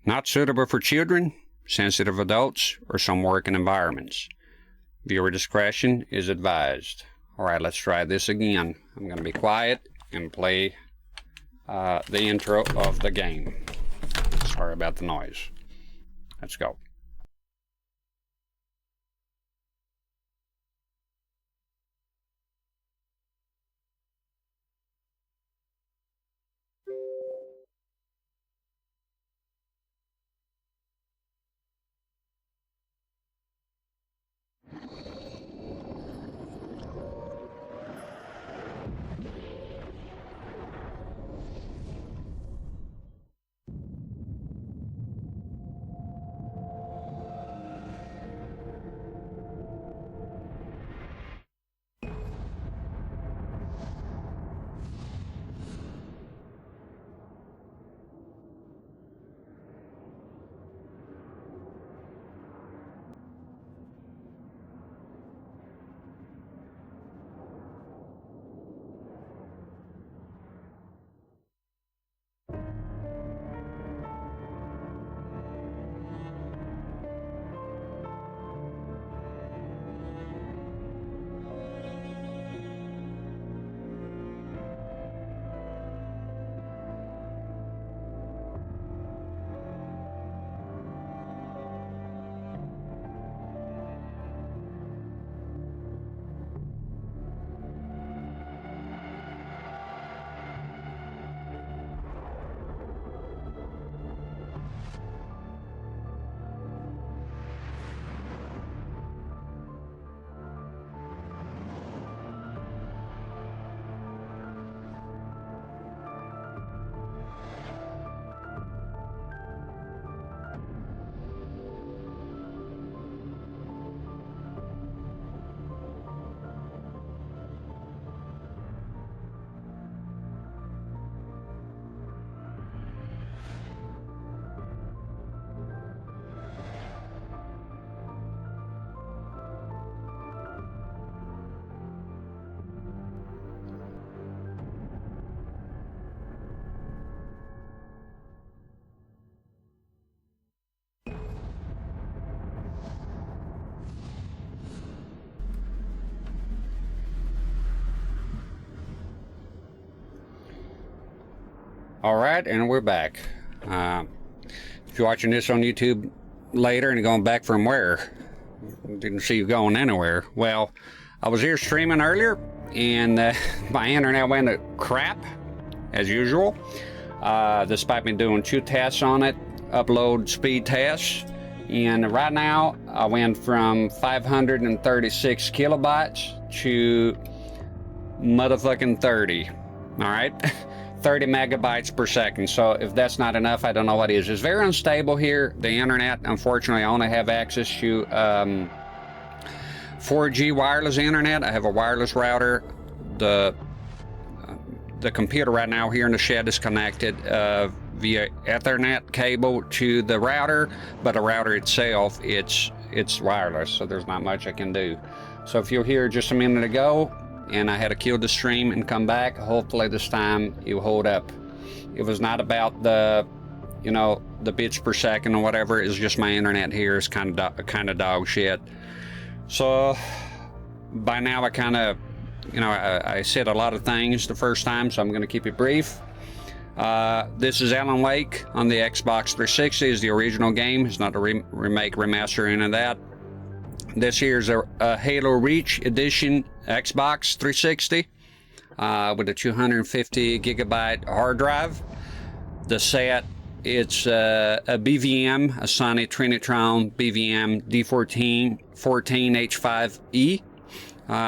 Not suitable for children, sensitive adults, or some working environments. Viewer discretion is advised. Alright, let's try this again. I'm going to be quiet and play the intro of the game. Sorry about the noise. Let's go. Alright, and we're back. If you're watching this on YouTube later and going back from where? Didn't see you going anywhere. Well, I was here streaming earlier, and my internet went to crap, as usual. Despite me doing 2 tests on it, upload speed tests. And right now, I went from 536 kilobytes to motherfucking 30. Alright? 30 megabytes per second. So if that's not enough, I don't know what is. It's very unstable here, the internet. Unfortunately, I only have access to 4G wireless internet. I have a wireless router. The computer right now here in the shed is connected via Ethernet cable to the router, but the router itself, it's wireless, so there's not much I can do. So if you're here just a minute ago, and I had to kill the stream and come back, hopefully this time it will hold up. It was not about the, you know, the bits per second or whatever. It's just my internet here is kind of dog shit. So by now I kind of, you know, I said a lot of things the first time, so I'm going to keep it brief. This is Alan Wake on the Xbox 360. Is the original game. It's not a remake, remaster, or any of that. This here's a Halo Reach Edition Xbox 360 with a 250 gigabyte hard drive. The set, it's a BVM, a Sony Trinitron BVM D14H5E.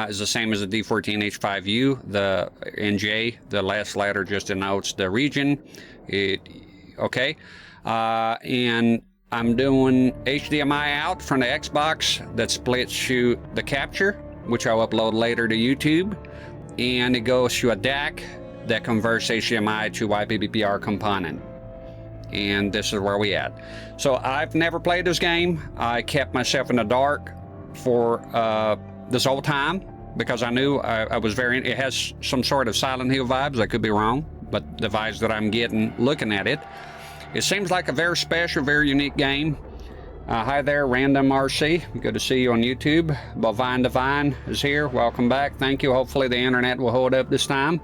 Is the same as the D14H5U. The NJ, the last letter just denotes the region. Okay. And I'm doing HDMI out from the Xbox that splits to the capture, which I'll upload later to YouTube. And it goes to a DAC that converts HDMI to YPbPr component. And this is where we at. So I've never played this game. I kept myself in the dark for this whole time because I knew I was it has some sort of Silent Hill vibes. I could be wrong, but the vibes that I'm getting looking at it. It seems like a very special, very unique game. Hi there, Random RC. Good to see you on YouTube. Bovine Divine is here. Welcome back. Thank you. Hopefully the internet will hold up this time.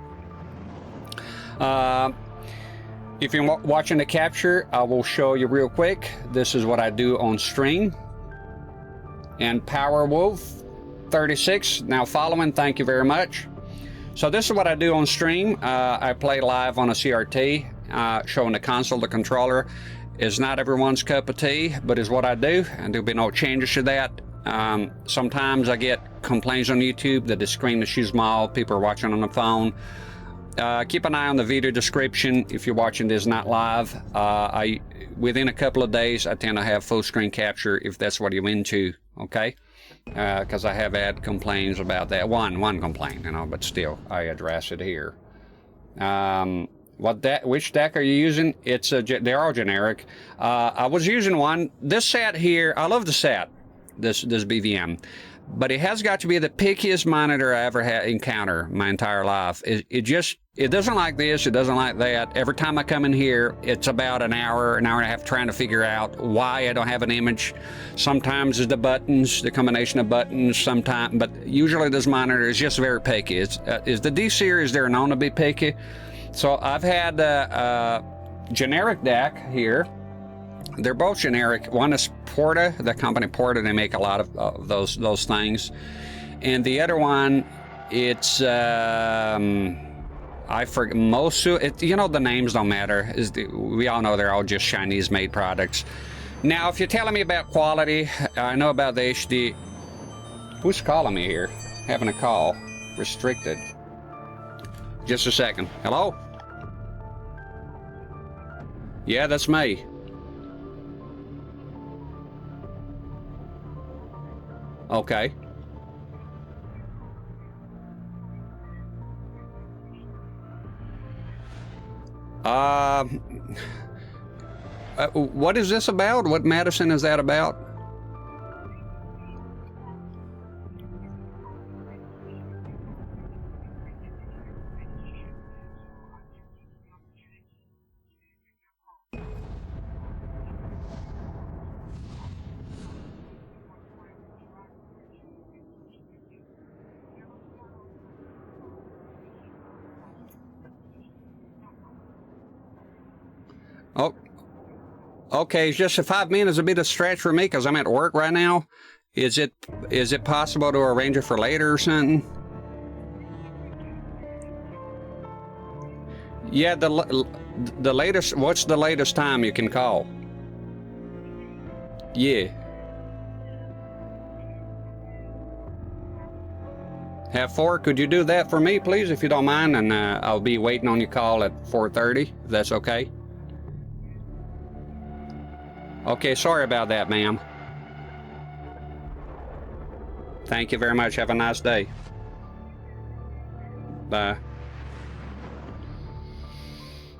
If you're watching the capture, I will show you real quick. This is what I do on stream. And Powerwolf 36 now following. Thank you very much. So this is what I do on stream. I play live on a CRT, showing the console, the controller. Is not everyone's cup of tea, but is what I do, and there'll be no changes to that. Sometimes I get complaints on YouTube that the screen is too small, people are watching on the phone. Keep an eye on the video description if you're watching this not live. Within a couple of days, I tend to have full screen capture if that's what you're into, okay? Because I have had complaints about that. One complaint, you know, but still, I address it here. Which deck are you using? They're all generic. I was using one. This set here, I love the set, this BVM, but it has got to be the pickiest monitor I ever had encountered my entire life. It doesn't like this, it doesn't like that. Every time I come in here, it's about an hour and a half trying to figure out why I don't have an image. Sometimes it's the buttons, the combination of buttons, sometimes, but usually this monitor is just very picky. Is the D series there known to be picky? So I've had a generic deck here. They're both generic. One is Porta, the company Porta. They make a lot of those things. And the other one, it's I forget Mosu. You know, the names don't matter. We all know they're all just Chinese-made products. Now, if you're telling me about quality, I know about the HD. Who's calling me here? Having a call. Restricted. Just a second. Hello? Yeah, that's me. Okay. What is this about? What Madison is that about? Oh, okay. It's just 5 minutes a bit of stretch for me because I'm at work right now. Is it possible to arrange it for later or something? Yeah, the latest. What's the latest time you can call? Yeah. Have 4. Could you do that for me, please, if you don't mind? And I'll be waiting on your call at 4:30. If that's okay. Okay, sorry about that, ma'am. Thank you very much. Have a nice day. Bye.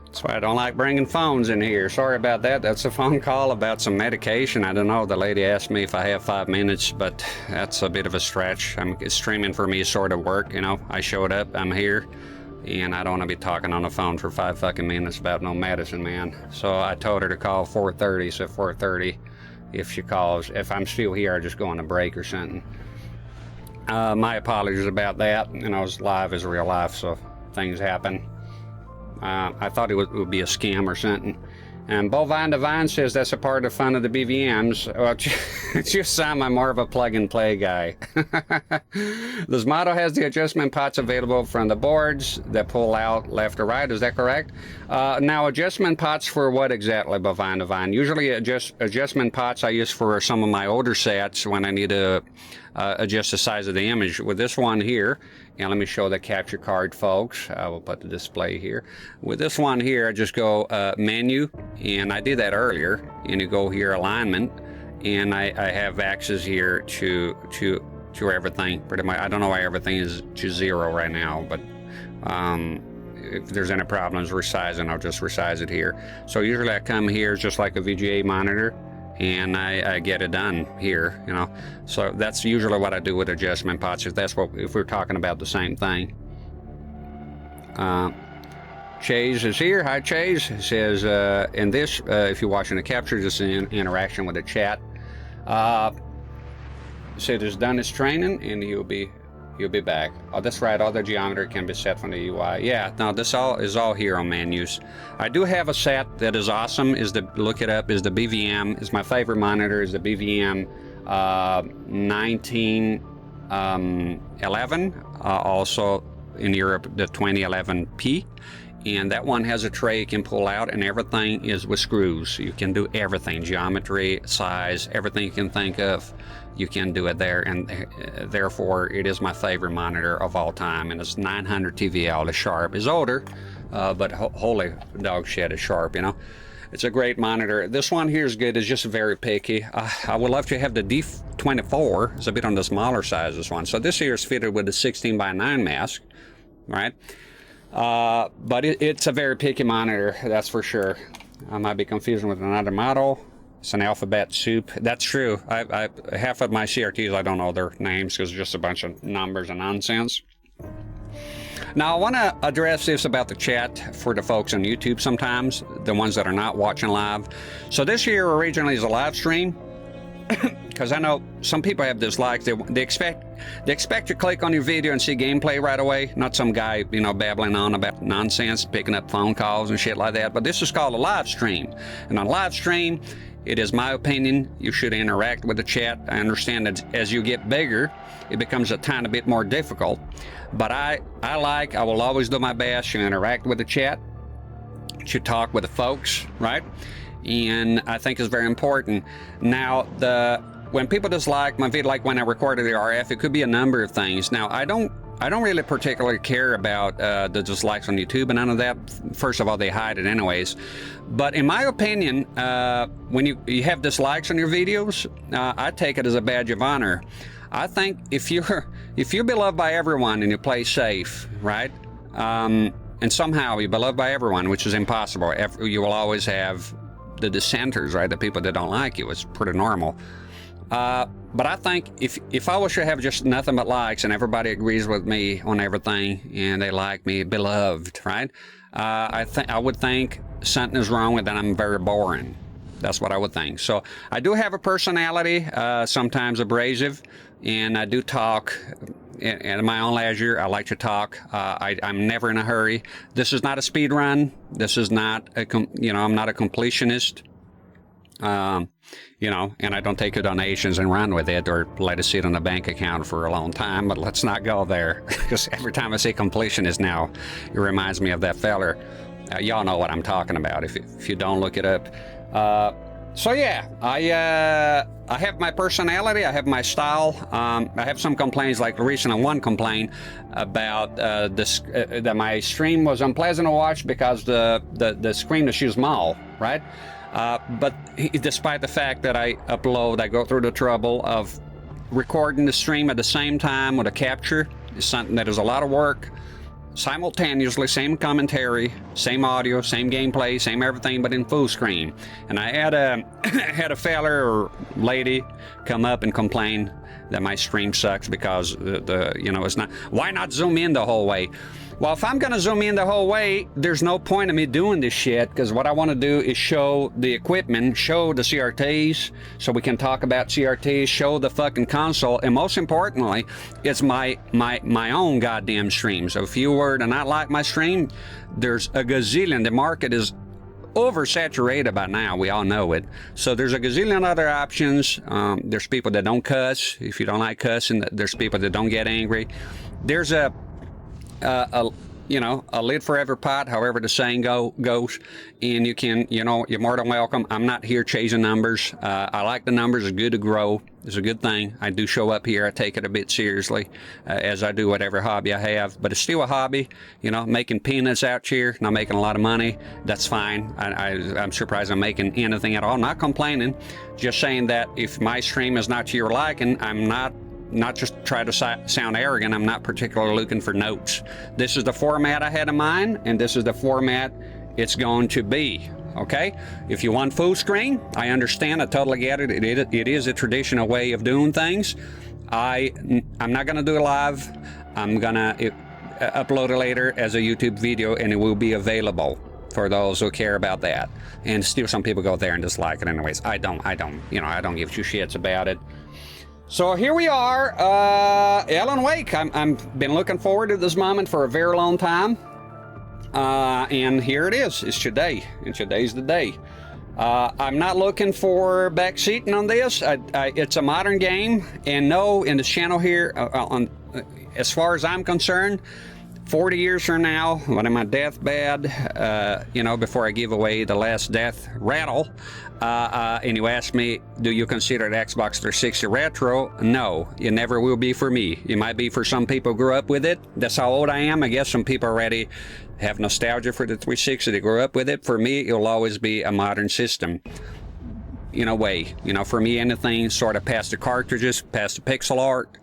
That's why I don't like bringing phones in here. Sorry about that. That's a phone call about some medication. I don't know. The lady asked me if I have 5 minutes, but that's a bit of a stretch. Streaming for me is sort of work, you know. I showed up, I'm here, and I don't want to be talking on the phone for 5 fucking minutes about no medicine, man. So I told her to call 4:30, so 4:30, if she calls. If I'm still here, I just go on a break or something. My apologies about that. You know, live is real life, so things happen. I thought it would be a scam or something. And Bovine Divine says that's a part of the fun of the BVMs. Well, just I'm more of a plug-and-play guy. This model has the adjustment pots available from the boards that pull out left or right. Is that correct? Now, adjustment pots for what exactly, Bovine Divine? Usually adjustment pots I use for some of my older sets when I need to adjust the size of the image. With this one here, and let me show the capture card, folks. I will put the display here. With this one here, I just go menu, and I did that earlier, and you go here, alignment, and I have axes here to everything, pretty much. I don't know why everything is to 0 right now, but if there's any problems resizing, I'll just resize it here. So usually I come here just like a VGA monitor, and I get it done here, you know. So that's usually what I do with adjustment pots, if we're talking about the same thing. Chase is here. Hi, Chase. It says, in this, if you're watching the capture, just an interaction with the chat. Said he's done his training and he'll be back. Oh, that's right. All the geometry can be set from the UI. Yeah, no, this all is all here on menus. I do have a set that is awesome. Look it up. Is the BVM. Is my favorite monitor. Is the BVM 1911. Also in Europe, the 2011P. And that one has a tray you can pull out, and everything is with screws. You can do everything, geometry, size, everything you can think of, you can do it there. And therefore, it is my favorite monitor of all time. And it's 900 TVL. It's sharp. It's older, but holy dog shit, it's sharp, you know. It's a great monitor. This one here is good. It's just very picky. I would love to have the D24. It's a bit on the smaller size, this one. So this here is fitted with the 16:9 mask, right? But it's a very picky monitor, that's for sure. I might be confusing with another model. It's an alphabet soup. That's true. Half of my CRTs, I don't know their names because it's just a bunch of numbers and nonsense. Now, I want to address this about the chat for the folks on YouTube sometimes, the ones that are not watching live. So this here originally is a live stream. Because I know some people have dislikes. They expect to click on your video and see gameplay right away, not some guy, you know, babbling on about nonsense, picking up phone calls and shit like that. But this is called a live stream, and on live stream, it is my opinion you should interact with the chat. I understand that as you get bigger, it becomes a tiny bit more difficult. But I will always do my best to interact with the chat, to talk with the folks, right? And I think it's very important. Now, when people dislike my video, like when I recorded the RF, it could be a number of things. Now, I don't really particularly care about the dislikes on YouTube and none of that. First of all, they hide it anyways. But in my opinion, when you have dislikes on your videos, I take it as a badge of honor. I think if you're beloved by everyone and you play safe, right? And somehow you're beloved by everyone, which is impossible. You will always have the dissenters, right? The people that don't like you. It's pretty normal. But I think if I was to have just nothing but likes and everybody agrees with me on everything and they like me, beloved, right? I would think something is wrong with that. I'm very boring. That's what I would think. So I do have a personality, sometimes abrasive, and I do talk in my own leisure. I like to talk. I'm never in a hurry. This is not a speed run. This is not I'm not a completionist. And I don't take your donations and run with it or let it sit on a bank account for a long time, but let's not go there because every time I say completionist now, it reminds me of that feller. Y'all know what I'm talking about if you don't look it up. So yeah, I have my personality, I have my style. I have some complaints, like recently one complaint about that my stream was unpleasant to watch because the screen is too small, right? But despite the fact that I go through the trouble of recording the stream at the same time with a capture. It's something that is a lot of work. Simultaneously, same commentary, same audio, same gameplay, same everything, but in full screen. And I had a feller or lady come up and complain that my stream sucks because it's not. Why not zoom in the whole way? Well, if I'm gonna zoom in the whole way, there's no point in me doing this shit, because what I want to do is show the equipment, show the CRTs, so we can talk about CRTs, show the fucking console, and most importantly, it's my own goddamn stream. So if you were to not like my stream, there's a gazillion. The market is oversaturated by now. We all know it. So there's a gazillion other options. There's people that don't cuss. If you don't like cussing, there's people that don't get angry. There's a lid for every pot, however the saying goes, and you can, you're more than welcome. I'm not here chasing numbers. I like the numbers. It's good to grow. It's a good thing. I do show up here. I take it a bit seriously, as I do whatever hobby I have, but it's still a hobby. Making peanuts out here, not making a lot of money. That's fine. I'm surprised I'm making anything at all. I'm not complaining, just saying that if my stream is not to your liking, I'm not just try to sound arrogant. I'm not particularly looking for notes. This is the format I had in mind, and this is the format it's going to be. Okay? If you want full screen, I understand. I totally get it. It is a traditional way of doing things. I'm not going to do it live. upload it later as a YouTube video, and it will be available for those who care about that. And still some people go there and dislike it anyways. I don't give two shits about it. So here we are, Alan Wake. I've been looking forward to this moment for a very long time. And here it is. It's today, and today's the day. I'm not looking for backseating on this. It's a modern game, and no, in the channel here, as far as I'm concerned, 40 years from now, when I'm on deathbed, before I give away the last death rattle, and you ask me, do you consider the Xbox 360 retro? No, it never will be for me. It might be for some people who grew up with it. That's how old I am. I guess some people already have nostalgia for the 360. They grew up with it. For me, it'll always be a modern system. In a way, for me, anything sort of past the cartridges, past the pixel art.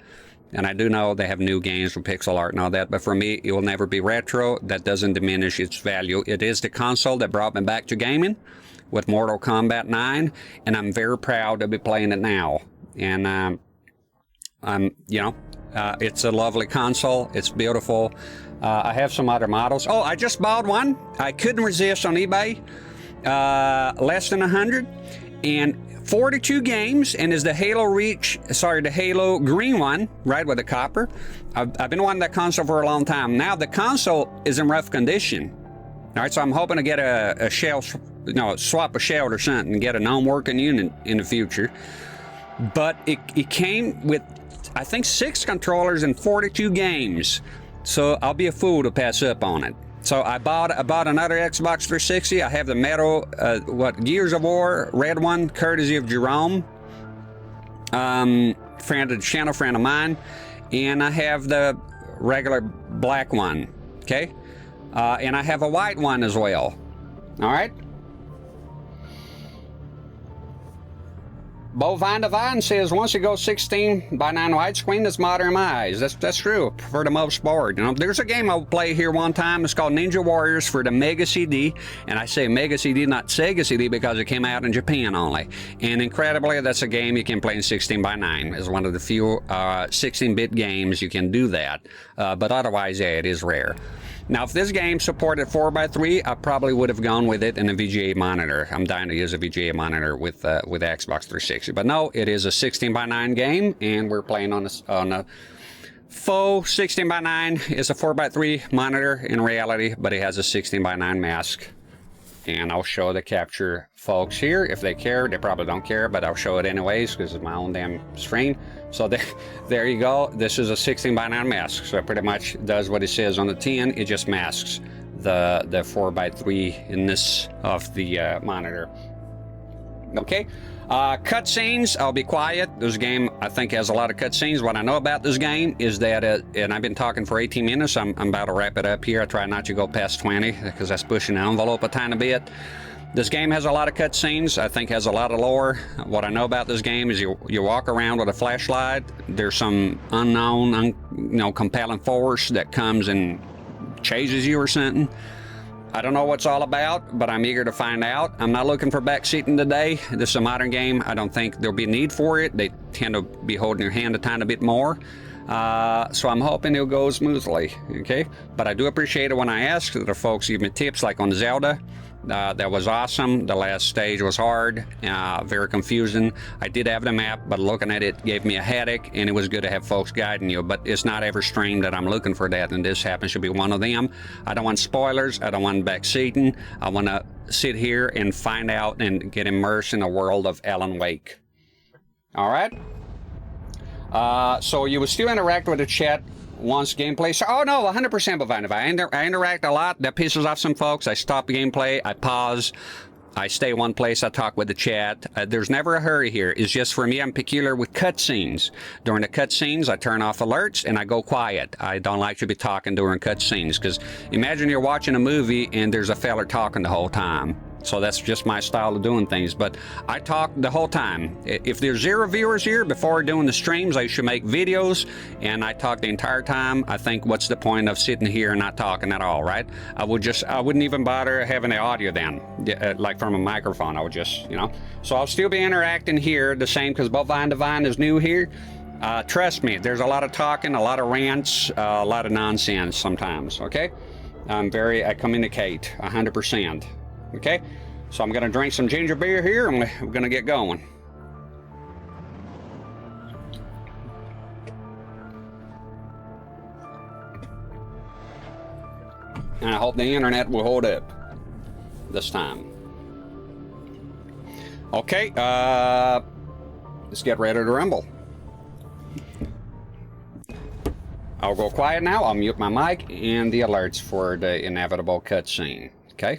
And I do know they have new games with pixel art and all that, but for me, it will never be retro. That doesn't diminish its value. It is the console that brought me back to gaming with Mortal Kombat 9, and I'm very proud to be playing it now. And it's a lovely console. It's beautiful. I have some other models. Oh, I just bought one. I couldn't resist on eBay. Less than 100, and 42 games, and is the the Halo green one, right, with the copper. I've been wanting that console for a long time. Now the console is in rough condition. All right, so I'm hoping to get a shell, swap a shell or something, and get a non-working unit in the future. But it came with, I think, 6 controllers and 42 games. So I'll be a fool to pass up on it. So I bought another Xbox 360. I have the metal, Gears of War red one, courtesy of Jerome, channel friend of mine, and I have the regular black one. Okay, and I have a white one as well. All right. Bovine Divine says, once it goes 16:9 widescreen, it's modern in my eyes. That's true, for the most part. There's a game I'll play here one time. It's called Ninja Warriors for the Mega CD. And I say Mega CD, not Sega CD, because it came out in Japan only. And incredibly, that's a game you can play in 16:9. It's one of the few 16-bit games you can do that. But otherwise, yeah, it is rare. Now, if this game supported 4:3, I probably would have gone with it in a VGA monitor. I'm dying to use a VGA monitor with Xbox 360. But no, it is a 16:9 game, and we're playing on a full 16:9. It's a 4:3 monitor in reality, but it has a 16:9 mask. And I'll show the capture folks here if they care. They probably don't care, but I'll show it anyways because it's my own damn screen. So there you go. This is a 16:9 mask. So it pretty much does what it says on the tin. It just masks the 4:3-ness of the monitor. Okay. Cutscenes, I'll be quiet. This game, I think, has a lot of cutscenes. What I know about this game is that, and I've been talking for 18 minutes. I'm about to wrap it up here. I try not to go past 20 because that's pushing the envelope a tiny bit. This game has a lot of cutscenes. I think has a lot of lore. What I know about this game is you walk around with a flashlight. There's some unknown, compelling force that comes and chases you or something. I don't know what's all about, but I'm eager to find out. I'm not looking for backseating today. This is a modern game. I don't think there'll be a need for it. They tend to be holding your hand a tiny bit more. So I'm hoping it'll go smoothly, okay? But I do appreciate it when I ask. The folks give me tips, like on Zelda. That was awesome. The last stage was hard, very confusing. I did have the map, but looking at it gave me a headache, and it was good to have folks guiding you. But it's not every stream that I'm looking for that, and this happens to be one of them. I don't want spoilers. I don't want backseating. I want to sit here and find out and get immersed in the world of Alan Wake. All right? So you will still interact with the chat once gameplay. So, oh no, 100% Bovine. If I interact a lot, that pisses off some folks. I stop gameplay, I pause, I stay one place, I talk with the chat. There's never a hurry here. It's just for me, I'm peculiar with cutscenes. During the cutscenes, I turn off alerts and I go quiet. I don't like to be talking during cutscenes because imagine you're watching a movie and there's a fella talking the whole time. So that's just my style of doing things. But I talk the whole time. If there's 0 viewers here, before doing the streams, I should make videos, and I talk the entire time. I think, what's the point of sitting here and not talking at all, right? I wouldn't even bother having the audio then, like from a microphone. I would just, So I'll still be interacting here the same, because Bovine Divine is new here. Trust me, there's a lot of talking, a lot of rants, a lot of nonsense sometimes, okay? I communicate 100%, okay? So I'm gonna drink some ginger beer here and we're gonna get going. And I hope the internet will hold up this time. Okay, let's get ready to rumble. I'll go quiet now. I'll mute my mic and the alerts for the inevitable cutscene. Okay?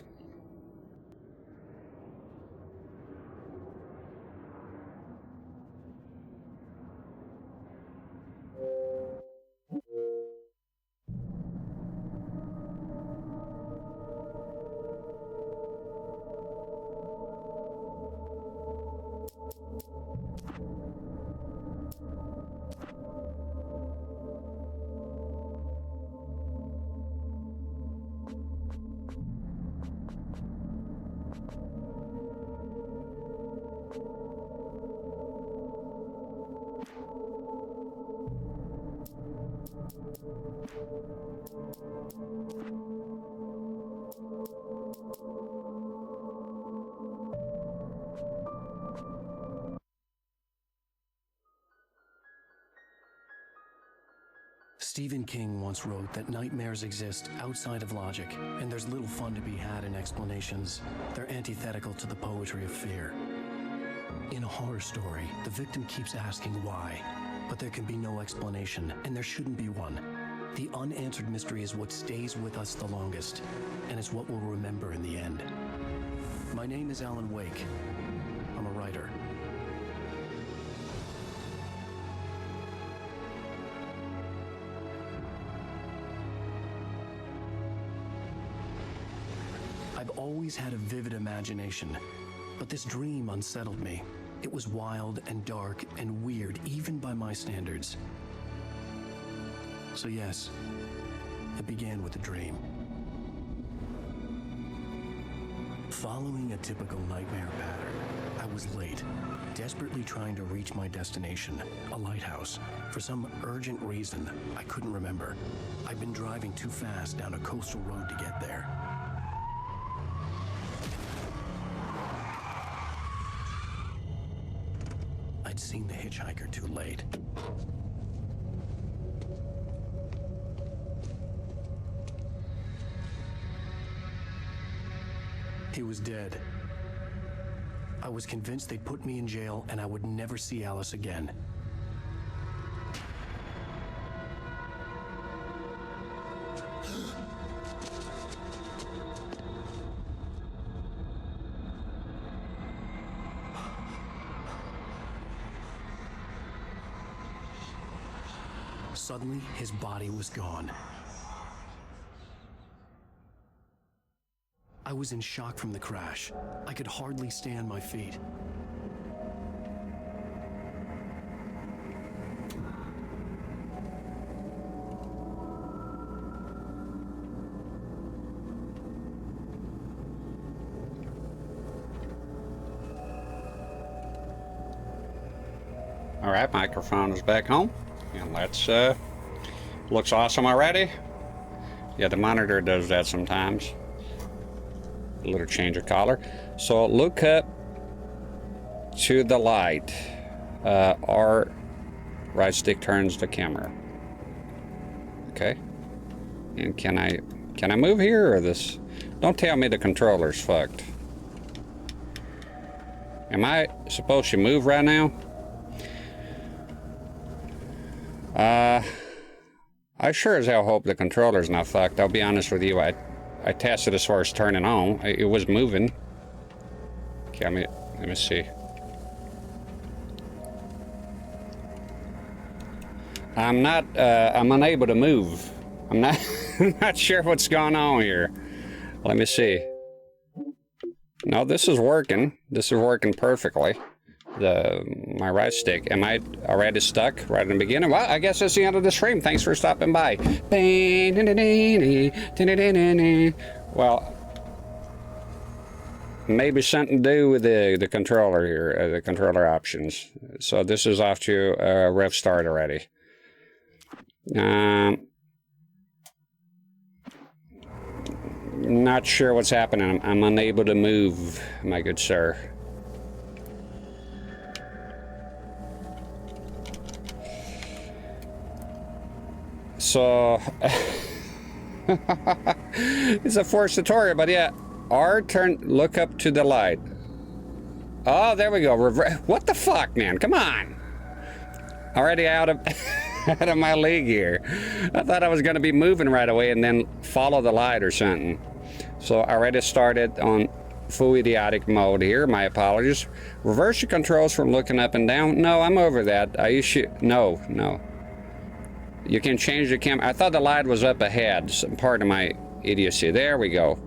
Stephen King once wrote that nightmares exist outside of logic, and there's little fun to be had in explanations. They're antithetical to the poetry of fear. In a horror story, the victim keeps asking why, but there can be no explanation, and there shouldn't be one. The unanswered mystery is what stays with us the longest, and it's what we'll remember in the end. My name is Alan Wake. I'm a writer. I've always had a vivid imagination, but this dream unsettled me. It was wild and dark and weird, even by my standards. So yes, it began with a dream. Following a typical nightmare pattern, I was late, desperately trying to reach my destination, a lighthouse. For some urgent reason, I couldn't remember. I'd been driving too fast down a coastal road to get there. I'd seen the hitchhiker too late. He was dead. I was convinced they'd put me in jail and I would never see Alice again. Suddenly, his body was gone. I was in shock from the crash. I could hardly stay on my feet. All right, microphone is back home. And let's, looks awesome already. Yeah, the monitor does that sometimes. A little change of color. So look up to the light. Our right stick turns the camera. Okay. And can I move here or this? Don't tell me the controller's fucked. Am I supposed to move right now? I sure as hell hope the controller's not fucked. I'll be honest with you. I tested as far as turning on. It was moving. Okay, let me see. I'm unable to move. I'm not, I'm not sure what's going on here. Let me see. No, this is working. This is working perfectly. My right stick. Am I already stuck right in the beginning? Well, I guess that's the end of the stream. Thanks for stopping by. Well, maybe something to do with the controller here, the controller options. So this is off to rev start already. Not sure what's happening. I'm unable to move, my good sir. So it's a forced tutorial, but yeah. R turn, look up to the light. Oh, there we go. What the fuck, man? Come on. Already out of out of my league here. I thought I was going to be moving right away and then follow the light or something. So I already started on full idiotic mode here. My apologies. Reverse your controls from looking up and down. No, I'm over that. No. You can change the camera. I thought the light was up ahead. Some part of my idiocy. There we go.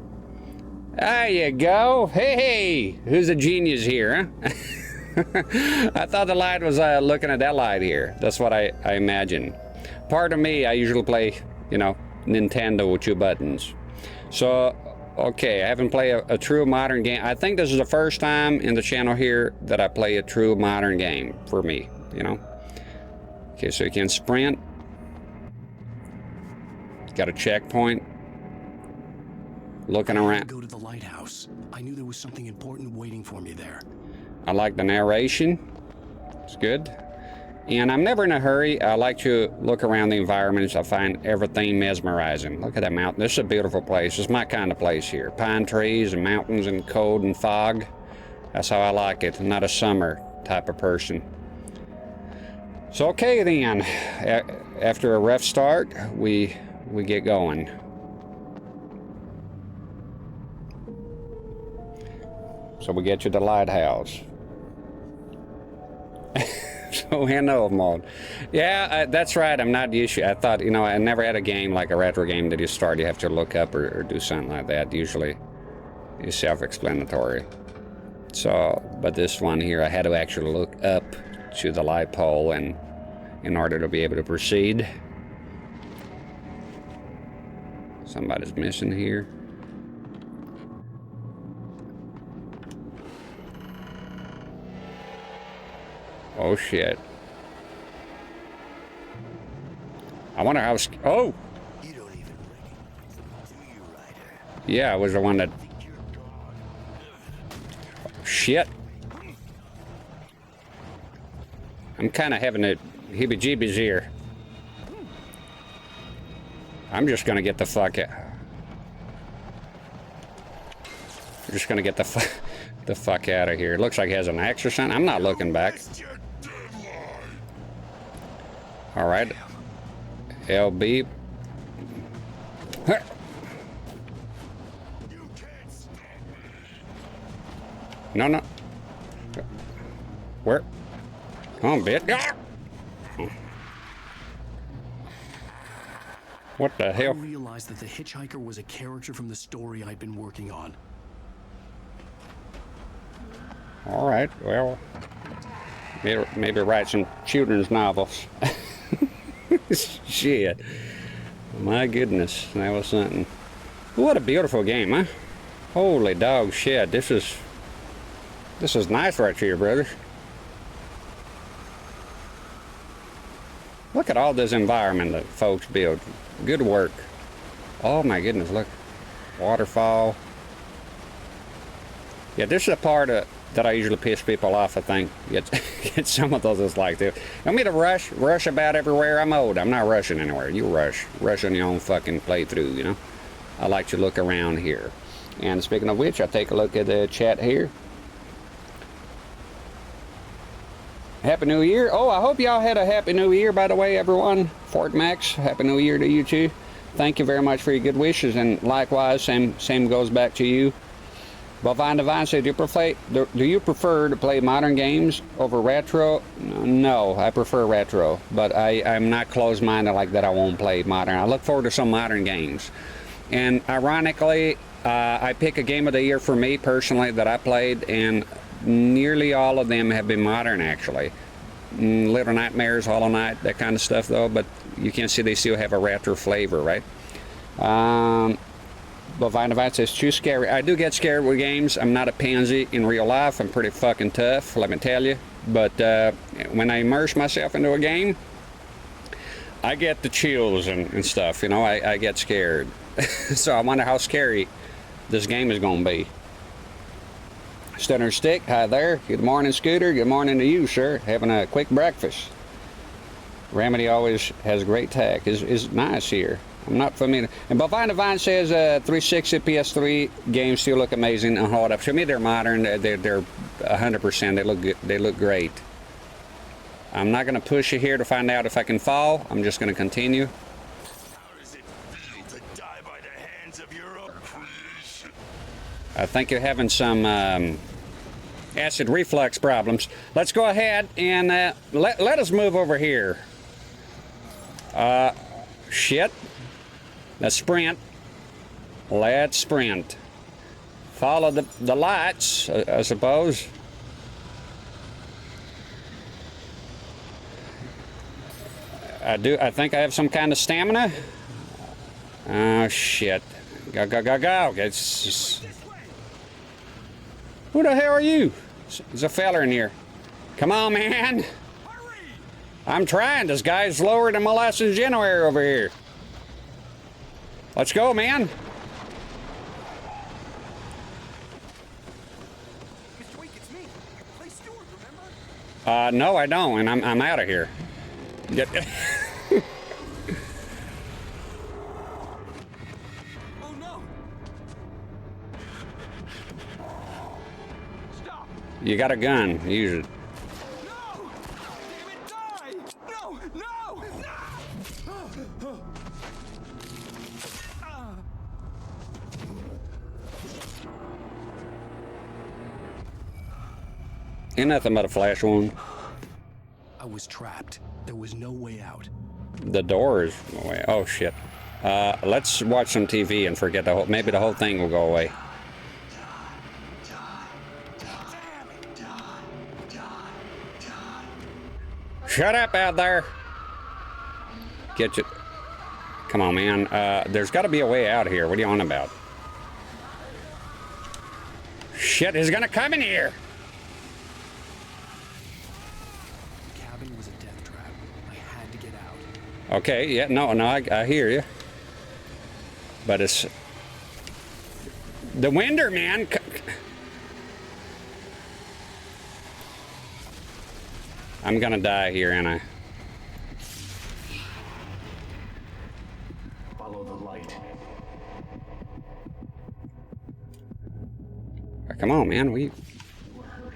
There you go. Hey, who's a genius here, huh? I thought the light was looking at that light here. That's what I imagine. Part of me, I usually play, you know, Nintendo with 2 buttons. So, okay, I haven't played a true modern game. I think this is the first time in the channel here that I play a true modern game for me, you know. Okay, so you can sprint. Got a checkpoint. Looking around. Go to the lighthouse. I knew there was something important waiting for me there. I like the narration. It's good. And I'm never in a hurry. I like to look around the environments. I find everything mesmerizing. Look at that mountain. This is a beautiful place. It's my kind of place here. Pine trees and mountains and cold and fog. That's how I like it. I'm not a summer type of person. So okay then. After a rough start, we get going. So we get to the lighthouse. So handheld mode. Yeah, that's right. I'm not used to. I thought, you know, I never had a game like a retro game that you start. You have to look up or do something like that. Usually, it's self-explanatory. So, but this one here, I had to actually look up to the light pole and in order to be able to proceed. Somebody's missing here. Oh shit. I wonder how. Oh! You don't even recognize me, do you, Ryder? Yeah, I was the one that. Shit. I'm kind of having a heebie-jeebies here. I'm just gonna get the fuck out. I'm just gonna get the fuck out of here. It looks like he has an axe or something. I'm not looking back. All right. LB. No. Where? Come on, bitch. What the hell? I realized that the hitchhiker was a character from the story I'd been working on. All right, well, maybe write some children's novels. Shit. My goodness, that was something. What a beautiful game, huh? Holy dog shit, this is nice right here, brothers. Look at all this environment that folks build. Good work. Oh my goodness, look. Waterfall. Yeah, this is a part of that I usually piss people off, I think. Get some of those that's like this. Don't mean to rush about everywhere. I'm old. I'm not rushing anywhere. You rush on your own fucking playthrough, you know. I like to look around here. And speaking of which, I'll take a look at the chat here. Happy New Year. Oh, I hope y'all had a Happy New Year, by the way, everyone. Fort Max, Happy New Year to you too. Thank you very much for your good wishes, and likewise, same goes back to you. Bovine Divine said, do you prefer to play modern games over retro? No, I prefer retro, but I'm not closed-minded like that. I won't play modern. I look forward to some modern games. And ironically, I pick a game of the year for me personally that I played, and nearly all of them have been modern, actually. Little Nightmares, Hollow Knight, that kind of stuff, though, but you can see they still have a retro flavor, right? Bovine Device says, too scary. I do get scared with games. I'm not a pansy in real life. I'm pretty fucking tough, let me tell you. But when I immerse myself into a game, I get the chills and stuff, you know, I get scared. So I wonder how scary this game is going to be. Stunner Stick, hi there. Good morning, Scooter. Good morning to you, sir. Having a quick breakfast. Remedy always has great tack. Is nice here. I'm not familiar. And Bovine Divine says 360 PS3 games still look amazing and hold up. To me, they're modern. They're 100%. They look good. They look great. I'm not going to push you here to find out if I can fall. I'm just going to continue. How does it feel to die by the hands of your own creation? I think you're having some acid reflux problems. Let's go ahead and let us move over here. Shit. Let's sprint. Let's sprint. Follow the lights, I suppose. I think I have some kind of stamina. Oh shit. Go, go, go, go. It's just... Who the hell are you? There's a fella in here. Come on, man. I'm trying. This guy's lower than molasses January over here. Let's go, man. Mr. Wake, it's me. Play steward, remember? No, I don't, and I'm out of here. Get... Oh no! Stop! You got a gun. Use it. No! Damn it, die! No! No! No! Ain't nothing but a flash wound. I was trapped. There was no way out. The door is away. Oh shit. Let's watch some TV and forget the whole. Maybe the whole thing will go away. Shut up out there. Get you. Come on, man. There's got to be a way out here. What are you on about? Shit, he's gonna come in here. The cabin was a death trap. I had to get out. Okay, yeah, no, I hear you. But it's... The winder, man! I'm gonna die here, ain't I? Follow the light. Come on, man, we... You were hurt.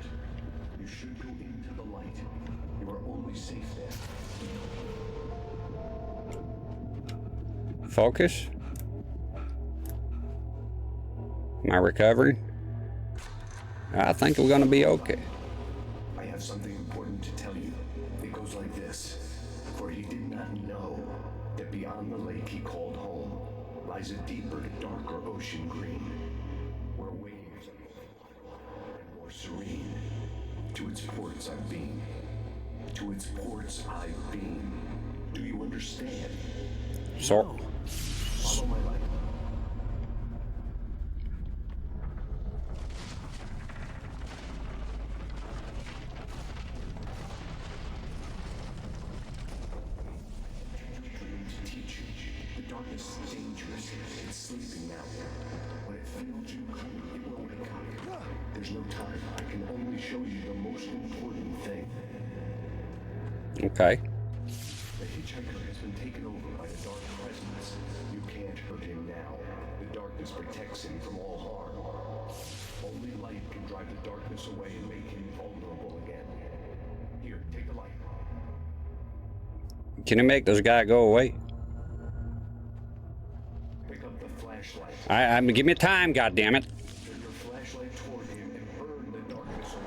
You should go into the light. You are only safe there. Focus. Am I recovering? I think we're gonna be okay. I have something important to tell you. It goes like this. For he did not know that beyond the lake he called home lies a deeper, darker ocean green, where waves are more serene. To its ports I've been. To its ports I've been. Do you understand? So... Follow my light. To teach you, the darkness is dangerous. It's sleeping now. When it feels you coming, it will wake up. There's no time. I can only show you the most important thing. Okay. The hitchhiker has been taken over by the dark presence. You can't hurt him now. The darkness protects him from all harm. Only light can drive the darkness away and make him vulnerable again. Here, take the light. Can you make this guy go away? Pick up the flashlight. I give me time, goddammit. Turn your flashlight toward him and burn the darkness away.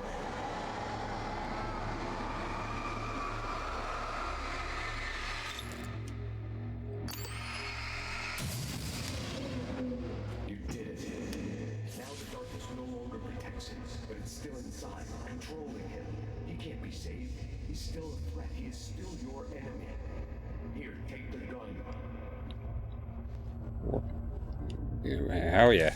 You did it. Now the darkness no longer protects him, but it's still inside, controlling him. He can't be saved. He's still a threat. He is still your enemy. Here, take the gun. Yeah, oh yeah.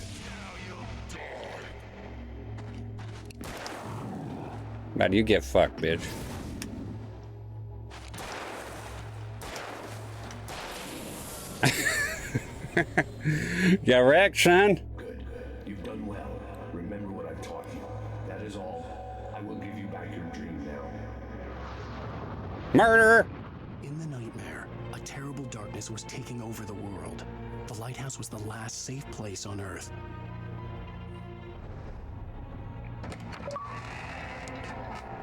But you get fucked, bitch. Get wrecked, son. Good. You've done well. Remember what I've taught you. That is all. I will give you back your dream now. Murder! In the nightmare, a terrible darkness was taking over the world. The lighthouse was the last safe place on Earth.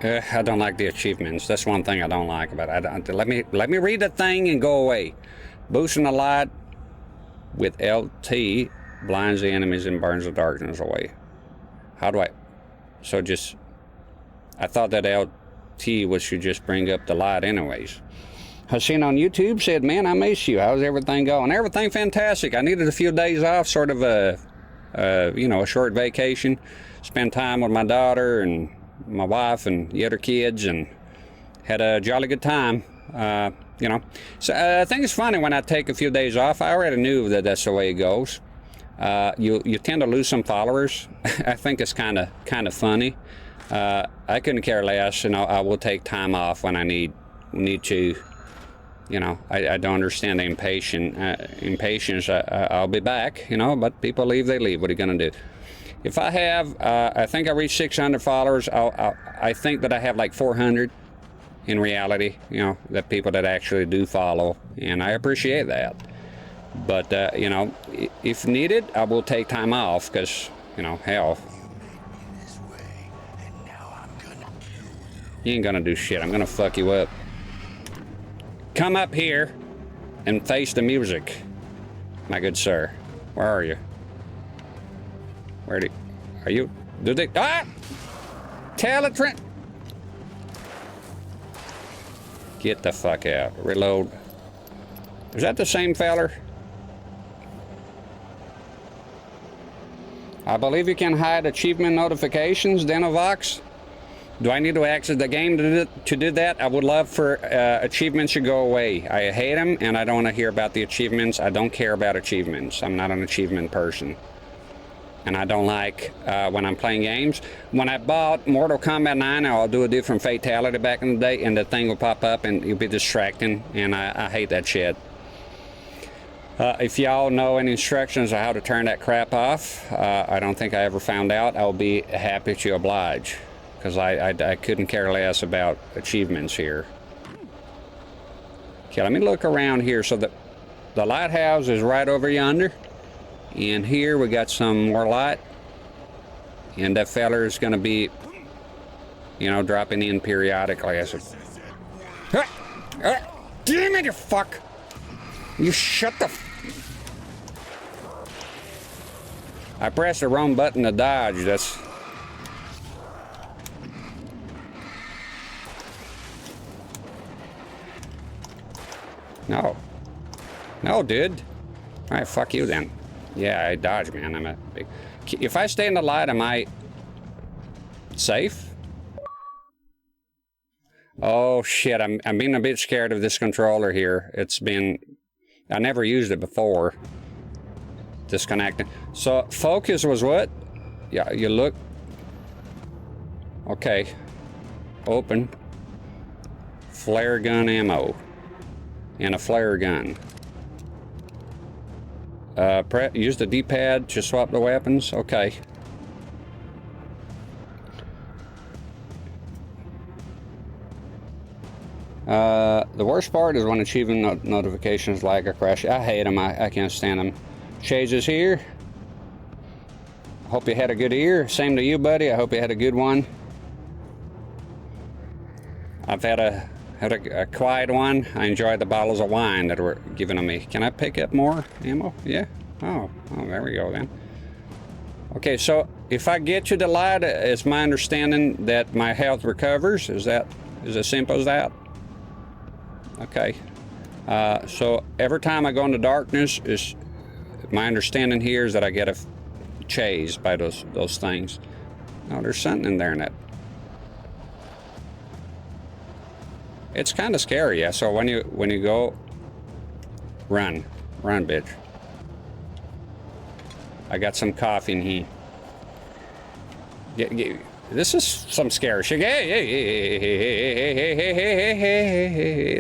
I don't like the achievements. That's one thing I don't like about it. Let me read the thing and go away. Boosting the light with LT blinds the enemies and burns the darkness away. How do I? So just, I thought that LT was should just bring up the light anyways. Hassan on YouTube said, "Man, I miss you. How's everything going?" Everything fantastic. I needed a few days off, sort of a short vacation, spend time with my daughter and my wife and the other kids, and had a jolly good time. So I think it's funny when I take a few days off. I already knew that that's the way it goes. You tend to lose some followers. I think it's kind of funny. I couldn't care less, and I will take time off when I need to. I don't understand the impatience. I'll be back, but people leave, they leave. What are you gonna do? If I have, I think I reached 600 followers. I think that I have like 400 in reality, the people that actually do follow, and I appreciate that. But, if needed, I will take time off because, hell. You ain't gonna do shit. I'm gonna fuck you up. Come up here and face the music, my good sir. Where are you? Are you? Do they? Ah! Trent. Get the fuck out. Reload. Is that the same feller? I believe you can hide achievement notifications, Denovox. Do I need to exit the game to do that? I would love for achievements to go away. I hate them, and I don't want to hear about the achievements. I don't care about achievements. I'm not an achievement person. And I don't like when I'm playing games. When I bought Mortal Kombat 9, I'll do a different fatality back in the day, and the thing will pop up and you'll be distracting, and I hate that shit. If y'all know any instructions on how to turn that crap off, I don't think I ever found out. I'll be happy to oblige, because I couldn't care less about achievements here. Okay, let me look around here. So the lighthouse is right over yonder. And here we got some more light, and that feller is going to be, dropping in periodically. I said, damn it, you fuck! You shut the. I pressed the wrong button to dodge. That's. No, dude. All right, fuck you then. Yeah, I dodge, man. I'm a big... If I stay in the light, am I safe? Oh shit! I'm being a bit scared of this controller here. I never used it before. Disconnecting. So focus was what? Yeah, you look. Okay. Open. Flare gun ammo. And a flare gun. Use the D-pad to swap the weapons. Okay. The worst part is when achieving notifications lag or crash. I hate them. I can't stand them. Shades is here. Hope you had a good year. Same to you, buddy. I hope you had a good one. I've had a quiet one. I enjoyed the bottles of wine that were given to me. Can I pick up more ammo? Yeah. Oh, there we go then. Okay, so if I get to the light, it's my understanding that my health recovers. Is it as simple as that? Okay. So every time I go into darkness, my understanding here is that I get chased by those things. Oh, there's something in there in that. It's kind of scary, yeah. So when you go, run, bitch. I got some coffee in here. This is some scary shit. Hey,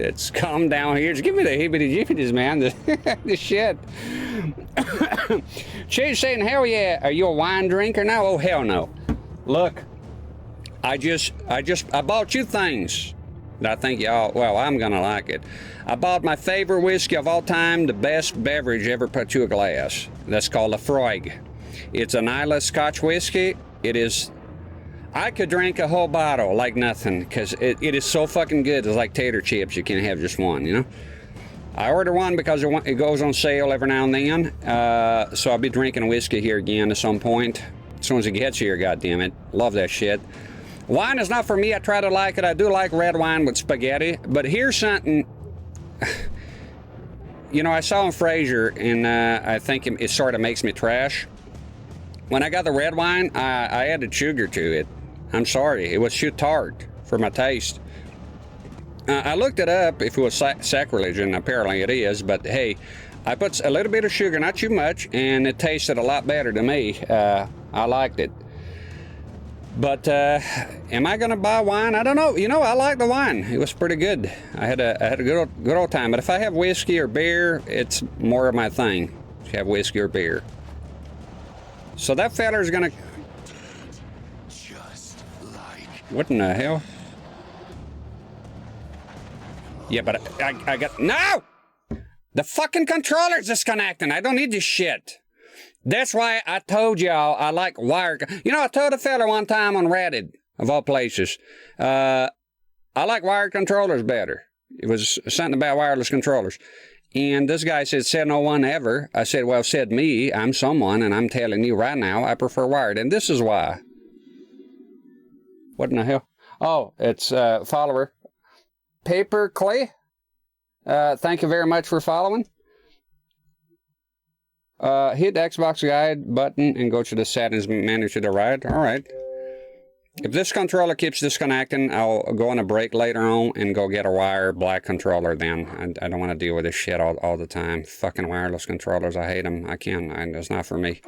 let's calm down here. Just give me the hibbity-jibbities, man. The shit. She's saying, hell yeah. Are you a wine drinker now? Oh, hell no. Look, I bought you things that I think y'all, well, I'm gonna like it. I bought my favorite whiskey of all time, the best beverage ever put to a glass. That's called a Frog. It's an Islay Scotch whiskey. It is, I could drink a whole bottle like nothing, because it is so fucking good. It's like tater chips. You can't have just one, you know? I order one because it goes on sale every now and then. So I'll be drinking whiskey here again at some point. As soon as it gets here, goddammit. Love that shit. Wine is not for me. I try to like it. I do like red wine with spaghetti. But here's something. You know, I saw on Frasier, and I think it sort of makes me trash. When I got the red wine, I added sugar to it. I'm sorry. It was too tart for my taste. I looked it up if it was sacrilege, and apparently it is. But hey, I put a little bit of sugar, not too much, and it tasted a lot better to me. I liked it. But am I gonna buy wine? I don't know. You know, I like the wine. It was pretty good. I had a good old time. But if I have whiskey or beer, it's more of my thing. If you have whiskey or beer. So that feller's gonna. Just like. What in the hell? Yeah, but I got no. The fucking controller's disconnecting. I don't need this shit. That's why I told y'all I like wire. You know, I told a fella one time on Reddit, of all places, I like wired controllers better. It was something about wireless controllers. And this guy said no one ever. I said, well, said me. I'm someone, and I'm telling you right now, I prefer wired. And this is why. What in the hell? Oh, it's follower. Paper Clay. Thank you very much for following. Hit the Xbox guide button and go to the settings menu to the right. All right. If this controller keeps disconnecting, I'll go on a break later on and go get a wire black controller then. I don't want to deal with this shit all the time. Fucking wireless controllers. I hate them. I can't. It's not for me.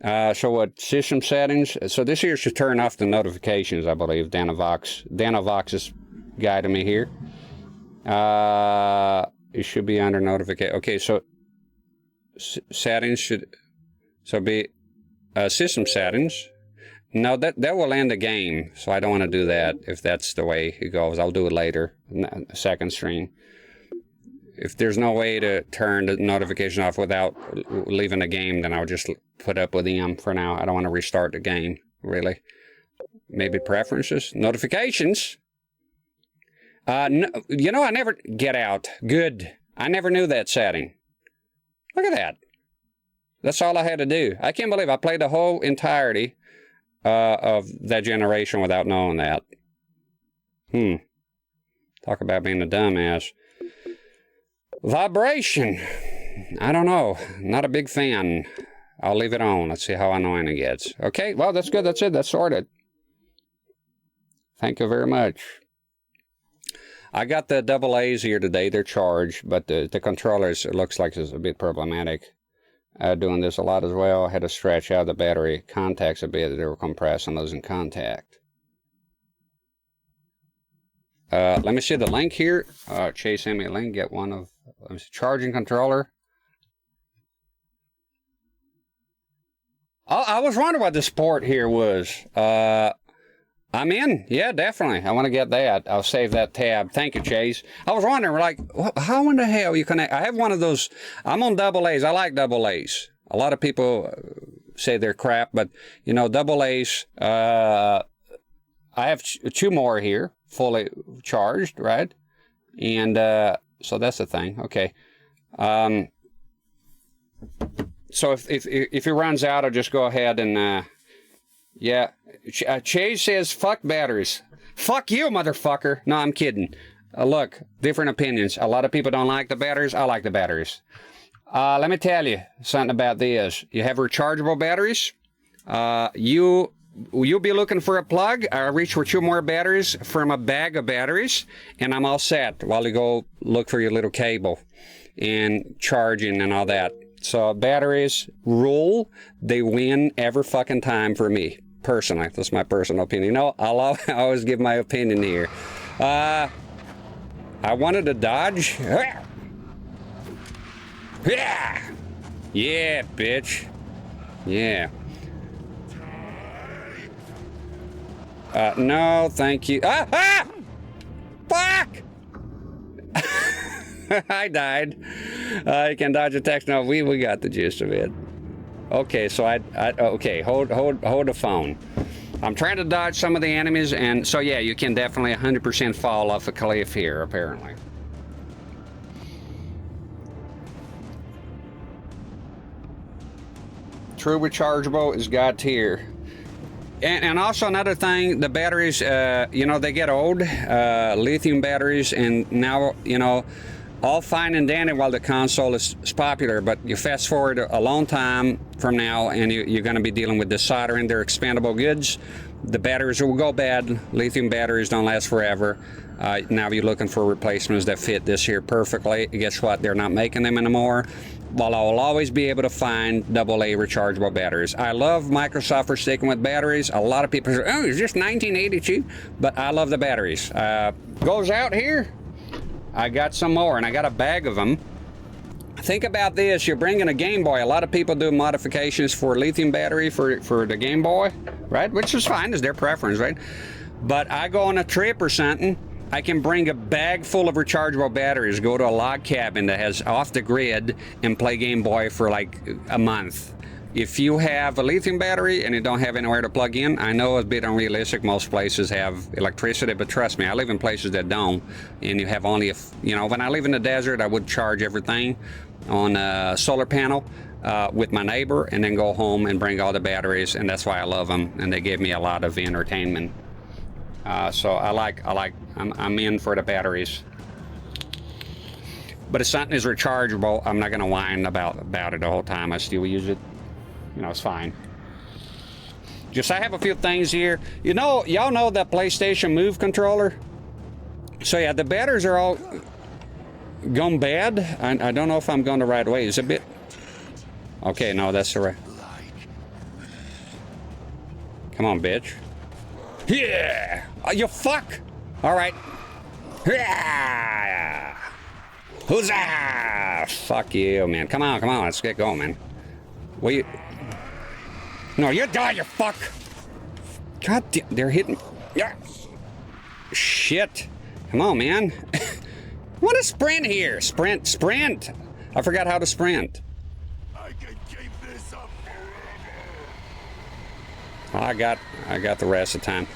So what? System settings. So this here should turn off the notifications, I believe. Danovox is guiding me here. It should be under notification. Okay, so settings should be system settings. No, that will end the game, so I don't want to do that if that's the way it goes. I'll do it later, second stream. If there's no way to turn the notification off without leaving the game, then I'll just put up with them for now. I don't want to restart the game, really. Maybe preferences, notifications. No, you know, I never get out. Good. I never knew that setting. Look at that. That's all I had to do. I can't believe I played the whole entirety of that generation without knowing that. Talk about being a dumbass. Vibration. I don't know. Not a big fan. I'll leave it on. Let's see how annoying it gets. Okay, well, that's good. That's it. That's sorted. Thank you very much. I got the AA's here today. They're charged, but the controllers, it looks like it's a bit problematic. Doing this a lot as well. I had to stretch out the battery contacts a bit. They were compressed and losing contact. Let me see the link here. Chase sent me a link. Get one of, let me see, charging controller. Oh, I was wondering what this port here was. I'm in. Yeah, definitely. I want to get that. I'll save that tab. Thank you, Chase. I was wondering, like, how in the hell you connect? I have one of those. I'm on AA's. I like AA's. A lot of people say they're crap, but, you know, AA's. I have two more here, fully charged, right? And so that's the thing. Okay. So if it runs out, I'll just go ahead and, yeah. Chase says, fuck batteries. Fuck you, motherfucker. No, I'm kidding. Look, different opinions. A lot of people don't like the batteries. I like the batteries. Let me tell you something about this. You have rechargeable batteries. You'll be looking for a plug. I reach for 2 more batteries from a bag of batteries, and I'm all set while you go look for your little cable and charging and all that. So batteries rule. They win every fucking time for me, personally. That's my personal opinion. No, I'll always give my opinion here. I wanted to dodge. Yeah, bitch. Yeah. No, thank you. Fuck! I died. You can dodge attacks. No, we got the gist of it. Okay, so okay, hold the phone. I'm trying to dodge some of the enemies, and so yeah, you can definitely 100% fall off a cliff here, apparently. True rechargeable is God tier. And also another thing, the batteries, you know, they get old, lithium batteries, and now, you know, all fine and dandy while the console is popular, but you fast forward a long time from now and you're going to be dealing with desoldering. They're expandable goods. The batteries will go bad. Lithium batteries don't last forever. Now you're looking for replacements that fit this here perfectly. Guess what? They're not making them anymore. Well, I will always be able to find AA rechargeable batteries. I love Microsoft for sticking with batteries. A lot of people say, oh, it's just 1982, but I love the batteries. Goes out here. I got some more, and I got a bag of them. Think about this. You're bringing a Game Boy. A lot of people do modifications for lithium battery for the Game Boy, right? Which is fine. It's their preference, right? But I go on a trip or something, I can bring a bag full of rechargeable batteries, go to a log cabin that has off the grid, and play Game Boy for like a month. If you have a lithium battery and you don't have anywhere to plug in, I know it's a bit unrealistic. Most places have electricity, but trust me, I live in places that don't, and you have only, you know, when I live in the desert, I would charge everything on a solar panel with my neighbor, and then go home and bring all the batteries, and that's why I love them, and they give me a lot of entertainment. So I'm in for the batteries. But if something is rechargeable, I'm not gonna whine about it the whole time. I still use it. You know, it's fine. Just I have a few things here. You know, y'all know that PlayStation Move controller? So yeah, the batteries are all gone bad. I don't know if I'm going the right way. Is it a bit? Okay, no, that's the right. Come on, bitch. Yeah! Oh, you fuck! Alright. Yeah! Huzzah! Fuck you, man. Come on, let's get going, man. Will you... No, you die, you fuck! God damn, they're hitting... Yeah. Shit. Come on, man. What a sprint here. Sprint. I forgot how to sprint. I can keep this up forever. I got the rest of the time.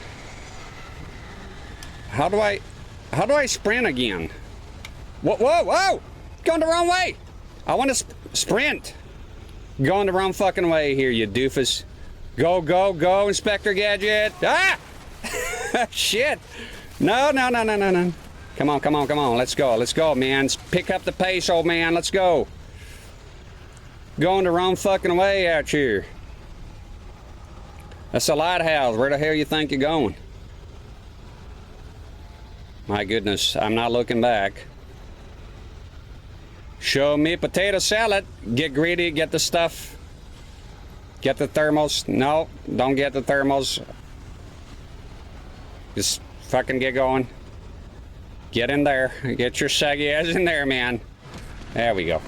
How do I sprint again? Whoa! Going the wrong way. I want to sprint. Going the wrong fucking way here, you doofus. Go, Inspector Gadget. Ah! Shit. No. Come on. Let's go, man. Pick up the pace, old man. Let's go. Going the wrong fucking way out here. That's a lighthouse. Where the hell you think you're going? My goodness, I'm not looking back. Show me potato salad. Get greedy, get the stuff. Get the thermals. No, don't get the thermals. Just fucking get going. Get in there. Get your saggy ass in there, man. There we go.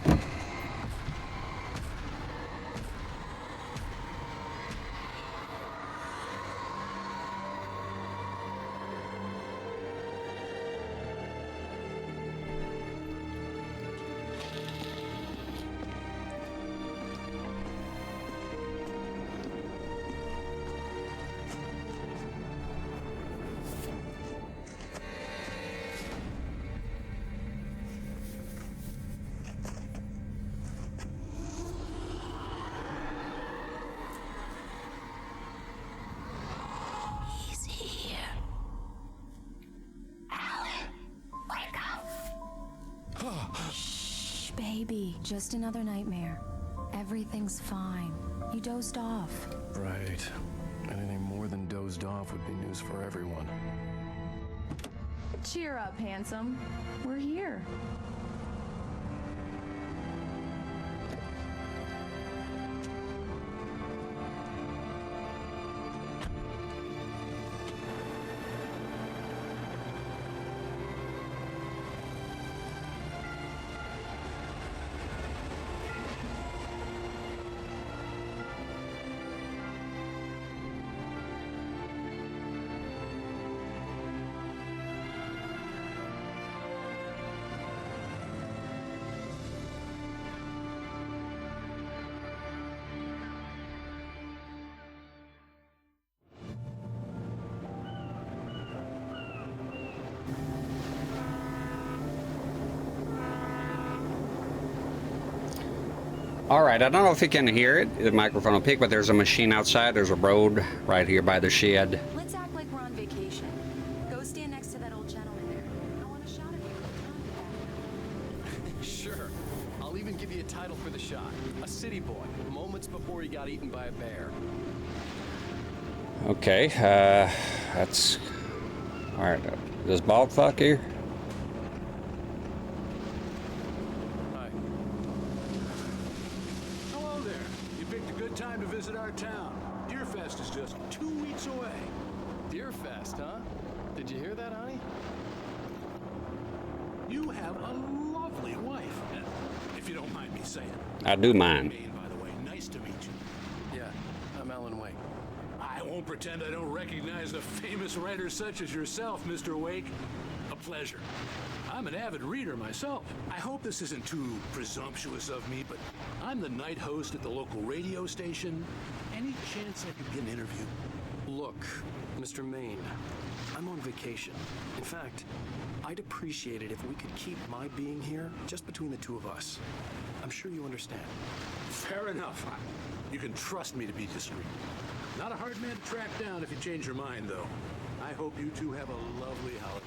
Baby, just another nightmare. Everything's fine. You dozed off. Right. Anything more than dozed off would be news for everyone. Cheer up, handsome. We're here. All right, I don't know if you can hear it. The microphone will pick, but there's a machine outside. There's a road right here by the shed. Let's act like we're on vacation. Go stand next to that old gentleman there. I want a shot of you. Sure. I'll even give you a title for the shot. A city boy, moments before he got eaten by a bear. Okay, that's... All right, this bald fuck here? Hi. Hello there. You picked a good time to visit our town. Deerfest is just 2 weeks away. Deerfest, huh? Did you hear that, honey? You have a lovely wife, if you don't mind me saying. I do mind. Maine, by the way, nice to meet you. Yeah, I'm Alan Wake. I won't pretend I don't recognize a famous writer such as yourself, Mr. Wake. A pleasure. I'm an avid reader myself. I hope this isn't too presumptuous of me, but I'm the night host at the local radio station. Any chance I could get an interview? Look, Mr. Maine, I'm on vacation. In fact, I'd appreciate it if we could keep my being here just between the two of us. I'm sure you understand. Fair enough. You can trust me to be discreet. Not a hard man to track down if you change your mind, though. I hope you two have a lovely holiday.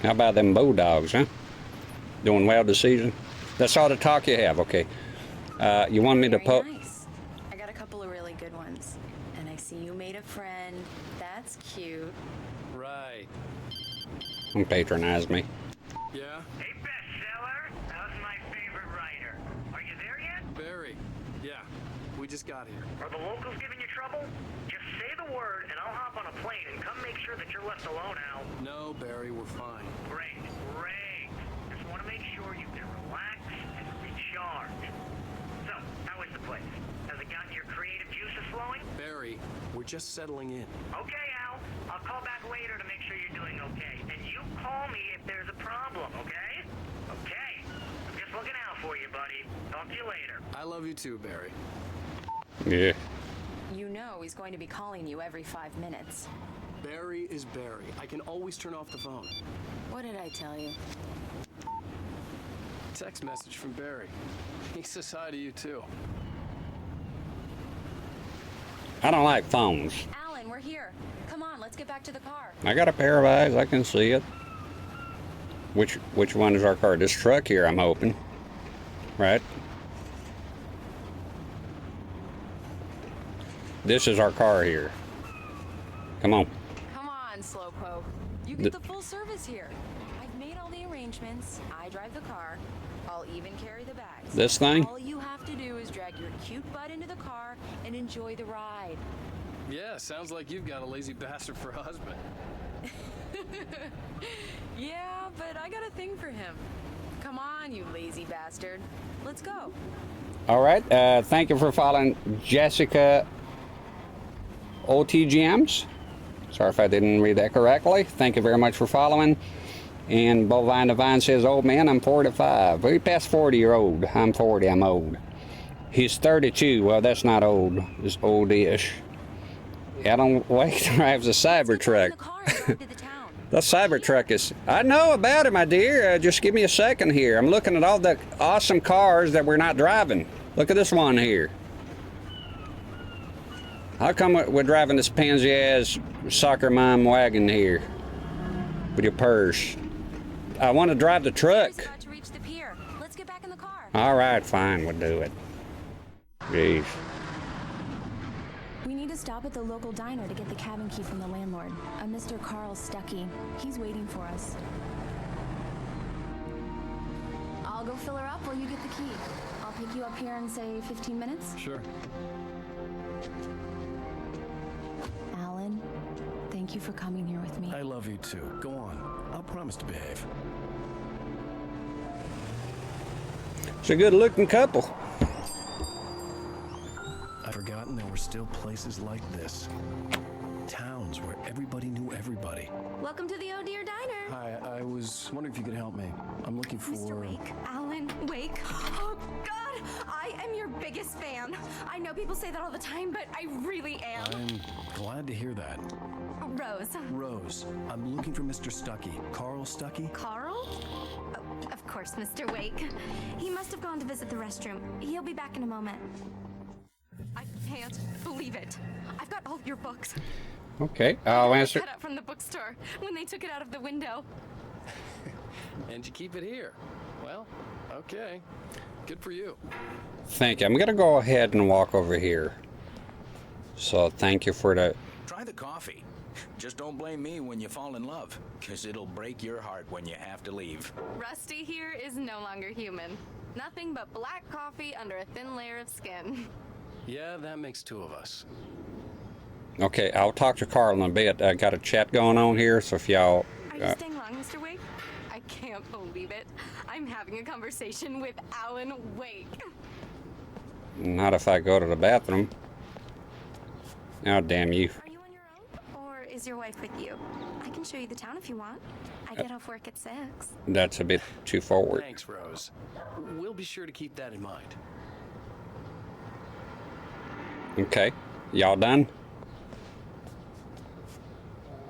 How about them bulldogs, huh? Doing well this season? That's all the talk you have, okay. You want me to Very put... nice. I got a couple of really good ones. And I see you made a friend. That's cute. Right. Don't patronize me. Yeah? Hey, bestseller. How's my favorite writer? Are you there yet? Barry. Yeah. We just got here. Are the locals giving you trouble? Just say the word, and I'll hop on a plane and come make sure that you're left alone, Al. No, Barry, we're fine. Great, great. Just want to make sure you can relax and recharge. So, how is the place? Has it gotten your creative juices flowing? Barry, we're just settling in. Okay, Al. I'll call back later to make sure you're doing okay. And you call me if there's a problem, okay? Okay. I'm just looking out for you, buddy. Talk to you later. I love you too, Barry. Yeah. You know he's going to be calling you every 5 minutes. Barry is Barry. I can always turn off the phone. What did I tell you? Text message from Barry. He says hi to you too. I don't like phones. Alan, we're here. Come on, let's get back to the car. I got a pair of eyes, I can see it. Which one is our car? This truck here, I'm hoping. Right? This is our car here. Come on. Come on, Slowpoke. You get the full service here. I've made all the arrangements. I drive the car. I'll even carry the bags. This thing? All you have to do is drag your cute butt into the car and enjoy the ride. Yeah, sounds like you've got a lazy bastard for a husband. Yeah, but I got a thing for him. Come on, you lazy bastard. Let's go. All right. Thank you for following Jessica OTGMs. Sorry if I didn't read that correctly. Thank you very much for following. And Bovine Divine says, old man, I'm 45. We passed 40-year-old. I'm 40, I'm old. He's 32. Well, that's not old. It's old-ish. Adam Wake drives a Cybertruck. The Cybertruck is... I know about it, my dear. Just give me a second here. I'm looking at all the awesome cars that we're not driving. Look at this one here. How come we're driving this pansy-ass soccer mom wagon here with your purse? I want to drive the truck. About to reach the pier. Let's get back in the car. All right, fine, we'll do it. Jeez. We need to stop at the local diner to get the cabin key from the landlord, a Mr. Carl Stuckey. He's waiting for us. I'll go fill her up while you get the key. I'll pick you up here in, say, 15 minutes. Sure. Alan, thank you for coming here with me. I love you too. Go on. I'll promise to behave. It's a good-looking couple. I'd forgotten there were still places like this. Towns where everybody knew everybody. Welcome to the Oh Dear Diner. Hi, I was wondering if you could help me. I'm looking for... Mr. Wake. Alan Wake. Oh, God! I am your biggest fan. I know people say that all the time, but I really am. I'm glad to hear that. Rose. Rose, I'm looking for Mr. Stuckey. Carl Stuckey? Carl? Oh, of course, Mr. Wake. He must have gone to visit the restroom. He'll be back in a moment. I can't believe it. I've got all your books. Okay, I'll answer. Cut up from the bookstore when they took it out of the window. And you keep it here. Well, okay. Good for you. Thank you. I'm gonna go ahead and walk over here. So thank you for the. Try the coffee. Just don't blame me when you fall in love, because it'll break your heart when you have to leave. Rusty here is no longer human. Nothing but black coffee under a thin layer of skin. Yeah, that makes two of us. Okay, I'll talk to Carl in a bit. I got a chat going on here, so if y'all. Are you staying long, Mr. Wake? I can't believe it. I'm having a conversation with Alan Wake. Not if I go to the bathroom. Oh, damn you. Are you on your own? Or is your wife with you? I can show you the town if you want. I get off work at 6. That's a bit too forward. Thanks, Rose. We'll be sure to keep that in mind. Okay, y'all done?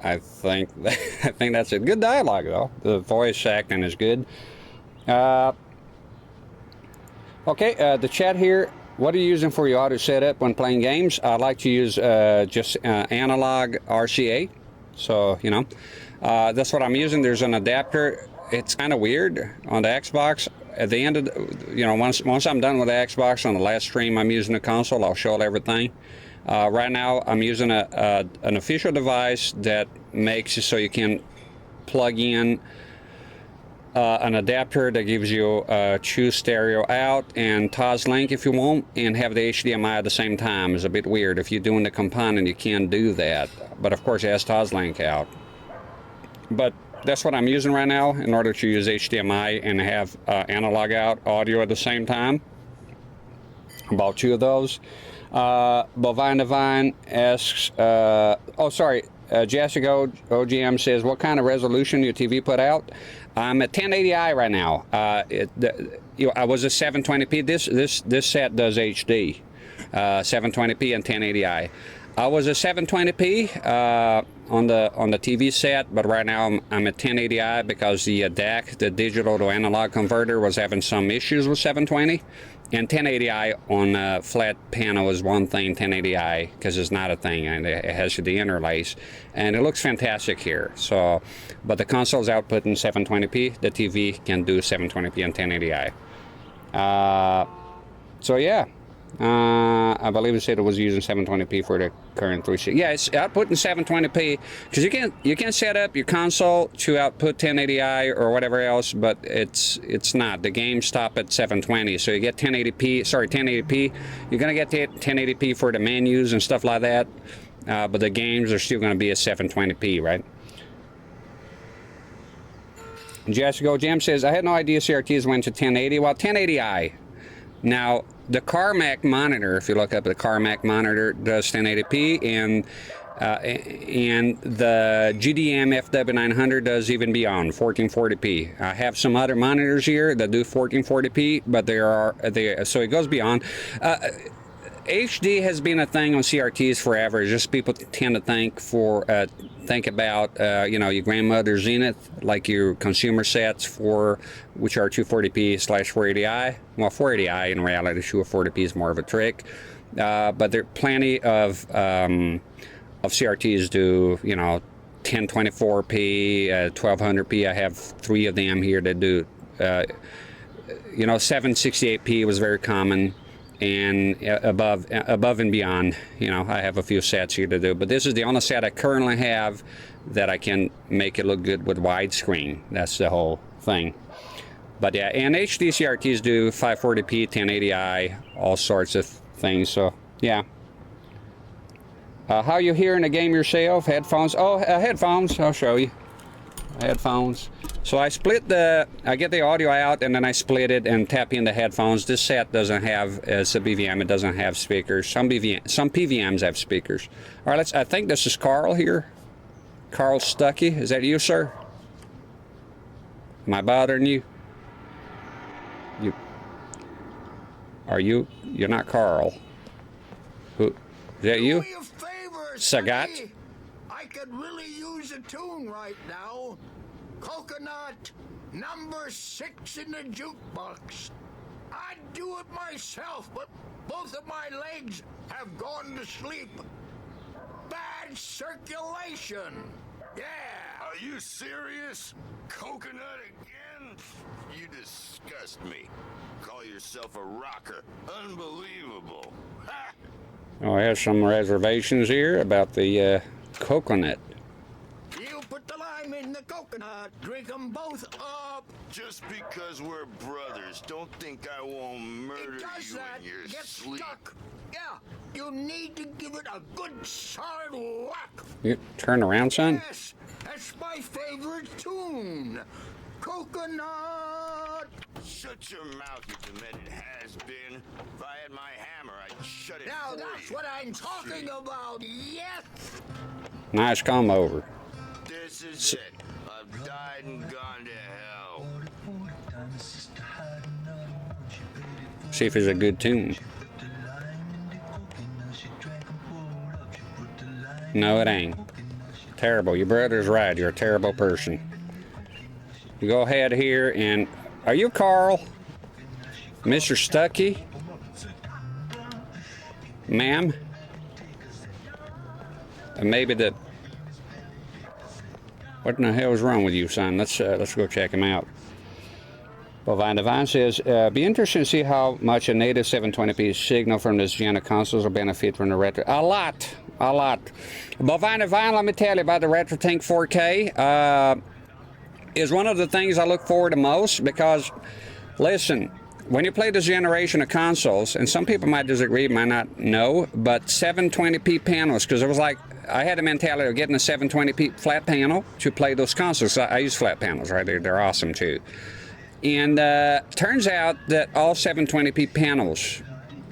I think that's it. Good dialogue though. The voice acting is good. Okay, the chat here. What are you using for your audio setup when playing games? I like to use just analog RCA. So you know, that's what I'm using. There's an adapter. It's kind of weird on the Xbox. At the end of the, you know, once I'm done with the Xbox on the last stream, I'm using the console. I'll show everything. Right now, I'm using an official device that makes it so you can plug in an adapter that gives you true stereo out and Toslink if you want, and have the HDMI at the same time. It's a bit weird. If you're doing the component, you can't do that. But of course, it has Toslink out. But that's what I'm using right now in order to use HDMI and have analog out audio at the same time. About 2 of those. Bovine Divine asks, Jessica OGM says, what kind of resolution your TV put out? I'm at 1080i right now. I was a 720p. This set does HD, 720p and 1080i. I was a 720p on the TV set, but right now I'm at 1080i because the DAC, the digital to analog converter, was having some issues with 720. And 1080i on flat panel is one thing, 1080i, because it's not a thing, and it has the interlace, and it looks fantastic here. So, but the console's outputting 720p. The TV can do 720p and 1080i. So yeah. I believe it said it was using 720p for the current 360. Yeah, it's outputting 720p because you can set up your console to output 1080i or whatever else, but it's not. The games stop at 720, so you get 1080p. You're gonna get 1080p for the menus and stuff like that, but the games are still gonna be at 720p, right? Jessica Jam says, I had no idea CRTs went to 1080. Well, 1080i. Now, the CarMac monitor, if you look up the CarMac monitor, does 1080p, and the GDM FW900 does even beyond 1440p. I have some other monitors here that do 1440p, but so it goes beyond. HD has been a thing on CRTs forever. It's just people tend to think about you know, your grandmother's Zenith, like your consumer sets which are 240p/480i. Well, 480i in reality, 240p is more of a trick. But there are plenty of CRTs do, you know, 1024p, 1200p. I have 3 of them here that do, you know, 768p was very common. And above and beyond, you know, I have a few sets here to do, but this is the only set I currently have that I can make it look good with widescreen. That's the whole thing. But yeah, and HD CRTs do 540p, 1080i, all sorts of things. So yeah. How you hearing the game yourself? Headphones? Oh, headphones. I'll show you. Headphones. So I get the audio out, and then I split it and tap in the headphones. This set doesn't have, as a BVM, it doesn't have speakers. Some PVMs have speakers. All right, I think this is Carl here. Carl Stuckey. Is that you, sir? Am I bothering you? You're not Carl. Who? Is that you? Do me a favor, Sagat? Sonny. I could really use a tune right now. Coconut, number 6 in the jukebox. I'd do it myself, but both of my legs have gone to sleep. Bad circulation. Yeah. Are you serious? Coconut again? You disgust me. Call yourself a rocker. Unbelievable. Ha! Oh, I have some reservations here about the coconut. You put the lime in the coconut. Drink them both up. Just because we're brothers, don't think I won't murder It does you that. in your Get sleep. stuck. Yeah, you need to give it a good solid whack. You turn around, son. Yes, that's my favorite tune. Coconut. Shut your mouth, you demented has-been. If I had my hammer, I'd shut it Now for that's you. what I'm talking about. Yes. Nice comb over. This is it. I've died and gone to hell. See if it's a good tune. No, it ain't. Terrible. Your brother's right. You're a terrible person. You go ahead here and... Are you Carl? Mr. Stuckey? Ma'am? Maybe the... What in the hell is wrong with you, son? Let's go check him out. Bovine Divine says, be interested to see how much a native 720p signal from this gen of consoles will benefit from the retro. A lot. Bovine Divine, let me tell you about the Retro Tank 4K. Is one of the things I look forward to most because, listen, when you play this generation of consoles, and some people might disagree, might not know, but 720p panels, because it was like, I had the mentality of getting a 720p flat panel to play those consoles. I use flat panels, right? They're awesome too. And turns out that all 720p panels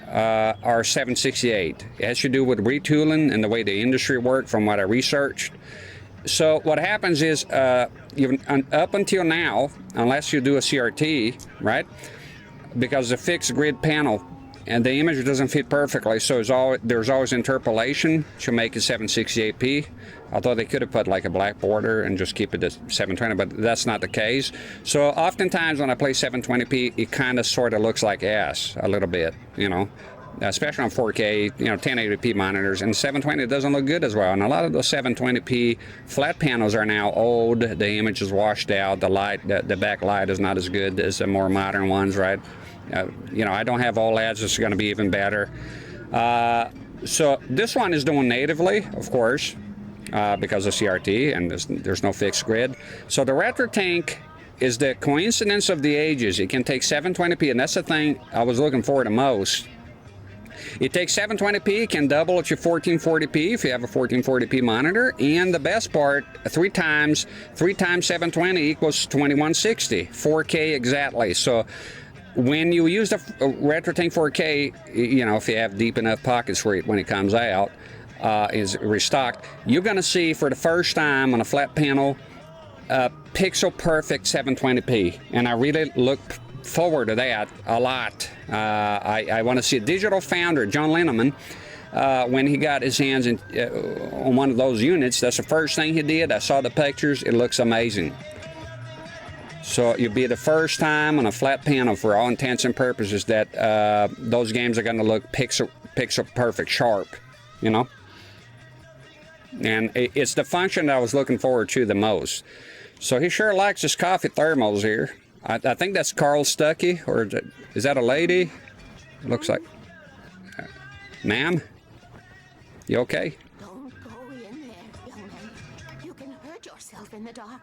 are 768. It has to do with retooling and the way the industry worked from what I researched. So what happens is, up until now, unless you do a CRT, right? Because the fixed grid panel and the image doesn't fit perfectly, so there's always interpolation to make it 768p. Although they could have put like a black border and just keep it at 720, but that's not the case. So oftentimes when I play 720p, it kind of sort of looks like ass a little bit, you know. Especially on 4K, 1080p monitors, and 720 doesn't look good as well. And a lot of those 720p flat panels are now old. The image is washed out. The light, the backlight is not as good as the more modern ones, right? I don't have OLEDs. It's going to be even better. So this one is doing natively, of course, because of CRT, and there's no fixed grid. So the Retro Tank is the coincidence of the ages. It can take 720p, and that's the thing I was looking forward to most. It takes 720p, can double at your 1440p if you have a 1440p monitor, and the best part, 3 times 720 equals 2160, 4K exactly. So when you use the Retro Tank 4K, if you have deep enough pockets for it when it comes out, is restocked, you're going to see for the first time on a flat panel, pixel perfect 720p, and I really look forward to that a lot. I want to see a digital founder, John Linneman, when he got his hands on one of those units. That's the first thing he did. I saw the pictures. It looks amazing. So you'll be the first time on a flat panel, for all intents and purposes, that those games are going to look pixel perfect, sharp, And it's the function that I was looking forward to the most. So he sure likes his coffee thermals here. I think that's Carl Stuckey, or is that a lady? It looks like. Ma'am? You okay? Don't go in there, young man. You can hurt yourself in the dark.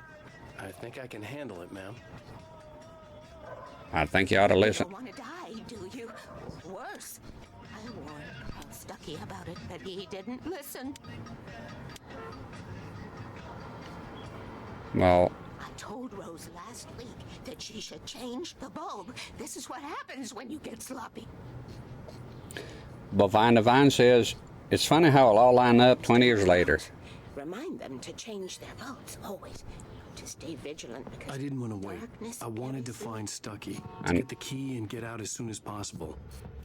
I think I can handle it, ma'am. I think you ought to listen. You don't want to die, do you? Worse. I warned Carl Stuckey about it, but he didn't listen. Well, I told Rose last week that she should change the bulb. This is what happens when you get sloppy. Bovine Divine says, it's funny how it'll all line up 20 years later. Remind them to change their bulbs, always. To stay vigilant, because I didn't want to wait. I wanted to find Stuckey, to get the key and get out as soon as possible.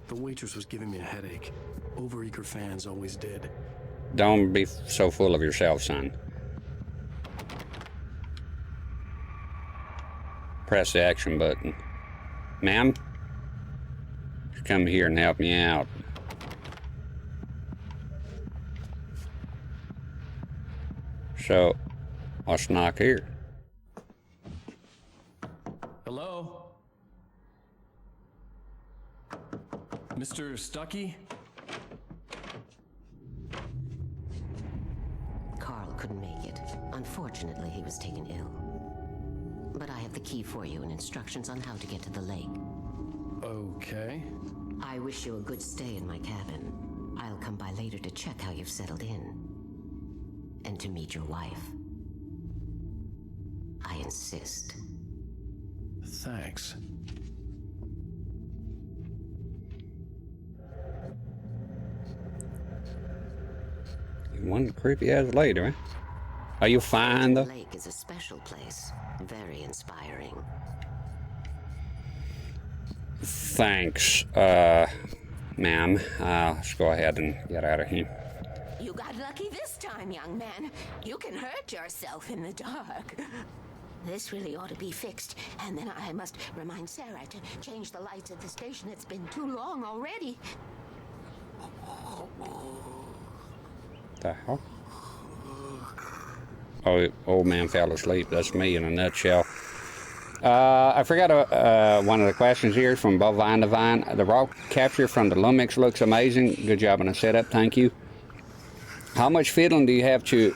The waitress was giving me a headache. Overeager fans always did. Don't be so full of yourself, son. press the action button. Ma'am, come here and help me out. So, let's knock here. Hello? Mr. Stucky? Carl couldn't make it. Unfortunately, he was taken ill. But I have the key for you and instructions on how to get to the lake. Okay. I wish you a good stay in my cabin. I'll come by later to check how you've settled in. And to meet your wife. I insist. Thanks. One creepy ass lady, man. Are you fine though? The lake is a special place. Very inspiring. Thanks, ma'am. Let's go ahead and get out of here. You got lucky this time, young man. You can hurt yourself in the dark. This really ought to be fixed. And then I must remind Sarah to change the lights at the station. It's been too long already. The hell? Oh, old man fell asleep. That's me in a nutshell. I forgot one of the questions here from Bovine Divine. The raw capture from the Lumix looks amazing. Good job on the setup. Thank you. How much fiddling do you have to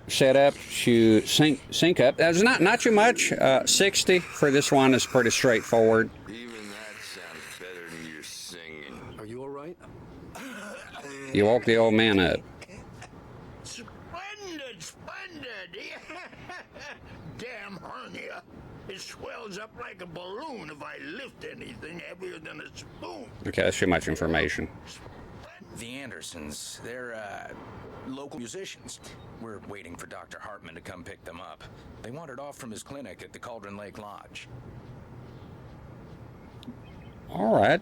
set up to sync up? That's not too much. 60 for this one is pretty straightforward. Even that sounds better than your singing. Are you all right? You woke the old man up. Splendid, splendid. Damn hernia. It swells up like a balloon if I lift anything heavier than a spoon. Okay, that's too much information. The Andersons, they're local musicians. We're waiting for Dr. Hartman to come pick them up. They wandered off from his clinic at the Cauldron Lake Lodge. All right.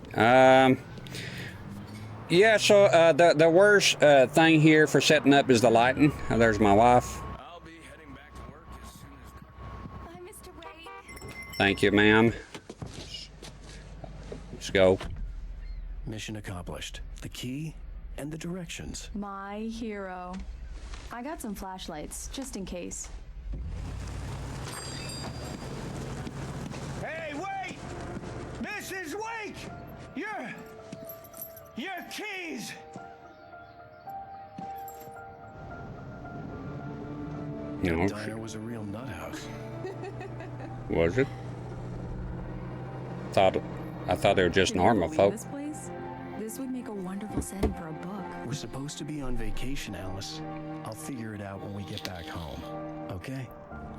Yeah, so the worst thing here for setting up is the lighting. There's my wife. I'll be heading back to work as soon as... Bye, Mr. Wade. Thank you, ma'am. Let's go. Mission accomplished. The key and the directions. My hero. I got some flashlights, just in case. Hey, wait! Mrs. Wake! Your keys! No, Diner was a real nut house. was it? I thought they were just normal folk. This place? This would make a wonderful setting for a book. We're supposed to be on vacation, Alice. I'll figure it out when we get back home. Okay?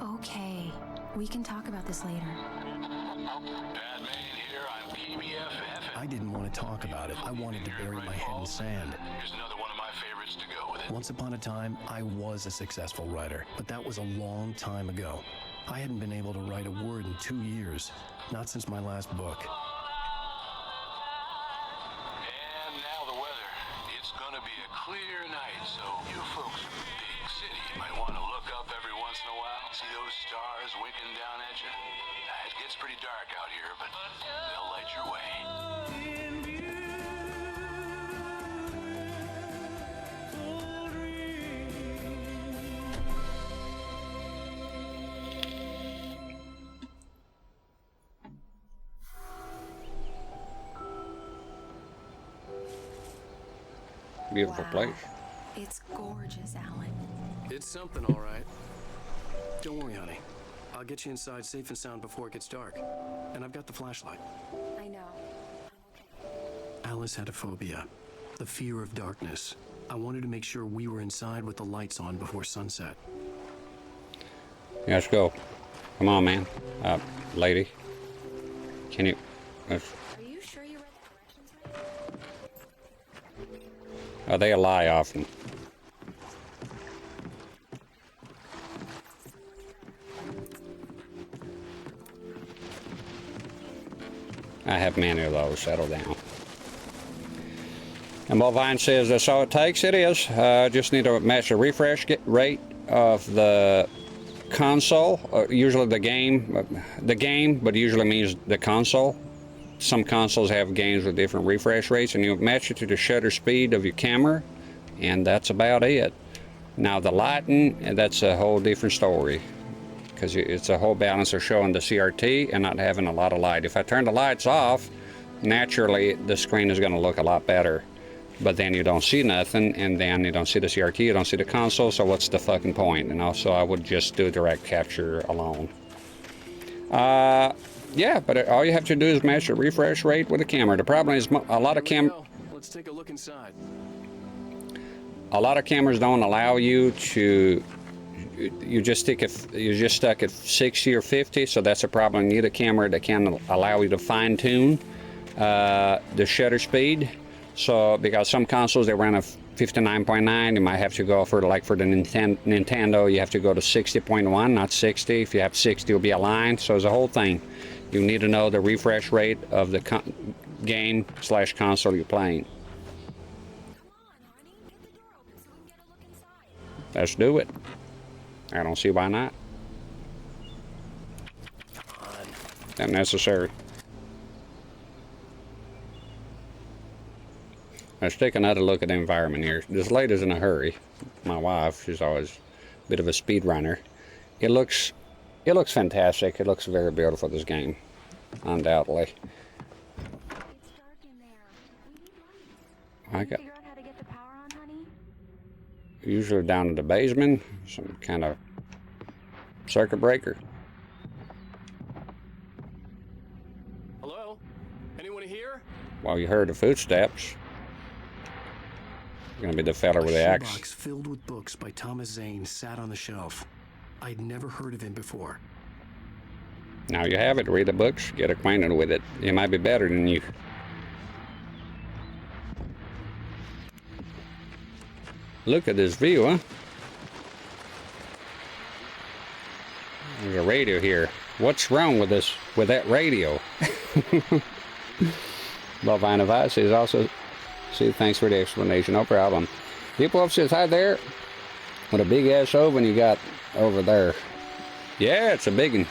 Okay. We can talk about this later. Batman here on PBFF. I didn't want to talk about it. I wanted to bury my head in sand. Here's another one of my favorites to go with it. Once upon a time, I was a successful writer, but that was a long time ago. I hadn't been able to write a word in 2 years, not since my last book. And now the weather. It's gonna be a clear night, so you folks in the big city might want to look up every once in a while. See those stars winking down at you? It gets pretty dark out here, but they'll light your way. Beautiful place. It's gorgeous, Alan. It's something, all right. Don't worry, honey. I'll get you inside safe and sound before it gets dark. And I've got the flashlight. I know. Alice had a phobia, the fear of darkness. I wanted to make sure we were inside with the lights on before sunset. Yeah, let's go. Come on, man. Lady. Can you... Are you sure you read the directions right? They lie often. I have many of those. Settle down. And Bovine says that's all it takes. It is. Just need to match the refresh rate of the console, usually the game, but usually means the console. Some consoles have games with different refresh rates, and you match it to the shutter speed of your camera, and that's about it. Now the lighting, that's a whole different story, because it's a whole balance of showing the CRT and not having a lot of light. If I turn the lights off, naturally the screen is going to look a lot better, but then you don't see nothing, and then you don't see the CRT, you don't see the console, so what's the fucking point? And also I would just do direct capture alone. Yeah, but all you have to do is match the refresh rate with the camera. The problem is a lot of Let's take a look inside. A lot of cameras don't allow you to. You're just stuck at 60 or 50, so that's a problem. You need a camera that can allow you to fine tune the shutter speed. So because some consoles they run a 59.9, you might have to go for the Nintendo, you have to go to 60.1, not 60. If you have 60, it'll be aligned. So it's a whole thing. You need to know the refresh rate of the game/console you're playing. Let's do it. I don't see why not. Not necessary. Let's take another look at the environment here. This lady's in a hurry. My wife, she's always a bit of a speed runner. It looks fantastic. It looks very beautiful, this game, undoubtedly. It's dark in there. We need lights. Can you figure out how to get the power on, honey? Usually down in the basement, some kind of circuit breaker. Hello? Anyone here? Well, you heard the footsteps. Gonna be the fella with the axe. A shoebox filled with books by Thomas Zane sat on the shelf. I'd never heard of him before. Now you have it. Read the books, get acquainted with it. It might be better than you. Look at this view, huh? There's a radio here. What's wrong with that radio? Bovine Advice says also, see, thanks for the explanation, no problem. Deep Wolf says, hi there. What a big ass oven you got over there. Yeah, it's a big one.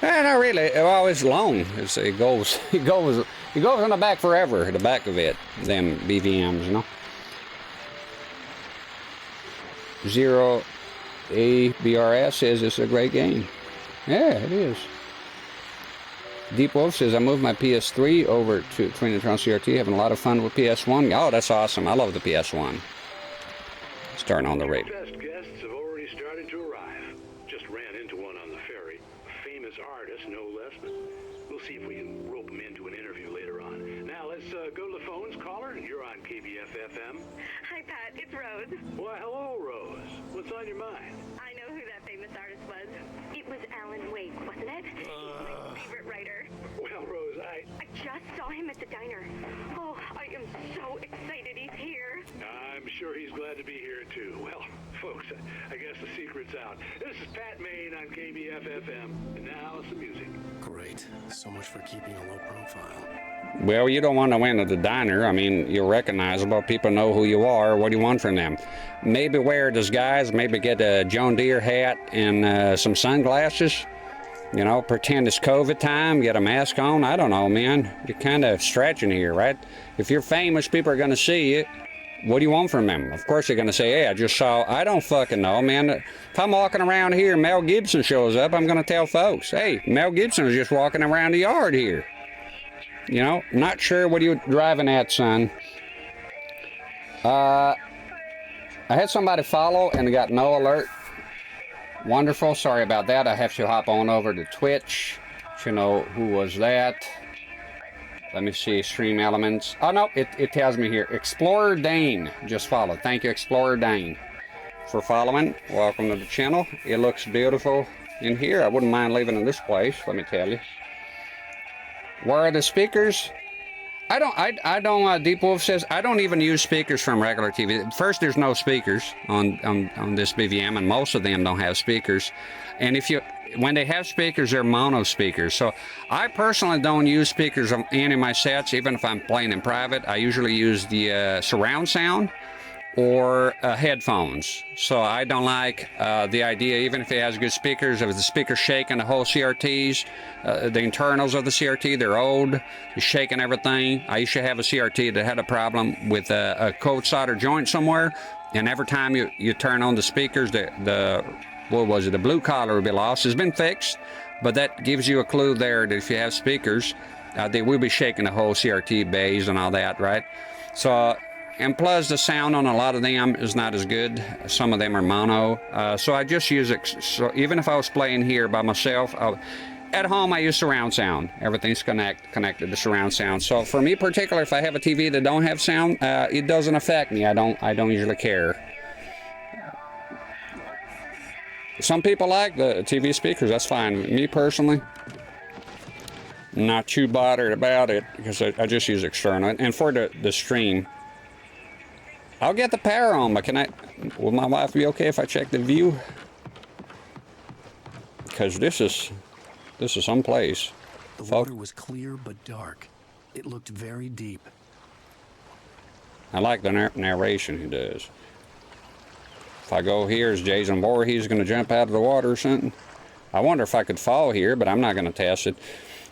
Not really. Well, it's long. It goes in the back forever. The back of it, them BVMs, you know. 0ABRS says it's a great game. Yeah, it is. Deep Wolf says I moved my PS3 over to Trinitron CRT, having a lot of fun with PS1. Oh, that's awesome. I love the PS1. Let's turn on the radio. Best guests have already started to arrive. Just ran into one on the ferry. A famous artist, no less, but we'll see if we can rope him into an interview later on. Now, let's go to the phones. Caller, you're on KBF-FM. Hi, Pat. It's Rose. Why, hello, Rose. What's on your mind? I know who that famous artist was. It was Alan Wake, wasn't it? He's my favorite writer. Well, Rose, I just saw him at the diner. Oh, I am so excited he's here. I'm sure he's glad to be here, too. Well, folks, I guess the secret's out. This is Pat Main on KBF-FM, and now some music. Great. So much for keeping a low profile. Well, you don't want to win at the diner. I mean, you're recognizable. People know who you are. What do you want from them? Maybe wear a disguise. Maybe get a John Deere hat and some sunglasses. You know, pretend it's COVID time. Get a mask on. I don't know, man. You're kind of stretching here, right? If you're famous, people are going to see you. What do you want from them? Of course, they're going to say, hey, I just saw. I don't fucking know, man. If I'm walking around here, Mel Gibson shows up, I'm going to tell folks, hey, Mel Gibson was just walking around the yard here. You know, not sure what you're driving at, son. I had somebody follow and got no alert. Wonderful. Sorry about that. I have to hop on over to Twitch to know who was that. Let me see. Stream elements. Oh, no. It tells me here. Explorer Dane just followed. Thank you, Explorer Dane, for following. Welcome to the channel. It looks beautiful in here. I wouldn't mind living in this place, let me tell you. Where are the speakers? I don't, Deep Wolf says, I don't even use speakers from regular TV. First, there's no speakers on this BVM, and most of them don't have speakers. And when they have speakers, they're mono speakers. So I personally don't use speakers on any of my sets, even if I'm playing in private. I usually use the surround sound, or headphones. So I don't like the idea, even if it has good speakers, if the speaker's shaking the whole CRTs, the internals of the CRT, they're old, it's shaking everything. I used to have a CRT that had a problem with a cold solder joint somewhere, and every time you turn on the speakers, the blue collar would be lost. It's been fixed, but that gives you a clue there that if you have speakers, they will be shaking the whole CRT bays and all that, right? So, and plus the sound on a lot of them is not as good. Some of them are mono. So I just use it. So even if I was playing here by myself, at home I use surround sound. Everything's connected to surround sound. So for me particular, if I have a TV that don't have sound, it doesn't affect me. I don't usually care. Some people like the TV speakers, that's fine. Me personally, not too bothered about it because I just use external. And for the stream, I'll get the power on, but will my wife be okay if I check the view? Because this is someplace. The water was clear but dark. It looked very deep. I like the narration he does. If I go here, is Jason Voorhees going to jump out of the water or something? I wonder if I could fall here, but I'm not going to test it.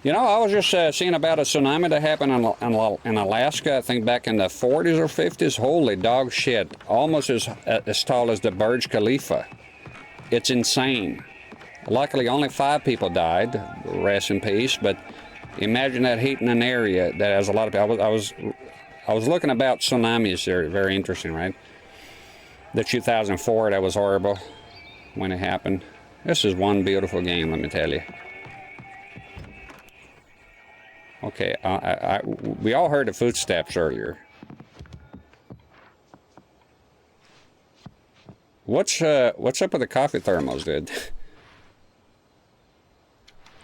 You know, I was just seeing about a tsunami that happened in Alaska, I think back in the 40s or 50s. Holy dog shit. Almost as tall as the Burj Khalifa. It's insane. Luckily, only 5 people died. Rest in peace. But imagine that hitting an area that has a lot of people. I was looking about tsunamis there. Very interesting, right? The 2004, that was horrible when it happened. This is one beautiful game, let me tell you. Okay, we all heard the footsteps earlier. What's up with the coffee thermos, dude?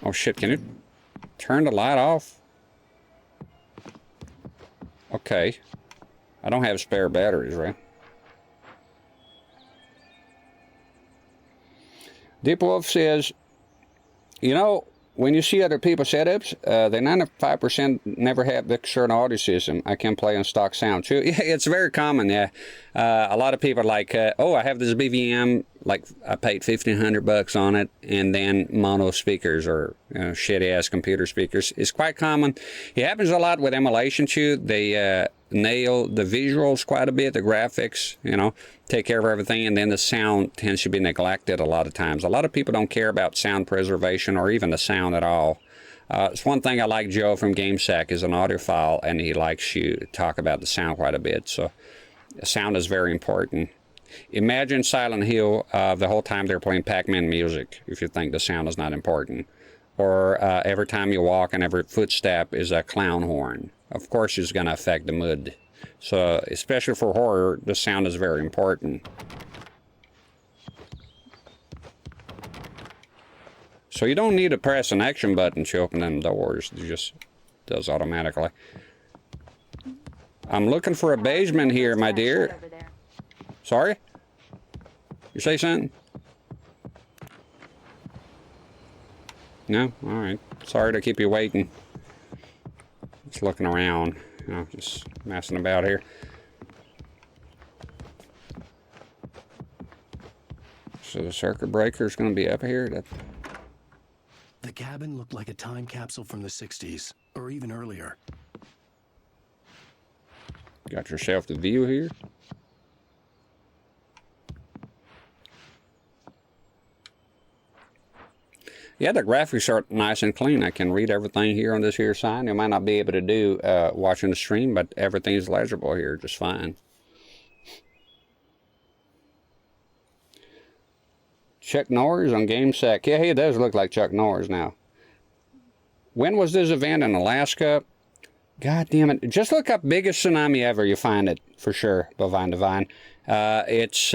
Oh shit, can you turn the light off? Okay. I don't have spare batteries, right? Deep Wolf says, you know, when you see other people's setups, they 95% never have the external audio system. I can play on stock sound too. Yeah, it's very common, yeah. A lot of people are like, oh, I have this BVM, like I paid $1,500 on it, and then mono speakers or shitty-ass computer speakers. It's quite common. It happens a lot with emulation too. They nail the visuals quite a bit, the graphics, you know, take care of everything, and then the sound tends to be neglected a lot of times. A lot of people don't care about sound preservation or even the sound at all. It's one thing I like Joe from GameSack is an audiophile, and he likes you to talk about the sound quite a bit. So the sound is very important. Imagine Silent Hill the whole time they're playing Pac-Man music, if you think the sound is not important. Or every time you walk and every footstep is a clown horn. Of course it's going to affect the mood. So, especially for horror, the sound is very important. So you don't need to press an action button to open them doors. It just does automatically. I'm looking for a basement here, my dear. Sorry? You say something? No? Alright. Sorry to keep you waiting. Just looking around. You know, just messing about here. So the circuit breaker is going to be up here? The cabin looked like a time capsule from the 60s, or even earlier. Got yourself the view here. Yeah, the graphics are nice and clean. I can read everything here on this here sign. You might not be able to do watching the stream, but everything's legible here just fine. Chuck Norris on GameSack. Yeah, he does look like Chuck Norris now. When was this event in Alaska? God damn it. Just look up biggest tsunami ever. You find it for sure. Bovine Divine. It's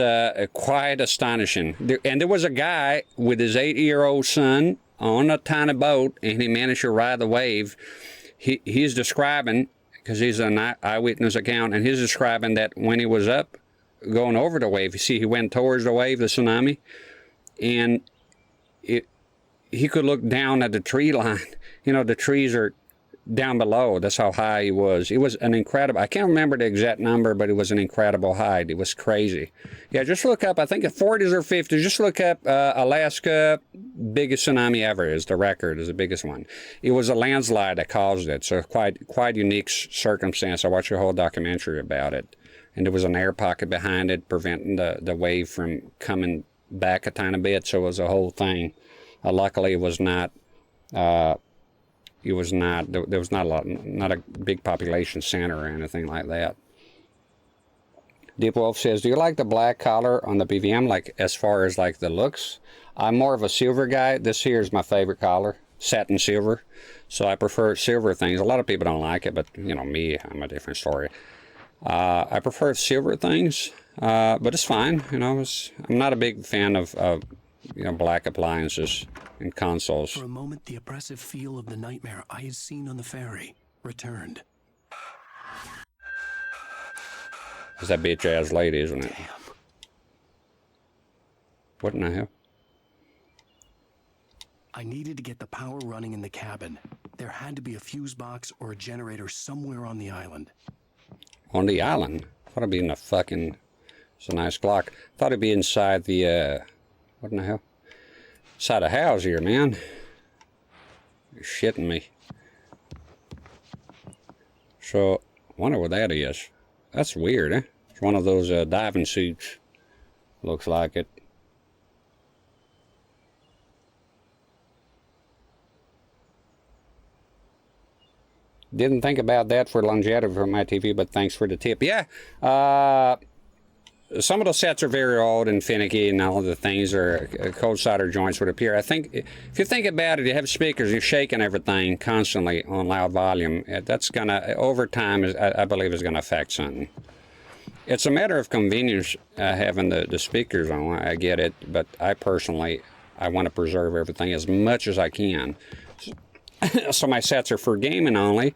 quite astonishing. And there was a guy with his 8-year-old son on a tiny boat, and he managed to ride the wave. He's describing, because he's an eyewitness account, and he's describing that when he was up going over the wave, you see he went towards the wave, the tsunami, and he could look down at the tree line. You know, the trees are down below. That's how high he was. It was an incredible, I can't remember the exact number, but it was an incredible height. It was crazy. Yeah, just look up, I think the 40s or 50s, just look up Alaska, biggest tsunami ever is the record, is the biggest one. It was a landslide that caused it, so quite unique circumstance. I watched a whole documentary about it. And there was an air pocket behind it, preventing the wave from coming back a tiny bit, so it was a whole thing. Luckily, it was not, there was not a big population center or anything like that. Deep Wolf says, do you like the black color on the BVM, like as far as like the looks? I'm more of a silver guy. This here is my favorite color, satin silver. So I prefer silver things. A lot of people don't like it, but you know me, I'm a different story. I prefer silver things, but it's fine. You know, I'm not a big fan of you know, black appliances and consoles. For a moment, the oppressive feel of the nightmare I had seen on the ferry returned. It's that bitch ass lady, isn't it? Damn. What in the hell? I needed to get the power running in the cabin. There had to be a fuse box or a generator somewhere on the island. On the island? I thought it'd be in the fucking... It's a nice clock. I thought it'd be inside the, what in the hell? Inside the house here, man. You're shitting me. So, I wonder what that is. That's weird, eh? It's one of those diving suits. Looks like it. Didn't think about that for longevity for my TV, but thanks for the tip. Yeah, some of those sets are very old and finicky, and all of the things are cold solder joints would appear. I think if you think about it, you have speakers, you're shaking everything constantly on loud volume. That's gonna, over time, I believe, is gonna affect something. It's a matter of convenience having the speakers on. I get it, but I personally, I want to preserve everything as much as I can. So my sets are for gaming only,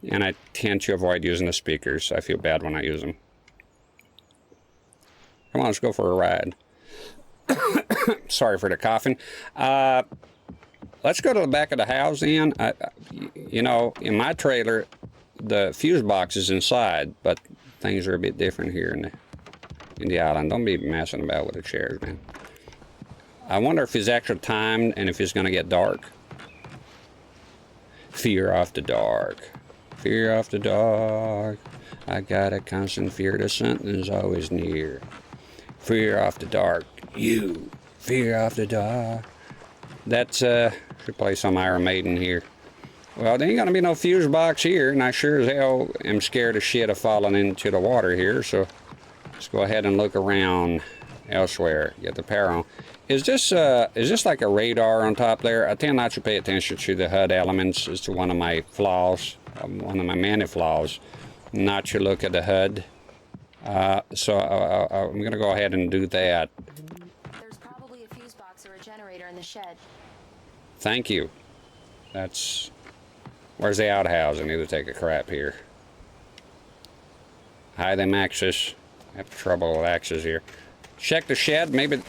and I tend to avoid using the speakers. I feel bad when I use them. Come on, let's go for a ride. Sorry for the coughing. Let's go to the back of the house then. You know, in my trailer, the fuse box is inside, but things are a bit different here in the island. Don't be messing about with the chairs, man. I wonder if it's extra timed and if it's going to get dark. Fear of the dark. Fear of the dark. I got a constant fear that something's always near. Fear of the dark. You. Fear of the dark. That's, should play some Iron Maiden here. Well, there ain't gonna be no fuse box here, and I sure as hell am scared of shit of falling into the water here, so let's go ahead and look around elsewhere. Get the power on. Is this like a radar on top there? I tend not to pay attention to the HUD elements. It's one of my flaws, one of my many flaws, not to look at the HUD. So I'm gonna go ahead and do that. There's probably a fuse box or a generator in the shed. Thank you. That's... Where's the outhouse? I need to take a crap here. Hi, them axes. I have trouble with axes here. Check the shed. Maybe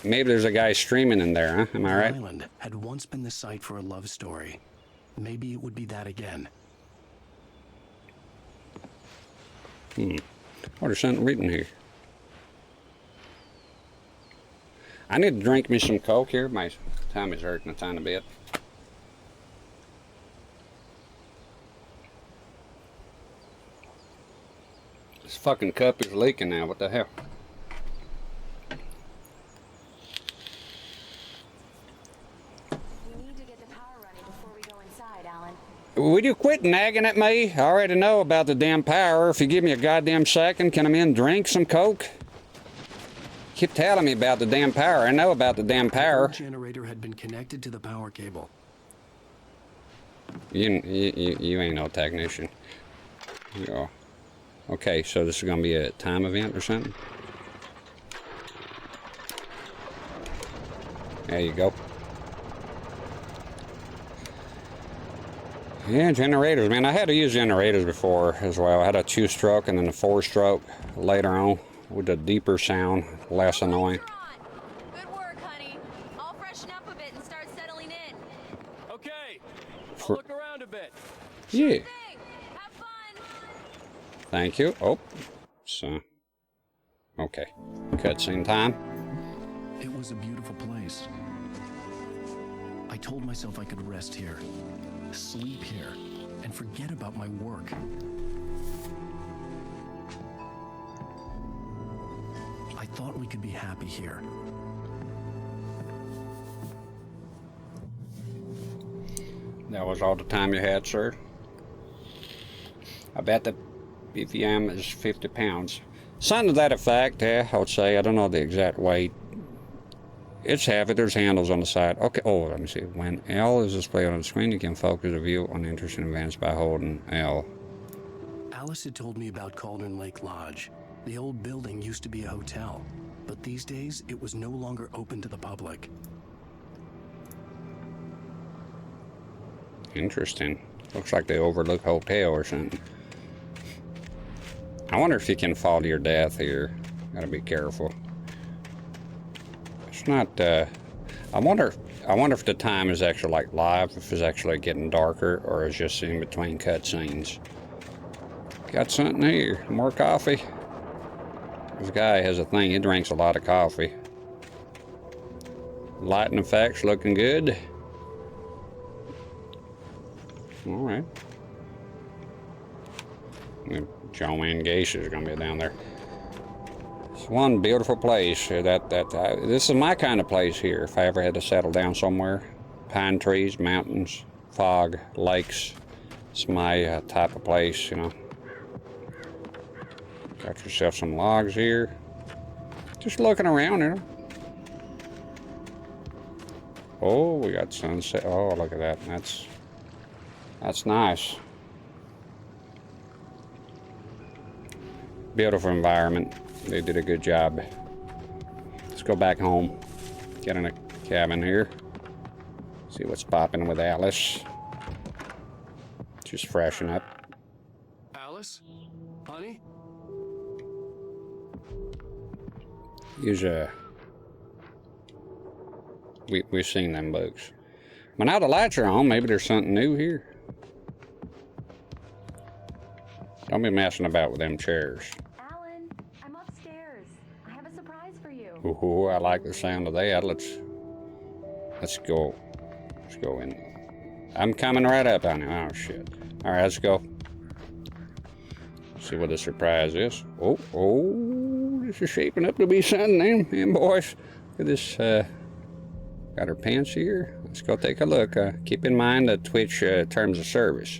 there's a guy streaming in there, huh? Am I right? The island had once been the site for a love story. Maybe it would be that again. Oh, there's something written here. I need to drink me some Coke here. My tummy's hurting a tiny bit. This fucking cup is leaking now. What the hell? We need to get the power running before we go inside, Alan. Would you quit nagging at me? I already know about the damn power. If you give me a goddamn second, can I in drink some Coke? Keep telling me about the damn power. I know about the damn power. The generator had been connected to the power cable. You ain't no technician. Yeah. Okay, so this is gonna be a time event or something? There you go. Yeah, generators, man. I had to use generators before as well. I had a 2-stroke and then a 4-stroke later on with a deeper sound, less annoying. Good work, honey. I'll freshen up a bit and start settling in. Okay, I'll look around a bit. Yeah. Thank you. Oh, so okay. Cutscene time. It was a beautiful place. I told myself I could rest here, sleep here, and forget about my work. I thought we could be happy here. That was all the time you had, sir. I bet the BVM is 50 pounds. Something to that effect, yeah, I would say. I don't know the exact weight. It's heavy. There's handles on the side. Okay. Oh, let me see. When L is displayed on the screen, you can focus the view on interesting events by holding L. Alice had told me about Cauldron Lake Lodge. The old building used to be a hotel, but these days it was no longer open to the public. Interesting. Looks like they overlook hotel or something. I wonder if you can fall to your death here. Gotta be careful. It's not, I wonder if the time is actually like live, if it's actually getting darker, or it's just in between cutscenes. Got something here. More coffee. This guy has a thing. He drinks a lot of coffee. Lighting effects looking good. Alright. Joanne Gacy is going to be down there. It's one beautiful place. This is my kind of place here. If I ever had to settle down somewhere. Pine trees, mountains, fog, lakes. It's my type of place, you know. Got yourself some logs here. Just looking around, you know. Oh, we got sunset. Oh, look at that. That's nice. Beautiful environment. They did a good job. Let's go back home. Get in a cabin here. See what's popping with Alice. Just freshen up. Alice? Honey? Use we've seen them bugs. But now the lights are on, maybe there's something new here. Don't be messing about with them chairs. Alan, I'm upstairs. I have a surprise for you. Ooh, I like the sound of that. Let's go. Let's go in. I'm coming right up on it. Oh shit. Alright, let's go. See what the surprise is. Oh, this is shaping up to be something, them boys. Look at this, got her pants here. Let's go take a look. Keep in mind the Twitch terms of service.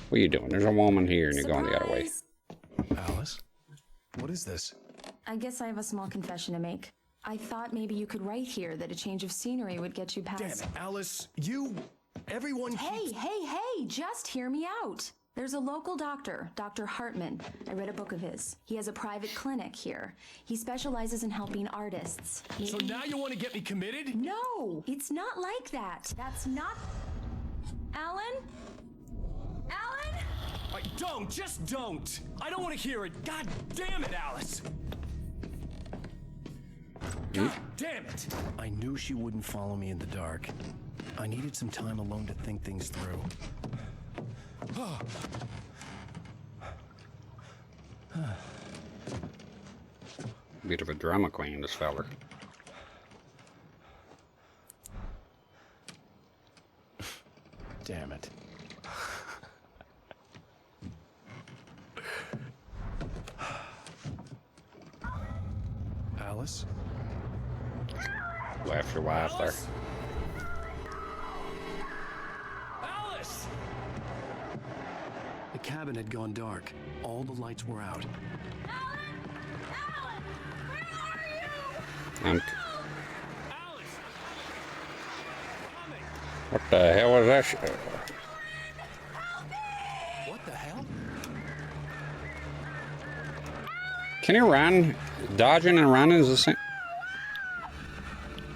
What are you doing? There's a woman here and you're going the other way. Alice? What is this? I guess I have a small confession to make. I thought maybe you could write here that a change of scenery would get you past... Damn it, Alice. Everyone keeps... Hey, just hear me out. There's a local doctor, Dr. Hartman. I read a book of his. He has a private clinic here. He specializes in helping artists. So now you want to get me committed? No, it's not like that. That's not... Alan? Alan? Just don't. I don't want to hear it. God damn it, Alice. God damn it. I knew she wouldn't follow me in the dark. I needed some time alone to think things through. Bit of a drama queen, this feller. Damn it. Alice? Left your wife there. Alice! The cabin had gone dark. All the lights were out. Alan, where are you? What the hell was that? What the hell? Can you run? Dodging and running is the same.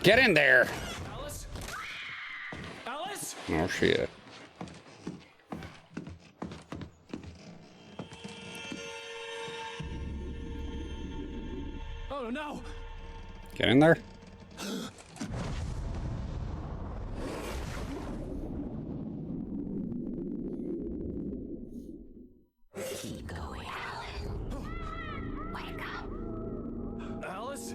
Get in there! Alice? Alice? Oh shit. Oh no! Get in there. Alice?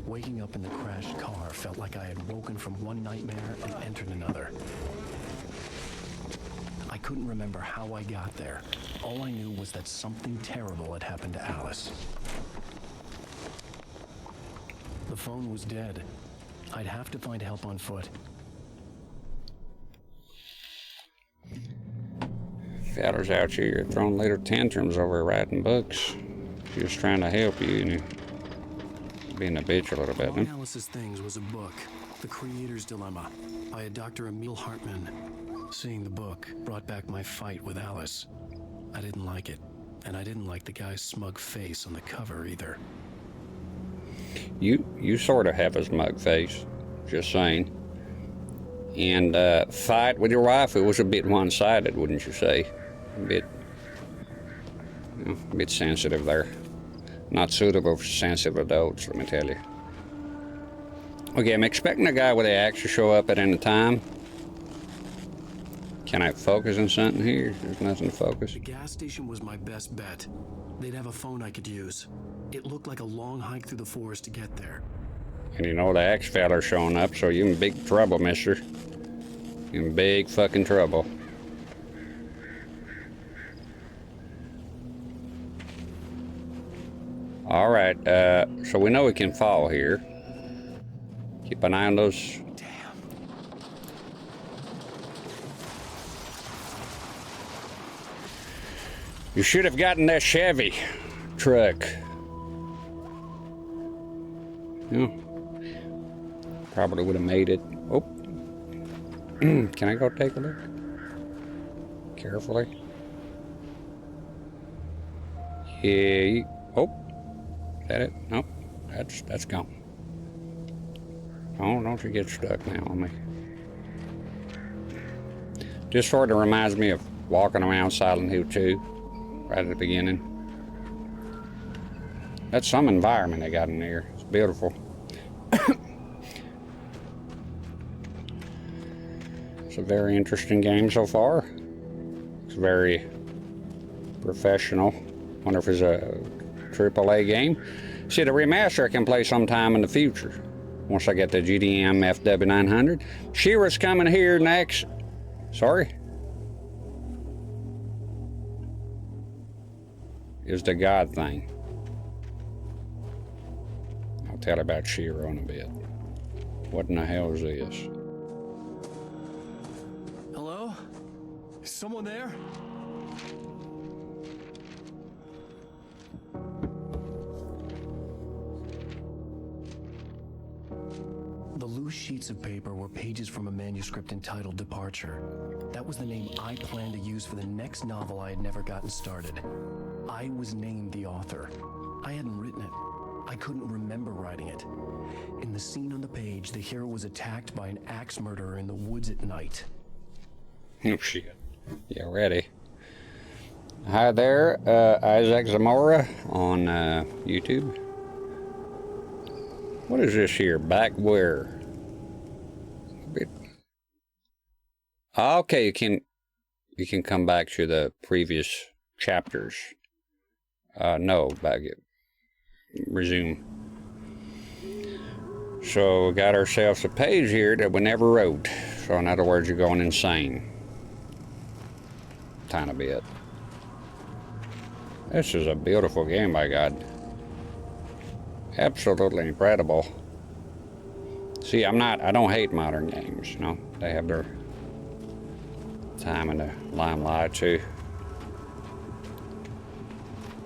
Waking up in the crashed car felt like I had woken from one nightmare and entered another. I couldn't remember how I got there. All I knew was that something terrible had happened to Alice. The phone was dead. I'd have to find help on foot. Fellas out here throwing little tantrums over writing books. She was trying to help you and you're being a bitch a little bit. Among Alice's things was a book, The Creator's Dilemma, by a Dr. Emil Hartman. Seeing the book brought back my fight with Alice. I didn't like it, and I didn't like the guy's smug face on the cover either. You sort of have a smug face, just saying. And fight with your wife, it was a bit one-sided, wouldn't you say? A bit sensitive there. Not suitable for sensitive adults, let me tell you. Okay, I'm expecting a guy with the axe to show up at any time. Can I focus on something here? There's nothing to focus. The gas station was my best bet. They'd have a phone I could use. It looked like a long hike through the forest to get there. And you know the axe feller's showing up, so you're in big trouble, mister. You're in big fucking trouble. Alright, so we know we can fall here. Keep an eye on those. You should have gotten that Chevy truck. Yeah. Probably would have made it. Oh. Can I go take a look? Carefully. Yeah. Oh. Is that it? Nope. That's gone. Oh, don't you get stuck now on me. Just sort of reminds me of walking around Silent Hill 2. Right at the beginning. That's some environment they got in there. It's beautiful. It's a very interesting game so far. It's very professional. Wonder if it's a AAA game. See, the remaster I can play sometime in the future. Once I get the GDM FW900. She-Re's coming here next. Sorry? Is the God thing. I'll tell you about She-Ra in a bit. What in the hell is this? Hello? Is someone there? The loose sheets of paper were pages from a manuscript entitled Departure. That was the name I planned to use for the next novel I had never gotten started. I was named the author. I hadn't written it. I couldn't remember writing it. In the scene on the page, the hero was attacked by an axe murderer in the woods at night. Oh shit. Yeah, ready. Hi there, Isaac Zamora on YouTube. What is this here? Back where? Okay, you can come back to the previous chapters. No, back it. Resume. So we got ourselves a page here that we never wrote. So in other words, you're going insane. Tiny bit. This is a beautiful game, by God. Absolutely incredible. See, I don't hate modern games, you know. They have their time in the limelight too.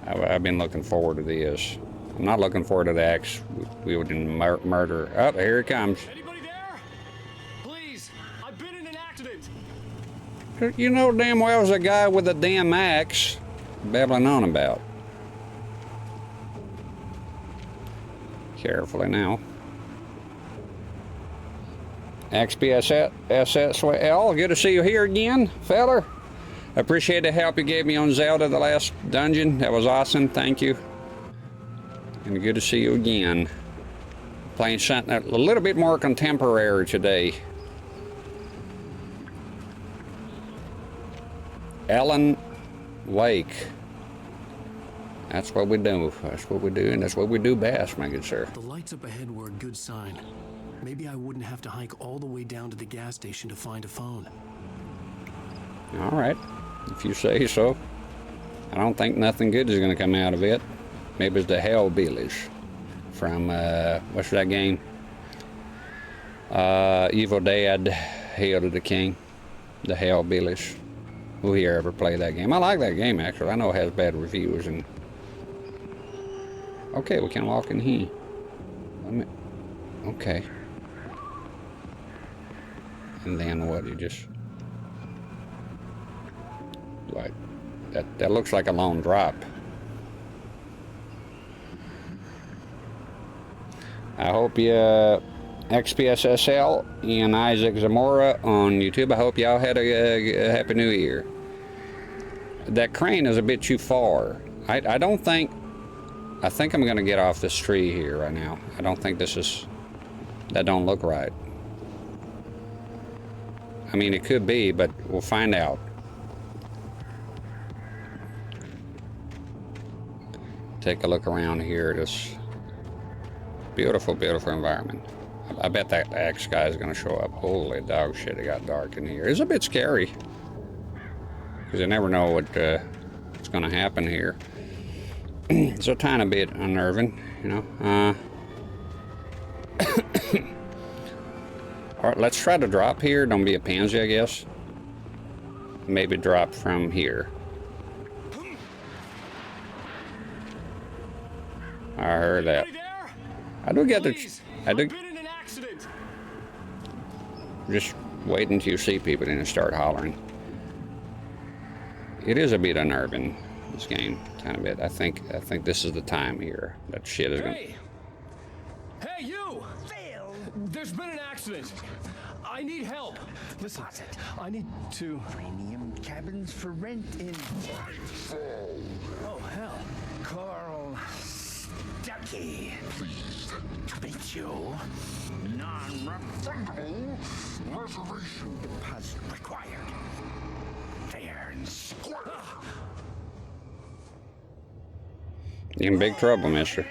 I've been looking forward to this. I'm not looking forward to the axe we would murder. Oh, here it comes. Anybody there? Please, I've been in an accident. You know damn well there's a guy with a damn axe babbling on about. Carefully now. XPSSL, good to see you here again, feller. Appreciate the help you gave me on Zelda, the last dungeon. That was awesome, thank you. And good to see you again. Playing something a little bit more contemporary today. Alan Wake. That's what we do. That's what we do, and that's what we do best, my good sir. The lights up ahead were a good sign. Maybe I wouldn't have to hike all the way down to the gas station to find a phone. All right, if you say so. I don't think nothing good is going to come out of it. Maybe it's the Hellbillies from, what's that game? Evil Dead, Hail to the King. The Hellbillies. Who here ever played that game? I like that game, actually. I know it has bad reviews. And okay, we can walk in here. Okay. And then what? You just... Like, that looks like a long drop. I hope you... XPSSL and Isaac Zamora on YouTube. I hope y'all had a Happy New Year. That crane is a bit too far. I don't think... I think I'm going to get off this tree here right now. I don't think this is... That don't look right. I mean, it could be, but we'll find out. Take a look around here. This beautiful, beautiful environment. I bet that axe guy is going to show up. Holy dog shit, it got dark in here. It's a bit scary. Because you never know what's going to happen here. It's a tiny bit unnerving, you know. Alright, let's try to drop here. Don't be a pansy, I guess. Maybe drop from here. I heard that. I do get the... I do... Just wait until you see people and start hollering. It is a bit unnerving, this game, tiny bit. I think this is the time here that shit is gonna... Hey, you! Phil! There's been an accident. I need help. Listen, I need to... Premium cabins for rent in... Oh, hell. Carl Stuckey. Please. Meet you. Non-refundable reservation deposit required. Fair and square. You're in big trouble, mister.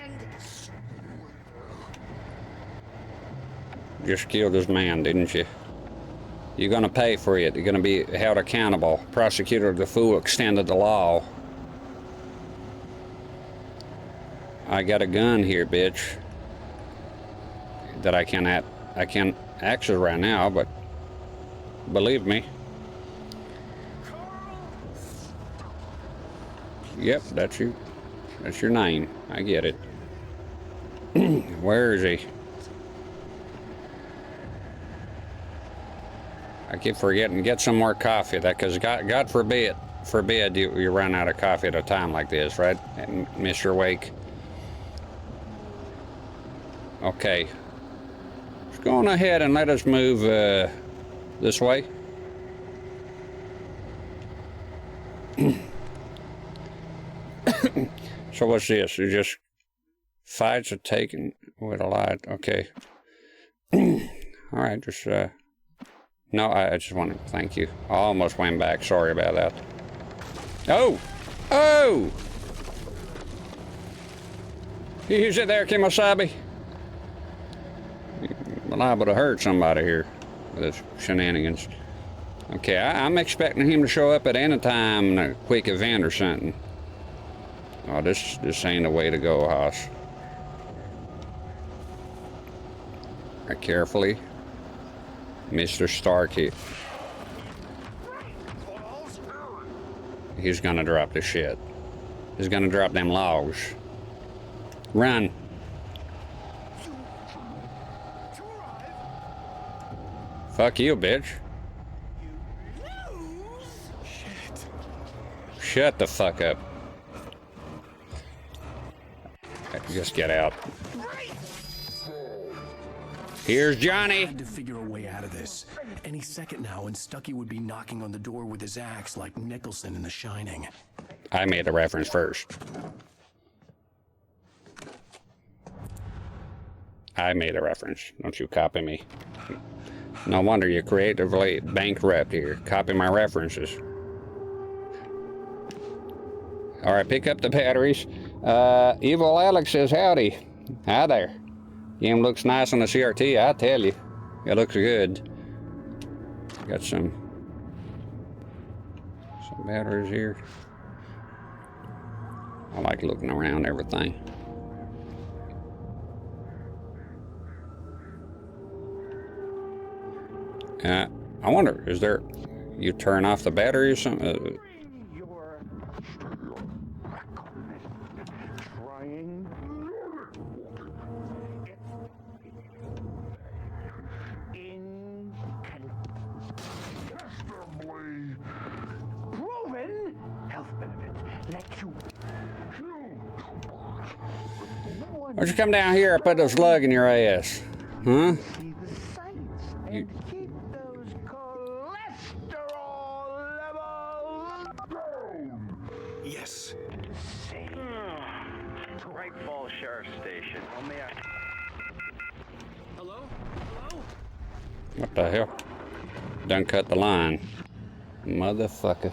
Just killed this man, didn't you? You're gonna pay for it. You're gonna be held accountable. Prosecutor of the full extent of the law. I got a gun here, bitch. That I can't access right now, but believe me. Yep, that's you. That's your name. I get it. Where is he? I keep forgetting. Get some more coffee. That, because God forbid you run out of coffee at a time like this, right, Mr. Wake? Okay. Let's go on ahead and let us move this way. So what's this? You just fights are taken with a light. Okay. All right. Just no. I just want to thank you. I almost went back. Sorry about that. Oh, oh! You sit there, Kimosabe. You're liable to hurt somebody here with this shenanigans. Okay, I'm expecting him to show up at any time in a quick event or something. Oh, this ain't the way to go, Hoss. Right, carefully. Mr. Starkey. He's gonna drop the shit. He's gonna drop them logs. Run. Fuck you, bitch. Shut the fuck up. Just get out. Here's Johnny. I had to figure a way out of this. Any second now, and Stuckey would be knocking on the door with his axe like Nicholson in The Shining. I made a reference first. I made a reference. Don't you copy me. No wonder you're creatively bankrupt here. Copy my references. All right, pick up the batteries. Evil Alex says howdy. Hi there. Game looks nice on the CRT, I tell you. It looks good. Got some batteries here. I like looking around everything. I wonder, is there, you turn off the battery or something? Proven health benefits let you. Why don't you come down here and put a slug in your ass? Huh? You, Yes. Right Falls Sheriff Station. Hello? Hello? what the hell? Done cut the line. Motherfucker.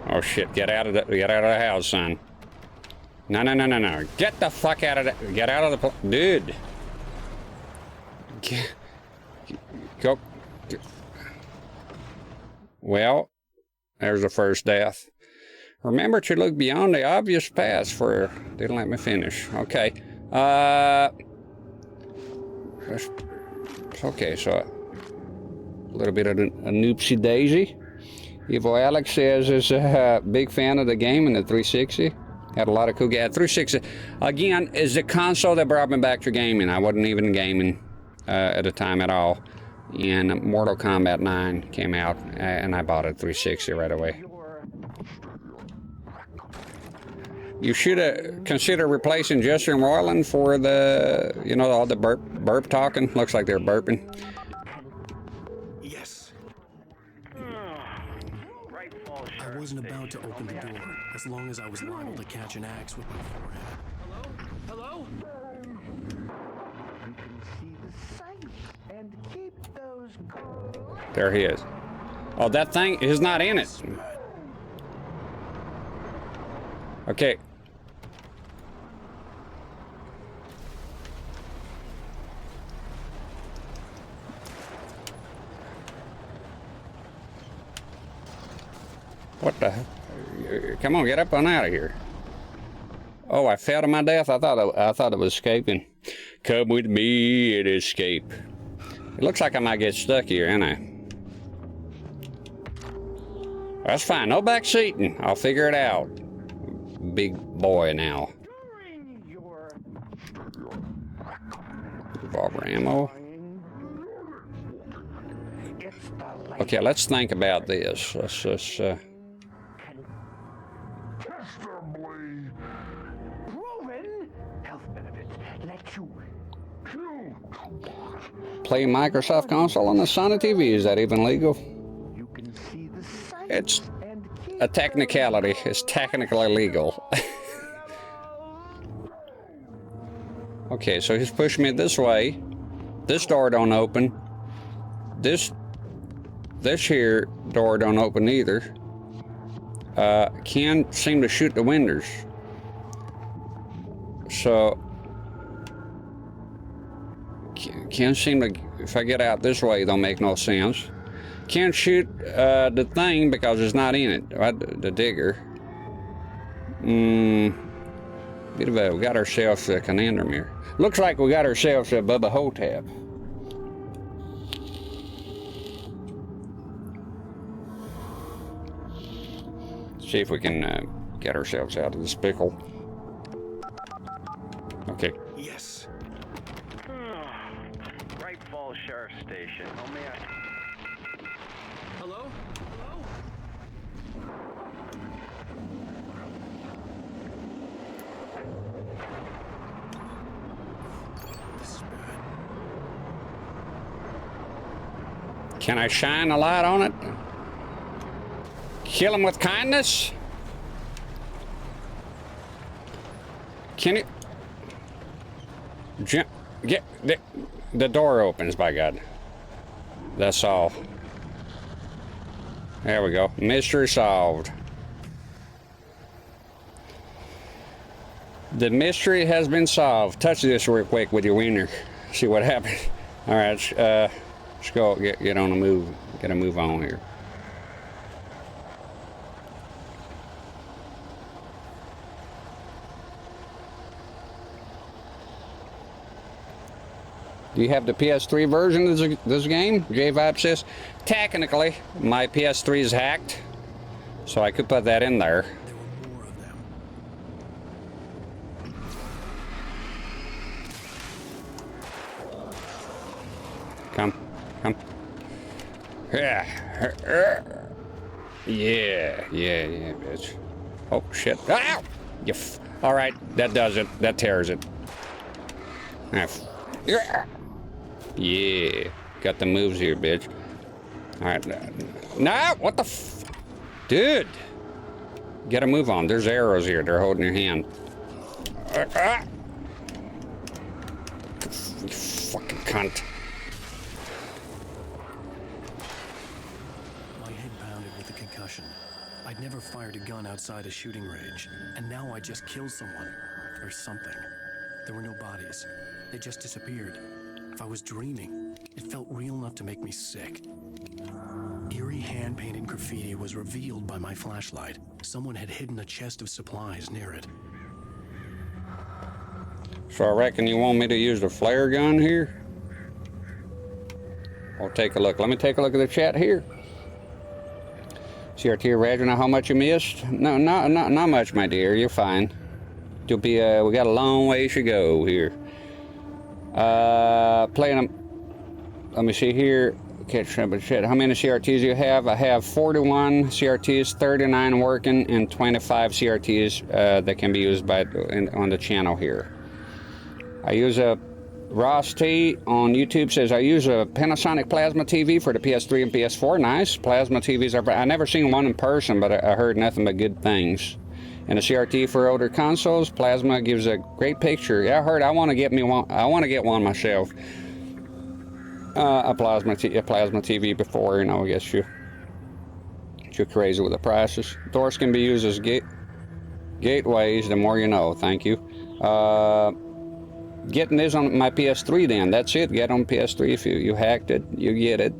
Oh shit, get out of the house, son. No. Get the fuck out of the, get out of the, dude. Go. Well, there's the first death. Remember to look beyond the obvious paths for, didn't let me finish. Okay. Okay, so a little bit of a noopsie daisy. Evil Alex says is a big fan of the game and the 360. Had a lot of cool games. 360, again, is the console that brought me back to gaming. I wasn't even gaming at the time at all. And Mortal Kombat 9 came out, and I bought a 360 right away. You should consider replacing Justin Roiland for the, you know, all the burp talking. Looks like they're burping. Yes. I wasn't about to open the door, as long as I was liable to catch an axe with my forehead. Hello? You can see the sights and keep those. There he is. Oh, that thing is not in it. Okay. What the hell? Come on, get up on out of here. Oh, I fell to my death. I thought it was escaping. Come with me and escape. It looks like I might get stuck here, ain't I? That's fine. No back seating. I'll figure it out. Big boy now. Revolver ammo. Okay, let's think about this. Let's just play Microsoft console on the Sony TV. Is that even legal? It's a technicality. It's technically legal. Okay, so he's pushing me this way. This door don't open. This here door don't open either. Can't seem to shoot the windows. So can't seem to, if I get out this way, it don't make no sense. Can't shoot the thing because it's not in it, right? The digger. Bit of a, we got ourselves a conundrum here. Looks like we got ourselves a Bubba Hotep. See if we can get ourselves out of this pickle. Okay. Yes. Right Falls Sheriff Station. Oh, may I? Hello? Hello? Can I shine a light on it? Kill him with kindness? Can it? Get the door opens, by God. That's all. There we go. Mystery solved. The mystery has been solved. Touch this real quick with your wiener. See what happens. All right, let's go get on the move. Get a move on here. Do you have the PS3 version of this game? J-Vibe says, technically, my PS3 is hacked, so I could put that in there. There were more of them. Come. Yeah, bitch. Oh, shit. Ow! All right, that does it. That tears it. Yeah, got the moves here, bitch. All right, no, what the dude? Get a move on. There's arrows here. They're holding your hand. You fucking cunt. My head pounded with a concussion. I'd never fired a gun outside a shooting range, and now I just killed someone or something. There were no bodies. They just disappeared. If I was dreaming, it felt real enough to make me sick. Eerie hand-painted graffiti was revealed by my flashlight. Someone had hidden a chest of supplies near it. So I reckon you want me to use the flare gun here? I'll take a look. Let me take a look at the chat here. CRT-rex, know how much you missed? No, not much, my dear. You're fine. You'll be. We got a long ways to go here. Playing them. Let me see here. Catch up with shit. How many CRTs do you have? I have 41 CRTs, 39 working, and 25 CRTs that can be used on the channel here. I use a Ross T on YouTube says I use a Panasonic plasma TV for the PS3 and PS4. Nice. Plasma TVs are. I never seen one in person, but I heard nothing but good things. And a CRT for older consoles. Plasma gives a great picture. Yeah, I heard. I want to get me one. I want to get one myself. A plasma TV before, you know. I guess you're crazy with the prices. Doors can be used as gateways. The more you know. Thank you. Getting this on my PS3. Then that's it. Get on PS3 if you hacked it. You get it.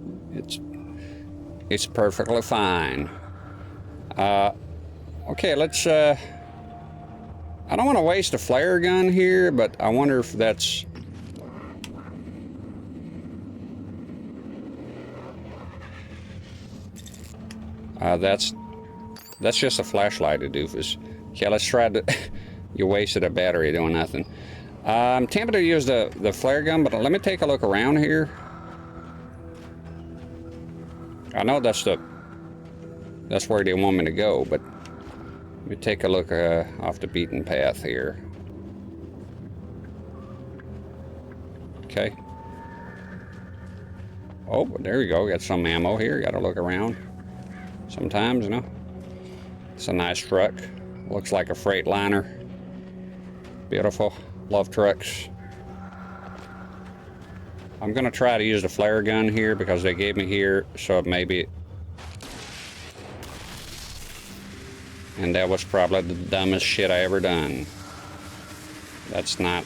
It's perfectly fine. Okay, let's, I don't want to waste a flare gun here, but I wonder if that's... That's just a flashlight, a doofus. Okay, let's try to... You wasted a battery doing nothing. I'm tempted to use the flare gun, but let me take a look around here. I know that's where they want me to go, but... Let me take a look off the beaten path here. Okay. Oh, there we go. Got some ammo here. Got to look around. Sometimes, you know. It's a nice truck. Looks like a Freightliner. Beautiful. Love trucks. I'm going to try to use the flare gun here because they gave me here, so maybe... And that was probably the dumbest shit I ever done. That's not...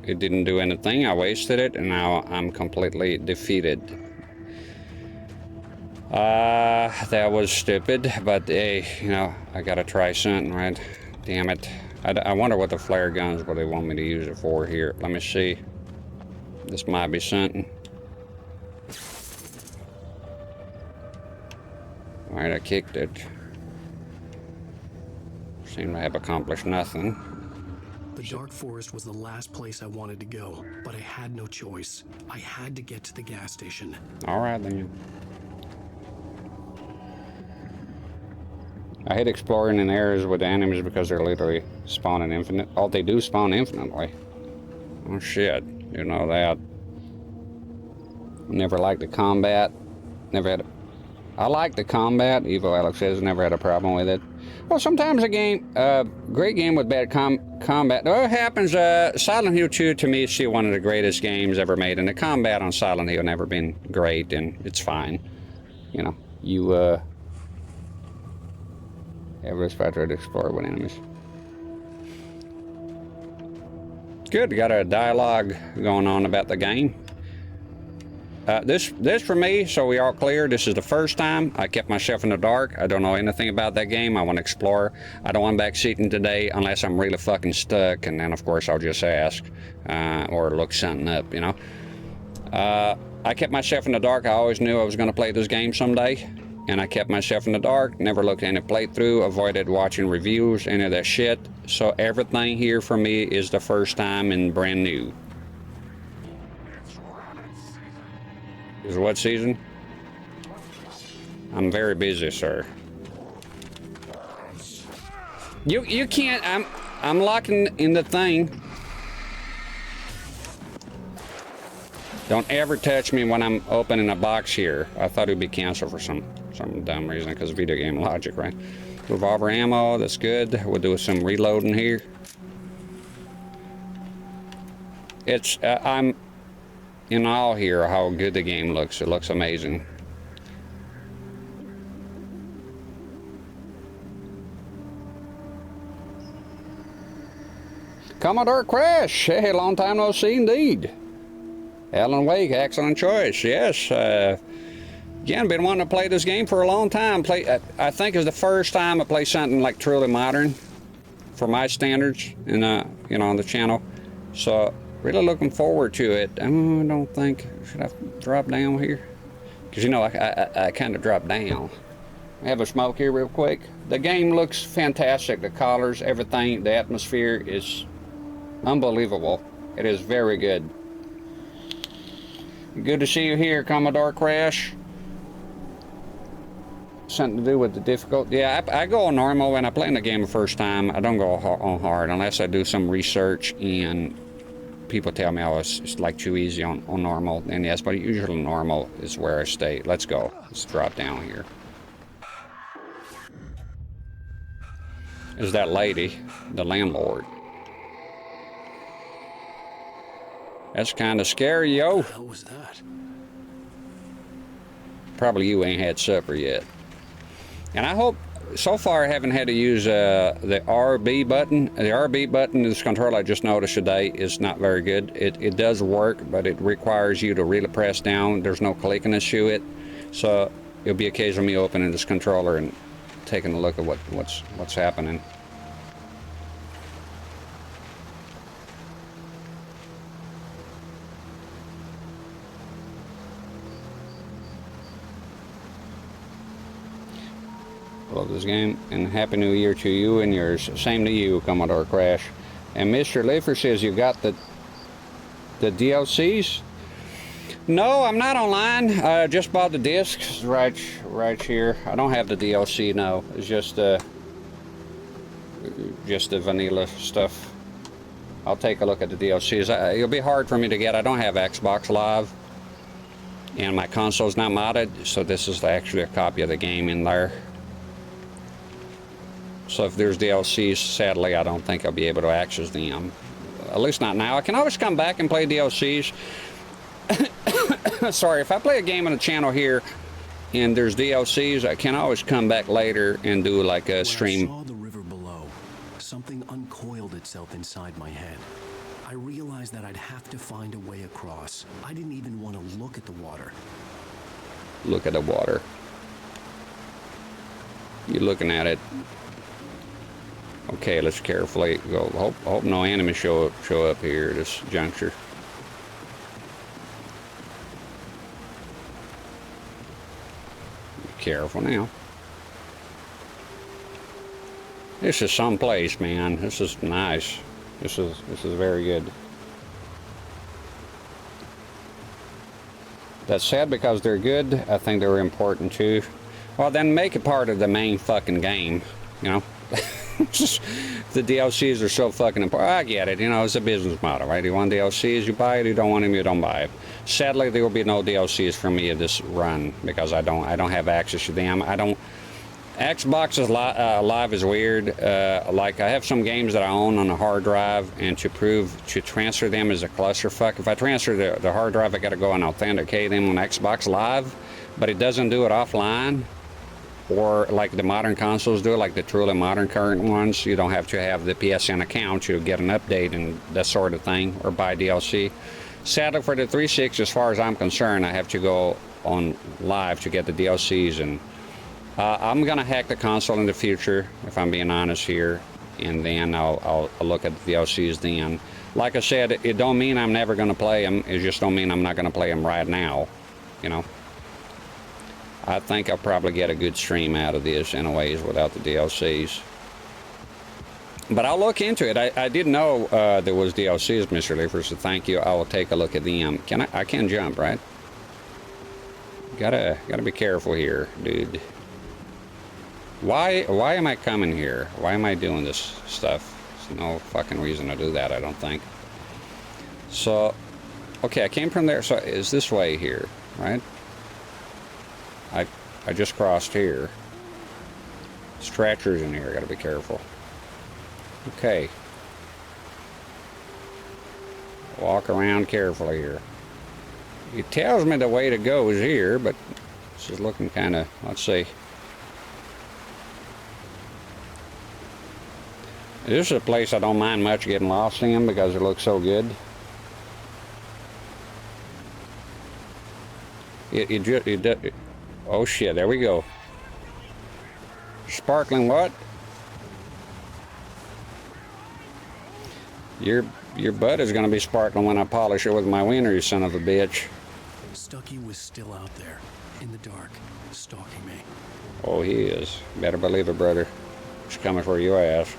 It didn't do anything. I wasted it, and now I'm completely defeated. That was stupid, but hey, you know, I gotta try something, right? Damn it. I wonder what the flare guns, what they want me to use it for here. Let me see. This might be something. Alright, I kicked it. Seemed to have accomplished nothing. The dark forest was the last place I wanted to go, but I had no choice. I had to get to the gas station. Alright then. I hate exploring in areas with enemies because they're literally spawning infinite. Oh, they do spawn infinitely. Oh shit, you know that. Never liked the combat. Never had. I like the combat. Evo Alex says never had a problem with it. Well, sometimes a game, great game with bad combat. Well, it happens. Silent Hill 2 to me is still one of the greatest games ever made, and the combat on Silent Hill never been great, and it's fine. you know, you have risk factor to explore with enemies. Good, got a dialogue going on about the game. This for me, so we all clear, this is the first time I kept myself in the dark. I don't know anything about that game. I want to explore. I don't want backseating today unless I'm really fucking stuck, and then of course I'll just ask or look something up, you know. I kept myself in the dark. I always knew I was going to play this game someday, and I kept myself in the dark, never looked at any playthrough, avoided watching reviews, any of that shit. So everything here for me is the first time and brand new. Is what season? I'm very busy, sir. You can't. I'm locking in the thing. Don't ever touch me when I'm opening a box here. I thought it would be canceled for some dumb reason because of video game logic, right? Revolver ammo, that's good. We'll do some reloading here. It's I'm in awe here how good the game looks. It looks amazing. Commodore Crash, hey, long time no see indeed. Alan Wake, excellent choice. Yes, again, been wanting to play this game for a long time. I think it's the first time I play something like truly modern for my standards, and you know, on the channel. So really looking forward to it. I don't think, should I drop down here? Because you know, I kind of dropped down. Have a smoke here real quick. The game looks fantastic. The colors, everything, the atmosphere is unbelievable. It is very good. Good to see you here, Commodore Crash. Something to do with the difficulty. Yeah, I go on normal when I play in the game the first time. I don't go on hard unless I do some research and people tell me, oh, it's like too easy on normal. And yes, but usually normal is where I stay. Let's go. Let's drop down here. Is that lady, the landlord? That's kind of scary, yo. What the hell was that? Probably you ain't had supper yet. And I hope, so far I haven't had to use the RB button. The RB button in this controller I just noticed today is not very good. It does work, but it requires you to really press down. There's no clickiness to it. So it'll be a case of me opening this controller and taking a look at what's happening. Love this game, and Happy New Year to you and yours. Same to you, Commodore Crash. And Mr. Lifer says you got the DLCs? No, I'm not online. I just bought the discs right here. I don't have the DLC, no. It's just the vanilla stuff. I'll take a look at the DLCs. It'll be hard for me to get. I don't have Xbox Live, and my console's not modded, so this is actually a copy of the game in there. So if there's DLCs, sadly, I don't think I'll be able to access them. At least not now. I can always come back and play DLCs. Sorry, if I play a game on the channel here and there's DLCs, I can always come back later and do like a stream. When I saw the river below, something uncoiled itself inside my head. I realized that I'd have to find a way across. I didn't even want to look at the water. Look at the water. You're looking at it. Okay, let's carefully go. Hope no enemies show up here at this juncture. Be careful now. This is someplace, man. This is nice. This is very good. That's sad because they're good. I think they're important too. Well, then make it part of the main fucking game, you know. The DLCs are so fucking important. I get it, you know, it's a business model, right? You want DLCs, you buy it. You don't want them, you don't buy it. Sadly, there will be no DLCs for me of this run because I don't have access to them. Xbox is Live is weird. Like I have some games that I own on a hard drive, and to transfer them is a clusterfuck. If I transfer the hard drive, I got to go and authenticate them on Xbox Live, but it doesn't do it offline, or like the modern consoles do, like the truly modern current ones. You don't have to have the PSN account to get an update and that sort of thing, or buy DLC. Sadly for the 360, as far as I'm concerned, I have to go on Live to get the DLCs, and I'm gonna hack the console in the future, if I'm being honest here, and then I'll look at the DLCs then. Like I said, it don't mean I'm never gonna play them. It just don't mean I'm not gonna play them right now, you know. I think I'll probably get a good stream out of this anyways without the DLCs. But I'll look into it. I didn't know there was DLCs, Mr. Leafer, so thank you. I will take a look at them. I can jump, right? Gotta be careful here, dude. Why am I coming here? Why am I doing this stuff? There's no fucking reason to do that, I don't think. So, okay, I came from there, so it's this way here, right? I just crossed here. Stretchers in here, gotta be careful. Okay. Walk around carefully here. It tells me the way to go is here, but this is looking kind of, let's see. This is a place I don't mind much getting lost in because it looks so good. Oh shit, there we go. Sparkling what? Your butt is gonna be sparkling when I polish it with my wiener, you son of a bitch. Stucky was still out there, in the dark, stalking me. Oh, he is. Better believe it, brother. He's coming for your ass.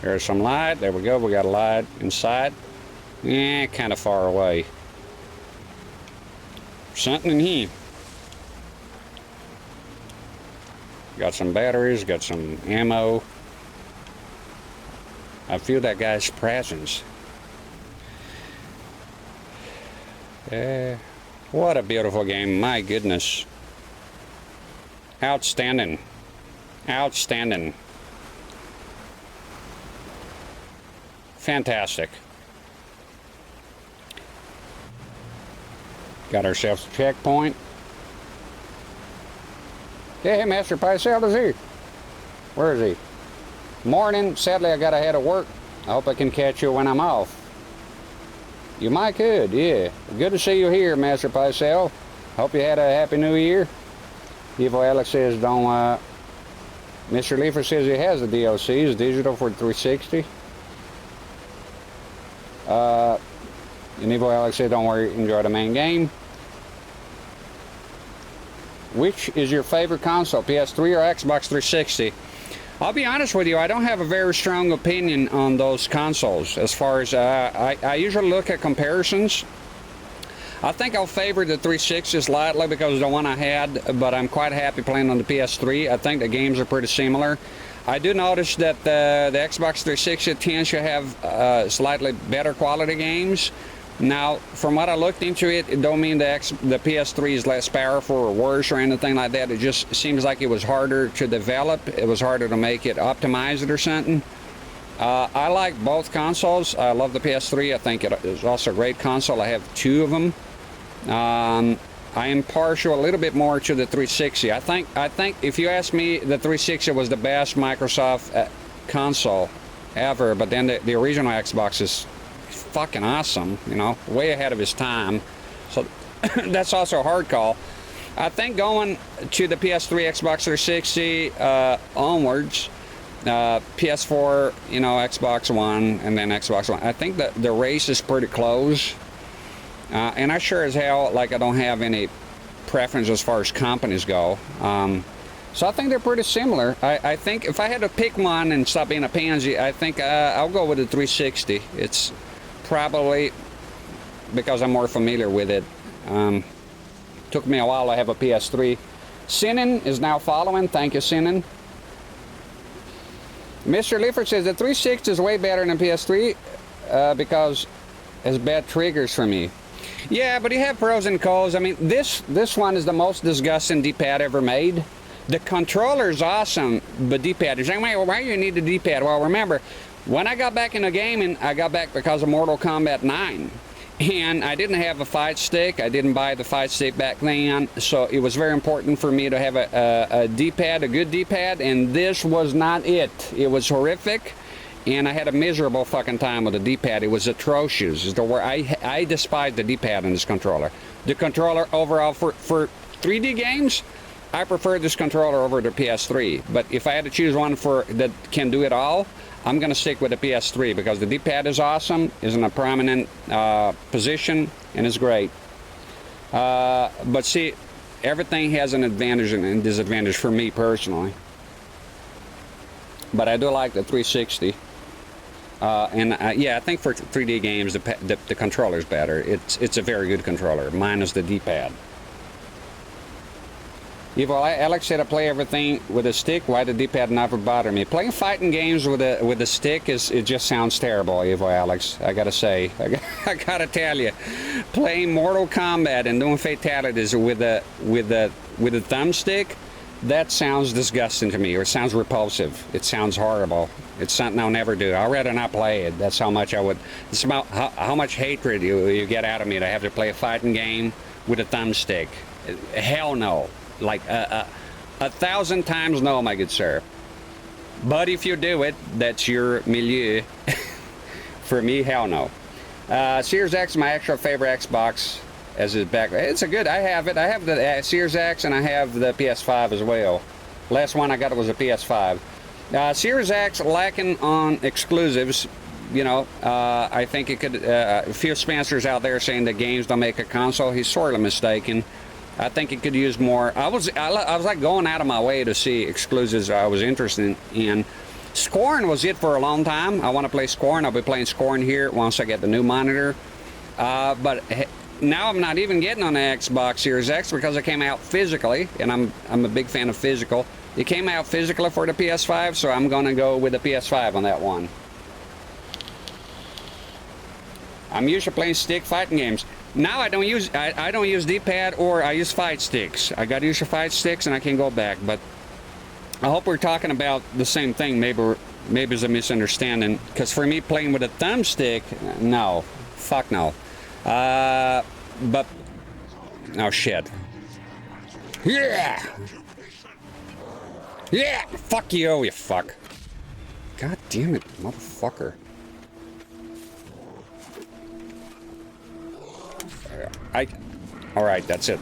There's some light. There we go. We got a light in sight. Yeah, kind of far away. Something in here. Got some batteries. Got some ammo. I feel that guy's presence. What a beautiful game. My goodness. Outstanding. Outstanding. Fantastic. Got ourselves a checkpoint. Hey, Master Pycelle is here. Where is he? Morning. Sadly, I got ahead of work. I hope I can catch you when I'm off. You might could, yeah. Good to see you here, Master Pycelle. Hope you had a happy new year. Evil Alex says don't, Mr. Leafer says he has the DLCs, digital for 360. And Evil Alex said don't worry, enjoy the main game. Which is your favorite console, PS3 or Xbox 360? I'll be honest with you, I don't have a very strong opinion on those consoles. As far as, I usually look at comparisons. I think I'll favor the 360 slightly because of the one I had, but I'm quite happy playing on the PS3. I think the games are pretty similar. I do notice that the Xbox 360 tends to have slightly better quality games. Now, from what I looked into it, it don't mean the PS3 is less powerful or worse or anything like that. It just seems like it was harder to develop. It was harder to make it, optimize it or something. I like both consoles. I love the PS3. I think it is also a great console. I have two of them. I am partial a little bit more to the 360. I think if you ask me, the 360 was the best Microsoft console ever, but then the original Xbox is fucking awesome, you know, way ahead of his time. So that's also a hard call. I think going to the PS3, Xbox 360 onwards, PS4, you know, Xbox One, and then Xbox One. I think that the race is pretty close. And I sure as hell, like, I don't have any preference as far as companies go. So I think they're pretty similar. I think if I had to pick one and stop being a pansy, I think I'll go with the 360. It's probably because I'm more familiar with it. Took me a while to have a PS3. Sinan is now following. Thank you, Sinan. Mr. Lifford says the 360 is way better than PS3 because it's bad triggers for me. Yeah, but you have pros and cons. I mean, this one is the most disgusting D-pad ever made. The controller's awesome, but D-pad is like, wait, why do you need the D-pad? Well, remember, when I got back into gaming, I got back because of Mortal Kombat 9. And I didn't have a fight stick. I didn't buy the fight stick back then, so it was very important for me to have a D-pad, a good D-pad, and this was not it. It was horrific, and I had a miserable fucking time with the D-pad. It was atrocious. I despise the D-pad in this controller. The controller overall for 3D games, I prefer this controller over the PS3. But if I had to choose one that can do it all, I'm going to stick with the PS3 because the D-pad is awesome, is in a prominent position, and is great. But see, everything has an advantage and disadvantage for me personally. But I do like the 360. Yeah, I think for 3D games, the controller's better. It's a very good controller, minus the D-pad. Evil Alex said I play everything with a stick. Why the D-pad never bother me? Playing fighting games with a stick it just sounds terrible, Evil Alex. I gotta say, I gotta tell you, playing Mortal Kombat and doing fatalities with a thumbstick, that sounds disgusting to me. Or it sounds repulsive. It sounds horrible. It's something I'll never do. I'd rather not play it. That's how much I would. It's about how much hatred you get out of me to have to play a fighting game with a thumbstick. Hell no. Like 1,000 times no, my good sir. But if you do it, that's your milieu. For me, hell no. Series X, my actual favorite Xbox, as is back. It's a good. I have it. I have the Series X and I have the PS5 as well. Last one I got was a PS5. Series X lacking on exclusives. You know, I think it could. Phil Spencer's out there saying that games don't make a console. He's sort of mistaken. I think it could use more. I was like going out of my way to see exclusives I was interested in. Scorn was it for a long time. I want to play Scorn. I'll be playing Scorn here once I get the new monitor. But now I'm not even getting on the Xbox Series X because it came out physically, and I'm a big fan of physical. It came out physically for the PS5, so I'm going to go with the PS5 on that one. I'm used to playing stick fighting games. Now I don't use D-pad or I use fight sticks. I got to use the fight sticks and I can go back. But I hope we're talking about the same thing. Maybe it's a misunderstanding. Because for me, playing with a thumbstick, no, fuck no. But oh shit. Yeah. Yeah. Fuck you, you fuck. God damn it, motherfucker. All right, that's it.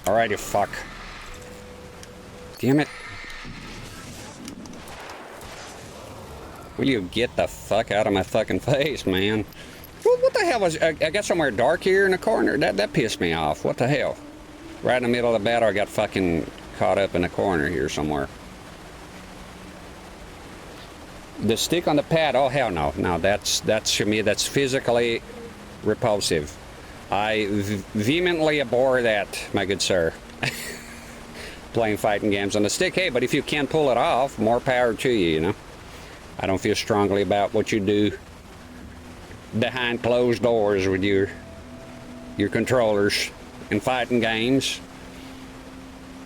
All right, you fuck. Damn it. Will you get the fuck out of my fucking face, man? What the hell was... I got somewhere dark here in the corner. That pissed me off. What the hell? Right in the middle of the battle, I got fucking caught up in a corner here somewhere. The stick on the pad, oh hell no. No, that's to me, that's physically repulsive. I vehemently abhor that, my good sir. Playing fighting games on the stick. Hey, but if you can't pull it off, more power to you, you know. I don't feel strongly about what you do behind closed doors with your controllers in fighting games.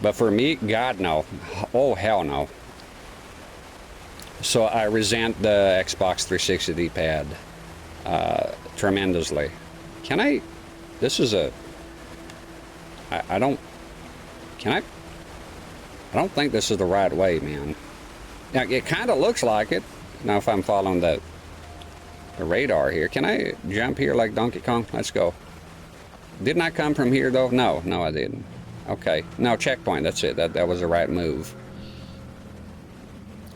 But for me, God no. Oh hell no. So I resent the Xbox 360 D-pad tremendously. Can I? This is a. I don't. Can I? I don't think this is the right way, man. Now it kind of looks like it. Now if I'm following the radar here, can I jump here like Donkey Kong? Let's go. Didn't I come from here though? No, I didn't. Okay, no checkpoint. That's it. That was the right move.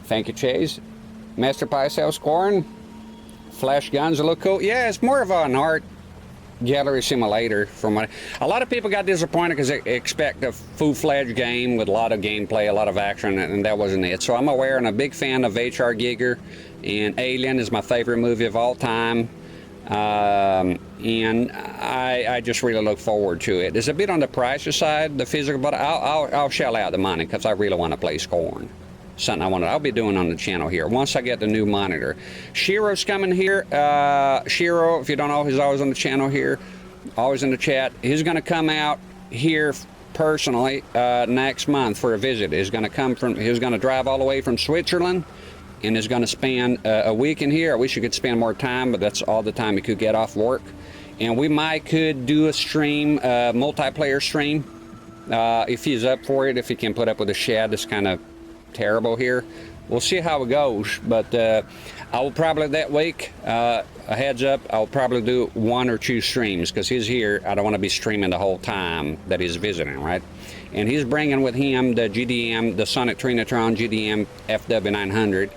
Thank you, Chase. Master Pie sells Scorn. Flash guns look cool. Yeah, it's more of an art gallery simulator. From what a lot of people got disappointed because they expect a full-fledged game with a lot of gameplay, a lot of action, and that wasn't it. So I'm aware and a big fan of HR Giger, and Alien is my favorite movie of all time. And I just really look forward to it. It's a bit on the pricier side, the physical, but I'll shell out the money because I really want to play Scorn. something I'll be doing on the channel here once I get the new monitor. Shiro's coming here. Shiro, if you don't know, he's always on the channel here, always in the chat. He's going to come out here personally next month for a visit. He's going to drive all the way from Switzerland and is going to spend a week in here. I wish he could spend more time, but that's all the time he could get off work. And we could do a stream, multiplayer stream, if he's up for it, if he can put up with the shed. It's kind of terrible here. We'll see how it goes, but I will probably that week, a heads up, I'll probably do 1 or 2 streams because he's here. I don't want to be streaming the whole time that he's visiting, right? And he's bringing with him the GDM, the Sonic Trinitron GDM FW900,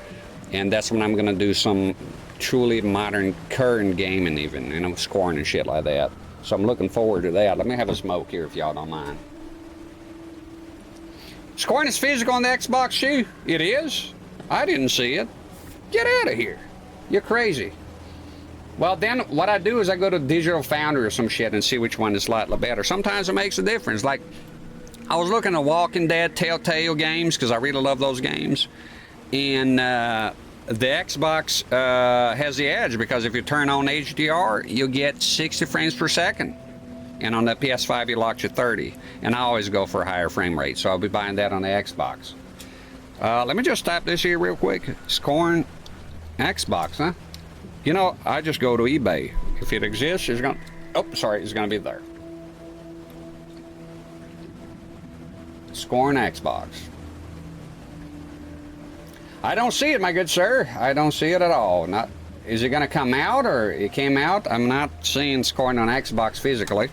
and that's when I'm going to do some truly modern current gaming, even, you know, scoring and shit like that. So I'm looking forward to that. Let me have a smoke here if y'all don't mind. Scoring is physical on the Xbox too. It is? I didn't see it. Get out of here. You're crazy. Well, then what I do is I go to Digital Foundry or some shit and see which one is slightly better. Sometimes it makes a difference. Like, I was looking at Walking Dead, Telltale games, because I really love those games. And the Xbox has the edge, because if you turn on HDR, you get 60 frames per second. And on the PS5, it locks you 30. And I always go for a higher frame rate, so I'll be buying that on the Xbox. Let me just type this here real quick. Scoring Xbox, huh? You know, I just go to eBay. If it exists, it's gonna... Oh, sorry, it's gonna be there. Scoring Xbox. I don't see it, my good sir. I don't see it at all. Not... Is it gonna come out, or it came out? I'm not seeing scoring on Xbox physically.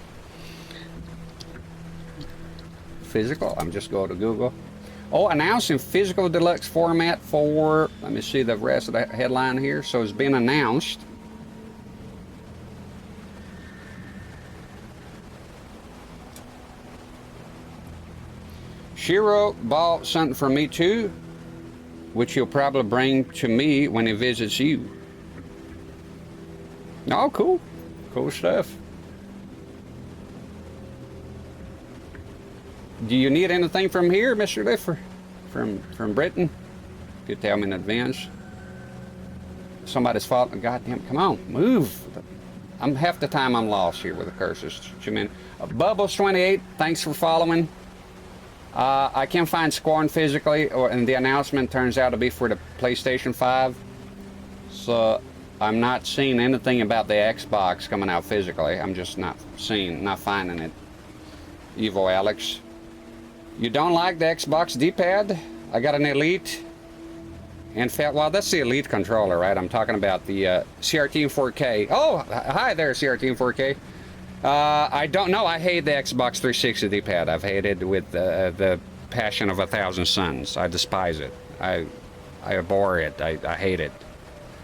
Physical? I'm just going to Google. Oh, announced in physical deluxe format for, let me see the rest of the headline here. So it's been announced. Shiro bought something for me too, which he'll probably bring to me when he visits you. Oh, cool. Cool stuff. Do you need anything from here, Mr. Liffer? From Britain? You tell me in advance. Somebody's fault. Goddamn, come on, move. I'm half the time I'm lost here with the curses. Bubbles28, thanks for following. I can't find scoring physically, and the announcement turns out to be for the PlayStation 5. So I'm not seeing anything about the Xbox coming out physically. I'm just not finding it. Evo Alex. You don't like the Xbox D-pad? I got an Elite. In fact, well, that's the Elite controller, right? I'm talking about the CRT 4K. Oh, hi there, CRT 4K. I don't know. I hate the Xbox 360 D-pad. I've hated it with the passion of 1,000 suns. I despise it. I abhor it. I hate it.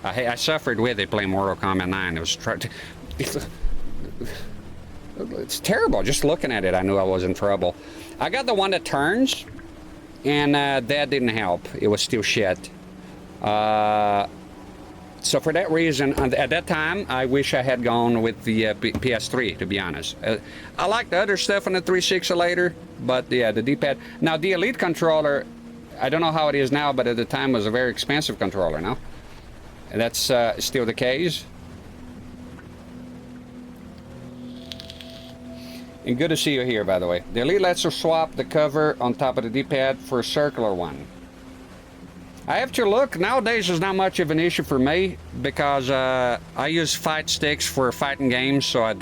I suffered with it playing Mortal Kombat 9. It was it's terrible. Just looking at it, I knew I was in trouble. I got the one that turns, and that didn't help. It was still shit. So for that reason, at that time, I wish I had gone with the PS3, to be honest. I like the other stuff on the 360 later, but yeah, the D-pad. Now, the Elite controller, I don't know how it is now, but at the time was a very expensive controller, no? And that's still the case. And good to see you here, by the way. The Elite lets us swap the cover on top of the D-pad for a circular one. I have to look. Nowadays, there's not much of an issue for me because I use fight sticks for fighting games, so I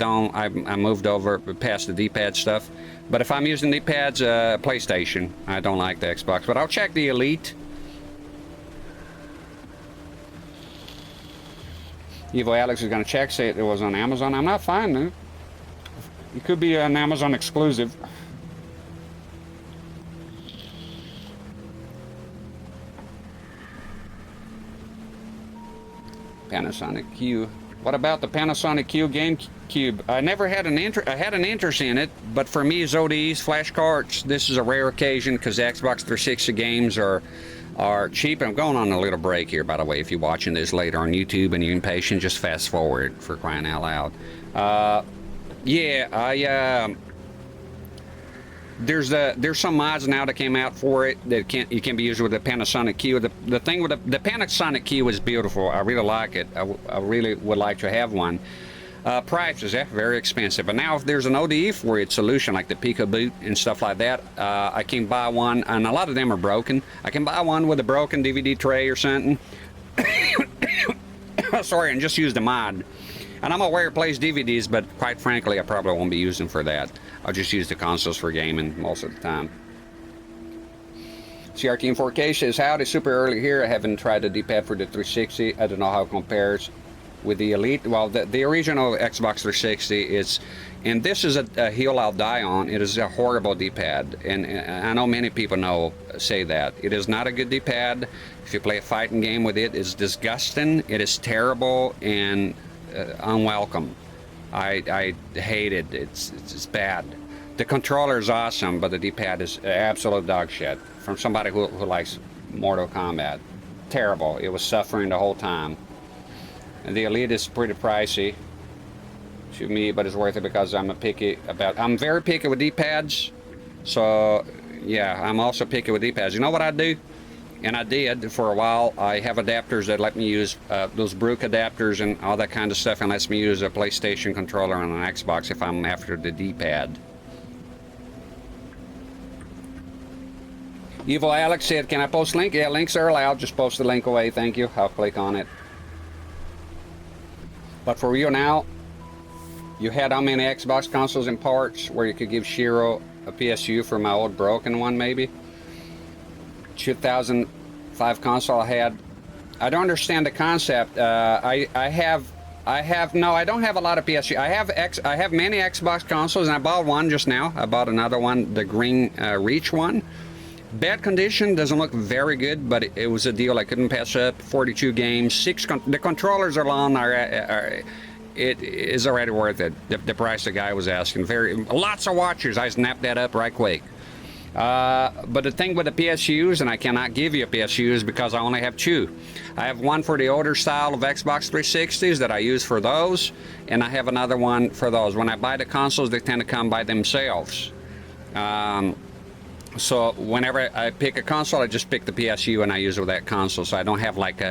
moved over past the D-pad stuff. But if I'm using D-pads, PlayStation, I don't like the Xbox. But I'll check the Elite. Evo Alex is going to check, say it was on Amazon. I'm not finding it. It could be an Amazon exclusive. Panasonic Q. What about the Panasonic Q GameCube? I never had an interest in it, but for me, as ODs, flash cards, this is a rare occasion because the Xbox 360 games are cheap. I'm going on a little break here, by the way. If you're watching this later on YouTube and you're impatient, just fast forward, for crying out loud. Yeah, There's some mods now that came out for it that you can be used with the Panasonic Q. The thing with the Panasonic Q is beautiful. I really like it. I really would like to have one. Prices, very expensive. But now if there's an ODE for it solution like the Pico Boot and stuff like that, I can buy one, and a lot of them are broken. I can buy one with a broken DVD tray or something. Sorry, and just use the mod. And I'm aware it plays DVDs, but quite frankly, I probably won't be using for that. I'll just use the consoles for gaming most of the time. CRT in 4K says, howdy, super early here. I haven't tried the D-pad for the 360. I don't know how it compares with the Elite. Well, the original Xbox 360 is, and this is a hill I'll die on. It is a horrible D-pad, and I know many people say that. It is not a good D-pad. If you play a fighting game with it, it's disgusting. It is terrible and unwelcome. I hate it. It's bad. The controller is awesome, but the D-pad is absolute dog shit. From somebody who likes Mortal Kombat. Terrible. It was suffering the whole time. And the Elite is pretty pricey to me, but it's worth it because I'm very picky with D-pads. So yeah, I'm also picky with D-pads. You know what I do? And I did for a while. I have adapters that let me use those Brook adapters and all that kind of stuff, and lets me use a PlayStation controller on an Xbox if I'm after the D-pad. Evil Alex said, can I post link? Yeah, links are allowed. Just post the link away. Thank you. I'll click on it. But for real now, you had how many Xbox consoles and parts where you could give Shiro a PSU for my old broken one, maybe? 2005 console I had. I don't understand the concept. I don't have a lot of PSU. I have many Xbox consoles, and I bought one just now. I bought another one, the green Reach one. Bad condition, doesn't look very good, but it was a deal I couldn't pass up. 42 games, the controllers are long. It is already worth it. The price the guy was asking. Lots of watchers. I snapped that up right quick. But the thing with the PSUs, and I cannot give you a PSUs because I only have two. I have one for the older style of Xbox 360s that I use for those, and I have another one for those. When I buy the consoles, they tend to come by themselves. So whenever I pick a console, I just pick the PSU and I use it with that console. So I don't have like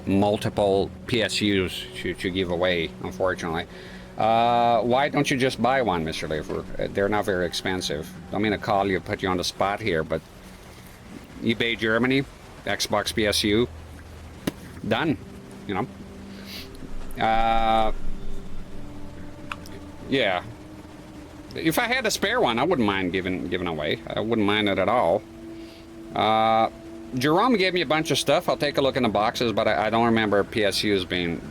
multiple PSUs to give away, unfortunately. Why don't you just buy one, Mr. Lever? They're not very expensive. Don't mean to call you, put you on the spot here, but eBay Germany, Xbox PSU, done, you know. Yeah. If I had a spare one, I wouldn't mind giving away. I wouldn't mind it at all. Jerome gave me a bunch of stuff. I'll take a look in the boxes, but I don't remember PSUs being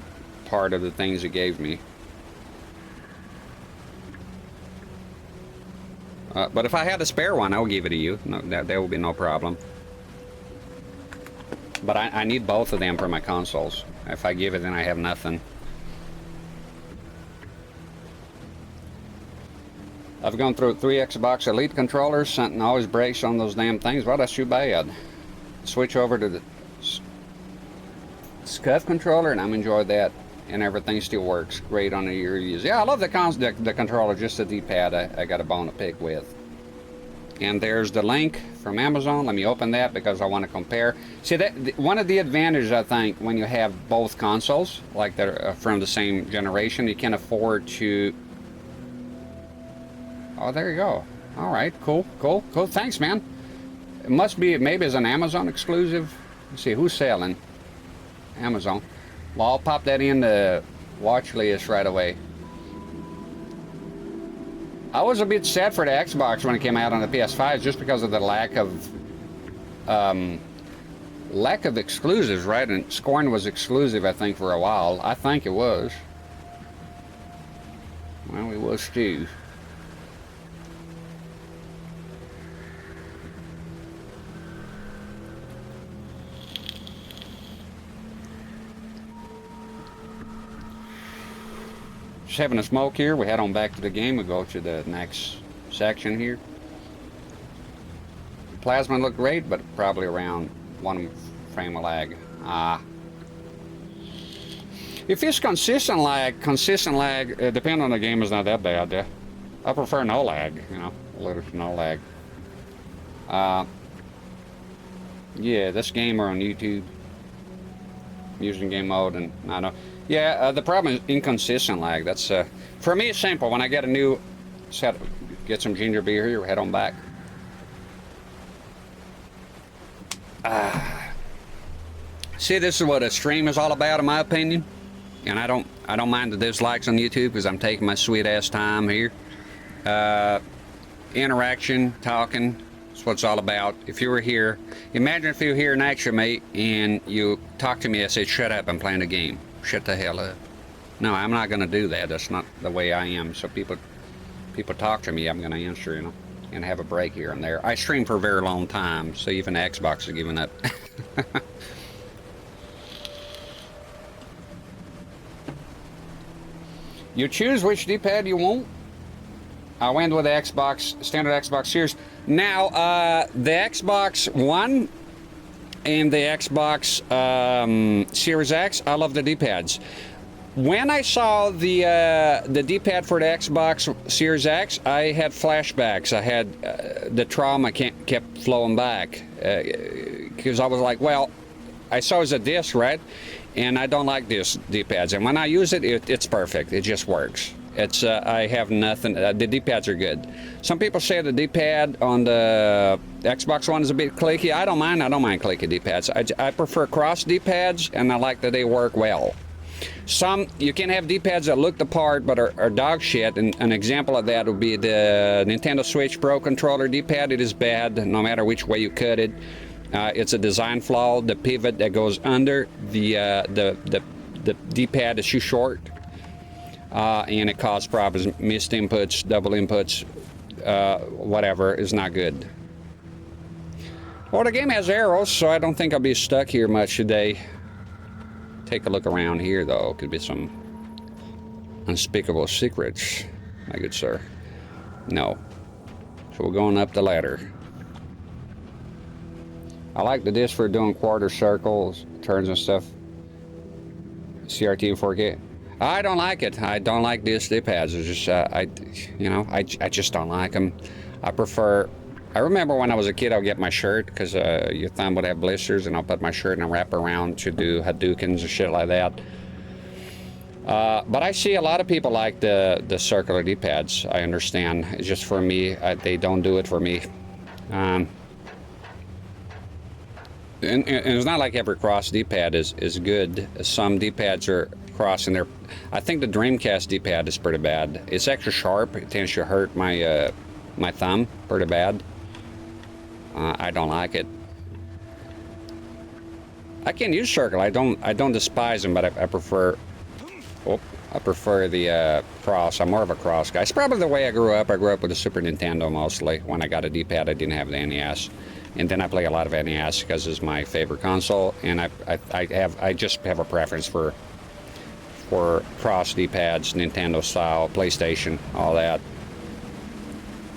part of the things he gave me. But if I had a spare one, I would give it to you. No, there will be no problem. But I need both of them for my consoles. If I give it, then I have nothing. I've gone through 3 Xbox Elite controllers. Something always breaks on those damn things. Well, that's too bad. Switch over to the SCUF controller, and I'm enjoying that. And everything still works great on the reviews. Yeah, I love the controller, just the D-pad I got a bone to pick with. And there's the link from Amazon. Let me open that because I want to compare. See, one of the advantages, I think, when you have both consoles, like they're from the same generation, you can afford to... Oh, there you go. All right, cool. Thanks, man. It must be, maybe it's an Amazon exclusive. Let's see, who's selling? Amazon. Well, I'll pop that in the watch list right away. I was a bit sad for the Xbox when it came out on the PS5 just because of the lack of exclusives, right? And Scorn was exclusive, I think, for a while. I think it was. Well, it was too. Just having a smoke here. We head on back to the game. We go to the next section here. Plasma looked great, but probably around 1 frame of lag. If it's consistent lag, depending on the game, is not that bad. I prefer no lag, you know. little to no lag. Yeah, this gamer on YouTube using game mode, and I know. Yeah, the problem is inconsistent lag. That's for me. It's simple. When I get a new set, get some ginger beer here. Head on back. See, this is what a stream is all about, in my opinion. And I don't mind the dislikes on YouTube because I'm taking my sweet ass time here. Interaction, talking, that's what it's all about. If you were here, imagine if you were here next to me and you talk to me, I say, shut up, I'm playing a game. Shut the hell up. No, I'm not gonna do that. That's not the way I am. So people talk to me, I'm gonna answer, you know, and have a break here and there. I stream for a very long time, so even the Xbox is giving up. You choose which D-pad you want. I went with the Xbox, standard Xbox Series. Now, the Xbox One and the Xbox Series X, I love the D-pads. When I saw the D-pad for the Xbox Series X, I had flashbacks. I had the trauma kept flowing back because I was like, well, I saw it as a disc, right? And I don't like this D-pads. And when I use it, it's perfect. It just works. It's I have nothing. The D-pads are good. Some people say the D-pad on the Xbox One is a bit clicky. I don't mind. I don't mind clicky D-pads. I prefer cross D-pads, and I like that they work well. Some you can have D-pads that look the part but are dog shit. And an example of that would be the Nintendo Switch Pro controller D-pad. It is bad no matter which way you cut it. It's a design flaw. The pivot that goes under the D-pad is too short, and it causes problems. Missed inputs, double inputs, whatever is not good. Well, the game has arrows, so I don't think I'll be stuck here much today. Take a look around here, though. Could be some unspeakable secrets, my good sir. No. So we're going up the ladder. I like the disc for doing quarter circles, turns and stuff. CRT and 4K. I don't like it. I don't like disc D-pads. It's just, I just don't like them. I remember when I was a kid, I would get my shirt because your thumb would have blisters, and I'll put my shirt and wrap around to do Hadoukens and shit like that. But I see a lot of people like the circular D-pads. I understand. It's just for me, they don't do it for me. And it's not like every cross D-pad is good. Some D-pads are cross in there. I think the Dreamcast D-pad is pretty bad. It's extra sharp. It tends to hurt my my thumb pretty bad. I don't like it. I can use circle. I don't despise them, but I prefer. I prefer the cross. I'm more of a cross guy. It's probably the way I grew up. I grew up with a Super Nintendo mostly. When I got a D-pad, I didn't have the NES. And then I play a lot of NES because it's my favorite console, and I just have a preference for cross D-pads, Nintendo style, PlayStation, all that.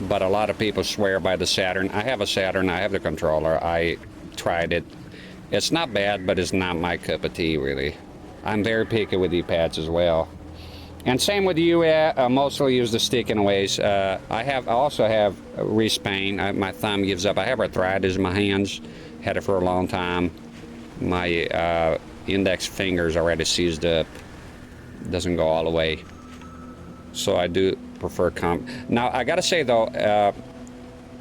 But a lot of people swear by the Saturn. I have a Saturn. I have the controller. I tried it. It's not bad, but it's not my cup of tea, really. I'm very picky with D-pads as well. And same with you, mostly use the stick in ways. I also have wrist pain. My thumb gives up. I have arthritis in my hands. Had it for a long time. My index fingers already seized up. Doesn't go all the way. So I do prefer Now I gotta say though,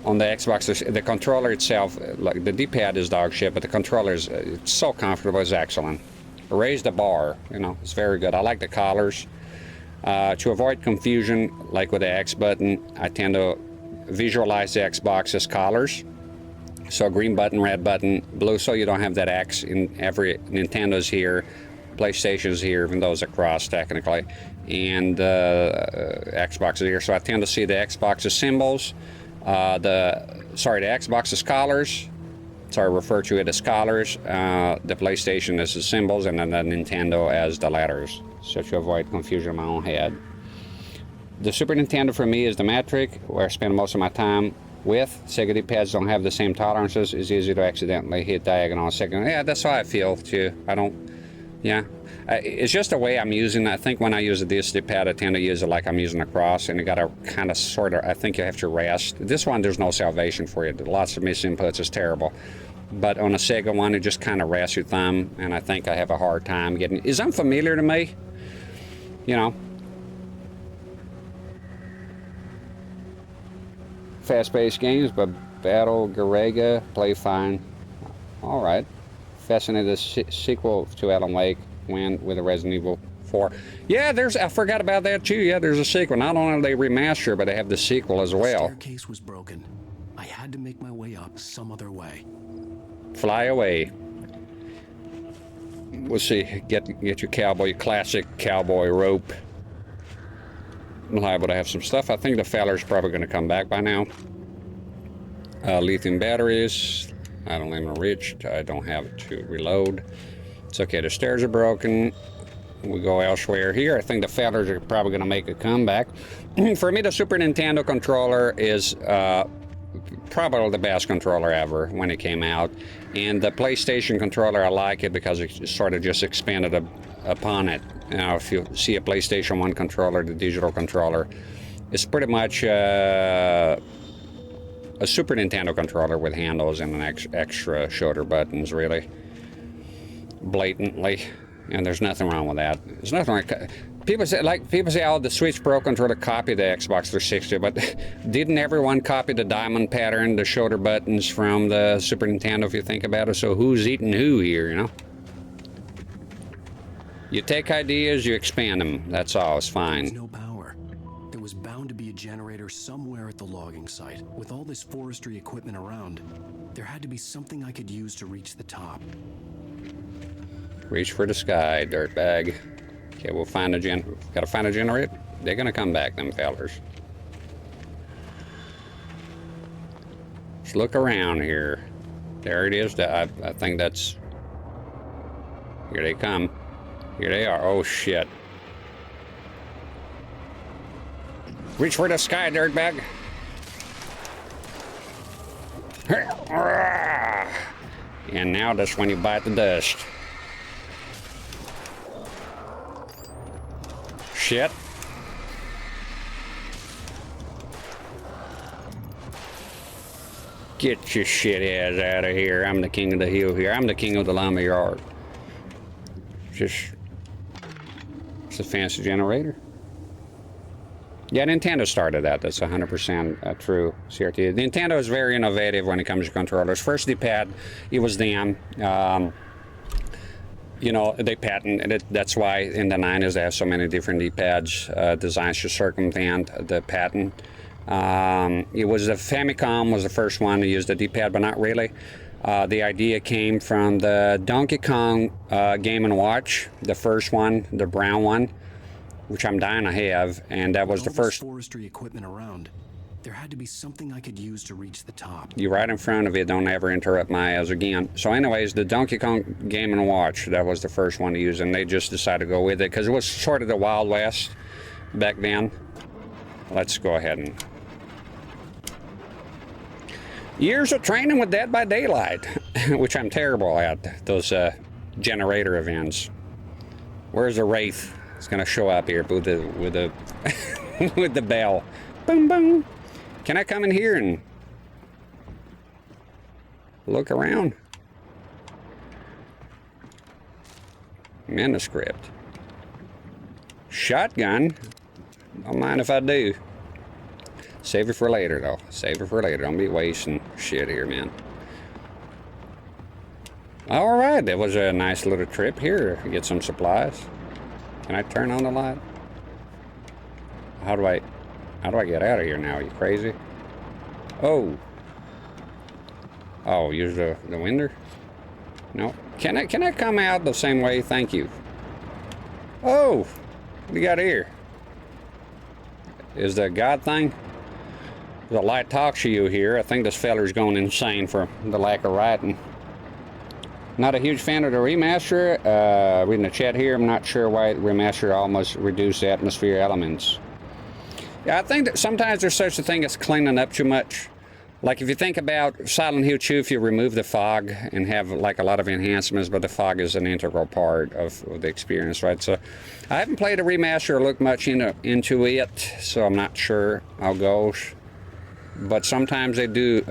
on the Xbox, the controller itself, like the D-pad is dog shit, but the controller is it's so comfortable. It's excellent. Raise the bar. You know, it's very good. I like the collars. To avoid confusion, like with the X button, I tend to visualize the Xbox as collars. So green button, red button, blue, so you don't have that X in every Nintendo's here, PlayStation's here, even though it's across technically, and Xbox is here. So I tend to see the Xbox as symbols, the Xbox as collars. So I refer to it as collars, the PlayStation as the symbols, and then the Nintendo as the letters. So to avoid confusion in my own head. The Super Nintendo for me is the metric, where I spend most of my time with. Sega D-pads don't have the same tolerances. It's easy to accidentally hit diagonal on second. Yeah, that's how I feel too. I don't Yeah, it's just the way I'm using it. I think when I use a DSD pad, I tend to use it like I'm using a cross, and you got to kind of sort of, I think you have to rest. This one, there's no salvation for you. Lots of misinputs, it's terrible. But on a Sega one, it just kind of rests your thumb, and I think I have a hard time getting, it's unfamiliar to me, you know. Fast-paced games, but Battle Garega, play fine. All right. Fascinated sequel to Alan Wake went with a Resident Evil 4. Yeah, I forgot about that too. Yeah, there's a sequel. Not only they remaster, but they have the sequel as well. The staircase was broken. I had to make my way up some other way. Fly away. We'll see. Get your classic cowboy rope. I'm liable to have some stuff. I think the feller's probably going to come back by now. Lithium batteries. I don't have them reached. I don't have to reload. It's okay. The stairs are broken. We go elsewhere here. I think the fellas are probably going to make a comeback. For me, the Super Nintendo controller is probably the best controller ever when it came out. And the PlayStation controller, I like it because it sort of just expanded upon it. You know, if you see a PlayStation 1 controller, the digital controller, it's pretty much a Super Nintendo controller with handles and an extra shoulder buttons, really. Blatantly. And there's nothing wrong with that. There's nothing wrong. People say, oh, the Switch Pro controller copied the Xbox 360, but didn't everyone copy the diamond pattern, the shoulder buttons from the Super Nintendo, if you think about it? So who's eating who here, you know? You take ideas, you expand them. That's all. It's fine. There's no power. There was bound to be a generator somewhere at the logging site. With all this forestry equipment around, there had to be something I could use to reach the top. Reach for the sky, dirtbag. Okay, we'll find gotta find a generator. They're gonna come back, them fellers. Let's look around here. There it is. I think that's... Here they come. Here they are. Oh, shit. Reach for the sky, dirtbag. And now that's when you bite the dust. Shit. Get your shit ass out of here. I'm the king of the hill here. I'm the king of the llama yard. It's a fancy generator. Yeah, Nintendo started that. That's 100% true. CRT. Nintendo is very innovative when it comes to controllers. First D-pad, it was them. You know, they patented it. That's why in the 90s they have so many different D-pads, designs to circumvent the patent. It was the Famicom was the first one to use the D-pad, but not really. The idea came from the Donkey Kong Game & Watch, the first one, the brown one, which I'm dying to have, and that was the first. Forestry equipment around. There had to be something I could use to reach the top. You're right in front of you. Don't ever interrupt my eyes again. So anyways, the Donkey Kong Game & Watch, that was the first one to use, and they just decided to go with it because it was sort of the Wild West back then. Let's go ahead and... Years of training with Dead by Daylight, which I'm terrible at, those generator events. Where's the Wraith? It's gonna show up here with the with the bell. Boom, boom. Can I come in here and look around? Manuscript. Shotgun. Don't mind if I do. Save it for later, though. Save it for later. Don't be wasting shit here, man. All right, that was a nice little trip here. Get some supplies. Can I turn on the light? How do I get out of here now? Are you crazy? Oh. Oh, use the window? No. Can I come out the same way? Thank you. Oh, what do you got here? Is the God thing? The light talks to you here. I think this feller's going insane for the lack of writing. Not a huge fan of the remaster. Reading the chat here, I'm not sure why the remaster almost reduced atmosphere elements. Yeah, I think that sometimes there's such a thing as cleaning up too much. Like if you think about Silent Hill 2, if you remove the fog and have like a lot of enhancements, but the fog is an integral part of the experience, right? So I haven't played a remaster or looked much into it, so I'm not sure how it goes. But sometimes they do.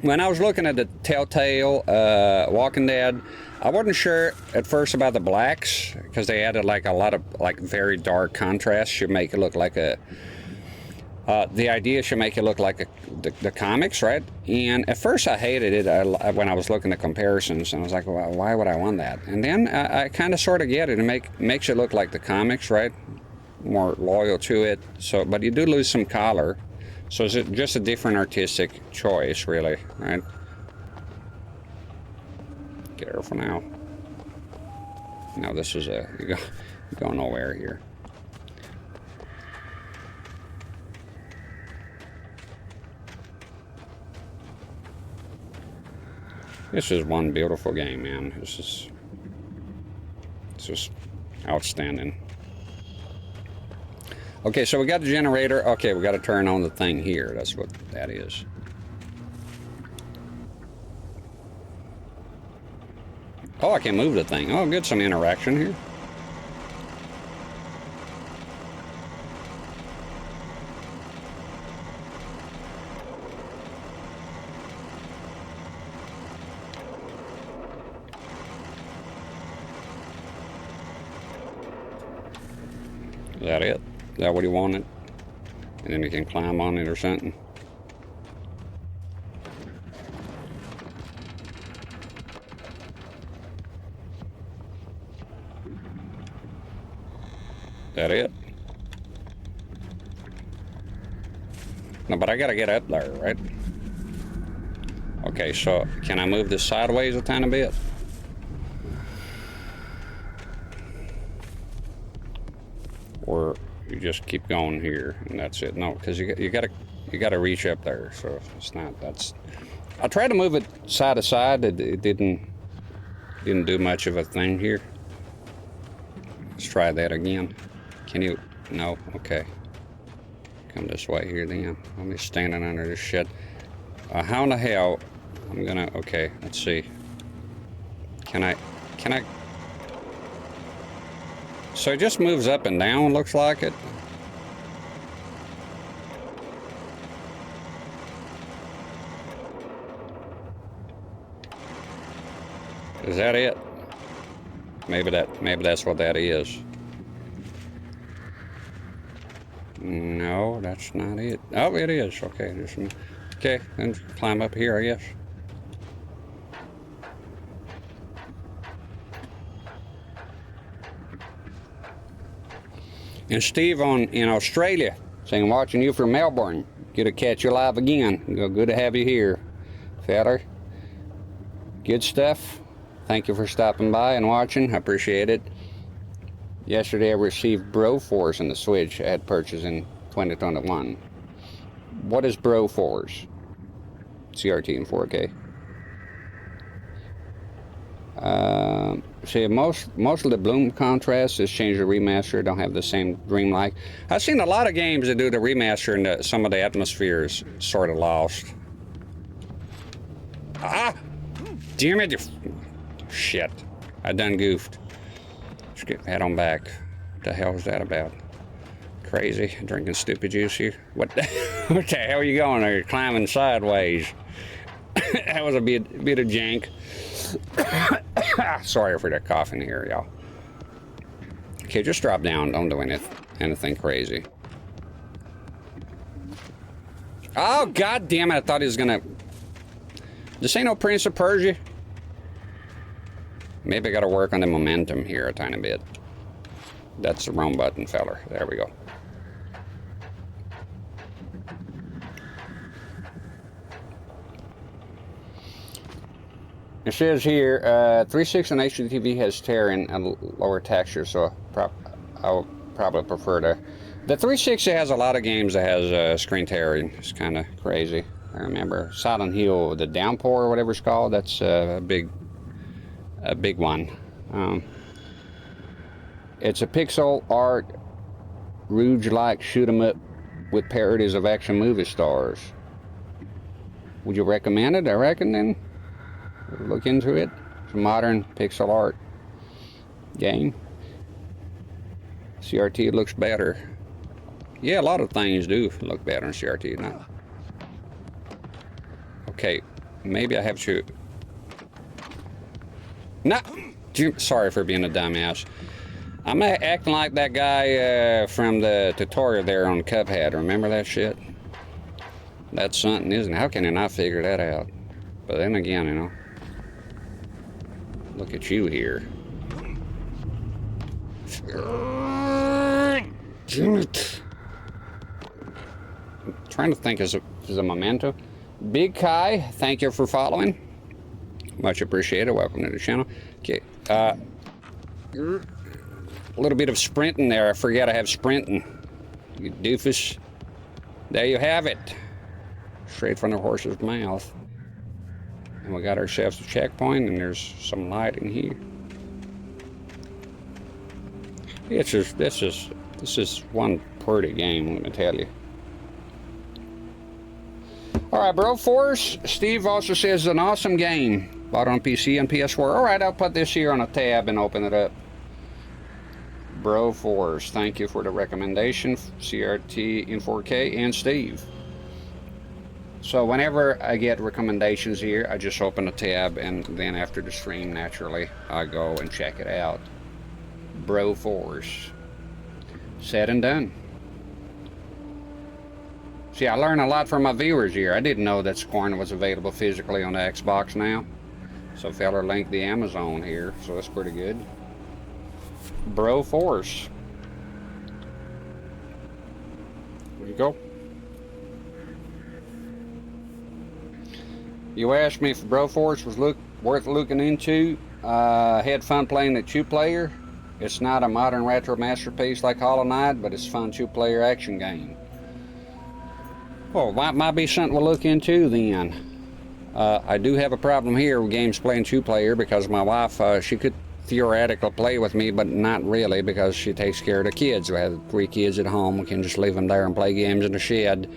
When I was looking at the Telltale Walking Dead, I wasn't sure at first about the blacks because they added like a lot of like very dark contrast. Should make it look like a. The idea should make it look like the comics, right? And at first I hated it when I was looking at comparisons, and I was like, well, why would I want that? And then I kind of sort of get it. It makes it look like the comics, right? More loyal to it. So, but you do lose some color. So it's just a different artistic choice, really, right? Careful now. No, this is you go nowhere here. This is one beautiful game, man. It's just outstanding. Okay, so we got the generator. Okay, we got to turn on the thing here. That's what that is. Oh, I can move the thing. Oh, good, some interaction here. Is that it? Is that what he wanted? And then he can climb on it or something? Is that it? No, but I gotta get up there, right? Okay, so can I move this sideways a tiny bit? Or you just keep going here and that's it? No, because you gotta reach up there. So it's not. That's. I tried to move it side to side. It didn't do much of a thing here. Let's try that again. Can you? No. Okay. Come this way here then. I'm just standing under this shit. How in the hell? I'm gonna. Okay. Let's see. Can I? So it just moves up and down, looks like it. Is that it? Maybe that's what that is. No, that's not it. Oh, it is. Okay, okay, then climb up here, I guess. And Steve in Australia saying, watching you from Melbourne. Good to catch you live again. Good to have you here, feller. Good stuff. Thank you for stopping by and watching. I appreciate it. Yesterday I received Broforce in the Switch I had purchased in 2021. What is Broforce? CRT in 4K. See, most of the bloom contrast is changed to remaster. Don't have the same dreamlike. I've seen a lot of games that do the remaster and some of the atmosphere is sort of lost. Ah! Damn it! Shit. I done goofed. Let's get head on back. What the hell is that about? Crazy. Drinking stupid juice here. What the hell are you going there? You're climbing sideways. That was a bit of jank. Sorry for the coughing here, y'all. Okay, just drop down. Don't do anything crazy. Oh, god damn it. I thought he was gonna... This ain't no Prince of Persia. Maybe I gotta work on the momentum here a tiny bit. That's the wrong button, feller. There we go. It says here, 360 on HDTV has tearing and lower texture, so I would probably prefer to. The 360 has a lot of games that has screen tearing. It's kind of crazy. I remember Silent Hill, the Downpour or whatever it's called. That's a big one. It's a pixel art, Rouge-like shoot 'em up with parodies of action movie stars. Would you recommend it? I reckon then. Look into it. It's a modern pixel art game. CRT looks better. Yeah, a lot of things do look better in CRT now. Okay, maybe I have to... No! Sorry for being a dumbass. I'm acting like that guy from the tutorial there on Cuphead. Remember that shit? That's something, isn't it? How can I not figure that out? But then again, you know. Look at you here. Damn it. I'm trying to think, is a memento? Big Kai, thank you for following. Much appreciated. Welcome to the channel. Okay. A little bit of sprinting there. I forgot I have sprinting. You doofus. There you have it. Straight from the horse's mouth. And we got ourselves a checkpoint, and there's some light in here. This is one pretty game, let me tell you. Alright, bro, Force. Steve also says an awesome game. Bought on PC and PS4. Alright, I'll put this here on a tab and open it up. Bro Force, thank you for the recommendation. CRT in 4K and Steve. So whenever I get recommendations here, I just open a tab, and then after the stream, naturally, I go and check it out. Bro Force. Said and done. See, I learn a lot from my viewers here. I didn't know that Scorn was available physically on the Xbox now. So feller linked the Amazon here, so that's pretty good. Bro Force. There you go. You asked me if Bro Force was worth looking into. Had fun playing the 2-player. It's not a modern retro masterpiece like Hollow Knight, but it's a fun 2-player action game. Well, might be something to look into then. I do have a problem here with games playing 2-player because my wife, she could theoretically play with me, but not really because she takes care of the kids. We have 3 kids at home. We can just leave them there and play games in the shed.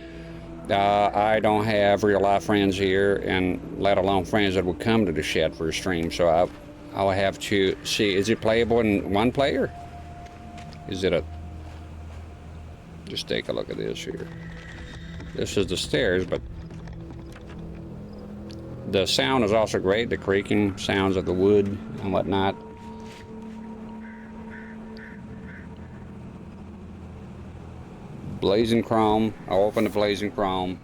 I don't have real life friends here, and let alone friends that would come to the shed for a stream, so I'll have to see, is it playable in 1 player? Is it just take a look at this here. This is the stairs, but the sound is also great, the creaking sounds of the wood and whatnot. Blazing Chrome. I'll open the Blazing Chrome.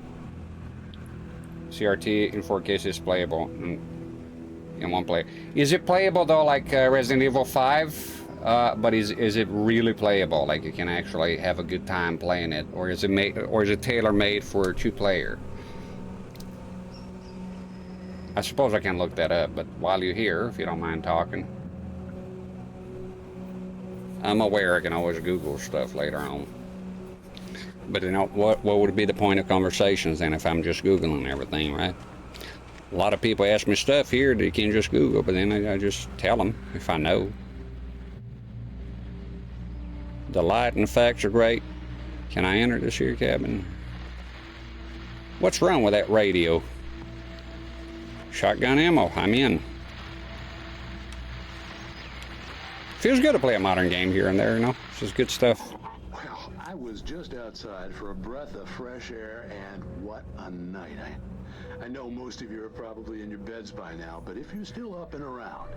CRT in 4K is playable in 1 player. Is it playable though, like Resident Evil 5? But is it really playable? Like you can actually have a good time playing it, or is it tailor-made for 2-player? I suppose I can look that up, but while you're here, if you don't mind talking, I'm aware I can always Google stuff later on. But you know, what would be the point of conversations then if I'm just Googling everything, right? A lot of people ask me stuff here that you can just Google, but then I just tell them if I know. The light and effects are great. Can I enter this here cabin? What's wrong with that radio? Shotgun ammo, I'm in. Feels good to play a modern game here and there, you know? This is good stuff. Well, I was just outside for a breath of fresh air, and what a night. I know most of you are probably in your beds by now, but if you're still up and around,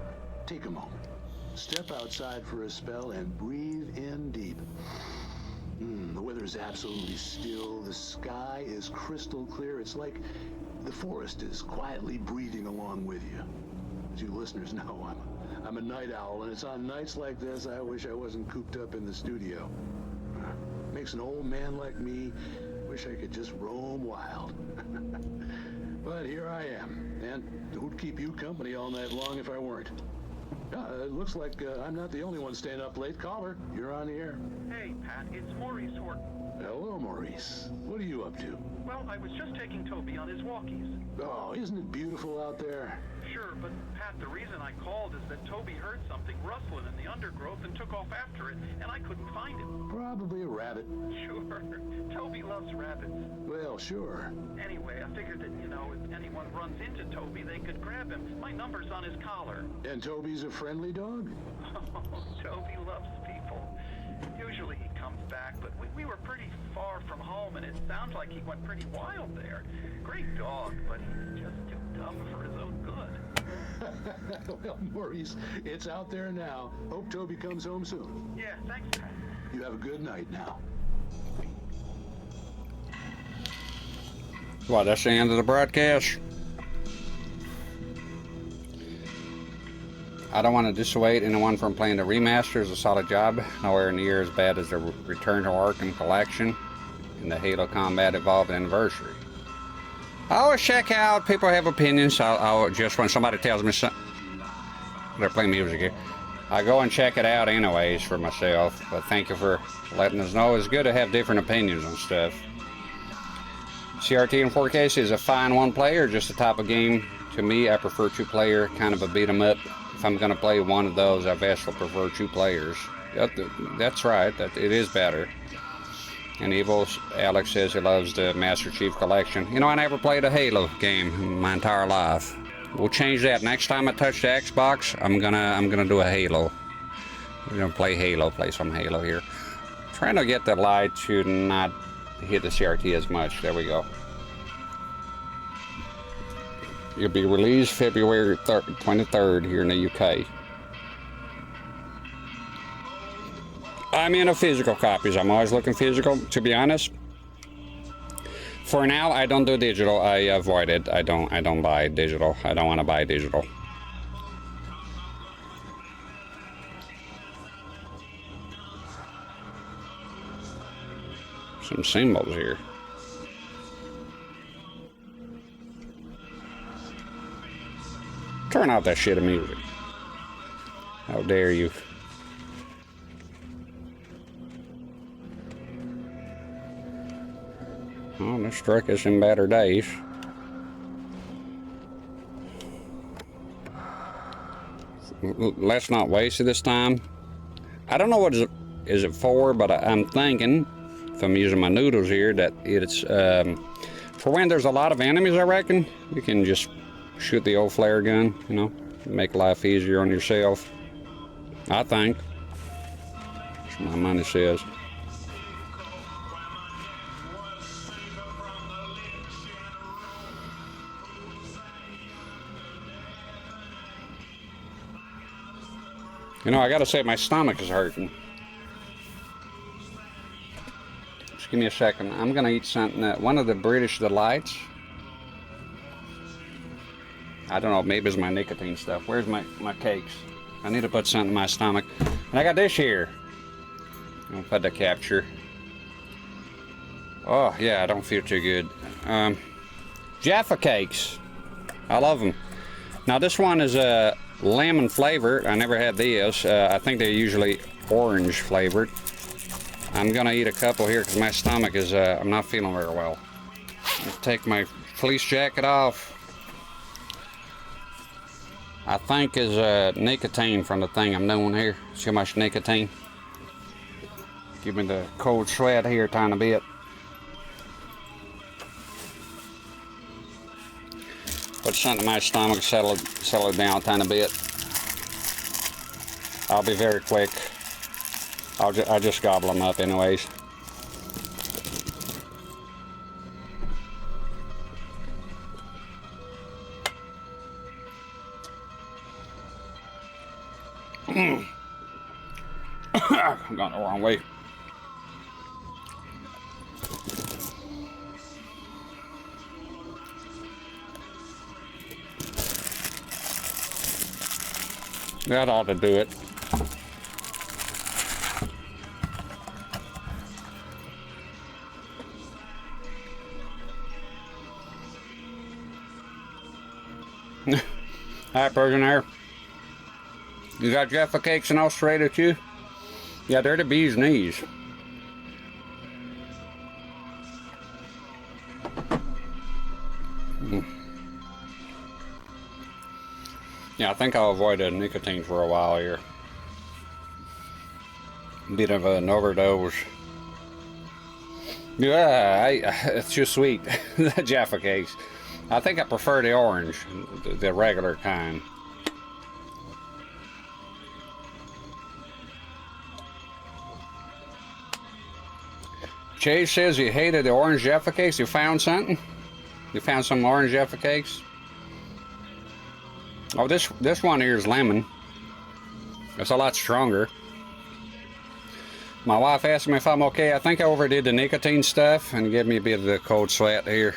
take a moment. Step outside for a spell and breathe in deep. The weather is absolutely still. The sky is crystal clear. It's like the forest is quietly breathing along with you. As you listeners know, I'm a night owl, and it's on nights like this I wish I wasn't cooped up in the studio. Makes an old man like me wish I could just roam wild. But here I am, and who'd keep you company all night long if I weren't? It looks like I'm not the only one staying up late. Caller, you're on the air. Hey, Pat, it's Maurice Horton. Hello, Maurice. What are you up to? Well, I was just taking Toby on his walkies. Oh, isn't it beautiful out there? Sure, but Pat, the reason I called is that Toby heard something rustling in the undergrowth and took off after it, and I couldn't find it. Probably a rabbit. Sure. Toby loves rabbits. Well, sure. Anyway, I figured that, you know, if anyone runs into Toby, they could grab him. My number's on his collar. And Toby's a friendly dog? Oh, Toby loves people. Usually he comes back, but we were pretty far from home, and it sounds like he went pretty wild there. Great dog, but he's just too dumb for his own good. Well, Maurice, it's out there now. Hope Toby comes home soon. Yeah, thanks, Pat. You have a good night now. Well, that's the end of the broadcast. I don't want to dissuade anyone from playing the remaster. It's a solid job, nowhere near as bad as the Return to Arkham collection and the Halo Combat Evolved Anniversary. I always check out, people have opinions. I'll just, when somebody tells me something, they're playing music here, I go and check it out anyways for myself. But thank you for letting us know. It's good to have different opinions on stuff. CRT in 4K is a fine one-player, just the type of game. To me, I prefer two-player, kind of a beat-em-up. If I'm going to play one of those, I vastly prefer two players. That's right, it is better. And Evil Alex says he loves the Master Chief Collection. You know, I never played a Halo game in my entire life. We'll change that. Next time I touch the Xbox, I'm gonna do a Halo. We're gonna play Halo, play some Halo here. Trying to get the light to not hit the CRT as much. There we go. It'll be released February 23rd here in the UK. I'm into physical copies. I'm always looking physical, to be honest. For now, I don't do digital. I avoid it. I don't buy digital. I don't want to buy digital. Some symbols here. Turn off that shit of music. How dare you? Oh, this struck us in better days. Let's not waste it this time. I don't know what is it for, but I'm thinking, if I'm using my noodles here, that it's for when there's a lot of enemies. I reckon you can just shoot the old flare gun, you know, make life easier on yourself. I think. That's what my money says. You know, I gotta say, my stomach is hurting. Just give me a second. I'm gonna eat something one of the British Delights. I don't know, maybe it's my nicotine stuff. Where's my cakes? I need to put something in my stomach. And I got this here. I'll put the capture. Oh, yeah, I don't feel too good. Jaffa cakes. I love them. Now, this one is lemon flavored. I never had these. I think they're usually orange flavored. I'm gonna eat a couple here because my stomach is, I'm not feeling very well. Let's take my fleece jacket off. I think is nicotine from the thing I'm doing here. See how much nicotine? Give me the cold sweat here a tiny bit. Put something in my stomach, settle it down a tiny bit. I'll be very quick. I'll just gobble them up anyways. I'm going the wrong way. That ought to do it. Hi, Persian. You got Jaffa cakes in Australia too? Yeah, they're the bee's knees. Yeah, I think I'll avoid the nicotine for a while here. Bit of an overdose. Yeah, it's too sweet. The Jaffa cakes. I think I prefer the orange, the regular kind. Chase says you hated the orange Jaffa cakes. You found something? You found some orange Jaffa cakes? Oh, this one here is lemon. It's a lot stronger. My wife asked me if I'm okay. I think I overdid the nicotine stuff and gave me a bit of the cold sweat here.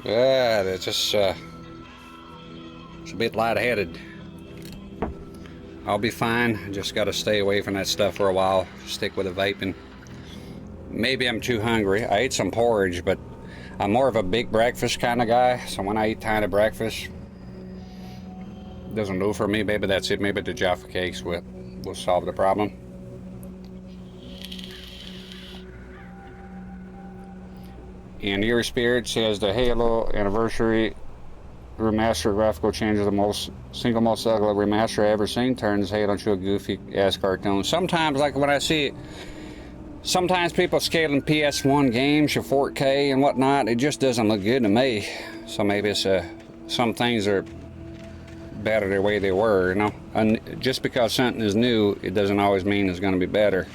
Yeah, it's just it's a bit lightheaded. I'll be fine. Just got to stay away from that stuff for a while. Stick with the vaping. Maybe I'm too hungry. I ate some porridge, but I'm more of a big breakfast kind of guy. So when I eat tiny breakfast, it doesn't do for me. Maybe that's it. Maybe the Jaffa cakes will solve the problem. And Eerie Spirit says the Halo Anniversary Remastered graphical change is the single most ugly remaster I've ever seen. Turns Halo into a goofy ass cartoon. Sometimes, like when I see it, sometimes people scaling PS1 games to 4K and whatnot, it just doesn't look good to me. So maybe it's some things are better the way they were, you know. And just because something is new, it doesn't always mean it's going to be better.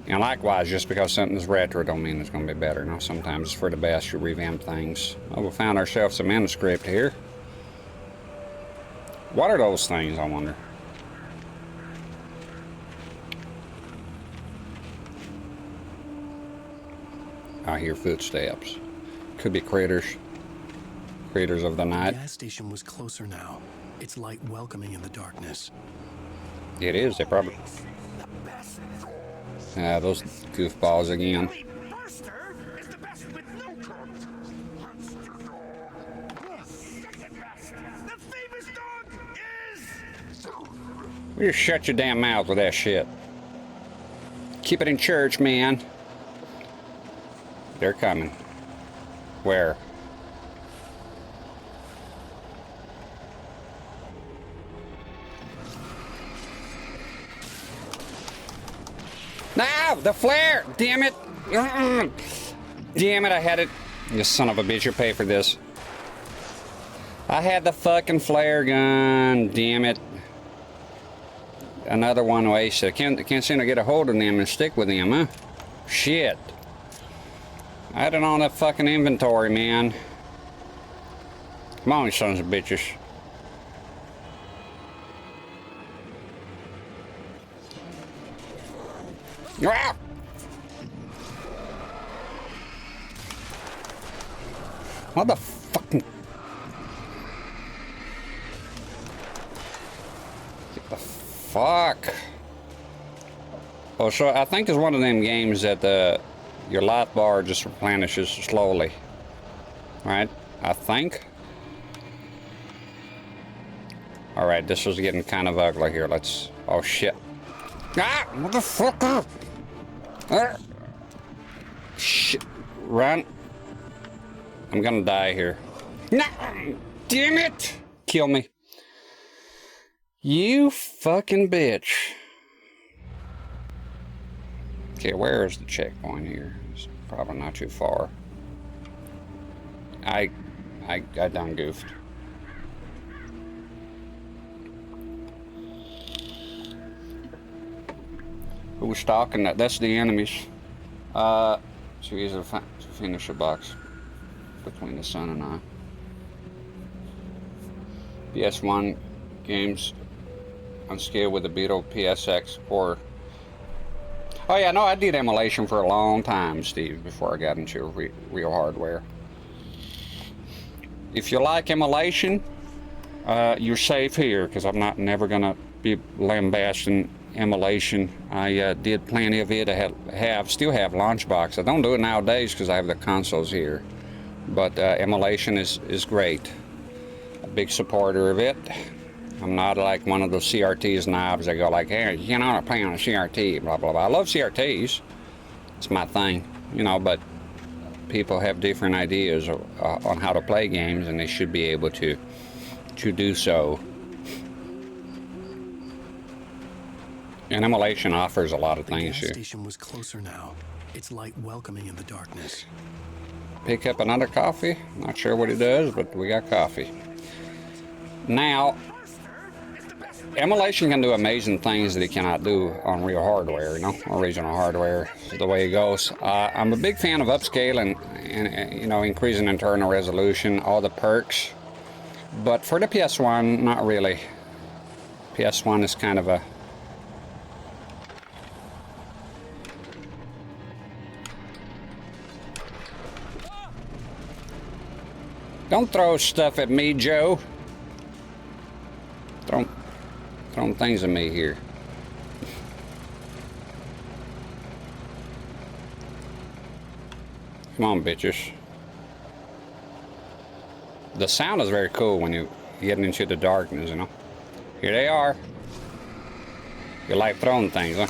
And likewise, just because something is retro don't mean it's going to be better. You know, sometimes it's for the best to revamp things. Oh, we found ourselves some manuscript here. What are those things, I wonder? I hear footsteps. Could be critters. Critters of the night. The gas station was closer now. Its light welcoming in the darkness. It is. They probably... those goofballs again. Will you shut your damn mouth with that shit? Keep it in church, man. They're coming. Where? No! The flare! Damn it! Damn it, I had it. You son of a bitch, you pay for this. I had the fucking flare gun. Damn it. Another one wasted. I can't seem to get a hold of them and stick with them, huh? Shit. I had it on that fucking inventory, man. Come on, you sons of bitches. Ah! What the fucking... Get the fuck? Oh, so I think it's one of them games that your light bar just replenishes slowly. Right? I think. Alright, this is getting kind of ugly here. Let's... Oh, shit. Ah! Motherfucker! Ah. Shit. Run. I'm gonna die here. No! Damn it! Kill me. You fucking bitch. Okay, where is the checkpoint here? It's probably not too far. I done goofed. Who's stalking that? That's the enemies. It's easy to finish a box between the sun and I. PS1 games on scale with the Beetle PSX or... Oh yeah, no, I did emulation for a long time, Steve, before I got into real hardware. If you like emulation, you're safe here, because I'm never gonna be lambasting emulation. I did plenty of it. I still have Launchbox. I don't do it nowadays because I have the consoles here. But emulation is great. A big supporter of it. I'm not like one of those CRT snobs that go like, hey, you know, I'm playing on a CRT, blah, blah, blah. I love CRTs. It's my thing, you know, but people have different ideas on how to play games, and they should be able to do so. And emulation offers a lot of things The here. gas station was closer now, its light welcoming in the darkness. Pick up another coffee. Not sure what it does, but we got coffee. Now, emulation can do amazing things that it cannot do on real hardware, you know, original hardware is the way it goes. I'm a big fan of upscaling and you know, increasing internal resolution, all the perks. But for the PS1, not really. PS1 is kind of a... Don't throw stuff at me, Joe. Throwing things at me here. Come on, bitches. The sound is very cool when you get into the darkness, you know. Here they are. You like throwing things, huh?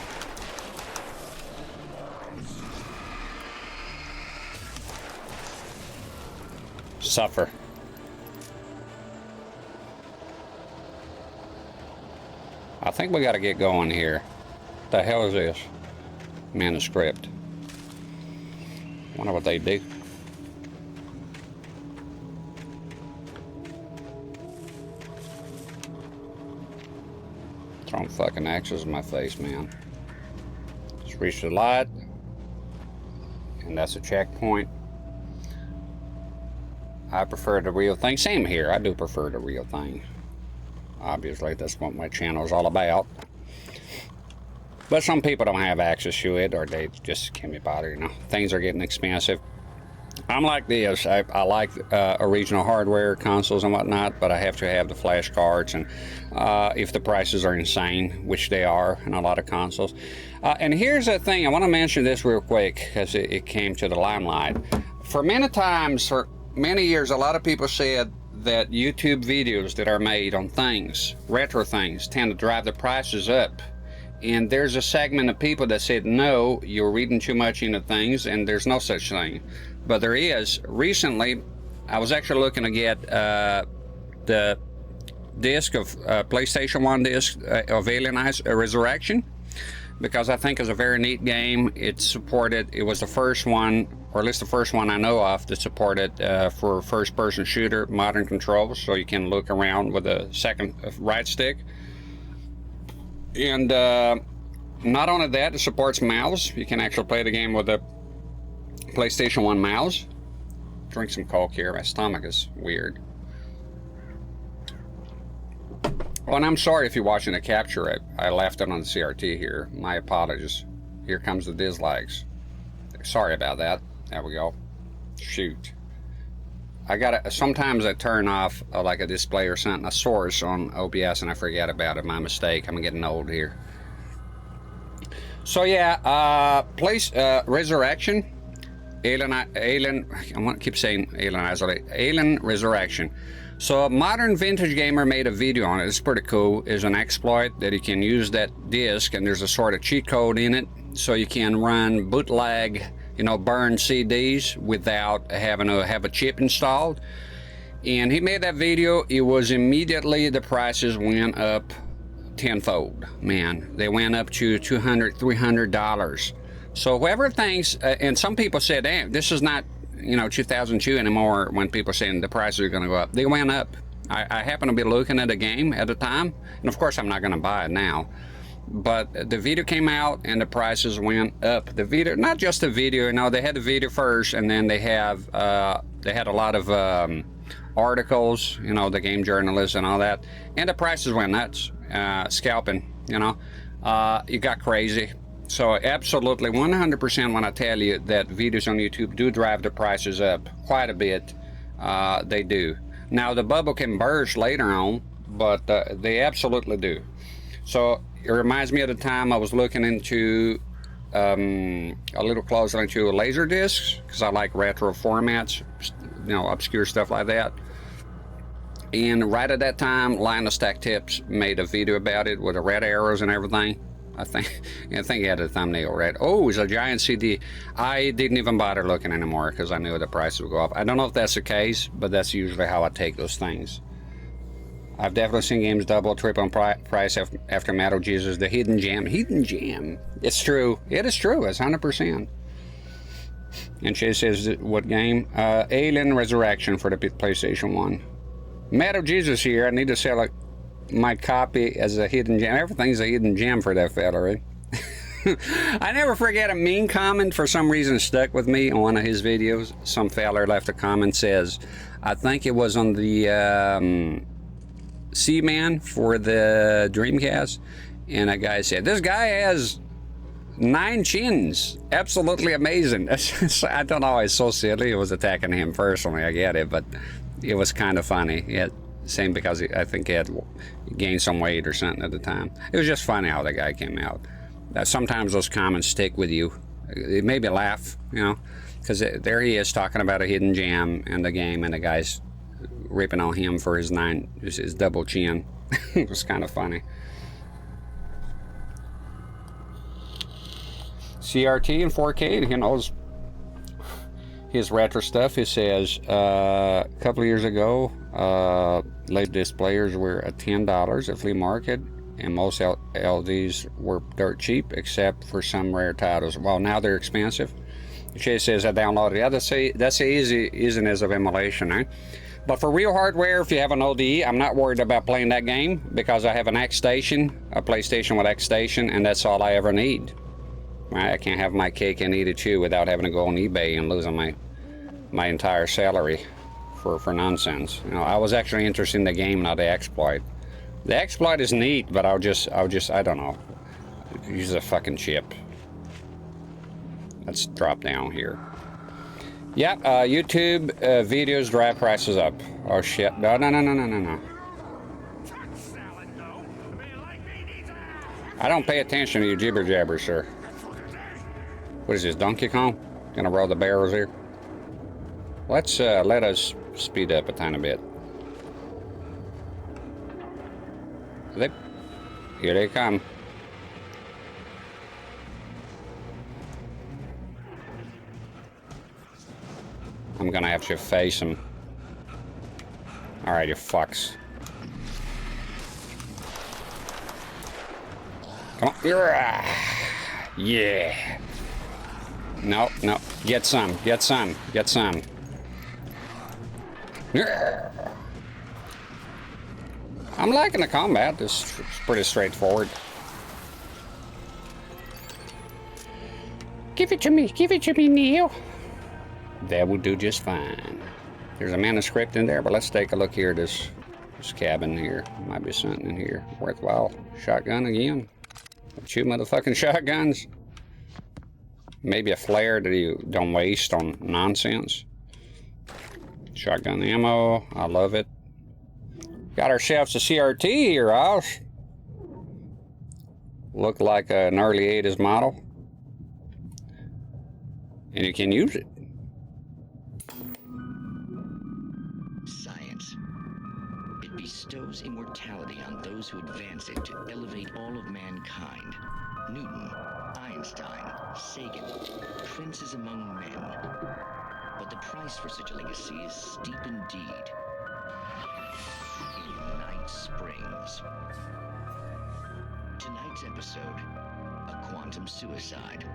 Suffer. I think we got to get going here. What the hell is this? Manuscript. Wonder what they do. Throwing fucking axes in my face, man. Just reach the light. And that's a checkpoint. I prefer the real thing. Same here. I do prefer the real thing. Obviously, that's what my channel is all about. But some people don't have access to it, or they just can't be bothered, you know. Things are getting expensive. I'm like this. I like original hardware, consoles and whatnot, but I have to have the flash cards, and if the prices are insane, which they are in a lot of consoles. And here's the thing. I want to mention this real quick, because it came to the limelight. For many years, a lot of people said that YouTube videos that are made on things, retro things, tend to drive the prices up. And there's a segment of people that said, no, you're reading too much into things, and there's no such thing. But there is. Recently, I was actually looking to get the disc of PlayStation 1 disc of Alien Resurrection, because I think it's a very neat game. It was the first one, or at least the first one I know of, that supported for first-person shooter modern controls, so you can look around with a second right stick. And not only that, it supports mouse. You can actually play the game with a PlayStation 1 mouse. Drink some Coke here. My stomach is weird. Oh, and I'm sorry if you're watching a capture. I left it on the CRT here. My apologies. Here comes the dislikes. Sorry about that. There we go. Shoot. Sometimes I turn off like a display or something, a source on OBS, and I forget about it. My mistake. I'm getting old here. So yeah, Resurrection, Alien. I want to keep saying Alien Resurrection. So a modern vintage gamer made a video on it. It's pretty cool. It's an exploit that you can use that disc, and there's a sort of cheat code in it, so you can run bootleg, you know, burn CDs without having to have a chip installed. And he made that video. It was immediately, the prices went up tenfold. Man, they went up to $200, $300. So whoever thinks, and some people said, damn, this is not, you know, 2002 anymore, when people are saying the prices are going to go up. They went up. I happen to be looking at a game at the time, and of course I'm not going to buy it now. But the video came out and the prices went up. The video, not just the video, you know, they had the video first, and then they had a lot of articles, you know, the game journalists and all that, and the prices went nuts. Scalping, you know, it got crazy. So absolutely 100% when I tell you that videos on YouTube do drive the prices up quite a bit. They do. Now the bubble can burst later on, but they absolutely do. So it reminds me of the time I was looking into a little closer into laser discs, because I like retro formats, you know, obscure stuff like that. And right at that time, Linus Stack Tips made a video about it with the red arrows and everything. I think he had a thumbnail right. Oh, it's a giant CD. I didn't even bother looking anymore because I knew the price would go up. I don't know if that's the case, but that's usually how I take those things. I've definitely seen games double, triple in price after Metal Jesus. The hidden gem. Hidden gem. It's true. It is true. It's 100%. And she says, what game? Alien Resurrection for the PlayStation 1. Metal Jesus here. I need to sell my copy as a hidden gem. Everything's a hidden gem for that fella, right? I never forget a mean comment for some reason stuck with me on one of his videos. Some fella left a comment, says, I think it was on the Seaman for the Dreamcast, and a guy said, this guy has 9 chins. Absolutely amazing. I don't know, it's so silly. It was attacking him personally, I get it, but it was kind of funny. Yeah, same because I think he had gained some weight or something at the time. It was just funny how the guy came out. Sometimes those comments stick with you. It made me laugh, you know, because there he is talking about a hidden gem in the game, and the guy's ripping on him for his double chin. It was kind of funny. CRT and 4K, he knows his retro stuff. He says a couple of years ago, LED displayers were at $10 at flea market, and most LEDs were dirt cheap except for some rare titles. Well, now they're expensive. She says I downloaded it. Yeah, that's easy, isn't as of emulation, eh? But for real hardware, if you have an ODE, I'm not worried about playing that game because I have an X Station, a PlayStation with X Station, and that's all I ever need. I can't have my cake and eat it too without having to go on eBay and losing my entire salary for nonsense. You know, I was actually interested in the game, not the exploit. The exploit is neat, but I'll just I don't know, use a fucking chip. Let's drop down here. Yep, YouTube videos drive prices up. Oh shit! No. I don't pay attention to you jibber jabbers, sir. What is this, Donkey Kong? Gonna roll the barrels here? Let's let us speed up a tiny bit. Here they come. I'm gonna have to face them. Alright, you fucks. Come on. Yeah. No. Get some. I'm liking the combat. This is pretty straightforward. Give it to me, Neil. That will do just fine. There's a manuscript in there, but let's take a look here at this cabin here. Might be something in here worthwhile. Shotgun again. 2 motherfucking shotguns. Maybe a flare that you don't waste on nonsense. Shotgun ammo. I love it. Got ourselves a CRT here, Osh. Look like an early 80s model. And you can use it. Science. It bestows immortality on those who advance it to elevate all of mankind. Newton, Einstein, Sagan, princes among men. But the price for such a legacy is steep indeed. In Night Springs. Tonight's episode, a quantum suicide.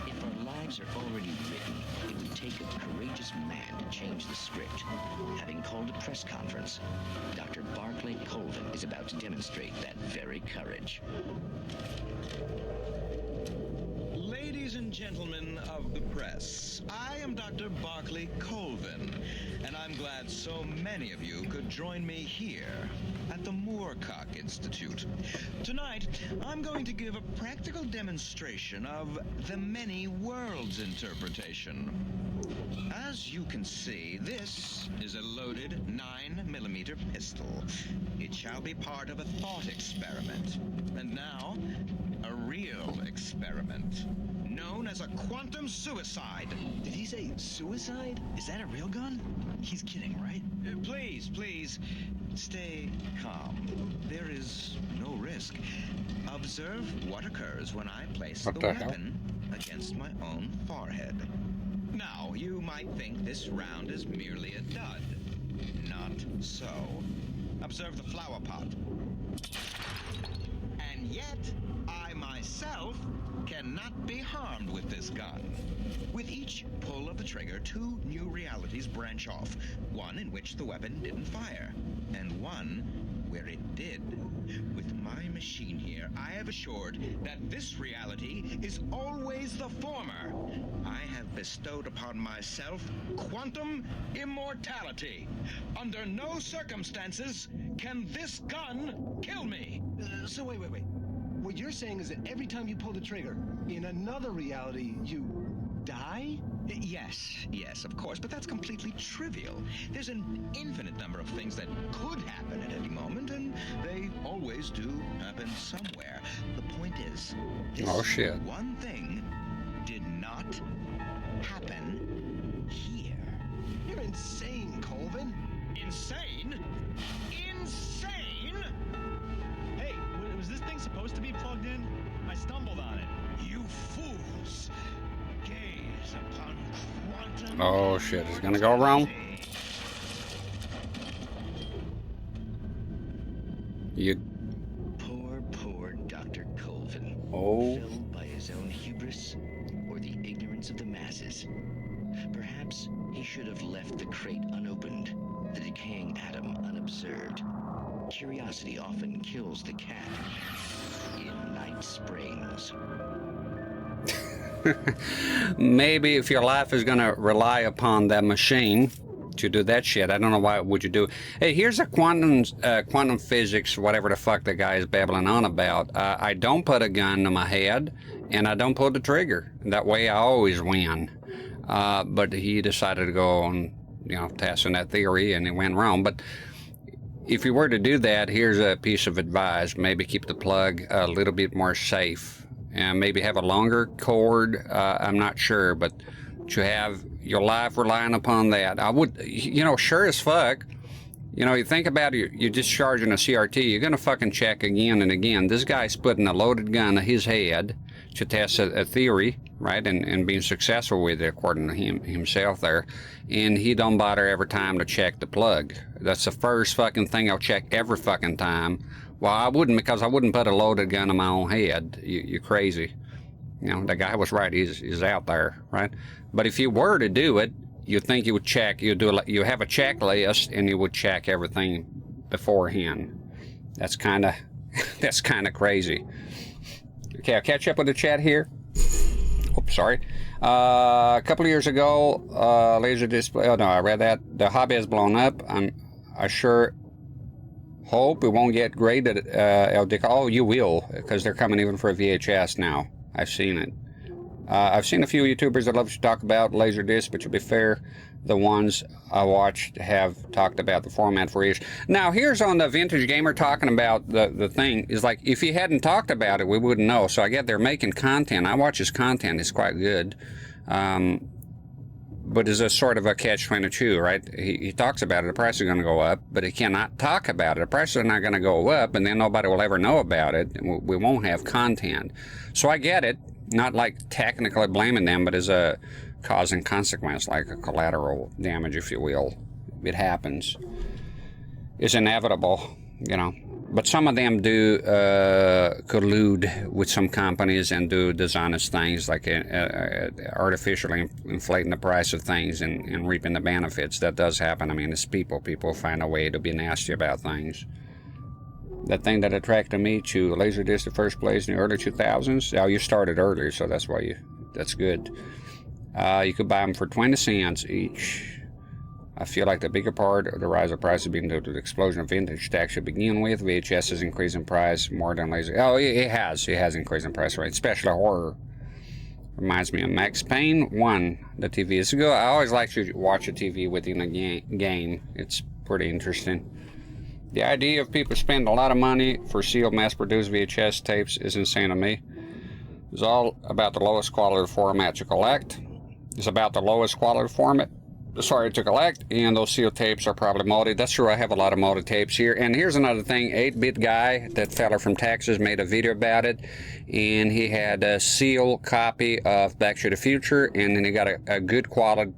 If our lives are already written, it would take a courageous man to change the script. Having called a press conference, Dr. Barclay Colvin is about to demonstrate that very courage. Ladies and gentlemen of the press, I am Dr. Barclay Colvin, and I'm glad so many of you could join me here at the Moorcock Institute. Tonight, I'm going to give a practical demonstration of the many worlds interpretation. As you can see, this is a loaded 9mm pistol. It shall be part of a thought experiment. And now, a real experiment, known as a quantum suicide. Did he say suicide? Is that a real gun? He's kidding, right? Please, please, stay calm. There is no risk. Observe what occurs when I place the weapon against my own forehead. Now, you might think this round is merely a dud. Not so. Observe the flower pot. And yet, I myself cannot be harmed with this gun. With each pull of the trigger, 2 new realities branch off. One in which the weapon didn't fire, and one where it did. With my machine here, I have assured that this reality is always the former. I have bestowed upon myself quantum immortality. Under no circumstances can this gun kill me. So wait. What you're saying is that every time you pull the trigger, in another reality, you die? Yes, of course, but that's completely trivial. There's an infinite number of things that could happen at any moment, and they always do happen somewhere. The point is, this one thing did not happen here. You're insane, Colvin. Insane? Insane? Hey, was this thing supposed to be plugged in? I stumbled on it. You fools! Gaze upon quantum. Oh shit, it's gonna go wrong. You. Poor Dr. Colvin. Oh. Felled by his own hubris or the ignorance of the masses. Perhaps he should have left the crate unopened, the decaying atom unobserved. Curiosity often kills the cat in Night Springs. Maybe if your life is gonna rely upon that machine to do that shit, I don't know why would you do. Hey, here's a quantum physics, whatever the fuck the guy is babbling on about. I don't put a gun to my head, and I don't pull the trigger. That way, I always win. But he decided to go on, testing that theory, and it went wrong. But if you were to do that, here's a piece of advice: maybe keep the plug a little bit more safe. And maybe have a longer cord. I'm not sure, but to have your life relying upon that, I would, sure as fuck. You think about it, you're discharging a CRT, you're gonna fucking check again and again. This guy's putting a loaded gun to his head to test a theory, right, and being successful with it, according to himself there. And he don't bother every time to check the plug. That's the first fucking thing I'll check every fucking time. Well, I wouldn't, because I wouldn't put a loaded gun on my own head. You're crazy. The guy was right. He's out there, right? But if you were to do it, you'd think you would check. You have a checklist, and you would check everything beforehand. That's kind of crazy. Okay, I'll catch up with the chat here. Oops, sorry. A couple of years ago, laser display. Oh no, I read that. The hobby has blown up. I sure hope it won't get graded Elgato. Oh, you will, because they're coming even for a VHS now. I've seen it. I've seen a few YouTubers that love to talk about Laserdisc, but to be fair, the ones I watched have talked about the format for years. Now, here's on the Vintage Gamer talking about the thing. Is like, if he hadn't talked about it, we wouldn't know. So I get they're making content. I watch his content. It's quite good. But it's a sort of a catch-22, right? He talks about it, the price is going to go up, but he cannot talk about it. The price is not going to go up, and then nobody will ever know about it, and we won't have content. So I get it, not like technically blaming them, but as a cause and consequence, like a collateral damage, if you will. It happens. It's inevitable, But some of them do collude with some companies and do dishonest things, like artificially inflating the price of things and reaping the benefits. That does happen. I mean, it's people. People find a way to be nasty about things. The thing that attracted me to Laserdisc in the first place in the early 2000s, you started earlier, so that's why that's good. You could buy them for 20 cents each. I feel like the bigger part of the rise of price has been due to the explosion of vintage tech to begin with. VHS has increased in price more than laser. Oh, it has. It has increased in price, right? Especially horror. Reminds me of Max Payne 1, the TV. It's good. I always like to watch a TV within a game. It's pretty interesting. The idea of people spending a lot of money for sealed, mass-produced VHS tapes is insane to me. It's all about the lowest quality format to collect. It's about the lowest quality format. sorry, to collect, and those seal tapes are probably molded. That's true, I have a lot of molded tapes here. And here's another thing, 8-bit guy, that fella from Texas, made a video about it, and he had a seal copy of Back to the Future, and then he got a good quality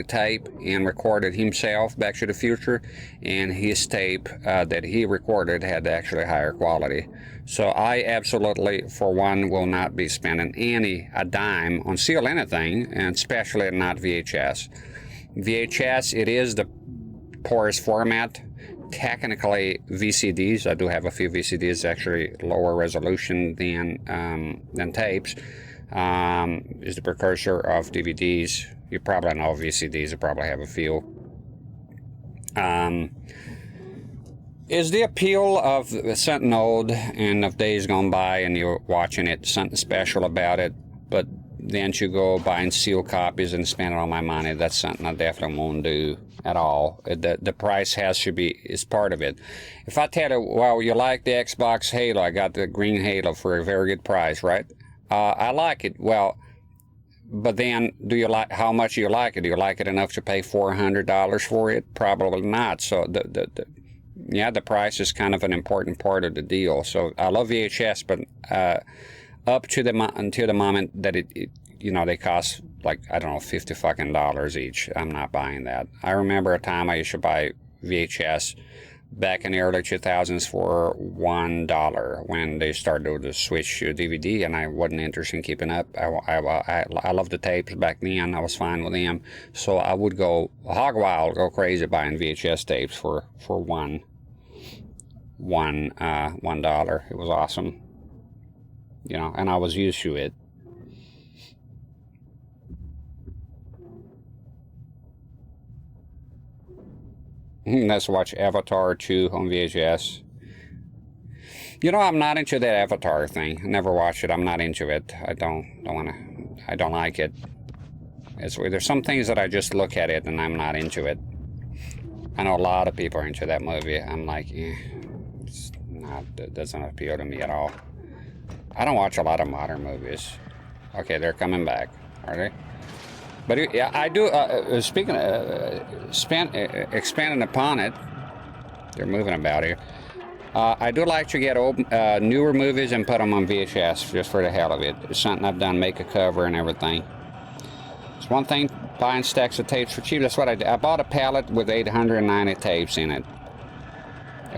tape and recorded himself Back to the Future, and his tape that he recorded had actually higher quality. So I absolutely, for one, will not be spending a dime on seal anything, and especially not VHS. VHS, it is the poorest format. Technically, VCDs, I do have a few VCDs actually lower resolution than tapes, is the precursor of DVDs. You probably know VCDs, you probably have a few. Is the appeal of something old and of days gone by and you're watching it, something special about it, but then you go buying sealed copies and spending all my money? That's something I definitely won't do at all. The price is part of it. If I tell you, well, you like the Xbox Halo, I got the green Halo for a very good price, right? I like it. Well, but then, how much do you like it? Do you like it enough to pay $400 for it? Probably not. So the price is kind of an important part of the deal. So I love VHS, but up to until the moment that they cost, like, I don't know, $50 fucking each. I'm not buying that. I remember a time I used to buy VHS back in the early 2000s for $1 when they started to switch to DVD, and I wasn't interested in keeping up. I loved the tapes back then. I was fine with them, so I would go hog wild, go crazy buying VHS tapes for $1. It was awesome, and I was used to it. Let's watch Avatar 2 on VHS. I'm not into that Avatar thing. I never watched it. I'm not into it. I don't like it. There's some things that I just look at it and I'm not into it. I know a lot of people are into that movie. I'm like, it doesn't appeal to me at all. I don't watch a lot of modern movies. Okay, they're coming back. Are they? But yeah, I do. Speaking of expanding upon it, they're moving about here. I do like to get old, newer movies and put them on VHS just for the hell of it. It's something I've done, make a cover and everything. It's one thing buying stacks of tapes for cheap. That's what I did. I bought a pallet with 890 tapes in it.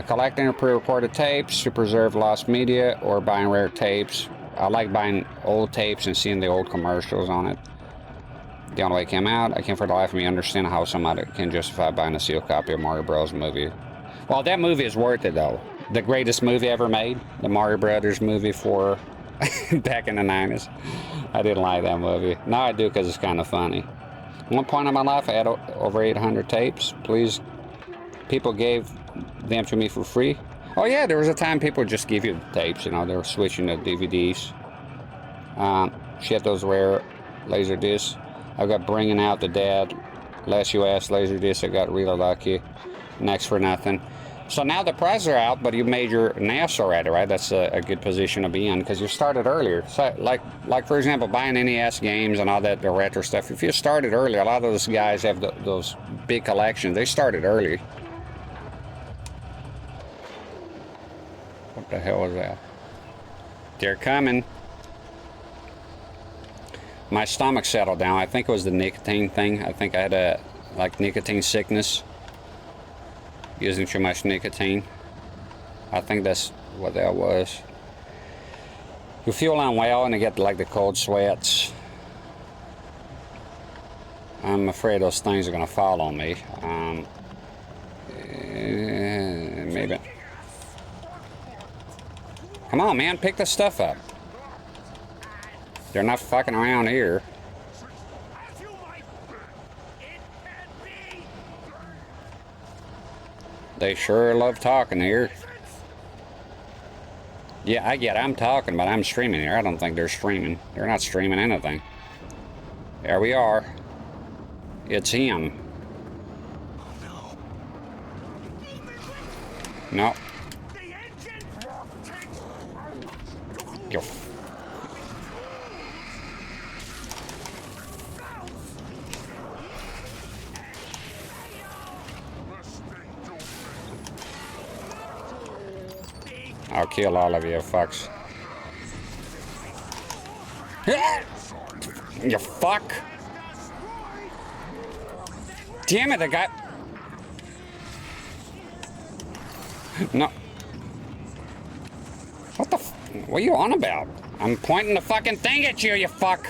Collecting pre-recorded tapes to preserve lost media, or buying rare tapes. I like buying old tapes and seeing the old commercials on it. The only way it came out, I can't for the life of me understand how somebody can justify buying a sealed copy of Mario Bros. Movie. Well, that movie is worth it, though. The greatest movie ever made, the Mario Brothers movie for back in the 90s. I didn't like that movie. Now I do because it's kind of funny. At one point in my life, I had over 800 tapes. People gave them to me for free. Oh yeah, there was a time people just give you the tapes, they were switching to DVDs. Shit, those rare laser discs. I got Bringing Out the Dead, Less You Ask laser discs. I got really lucky. Next for Nothing. So now the prices are out, but you made your NAS already, right? That's a good position to be in because you started earlier. So like for example, buying NES games and all that, the retro stuff. If you started earlier, a lot of those guys have those big collections. They started early. What the hell was that? They're coming. My stomach settled down. I think it was the nicotine thing. I think I had nicotine sickness. Using too much nicotine. I think that's what that was. You feel unwell and you get like the cold sweats. I'm afraid those things are gonna fall on me. Maybe. Come on, man, pick the stuff up. They're not fucking around here. They sure love talking here. Yeah, I get it. I'm talking, but I'm streaming here. I don't think they're streaming. They're not streaming anything. There we are. It's him. No. Go. I'll kill all of you, fucks. You fuck. Damn it, the guy. No. What the what are you on about? I'm pointing the fucking thing at you, you fuck.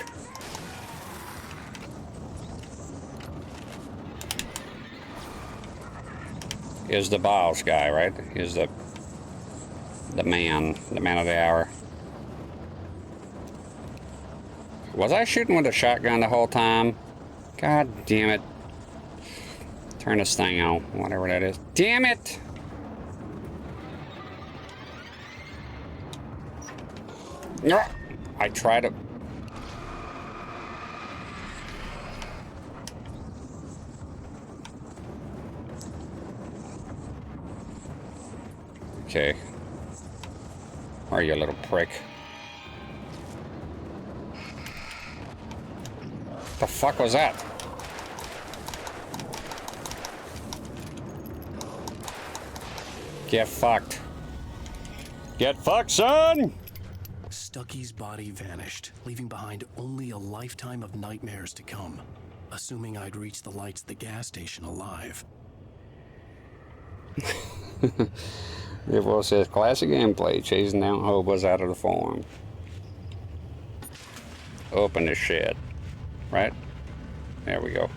Is the boss guy, right? Is the man of the hour. Was I shooting with a shotgun the whole time? God damn it. Turn this thing on, whatever that is. Damn it! I tried to... Okay. Are you a little prick? The fuck was that? Get fucked. Get fucked, son! Stucky's body vanished, leaving behind only a lifetime of nightmares to come, assuming I'd reach the lights at the gas station alive. It was his classic gameplay, chasing down hobos out of the farm. Open this shit. Right? There we go.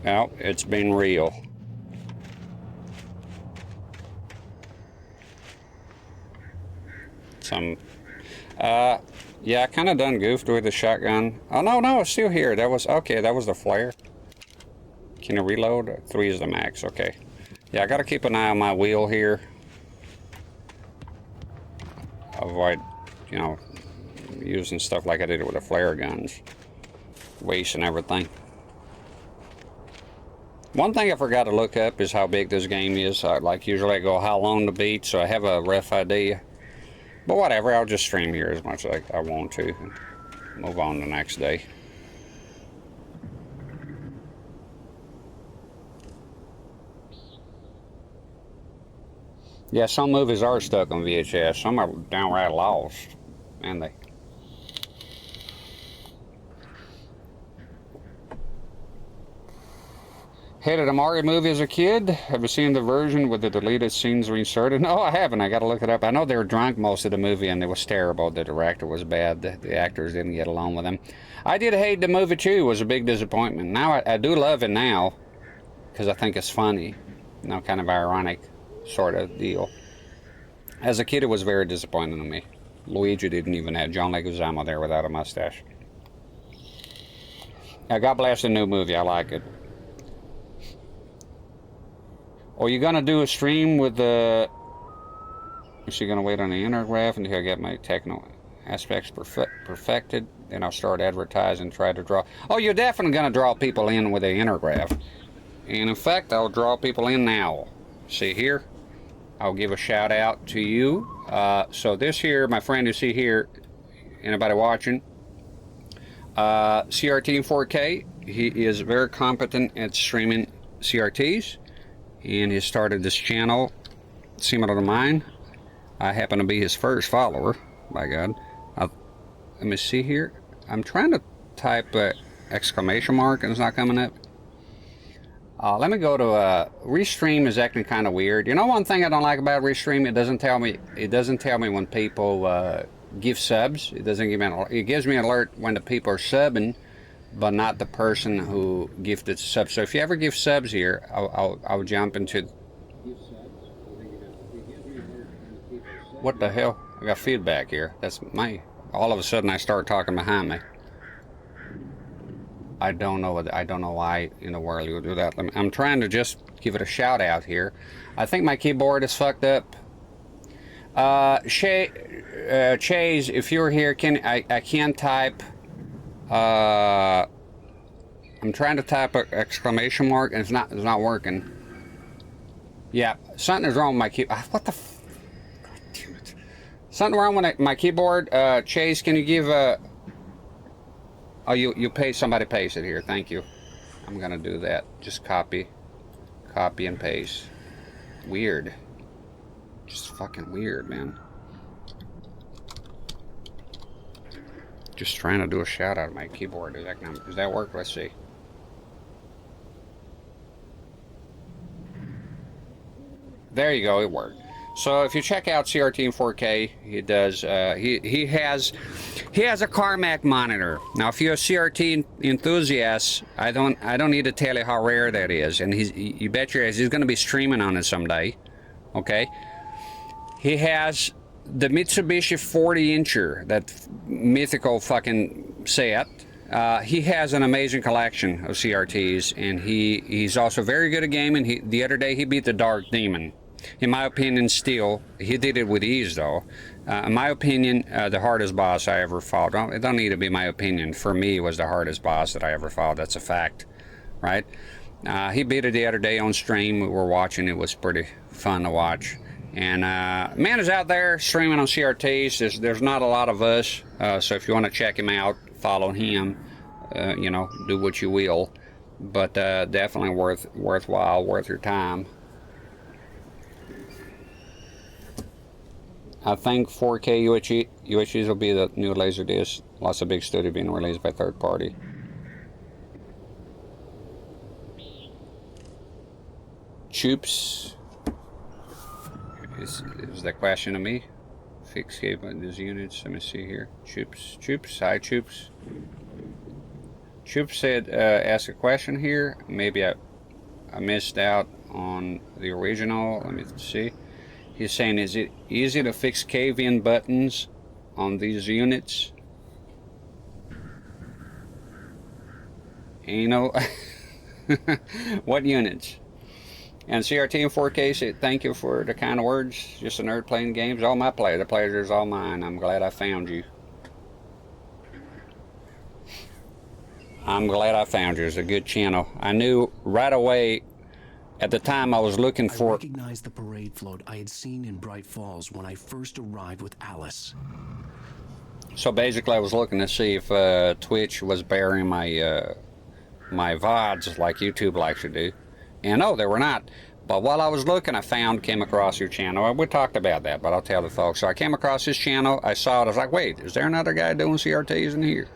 Well, it's been real. Yeah, I kind of done goofed with the shotgun. Oh, no, it's still here. That was, okay, that was the flare. Can you reload? 3 is the max, okay. Yeah, I gotta keep an eye on my wheel here. Avoid, you know, using stuff like I did with the flare guns. Wasting everything. One thing I forgot to look up is how big this game is. Like usually I go how long to beat, so I have a rough idea. But whatever, I'll just stream here as much as I want to. And move on the next day. Yeah, some movies are stuck on VHS. Some are downright lost. And they... Hated a Mario movie as a kid. Have you seen the version with the deleted scenes reinserted? No, I haven't. I gotta look it up. I know they were drunk most of the movie and it was terrible. The director was bad. The actors didn't get along with him. I did hate the movie too. It was a big disappointment. Now I do love it now because I think it's funny. You know, kind of ironic sort of deal. As a kid, it was very disappointing to me. Luigi didn't even have John Leguizamo there without a mustache. Now, God bless the new movie. I like it. Are you gonna do a stream with the... Is she gonna wait on the intergraph until I get my technical aspects perfected? Then I'll start advertising, try to draw... Oh, you're definitely gonna draw people in with the intergraph. And in fact, I'll draw people in now. See here? I'll give a shout out to you. So this here, my friend you see here, anybody watching, CRT in 4K. He is very competent at streaming CRTs. And he started this channel similar to mine. I happen to be his first follower, by God. Let me see here. I'm trying to type exclamation mark and it's not coming up. Let me go to Restream is acting kind of weird. You know one thing I don't like about Restream? It doesn't tell me when people give subs. It doesn't give me it gives me an alert when the people are subbing, but not the person who gifted subs. So if you ever give subs here, I'll jump into... What the hell? I got feedback here. That's my... All of a sudden I start talking behind me. I don't know why in the world you would do that. I'm trying to just give it a shout out here. I think my keyboard is fucked up. Chase, if you're here, I can't type... I'm trying to type an exclamation mark and it's not working. Yeah, something is wrong with my keyboard. What the f... God damn it. Something wrong with my keyboard. Chase, can you give a... Oh, you pay, somebody paste it here. Thank you. I'm gonna do that. Just copy and paste. weird. Just fucking weird, man. Just trying to do a shout out of my keyboard. Does that work? Let's see. There you go, it worked. So if you check out CRT in 4K, he does. He has a Carmack monitor. Now, if you're a CRT enthusiast, I don't need to tell you how rare that is. And you bet your ass he's going to be streaming on it someday. Okay. He has the Mitsubishi 40-incher, that mythical fucking set. He has an amazing collection of CRTs, and he's also very good at gaming. The other day he beat the Dark Demon. In my opinion, still, he did it with ease, though. In my opinion, the hardest boss I ever fought. It don't need to be my opinion. For me, it was the hardest boss that I ever fought. That's a fact, right? He beat it the other day on stream. We were watching. It was pretty fun to watch. And man is out there streaming on CRTs. There's not a lot of us, so if you want to check him out, follow him. You know, do what you will, but definitely worthwhile, worth your time. I think 4K UHDs will be the new Laserdisc. Lots of big studio being released by third party. Choops. Is that question to me? Fix cable in these units. Let me see here. Choops. Hi, Choops. Choops said, ask a question here. Maybe I missed out on the original. Let me see. He's saying, is it easy to fix cave-in buttons on these units? You know, what units? And CRT and 4K said, thank you for the kind of words. Just a nerd playing games. All my pleasure. The pleasure is all mine. I'm glad I found you. I'm glad I found you. It's a good channel. I knew right away. At the time, I was looking for... I recognized the parade float I had seen in Bright Falls when I first arrived with Alice. So basically, I was looking to see if Twitch was burying my my VODs like YouTube likes to do. And no, they were not. But while I was looking, came across your channel. We talked about that, but I'll tell the folks. So I came across his channel. I saw it. I was like, wait, is there another guy doing CRTs in here?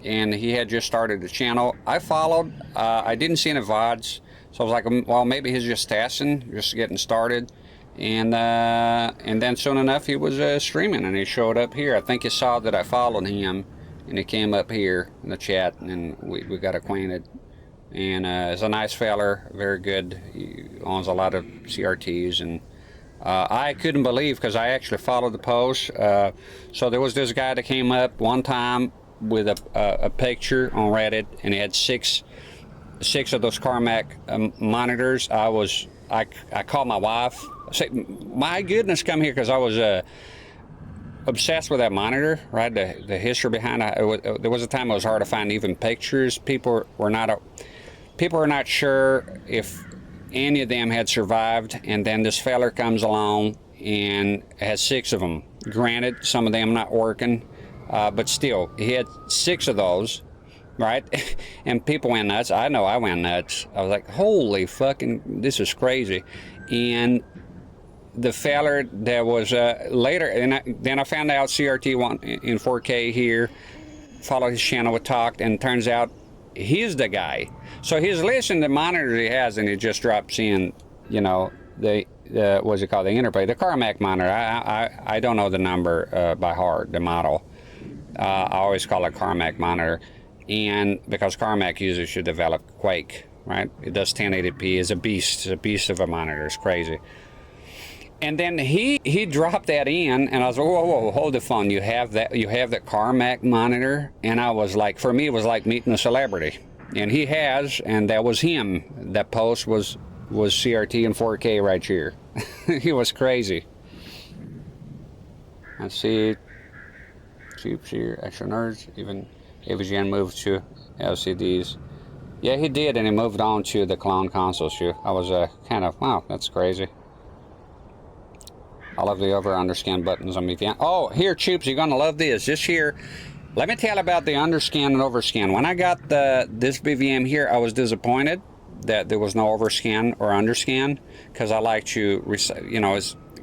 And he had just started the channel. I followed. I didn't see any VODs. So I was like, well, maybe he's just testing, just getting started. And then soon enough, he was streaming, and he showed up here. I think he saw that I followed him, and he came up here in the chat, and we got acquainted. And he's a nice feller, very good. He owns a lot of CRTs, and I couldn't believe, because I actually followed the post. So there was this guy that came up one time with a picture on Reddit, and he had six of those Carmack monitors. I called my wife. I said, my goodness, come here, because I was obsessed with that monitor, right? The history behind it. There was a time it was hard to find even pictures. People were not sure if any of them had survived, and then this feller comes along and has 6 of them. Granted, some of them not working, but still, he had 6 of those. Right? And people went nuts. I know I went nuts. I was like, holy fucking, this is crazy. And the feller that was later, and then I found out CRT in 4K here, followed his channel, we talked, and turns out he's the guy. So he's listening to monitors he has, and he just drops in, you know, what's it called, the Interplay, the Carmack monitor. I don't know the number by heart, the model. I always call it Carmack monitor. And because Carmack users should develop Quake, right? It does 1080p. It's a beast of a monitor. It's crazy. And then he dropped that in, and I was like, whoa, hold the phone. You have that Carmack monitor? And I was like, for me, it was like meeting a celebrity. And he has, and that was him. That post was CRT in 4K right here. He was crazy. Let's see. Cheap here, extra nerds, even. AVGN moved to LCDs. Yeah, he did, and he moved on to the clone console shoe. I was kind of, wow, that's crazy. I love the over-underscan buttons on BVM. Oh, here, Choops, you're going to love this. This here, let me tell you about the underscan and overscan. When I got this BVM here, I was disappointed that there was no overscan or underscan, because I like to, you know,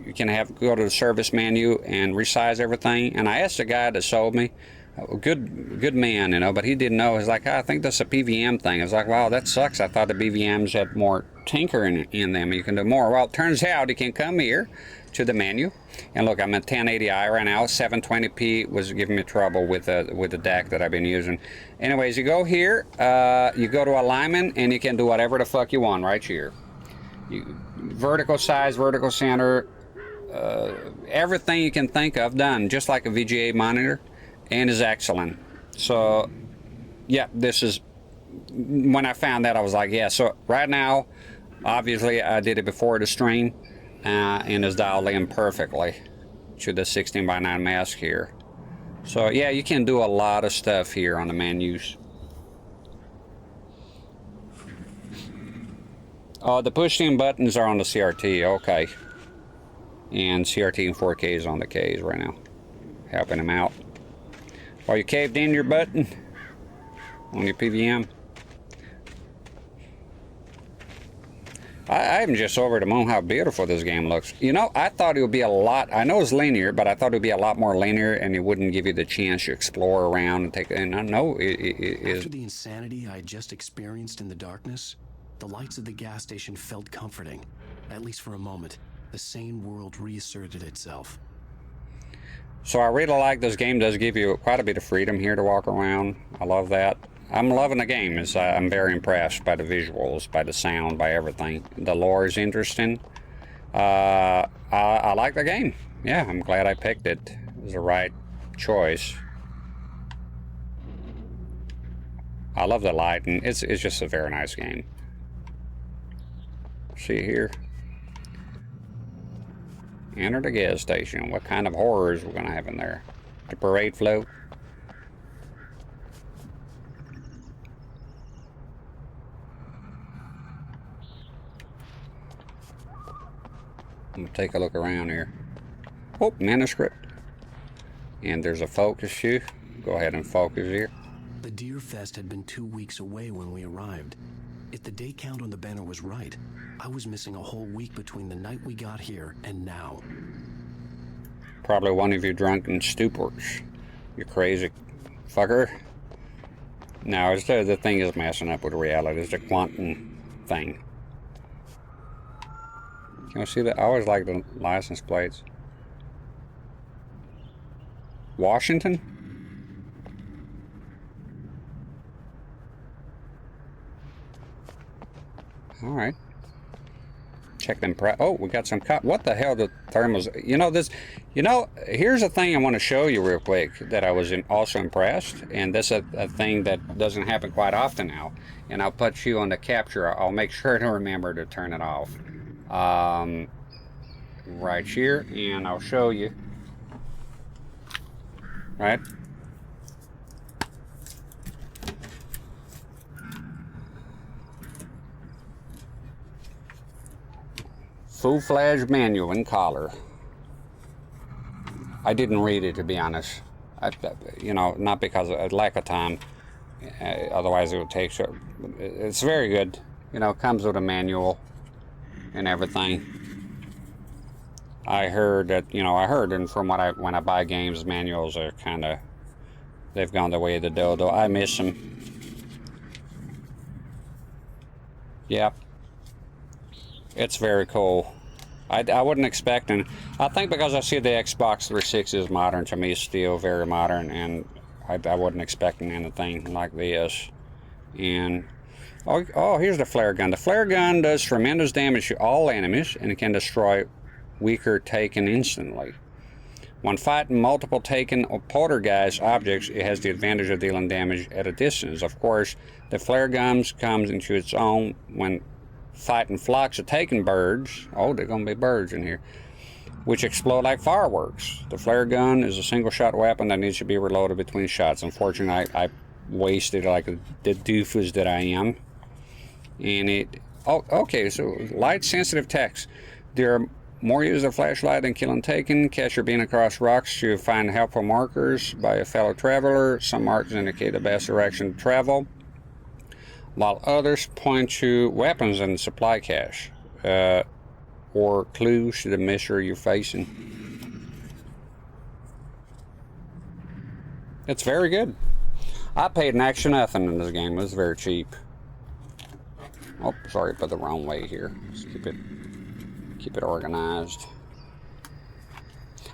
you can go to the service menu and resize everything. And I asked the guy that sold me, a good man, you know, but he didn't know. He's like, I think that's a PVM thing. I was like, wow, that sucks. I thought the BVMs had more tinkering in them. You can do more. Well, it turns out you can come here to the menu, and look, I'm at 1080i right now. 720p was giving me trouble with the DAC that I've been using. Anyways, you go here, you go to alignment, and you can do whatever the fuck you want right here. Vertical size, vertical center, everything you can think of done, just like a VGA monitor, and is excellent. So yeah, this is, when I found that, I was like, yeah. So right now, obviously I did it before the stream, and is dialed in perfectly to the 16:9 mask here. So yeah, you can do a lot of stuff here on the menus. Oh, the push-in buttons are on the CRT, okay. And CRT and 4K is on the Ks right now, helping them out. Are you caved in your button on your PVM? I'm just over the moon how beautiful this game looks. You know, I thought it would be a lot, I know it's linear, but I thought it would be a lot more linear, and it wouldn't give you the chance to explore around and take, and I know it is. After the insanity I had just experienced in the darkness, the lights of the gas station felt comforting. At least for a moment, the sane world reasserted itself. So I really like this game. Does give you quite a bit of freedom here to walk around. I love that. I'm loving the game. I'm very impressed by the visuals, by the sound, by everything. The lore is interesting. I like the game. Yeah, I'm glad I picked it. It was the right choice. I love the lighting. It's just a very nice game. See here. Enter the gas station. What kind of horrors we're gonna have in there? The parade float. I'm gonna take a look around here. Oh, manuscript. And there's a focus shoe. Go ahead and focus here. The Deer Fest had been 2 weeks away when we arrived. If the day count on the banner was right, I was missing a whole week between the night we got here and now. Probably one of you drunken stupors. You crazy fucker. No, it's the thing is messing up with reality. It's the quantum thing. Can you see that? I always like the license plates. Washington? All right. Check them. Oh, we got some cut. What the hell? The thermals. You know this. You know, here's a thing I want to show you real quick that I was also impressed, and this is a thing that doesn't happen quite often now. And I'll put you on the capture. I'll make sure to remember to turn it off. Right here, and I'll show you. Right. Full-fledged manual in color. I didn't read it, to be honest. You know, not because of lack of time. Otherwise, it would take. It's very good. You know, it comes with a manual and everything. I heard that. You know, and from when I buy games, manuals are kind of. They've gone the way of the dodo. I miss them. Yep. It's very cool. I wouldn't expect, and I think because I see the Xbox 360 is modern, to me it's still very modern, and I wasn't expecting anything like this. And oh, here's the flare gun. The flare gun does tremendous damage to all enemies, and it can destroy weaker Taken instantly. When fighting multiple Taken or poltergeist objects, it has the advantage of dealing damage at a distance. Of course, the flare guns comes into its own when fighting flocks of Taken birds. Oh, there's gonna be birds in here, which explode like fireworks. The flare gun is a single-shot weapon that needs to be reloaded between shots. Unfortunately, I wasted like the doofus that I am. And it. Oh, okay. So light-sensitive text. There are more use of flashlight than killing Taken. Cast your beam across rocks to find helpful markers by a fellow traveler. Some markers indicate the best direction to travel. while others point to weapons and supply cache, or clues to the mystery you're facing. It's very good. I paid next to nothing in this game. It was very cheap. Oh, sorry, I put the wrong way here. Let's keep it organized.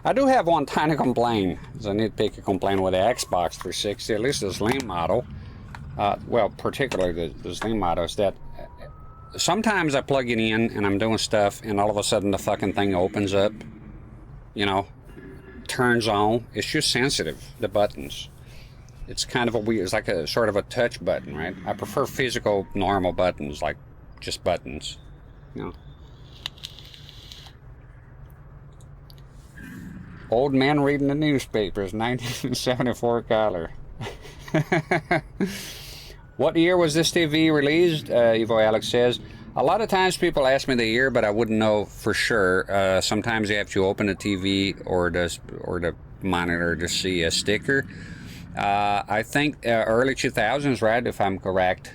I do have one tiny complaint. It's a nitpicky complaint with the Xbox 360, at least the Slim model. Well, particularly the Slim model, is that sometimes I plug it in and I'm doing stuff and all of a sudden the fucking thing opens up, you know, turns on. It's just sensitive, the buttons. It's kind of a weird, it's like a sort of a touch button, right? I prefer physical, normal buttons, like just buttons, you know. Old man reading the newspapers, 1974 color. What year was this TV released? Evo Alex says. A lot of times people ask me the year, but I wouldn't know for sure. Sometimes you have to open the TV or the monitor to see a sticker. I think early 2000s, right? If I'm correct,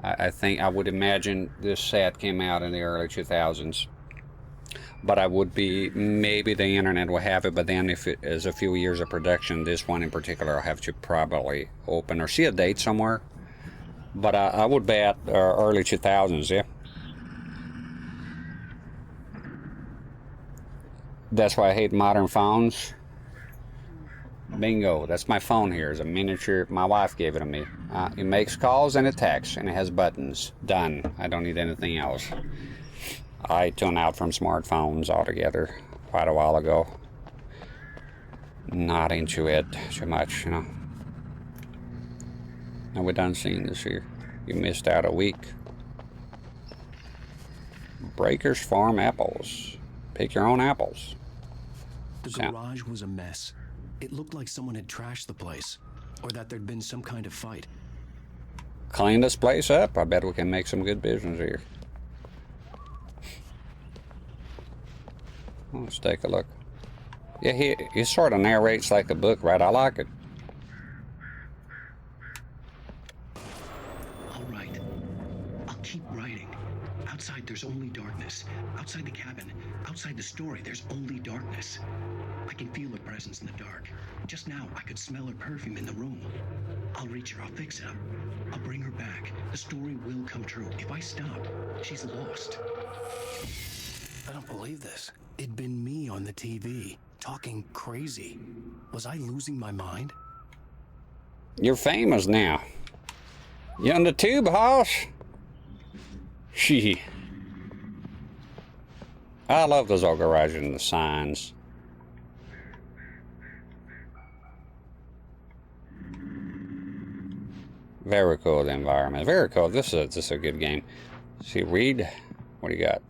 I think I would imagine this set came out in the early 2000s. But I would be, maybe the internet will have it, but then if it is a few years of production, this one in particular, I'll have to probably open or see a date somewhere. But I would bet early 2000s, yeah. That's why I hate modern phones. Bingo, that's my phone here. It's a miniature, my wife gave it to me. It makes calls and it texts, and it has buttons. Done. I don't need anything else. I tuned out from smartphones altogether quite a while ago. Not into it too much, you know. And we're done seeing this here. You missed out a week. Breakers Farm apples. Pick your own apples. The garage was a mess. It looked like someone had trashed the place, or that there'd been some kind of fight. Clean this place up. I bet we can make some good business here. Let's take a look. Yeah, he sort of narrates like a book, right? I like it. All right. I'll keep writing. Outside, there's only darkness. Outside the cabin, outside the story, there's only darkness. I can feel her presence in the dark. Just now, I could smell her perfume in the room. I'll reach her. I'll fix her. I'll bring her back. The story will come true. If I stop, she's lost. I don't believe this. It'd been me on the TV, talking crazy. Was I losing my mind? You're famous now. You on the tube, Hoss? Gee. I love those old garages and the signs. Very cool, the environment. Very cool. This is a good game. See, Reed, what do you got?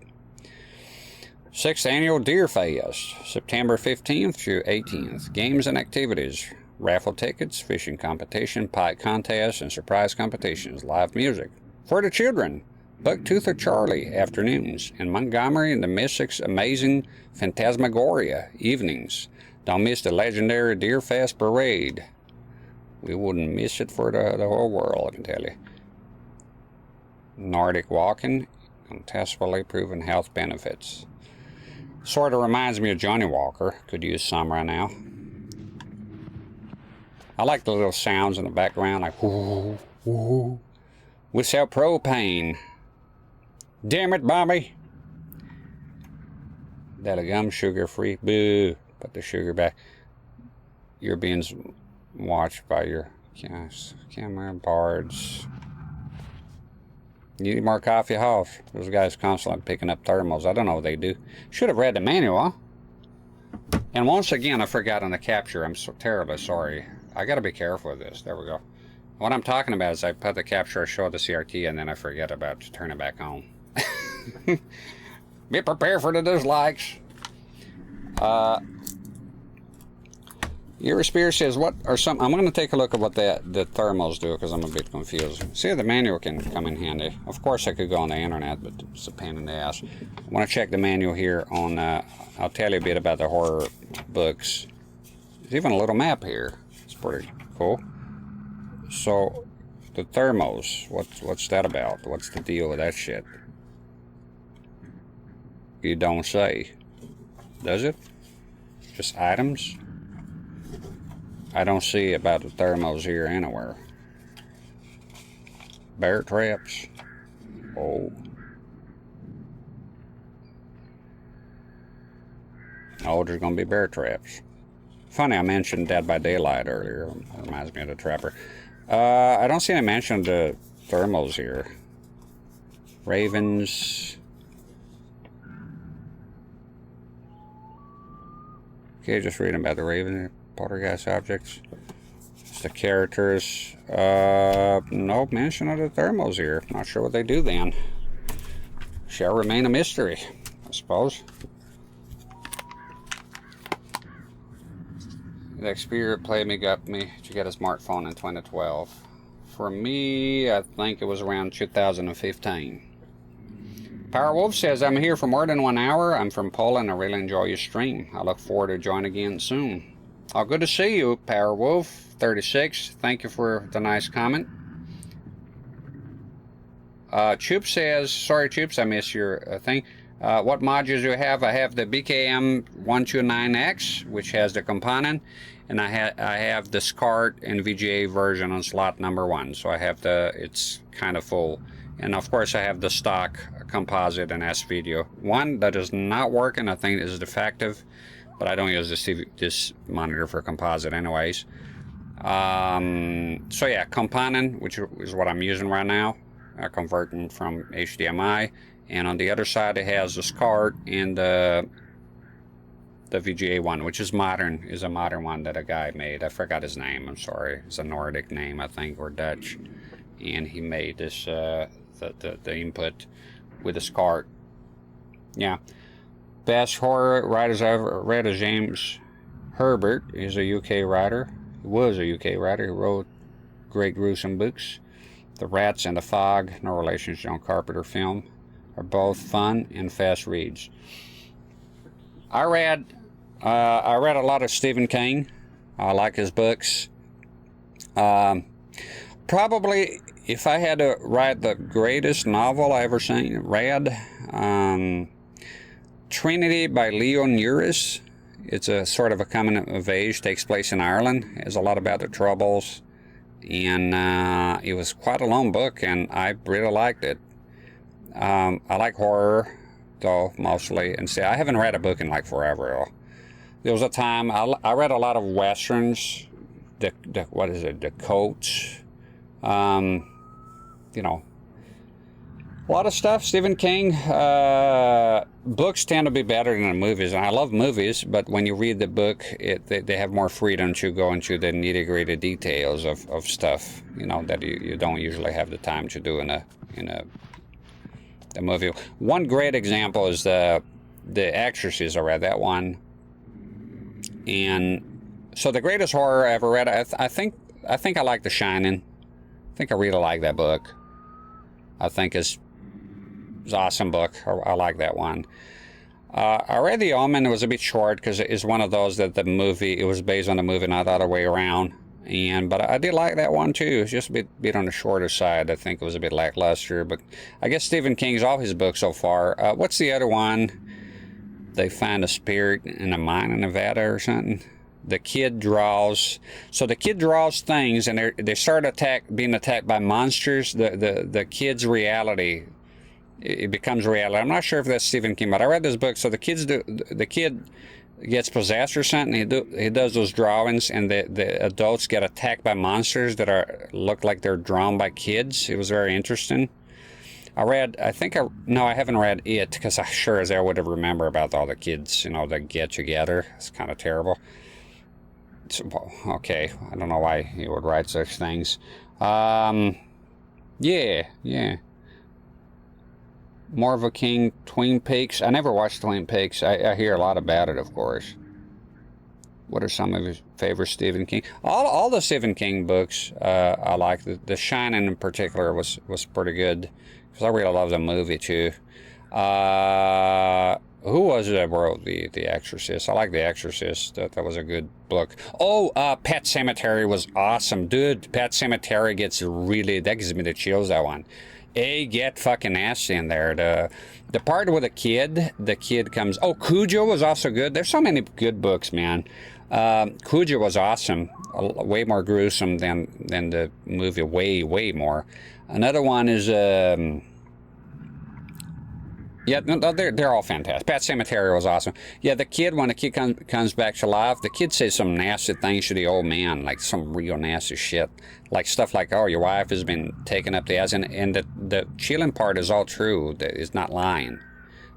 6th Annual Deer Fest, September 15th through 18th. Games and activities, raffle tickets, fishing competition, pike contests, and surprise competitions. Live music for the children. Bucktooth Charlie afternoons. In Montgomery in the Mystic's Amazing Phantasmagoria evenings. Don't miss the legendary Deer Fest Parade. We wouldn't miss it for the whole world, I can tell you. Nordic walking, contestably proven health benefits. Sort of reminds me of Johnny Walker. Could use some right now. I like the little sounds in the background, like whoo, whoo. We sell propane. Damn it, Bobby. Daily gum, sugar free. Boo. Put the sugar back. You're being watched by your camera bards. You need more coffee, Hoss? Those guys constantly picking up thermals. I don't know what they do. Should have read the manual. And once again, I forgot on the capture. I'm so terribly sorry. I got to be careful with this. There we go. What I'm talking about is I put the capture, I show the CRT, and then I forget about to turn it back on. Be prepared for the dislikes. Spear says, what are some... I'm going to take a look at what the thermals do, because I'm a bit confused. See, the manual can come in handy. Of course, I could go on the internet, but it's a pain in the ass. I want to check the manual here on... I'll tell you a bit about the horror books. There's even a little map here. It's pretty cool. So, The thermos. What's that about? What's the deal with that shit? You don't say. Does it? Just items? I don't see about the thermos here anywhere. Bear traps. Oh. Oh, there's gonna be bear traps. Funny, I mentioned Dead by Daylight earlier. It reminds me of the Trapper. I don't see any mention of the thermals here. Ravens. Okay, just reading about the Raven poltergeist objects. It's the characters. No mention of the thermals here. Not sure what they do then. Shall remain a mystery, I suppose. The Xperia Playmate got me to get a smartphone in 2012. For me, I think it was around 2015. Powerwolf says, I'm here for more than 1 hour. I'm from Poland. I really enjoy your stream. I look forward to joining again soon. Oh, good to see you, Powerwolf 36. Thank you for the nice comment. Choop says, sorry Choops, I missed your thing. What modules do you have? I have the BKM129X, which has the component, and I have the SCART and VGA version on slot number 1. So I have it's kind of full. And of course I have the stock composite and S-Video. One that is not working, I think is defective, but I don't use this monitor for composite anyways. So yeah, component, which is what I'm using right now, converting from HDMI. And on the other side it has the SCART and the VGA one, which is a modern one that a guy made. I forgot his name, I'm sorry. It's a Nordic name, I think, or Dutch. And he made this, the input with the SCART. Yeah. Best horror writers I've ever read is James Herbert. He's a UK writer. He was a UK writer. He wrote great gruesome books. The Rats and the Fog, no relation to John Carpenter film, are both fun and fast reads. I read a lot of Stephen King. I like his books. Probably, if I had to write the greatest novel I ever read, Trinity by Leo Nuris. It's a sort of a coming of age, takes place in Ireland. It's a lot about the Troubles, and it was quite a long book, and I really liked it. I like horror, though, mostly. And see, I haven't read a book in like forever, though. There was a time I read a lot of westerns. What is it? The Coats. You know, a lot of stuff. Stephen King. Books tend to be better than the movies, and I love movies. But when you read the book, they have more freedom to go into the nitty-gritty details of stuff. You know, that you don't usually have the time to do in a movie. One great example is the Exorcist. I read that one, and so the greatest horror I ever read. I think I like The Shining. I think I really like that book. I think it's an awesome book. I like that one. I read The Omen. It was a bit short because it's one of those that it was based on the movie, not the other way around. But I did like that one too. It's just a bit on the shorter side. I think it was a bit lackluster. But I guess Stephen King's all his books so far. What's the other one? They find a spirit in a mine in Nevada or something. The kid draws. So the kid draws things, and they start being attacked by monsters. The kid's reality, it becomes reality. I'm not sure if that's Stephen King, but I read this book. So the kid gets possessed or something. He does those drawings, and the adults get attacked by monsters that look like they're drawn by kids. It was very interesting. I haven't read it, because I sure as I would have remember about all the kids, you know, that get together. It's kind of terrible. Okay, I don't know why he would write such things. Yeah. More of a King, Twin Peaks. I never watched Twin Peaks. I hear a lot about it, of course. What are some of your favorite Stephen King? All the Stephen King books I like. The Shining in particular was pretty good, because I really love the movie too. Who was it that wrote the Exorcist? I like the Exorcist. That was a good book. Oh, Pet Sematary was awesome, dude. Pet Sematary gets really, that gives me the chills. That one. Get fucking nasty in there. The part with the kid comes. Oh, Cujo was also good. There's so many good books, man. Cujo was awesome. Way more gruesome than the movie. Way more. Another one is yeah, no, they're all fantastic. Pet Sematary was awesome. Yeah, the kid, when the kid comes back to life, the kid says some nasty things to the old man, like some real nasty shit. Like stuff like, oh, your wife has been taken up the ass. And the chilling part is all true. It's not lying.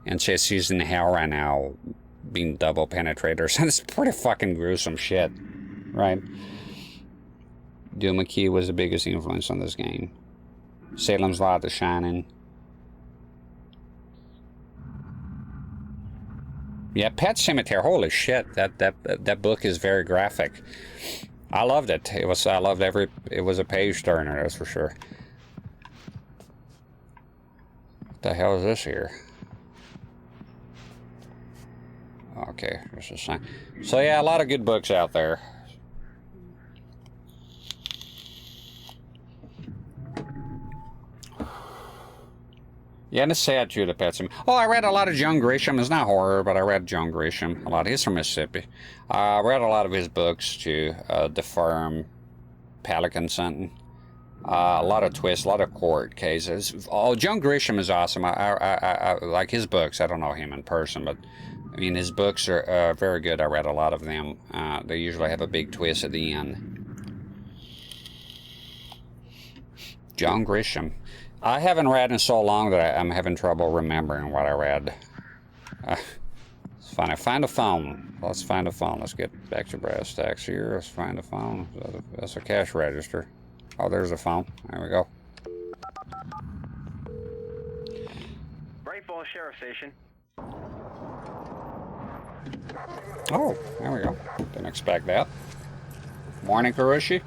And says she's in hell right now, being double penetrated or something. It's pretty fucking gruesome shit, right? Bill McKee was the biggest influence on this game. Salem's Lot, The Shining. Yeah, Pet Sematary. Holy shit, that book is very graphic. I loved it. It was a page turner, that's for sure. What the hell is this here? Okay, there's a sign. So yeah, a lot of good books out there. Yeah, and it's sad too, the Pet Sematary. Oh, I read a lot of John Grisham. It's not horror, but I read John Grisham a lot. He's from Mississippi. I read a lot of his books too. The Firm, Pelican something. A lot of twists, a lot of court cases. Oh, John Grisham is awesome. I like his books. I don't know him in person, but I mean his books are very good. I read a lot of them. They usually have a big twist at the end. John Grisham. I haven't read in so long that I'm having trouble remembering what I read. Let's find a phone. Let's find a phone. Let's get back to brass tacks here. Let's find a phone. That's a cash register. Oh, there's a phone. There we go. Bright Falls Sheriff Station. Oh, there we go. Didn't expect that. Morning, Karushi.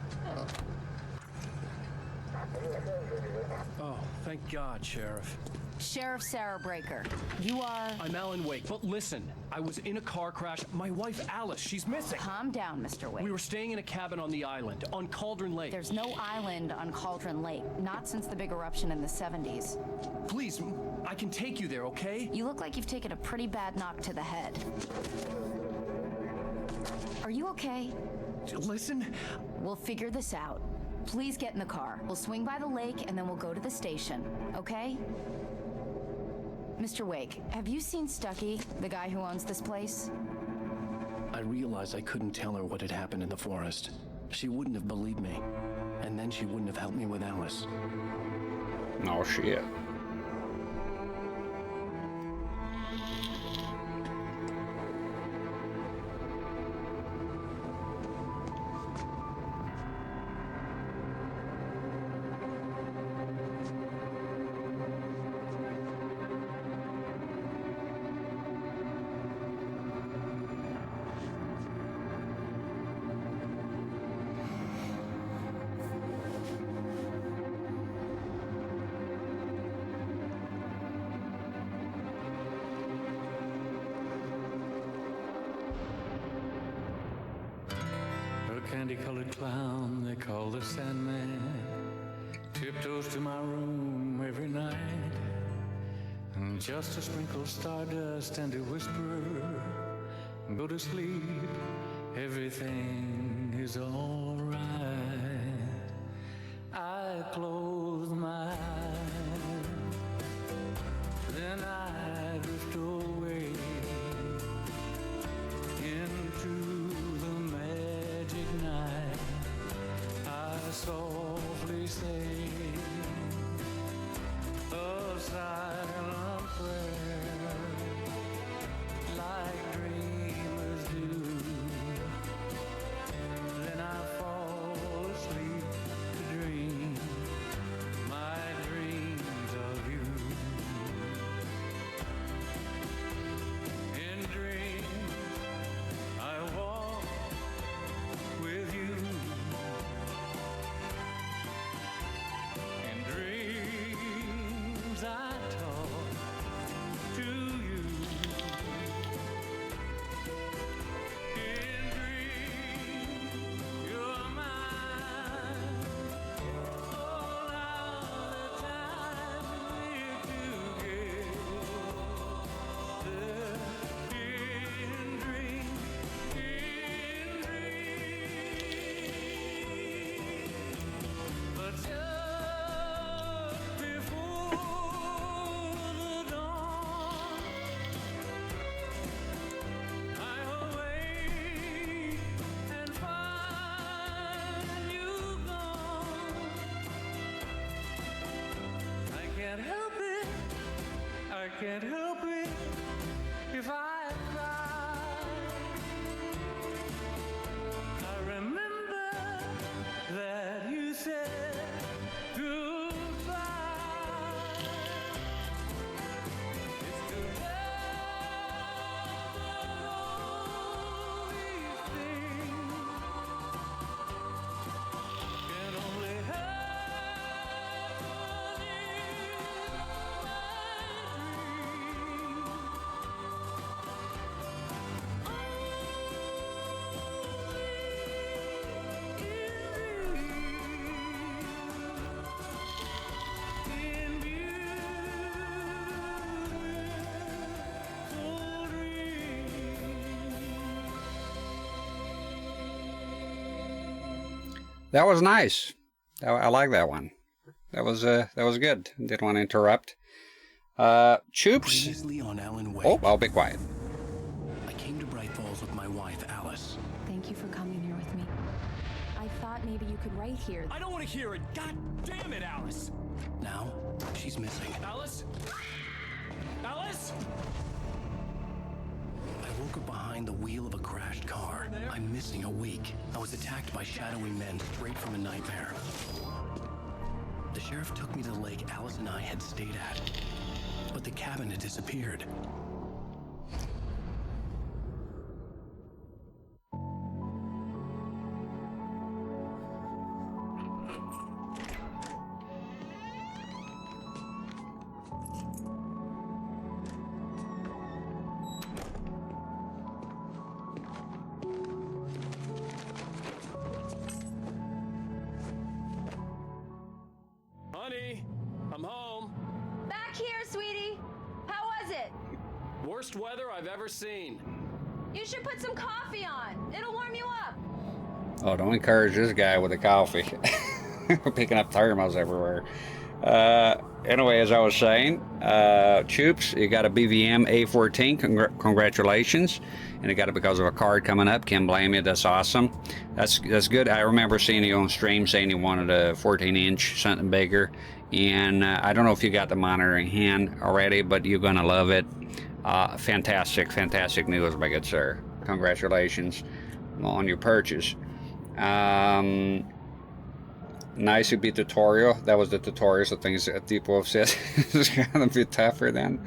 Thank God, Sheriff. Sheriff Sarah Breaker, you are... I'm Alan Wake, but listen, I was in a car crash. My wife, Alice, she's missing. Calm down, Mr. Wake. We were staying in a cabin on the island, on Cauldron Lake. There's no island on Cauldron Lake, not since the big eruption in the 70s. Please, I can take you there, okay? You look like you've taken a pretty bad knock to the head. Are you okay? Listen. We'll figure this out. Please get in the car. We'll swing by the lake and then we'll go to the station, okay? Mr. Wake, have you seen Stucky, the guy who owns this place? I realized I couldn't tell her what had happened in the forest. She wouldn't have believed me. And then she wouldn't have helped me with Alice. No shit. Candy-colored clown they call the Sandman tiptoes to my room every night, and just to sprinkle stardust and to whisper, go to sleep, everything is all right. I close my eyes, then I drift away into night. I softly say a silent prayer, like dreamers do. Then I fall I can't help it if I cry. I remember that you said goodbye. It's too bad that all these things can only happen in That was nice. I like that one. That was good. Didn't want to interrupt. Choops. Previously on Alan Wake. Oh, I'll be quiet. I came to Bright Falls with my wife, Alice. Thank you for coming here with me. I thought maybe you could write here. I don't want to hear it. God damn it, Alice. Now, she's missing. Alice? Alice? I woke up behind the wheel of a crashed car. I'm missing a week. I was attacked by shadowy men straight from a nightmare. The sheriff took me to the lake Alice and I had stayed at, but the cabin had disappeared. Honey, I'm home. Back here, sweetie. How was it? Worst weather I've ever seen. You should put some coffee on. It'll warm you up. Oh, don't encourage this guy with the coffee. Picking up thermos everywhere. Anyway, as I was saying, Choops, you got a BVM A14. Congratulations. And you got it because of a card coming up. Can't blame you. That's awesome. That's good. I remember seeing you on stream saying you wanted a 14-inch, something bigger. And I don't know if you got the monitor in hand already, but you're going to love it. Fantastic news, my good sir. Congratulations on your purchase. Nice UB tutorial. That was the tutorial, so things that people have said it's gonna be tougher then.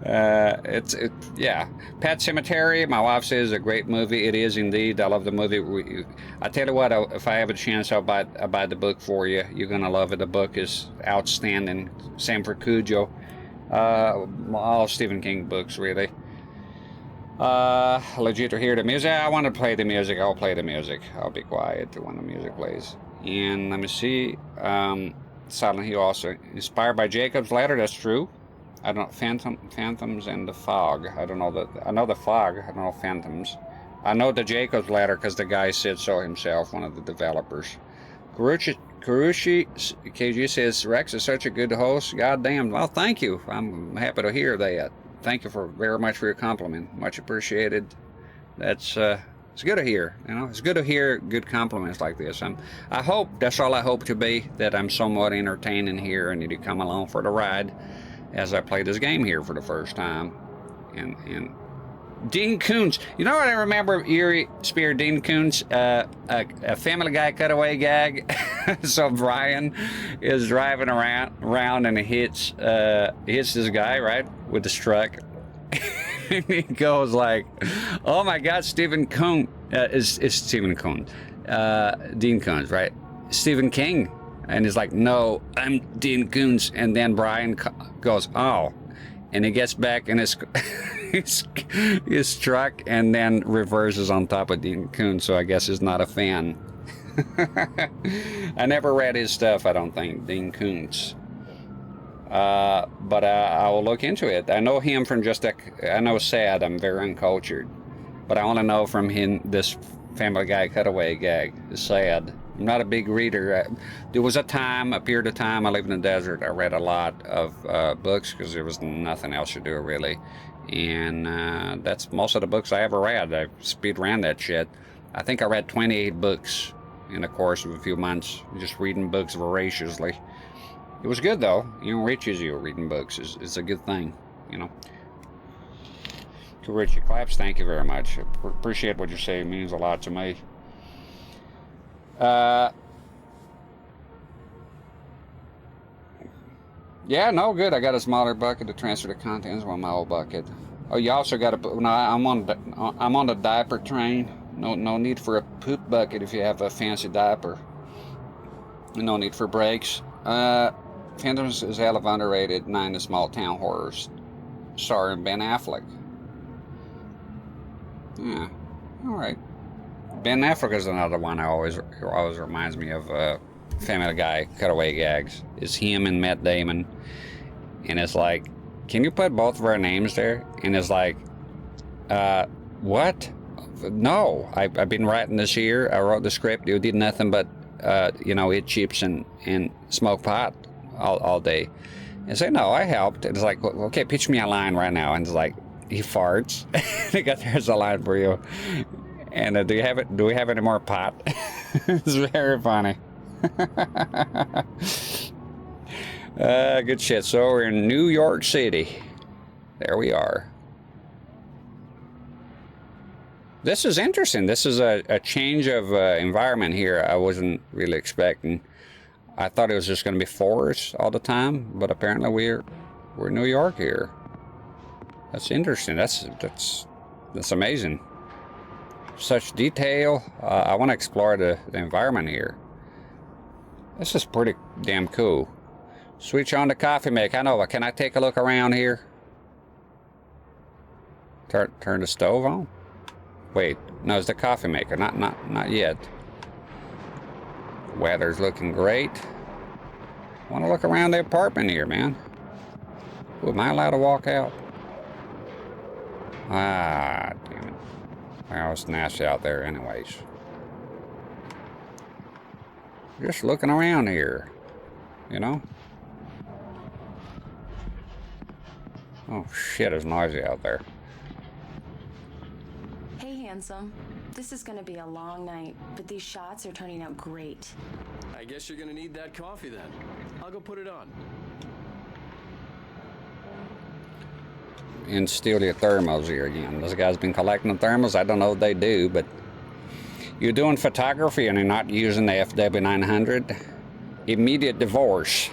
Yeah. Pet Cemetery, my wife says, is a great movie. It is indeed. I love the movie. I tell you what, if I have a chance, I'll buy the book for you. You're gonna love it. The book is outstanding. Same for Cujo. All Stephen King books, really. Legit to hear the music. I want to play the music. I'll play the music. I'll be quiet when the music plays. And let me see. Silent Hill also inspired by Jacob's Ladder. That's true. I don't know. Phantoms and the Fog. I don't know that. I know the Fog. I don't know Phantoms. I know the Jacob's Ladder because the guy said so himself, one of the developers. Karushi KG says Rex is such a good host. God damn. Well, thank you. I'm happy to hear that. Thank you very much for your compliment. Much appreciated. That's it's good to hear. You know, it's good to hear good compliments like this. I hope that's all I hope to be, that I'm somewhat entertaining here and you come along for the ride as I play this game here for the first time. And Dean Koontz. You know what I remember? Eerie Spear Dean Koontz, a Family Guy cutaway gag. So Brian is driving around and he hits this guy, right, with his truck. And he goes like, "Oh my God, Stephen Koontz is Stephen Koontz, Dean Koontz, right? Stephen King." And he's like, "No, I'm Dean Koontz." And then Brian goes, "Oh," and he gets back in his his truck and then reverses on top of Dean Koontz. So I guess he's not a fan. I never read his stuff, I don't think, Dean Koontz. But I will look into it. I know him from I know Sad, I'm very uncultured. But I want to know from him this Family Guy cutaway gag. It's Sad. I'm not a big reader. There was a period of time, I lived in the desert. I read a lot of books because there was nothing else to do, really. And that's most of the books I ever read. I speed ran that shit. I think I read 28 books in the course of a few months, just reading books voraciously. It was good, though. It enriches you reading books. It's a good thing. you know. To Richie Claps, thank you very much. Appreciate what you say. It means a lot to me. Yeah, no, good. I got a smaller bucket to transfer the contents on my old bucket. Oh, you also got to. No, I'm on the diaper train. No need for a poop bucket if you have a fancy diaper. No need for brakes. Phantoms is hell of underrated. 9 the small town horrors. Starring Ben Affleck. Yeah, all right. Ben Affleck is another one. Always reminds me of Family Guy cutaway gags. It's him and Matt Damon, and it's like, can you put both of our names there? And it's like, what? No, I've been writing this year. I wrote the script. You did nothing but you know, eat chips and smoke pot all day. And say, no, I helped. And it's like, well, okay, pitch me a line right now. And it's like, he farts. There's a line for you. And do we have any more pot? It's very funny. Good shit. So we're in New York City. There we are. This is interesting. This is a change of environment here. I wasn't really expecting. I thought it was just going to be forests all the time, but apparently we're in New York here. That's interesting. That's amazing. Such detail. I want to explore the environment here. This is pretty damn cool. Switch on the coffee maker. I know, but can I take a look around here? Turn the stove on? Wait, no, it's the coffee maker. Not yet. Weather's looking great. Want to look around the apartment here, man. Ooh, am I allowed to walk out? Ah, damn it. Well, it's nasty out there anyways. Just looking around here, you know? Oh shit, it's noisy out there. Hey, handsome. This is gonna be a long night, but these shots are turning out great. I guess you're gonna need that coffee then. I'll go put it on. And steal your thermals here again. This guy's been collecting the thermals. I don't know what they do, but you're doing photography and you're not using the FW900. Immediate divorce.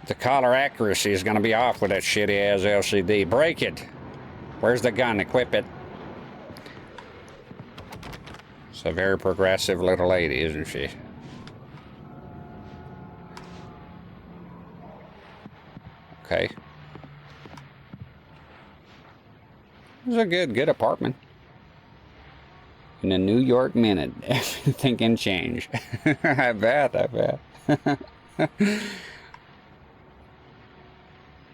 The color accuracy is going to be off with that shitty ass LCD. Break it. Where's the gun? Equip it. It's a very progressive little lady, isn't she? Okay. It's a good apartment. In a New York minute, everything can change. I bet.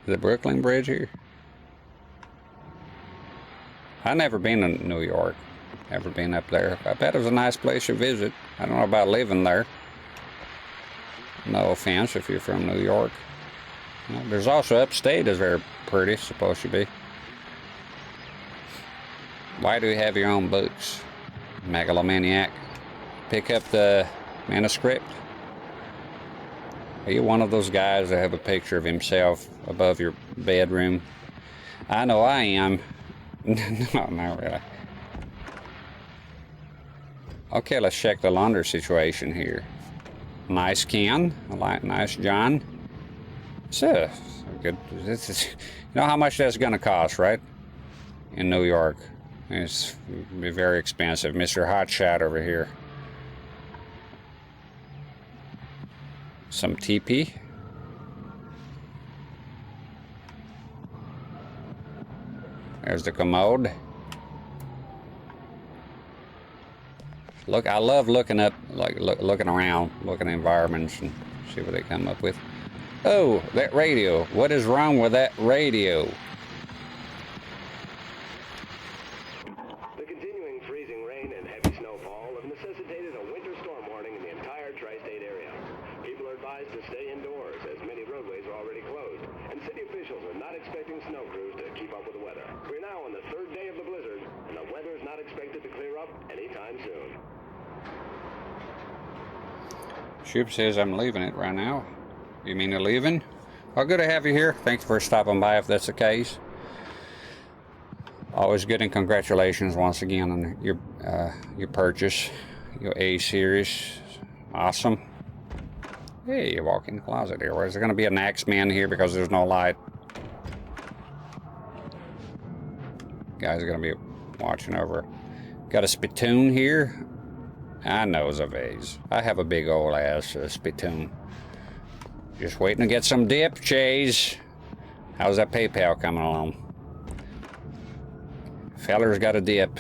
The Brooklyn Bridge here? I've never been in New York. Never been up there. I bet it was a nice place to visit. I don't know about living there. No offense if you're from New York. Well, there's also upstate is very pretty, supposed to be. Why do you have your own books? Megalomaniac. Pick up the manuscript. Are you one of those guys that have a picture of himself above your bedroom? I know I am. No, not really. Okay, let's check the launder situation here. Nice Ken. Nice John. It's a good. You know how much that's going to cost, right? In New York. It's be very expensive. Mr. Hotshot over here. Some TP. There's the commode. Look, I love looking up, looking around, looking at environments and see what they come up with. Oh, that radio. What is wrong with that radio? The continuing freezing rain and heavy snowfall have necessitated a winter storm warning in the entire tri-state area. People are advised to stay indoors as many roadways are already closed, and city officials are not expecting snow crews to keep up with the weather. We're now on the third day of the blizzard, and the weather is not expected to clear up anytime soon. Shoop says I'm leaving it right now. You mean you're leaving? Well, good to have you here. Thanks for stopping by if that's the case. Always good, and congratulations once again on your purchase, your A series. Awesome. Hey, you walk in the closet here. Is there going to be an Axeman here because there's no light? Guys are going to be watching over. Got a spittoon here. I knows a vase. I have a big old ass spittoon. Just waiting to get some dip, Chase. How's that PayPal coming along? Feller's got a dip.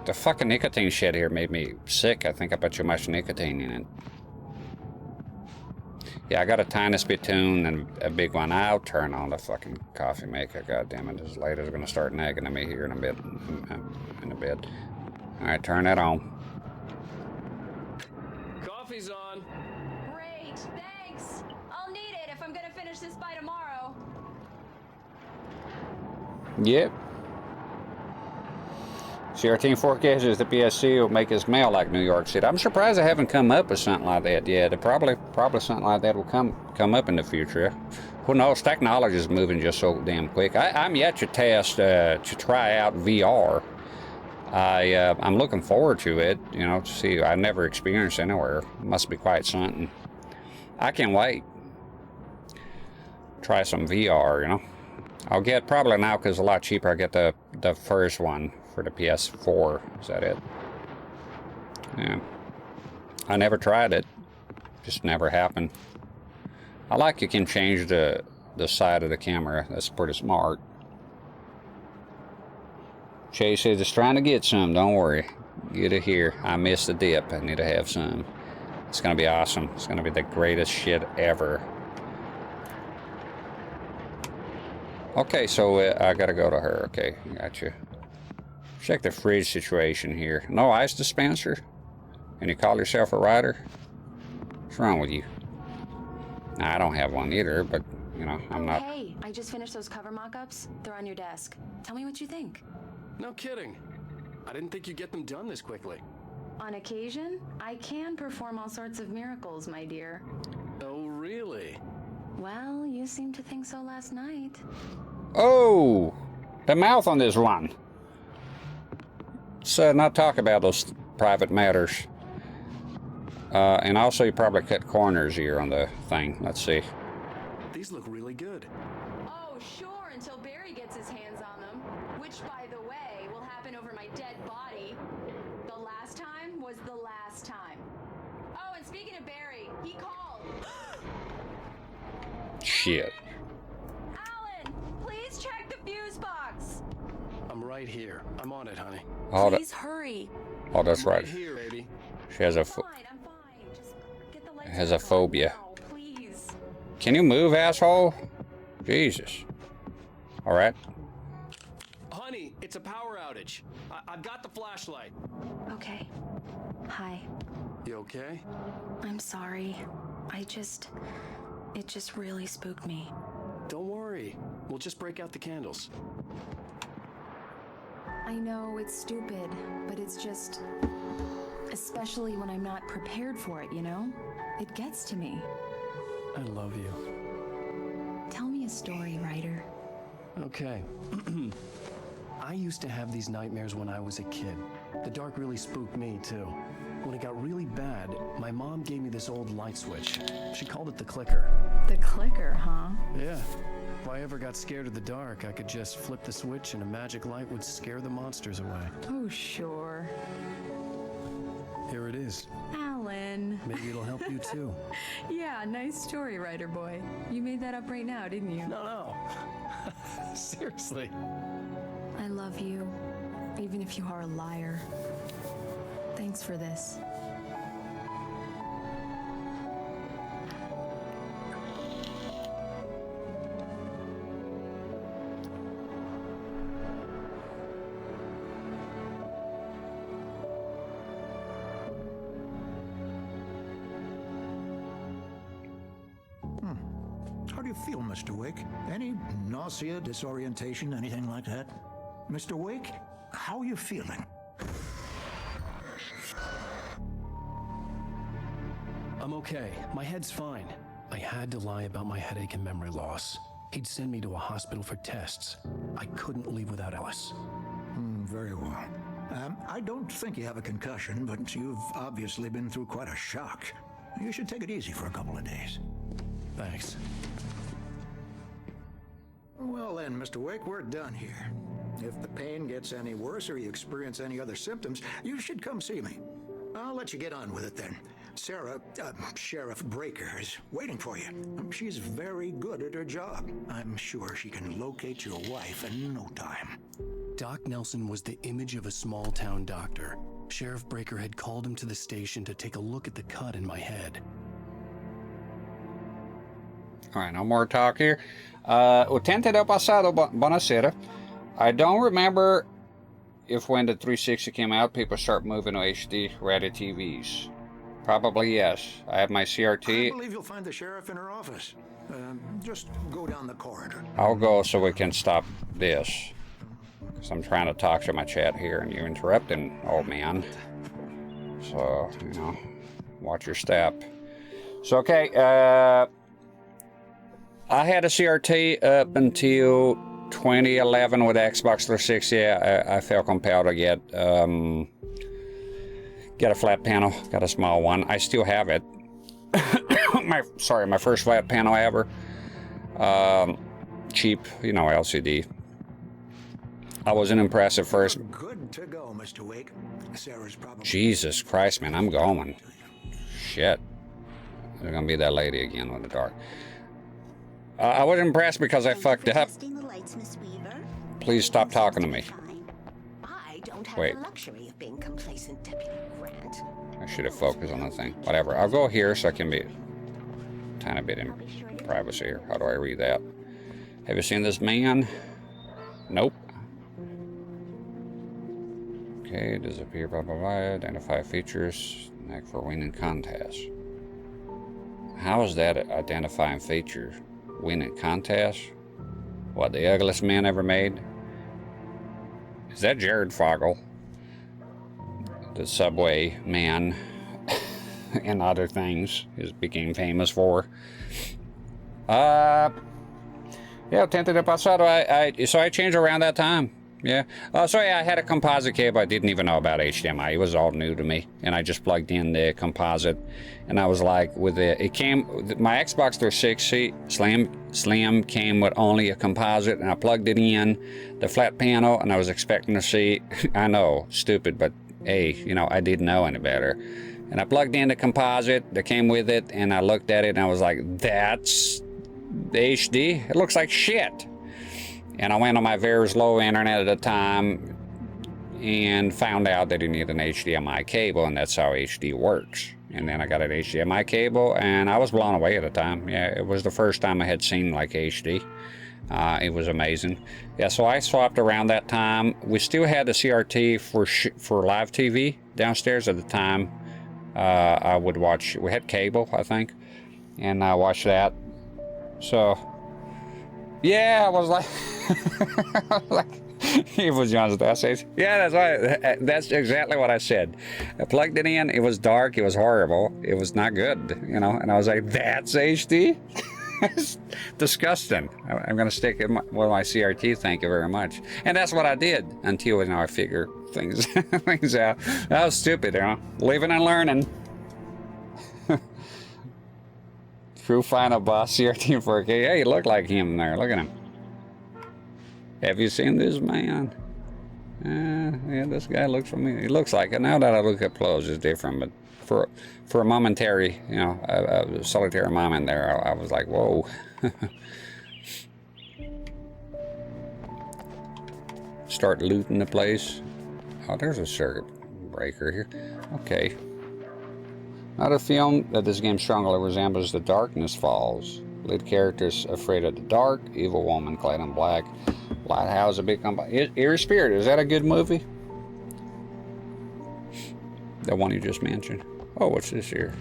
The fucking nicotine shit here made me sick. I think I put too much nicotine in it. Yeah, I got a tiny spittoon and a big one. I'll turn on the fucking coffee maker. God damn it, this lady's gonna start nagging at me here in a bit. All right, turn that on. Coffee's on. Great, thanks. I'll need it if I'm gonna finish this by tomorrow. Yep. CRT forecasts the PSC will make us mail like New York City. I'm surprised I haven't come up with something like that yet. Probably something like that will come up in the future. Who knows? Technology is moving just so damn quick. I'm yet to test to try out VR. I'm looking forward to it. You know, to see. I never experienced anywhere. Must be quite something. I can't wait. Try some VR. You know, I'll get probably now because it's a lot cheaper. I get the first one. For the PS4, is that it? Yeah. I never tried it. Just never happened. I like you can change the side of the camera. That's pretty smart. Chase is just trying to get some. Don't worry. Get it here. I missed the dip. I need to have some. It's gonna be awesome. It's gonna be the greatest shit ever. Okay, so I gotta go to her. Okay, gotcha. Check the fridge situation here. No ice dispenser? And you call yourself a writer? What's wrong with you? Nah, I don't have one either, but, you know, I'm not... Hey, I just finished those cover mock-ups. They're on your desk. Tell me what you think. No kidding. I didn't think you'd get them done this quickly. On occasion, I can perform all sorts of miracles, my dear. Oh, really? Well, you seemed to think so last night. Oh! The mouth on this one. Let's not talk about those private matters. And also, you probably cut corners here on the thing. Let's see. These look really good. Oh, sure, until Barry gets his hands on them. Which, by the way, will happen over my dead body. The last time was the last time. Oh, and speaking of Barry, he called. Shit. Alan, please check the fuse box. I'm right here. I'm on it, honey. Oh, Please hurry. Oh, that's right. Here, baby. She has a phobia. Please. Can you move, asshole? Jesus. All right. Honey, it's a power outage. I've got the flashlight. Okay. Hi. You okay? I'm sorry. It just really spooked me. Don't worry. We'll just break out the candles. I know it's stupid, but it's just... Especially when I'm not prepared for it, you know? It gets to me. I love you. Tell me a story, writer. Okay. I used to have these nightmares when I was a kid. The dark really spooked me, too. When it got really bad, my mom gave me this old light switch. She called it the clicker. The clicker, huh? Yeah. If I ever got scared of the dark, I could just flip the switch and a magic light would scare the monsters away. Oh, sure. Here it is. Alan. Maybe it'll help you, too. Yeah, nice story, writer boy. You made that up right now, didn't you? No. Seriously. I love you, even if you are a liar. Thanks for this. How do you feel, Mr. Wake? Any nausea, disorientation, anything like that? Mr. Wake, how are you feeling? I'm okay. My head's fine. I had to lie about my headache and memory loss. He'd send me to a hospital for tests. I couldn't leave without Alice. Very well. I don't think you have a concussion, but you've obviously been through quite a shock. You should take it easy for a couple of days. Thanks. Well then, Mr. Wake, we're done here. If the pain gets any worse or you experience any other symptoms, you should come see me. I'll let you get on with it then. Sarah, Sheriff Breaker, is waiting for you. She's very good at her job. I'm sure she can locate your wife in no time. Doc Nelson was the image of a small-town doctor. Sheriff Breaker had called him to the station to take a look at the cut in my head. All right, no more talk here. Utente del pasado, buonasera. I don't remember if when the 360 came out, people start moving to HD ready TVs. Probably yes. I have my CRT. I believe you'll find the sheriff in her office. Just go down the corridor. I'll go so we can stop this. Because I'm trying to talk to my chat here and you're interrupting, old man. So, you know, watch your step. So, okay, I had a CRT up until 2011 with Xbox 360. I felt compelled to get a flat panel. Got a small one. I still have it. my first flat panel ever. Cheap, you know, LCD. I wasn't impressed at first. Good to go, Mr. Wake. Sarah's probably... Jesus Christ, man, I'm going. Shit. There's gonna be that lady again with the dark. I wasn't impressed because I fucked up. Please stop talking to me. I don't have Wait. the luxury of being complacent, Deputy Grant. I should have focused on the thing. Whatever. I'll go here so I can be a tiny bit in privacy here. How do I read that? Have you seen this man? Nope. Okay, disappear, blah, blah, blah. Identify features. Knack for winning contests. How is that identifying feature? Winning contest? What, the ugliest man ever made? Is that Jared Fogle? The Subway man and other things he became famous for. Yeah, Tente de Pasado, so I changed around that time. Yeah. So yeah, I had a composite cable. I didn't even know about HDMI. It was all new to me. And I just plugged in the composite. And I was like, my Xbox 360 Slim came with only a composite. And I plugged it in, the flat panel, and I was expecting to see, I know, stupid, but hey, you know, I didn't know any better. And I plugged in the composite that came with it, and I looked at it, and I was like, that's the HD? It looks like shit. And I went on my very slow internet at the time and found out that you need an HDMI cable, and that's how HD works. And then I got an HDMI cable, and I was blown away at the time. Yeah, it was the first time I had seen like HD. It was amazing. Yeah, so I swapped around that time. We still had the CRT for live TV downstairs at the time. I would watch, we had cable, I think, and I watched that. So, yeah, I was like, it was John's message. Yeah, that's right. That's exactly what I said. I plugged it in. It was dark. It was horrible. It was not good, you know. And I was like, that's HD? It's disgusting. I'm going to stick it with my CRT. Thank you very much. And that's what I did until, you know, I figure things out. That was stupid, you know. Living and learning. True final boss CRT 4K. Hey, you look like him there. Look at him. Have you seen this man? Yeah, this guy looks familiar. He looks like it. Now that I look up close, it's different. But for a momentary, you know, a solitary moment there, I was like, whoa. Start looting the place. Oh, there's a circuit breaker here. Okay. Not a film that this game strongly resembles The Darkness Falls. Lead characters afraid of the dark, evil woman clad in black. Lighthouse, a big company. Eerie Spirit, is that a good movie? The one you just mentioned. Oh, what's this here?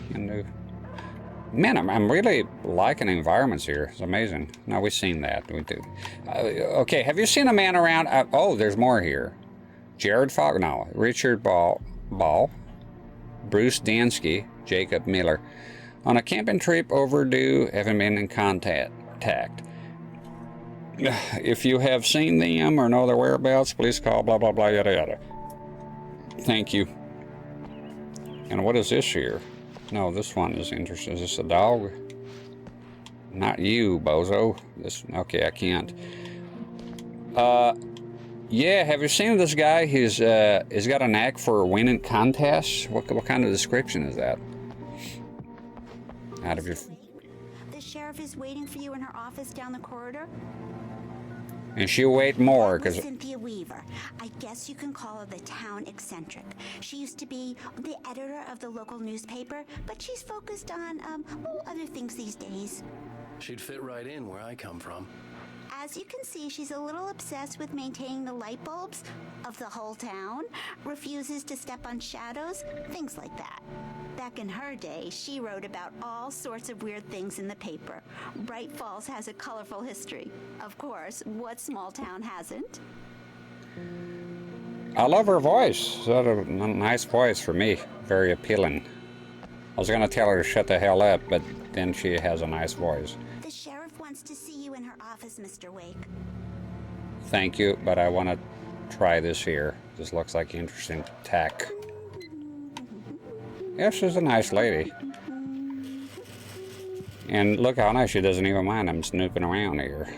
Man, I'm really liking the environments here. It's amazing. No, we've seen that. We do. Okay, have you seen a man around? Oh, there's more here. Jared Fogle, no, Richard Ball, Bruce Dansky, Jacob Miller. On a camping trip overdue, haven't been in contact. If you have seen them or know their whereabouts, please call blah blah blah yada yada. Thank you. And what is this here? No, this one is interesting. Is this a dog? Not you, bozo. This, okay, I can't. Yeah, have you seen this guy? He's got a knack for winning contests. What kind of description is that? Out of your... The sheriff is waiting for you in her office down the corridor. And she'll wait more, because... Cynthia Weaver. I guess you can call her the town eccentric. She used to be the editor of the local newspaper, but she's focused on, other things these days. She'd fit right in where I come from. As you can see, she's a little obsessed with maintaining the light bulbs of the whole town, refuses to step on shadows, things like that. Back in her day, she wrote about all sorts of weird things in the paper. Bright Falls has a colorful history. Of course, what small town hasn't? I love her voice. She's got a nice voice for me. Very appealing. I was going to tell her to shut the hell up, but then she has a nice voice. The sheriff wants to see you in her office, Mr. Wake. Thank you, but I want to try this here. This looks like interesting tech. Yeah, she's a nice lady. And look how nice she doesn't even mind I'm snooping around here.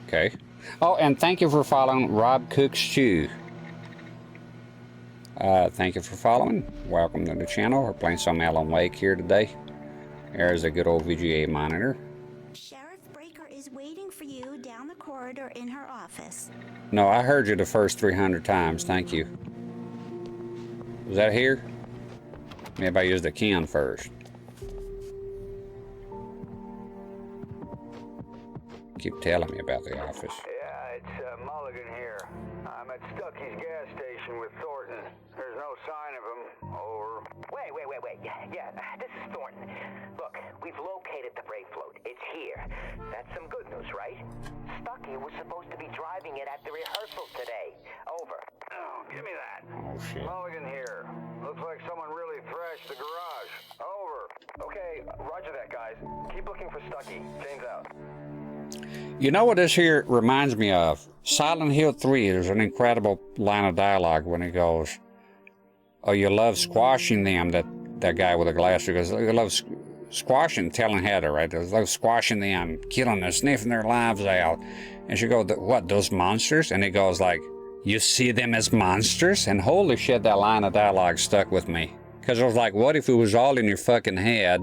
Okay. Oh, and thank you for following Rob Cook's Chew. Thank you for following. Welcome to the channel. We're playing some Alan Wake here today. There's a good old VGA monitor. Sheriff Breaker is waiting for you down the corridor in her office. No, I heard you the first 300 times. Thank you. Was that here? Maybe I used the can first. Keep telling me about the office. Yeah, it's Mulligan here. I'm at Stucky's gas station with Thornton. There's no sign of him. Over. Wait. Yeah, this is Thornton. Look, we've located the brake float. It's here. That's some good news, right? Stucky was supposed to be driving it at the rehearsal today. Over. Oh, give me that. Oh, shit. Mulligan here. Looks like someone really thrashed the garage. Over. Okay, roger that, guys. Keep looking for Stucky. James out. You know what this here reminds me of? Silent Hill 3, there's an incredible line of dialogue when he goes, oh, you love squashing them, that guy with the glass, he goes, you love squashing, telling Heather, right? You love squashing them, killing them, sniffing their lives out. And she goes, what, those monsters? And he goes like, you see them as monsters? And holy shit, that line of dialogue stuck with me. Because I was like, what if it was all in your fucking head,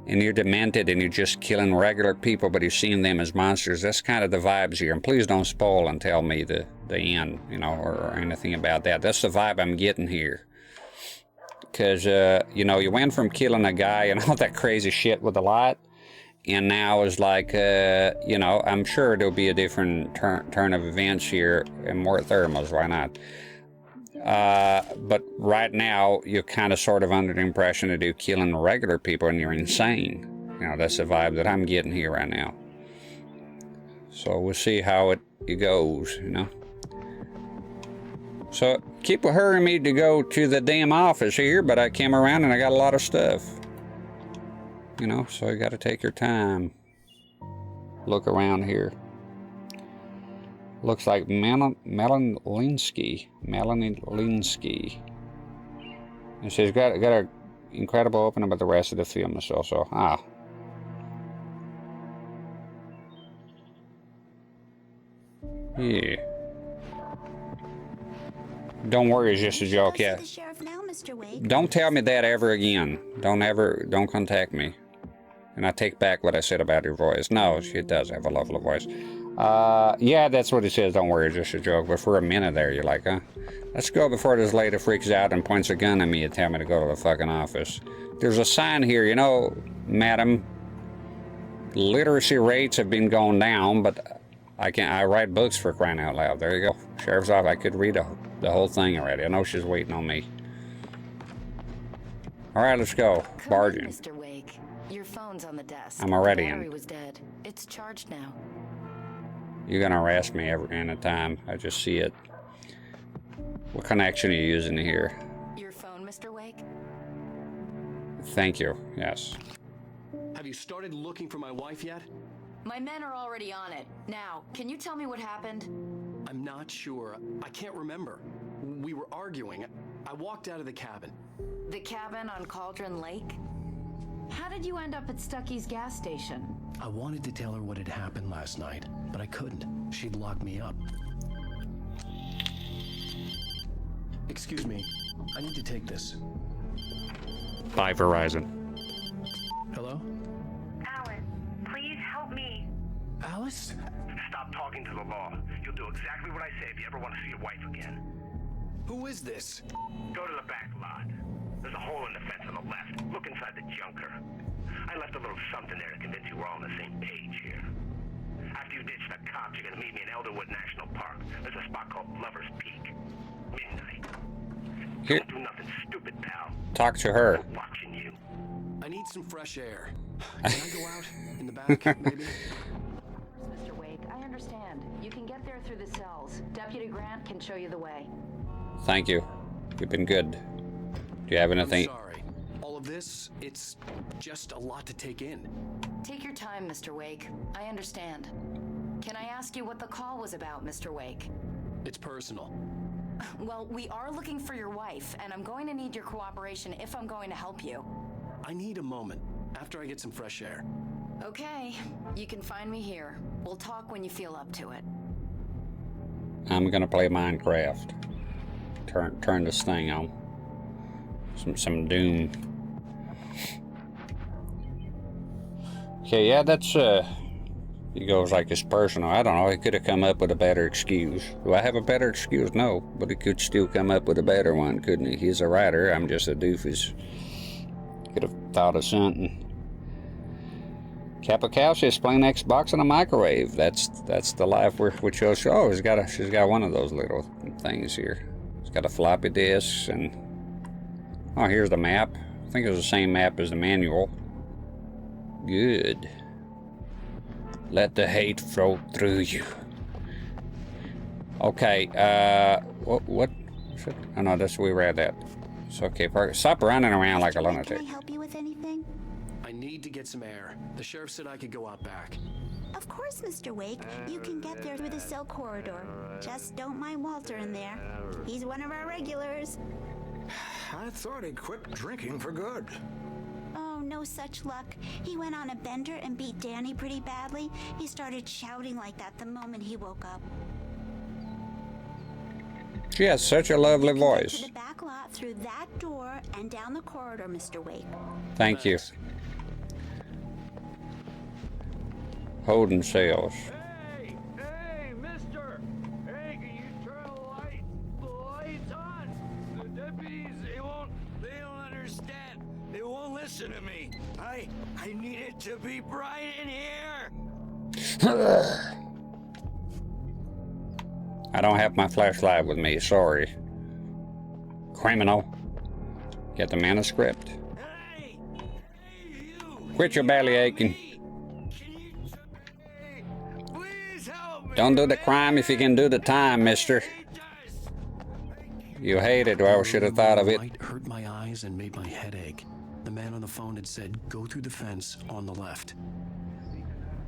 and you're demented and you're just killing regular people, but you're seeing them as monsters? That's kind of the vibes here. And please don't spoil and tell me the end, you know, or anything about that. That's the vibe I'm getting here. Because, you know, you went from killing a guy and all that crazy shit with the light, and now is like, you know, I'm sure there'll be a different turn of events here and more thermals. Why not? But right now, you're kind of sort of under the impression that you're killing regular people and you're insane. You know, that's the vibe that I'm getting here right now. So we'll see how it goes, you know. So keep hurrying me to go to the damn office here, but I came around and I got a lot of stuff. You know, so you got to take your time. Look around here. Looks like Melanie Linsky. And she's got an incredible opening, but the rest of the film is also, yeah. Don't worry, it's just a joke, yeah. Don't tell me that ever again. Don't contact me. And I take back what I said about your voice. No, she does have a lovely voice. Yeah, that's what he says. Don't worry, it's just a joke. But for a minute there, you're like, huh? Let's go before this lady freaks out and points a gun at me and tell me to go to the fucking office. There's a sign here, you know, madam. Literacy rates have been going down, but I write books, for crying out loud. There you go. Sheriff's office. I could read the whole thing already. I know she's waiting on me. All right, let's go. Barging. Mr. Wake, your phone's on the desk. I'm already in. The battery was dead. It's charged now. You're gonna harass me every time. I just see it. What connection are you using here? Your phone, Mr. Wake? Thank you. Yes. Have you started looking for my wife yet? My men are already on it. Now, can you tell me what happened? I'm not sure. I can't remember. We were arguing. I walked out of the cabin. The cabin on Cauldron Lake? How did you end up at Stucky's gas station? I wanted to tell her what had happened last night, but I couldn't. She'd lock me up. Excuse me. I need to take this. Bye, Verizon. Hello? Alice, please help me. Alice? Stop talking to the law. You'll do exactly what I say if you ever want to see your wife again. Who is this? Go to the back lot. There's a hole in the fence on the left. Look inside the junker. I left a little something there to convince you we're all on the same page here. After you ditch the cops, you're gonna meet me in Elderwood National Park. There's a spot called Lover's Peak. Midnight. Here. Don't do nothing stupid, pal. Talk to her. I'm watching you. I need some fresh air. Can I go out in the back, maybe? Mr. Wake, I understand. You can get there through the cells. Deputy Grant can show you the way. Thank you. You've been good. Do you have anything? I'm sorry. All of this, it's just a lot to take in. Take your time, Mr. Wake. I understand. Can I ask you what the call was about, Mr. Wake? It's personal. Well, we are looking for your wife, and I'm going to need your cooperation if I'm going to help you. I need a moment, after I get some fresh air. Okay, you can find me here. We'll talk when you feel up to it. I'm gonna play Minecraft. Turn this thing on. Some Doom. Okay, yeah, that's he goes like it's personal. I don't know, he could have come up with a better excuse. Do I have a better excuse? No, but he could still come up with a better one, couldn't he? He's a writer, I'm just a doofus. Could have thought of something. Kappa Cow says playing Xbox in a microwave. That's the life we chose. Oh, she's got one of those little things here. It's got a floppy disk, and oh, here's the map. I think it was the same map as the manual. Good. Let the hate flow through you. Okay, what? Oh no, that's we read that. It's okay. Stop running around like a lunatic. Can I help you with anything? I need to get some air. The sheriff said I could go out back. Of course, Mr. Wake. You can get there through the cell corridor. Just don't mind Walter in there. He's one of our regulars. I thought he quit drinking for good. Oh, no such luck. He went on a bender and beat Danny pretty badly. He started shouting like that the moment he woke up. She has such a lovely voice. To the back lot through that door and down the corridor, Mr. Wake. Thank you. Holding cells. Hey, mister! Hey, can you turn the lights on? The deputies, they don't understand. They won't listen to me. I need it to be bright in here. I don't have my flashlight with me, sorry. Criminal. Get the manuscript. Quit your belly aching. Don't do the crime if you can do the time, mister. You hate it, well, I should have thought of it. The light hurt my eyes and made my head ache. The man on the phone had said, go through the fence on the left.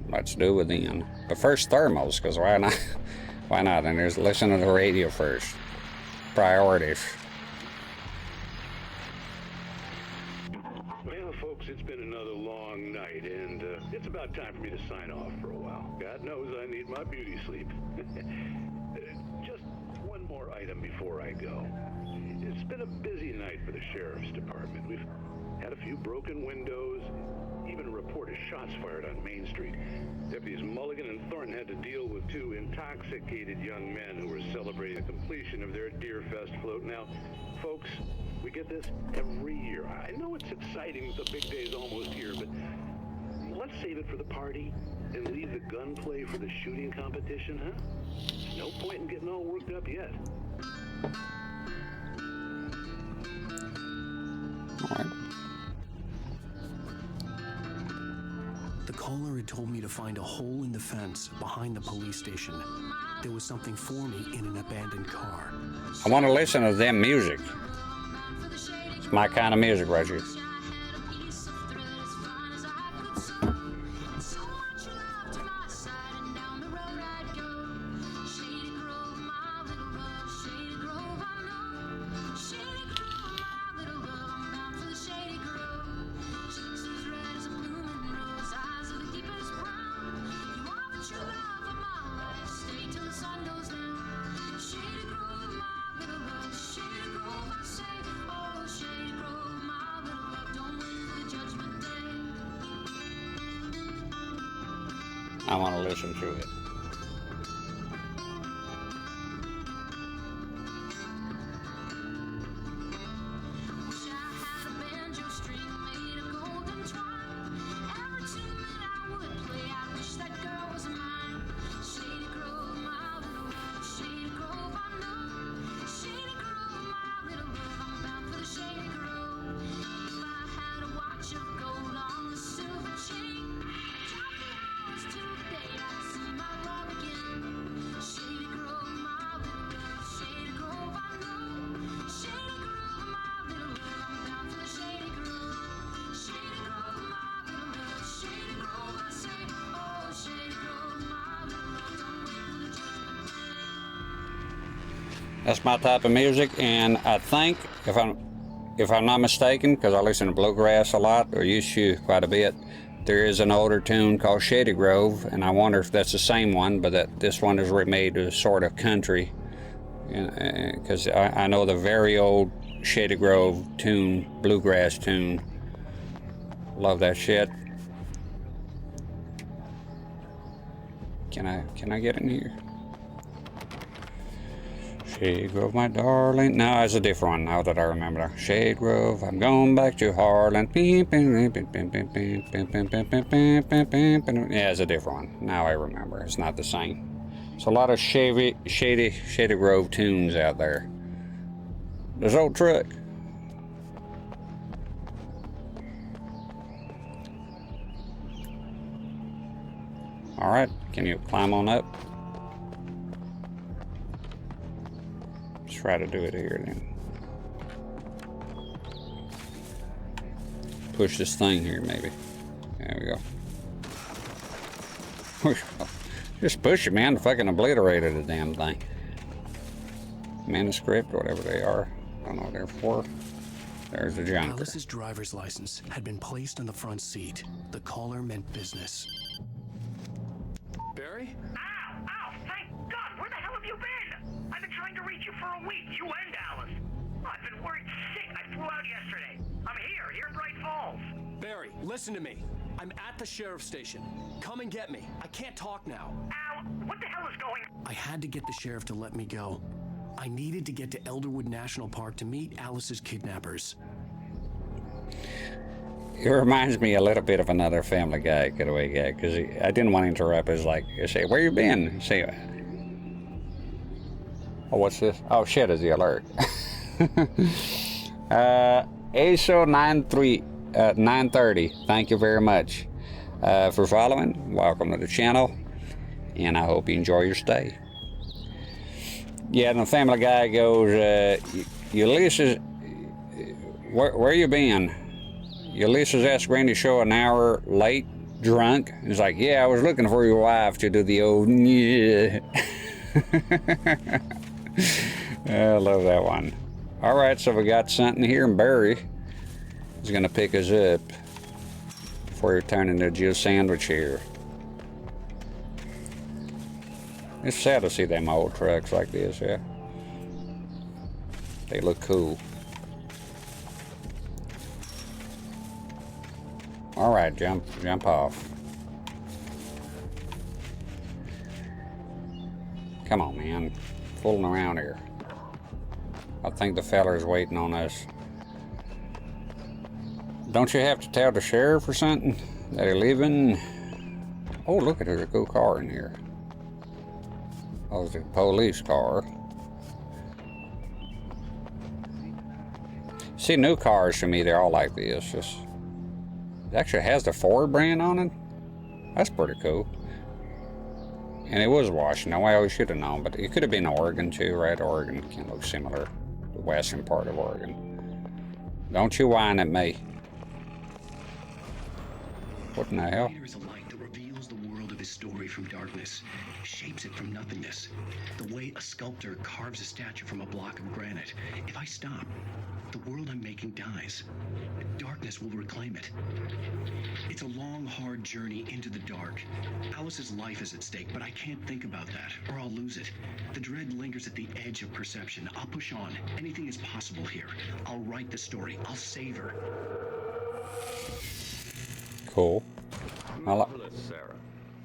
Let's do it then. But first thermals, because why not? Why not? And there's listen to the radio first. Priorities. Well, folks, it's been another long night, and it's about time for me to sign off for a while. God knows I need my beauty sleep. Just one more item before I go. It's been a busy night for the sheriff's department. We've had a few broken windows, even a report of shots fired on Main Street. Deputies Mulligan and Thornton had to deal with two intoxicated young men who were celebrating the completion of their Deer Fest float. Now, folks, we get this every year. I know it's exciting, the big day's almost here, but let's save it for the party and leave the gunplay for the shooting competition, huh? No point in getting all worked up yet. All right. The caller had told me to find a hole in the fence behind the police station. There was something for me in an abandoned car. I want to listen to them music. It's my kind of music right here. I want to listen to it. That's my type of music, and I think, if I'm not mistaken, because I listen to bluegrass a lot, or used to quite a bit, there is an older tune called Shady Grove, and I wonder if that's the same one, but that this one is remade to sort of country, because I know the very old Shady Grove tune, bluegrass tune. Love that shit. Can I get in here? Shade Grove, my darling. No, it's a different one now that I remember. Shade Grove, I'm going back to Harlan. Yeah, it's a different one. Now I remember. It's not the same. It's a lot of Shady Grove tunes out there. This old truck. Alright, can you climb on up? Try to do it here then. Push this thing here maybe. There we go. Just push it, man. Fucking obliterated the damn thing. Manuscript, whatever they are. I don't know what they're for. There's the junker. Alice's driver's license had been placed in the front seat. The caller meant business. Barry? Ow! Ow! Thank God! Where the hell have you been? I've been trying to reach you for a week. You and Alice. I've been worried sick. I flew out yesterday. I'm here in Bright Falls. Barry, listen to me. I'm at the sheriff's station. Come and get me. I can't talk now. Al, what the hell is going on? I had to get the sheriff to let me go. I needed to get to Elderwood National Park to meet Alice's kidnappers. It reminds me a little bit of another Family Guy getaway guy, because I didn't want to interrupt. It's like, I say, where you been? Say, oh, what's this? Oh, shit, is the alert. ASO 930, thank you very much for following. Welcome to the channel, and I hope you enjoy your stay. Yeah, and the Family Guy goes, Ulysses, where you been? Ulysses asked Randy Show an hour late, drunk. He's like, yeah, I was looking for your wife to do the old yeah. I love that one. All right, so we got something here, and Barry is going to pick us up before we turn into Jill Sandwich here. It's sad to see them old trucks like this, yeah. They look cool. All right, jump off. Come on, man. Fooling around here. I think the feller's waiting on us. Don't you have to tell the sheriff or something that you're leaving? Oh, look at there's a cool car in here. Oh, it's a police car. See, new cars to me, they're all like this. It actually has the Ford brand on it. That's pretty cool. And it was Washington. Well, we should have known, but it could have been Oregon too, right? Oregon can look similar. The western part of Oregon. Don't you whine at me. What in the hell? Creator is a light that reveals the world of his story from darkness, shapes it from nothingness. The way a sculptor carves a statue from a block of granite. If I stop, the world I'm making dies. Darkness will reclaim it. It's a long, hard journey into the dark. Alice's life is at stake, but I can't think about that, or I'll lose it. The dread lingers at the edge of perception. I'll push on. Anything is possible here. I'll write the story. I'll save her. Cool. Marvelous, Sarah.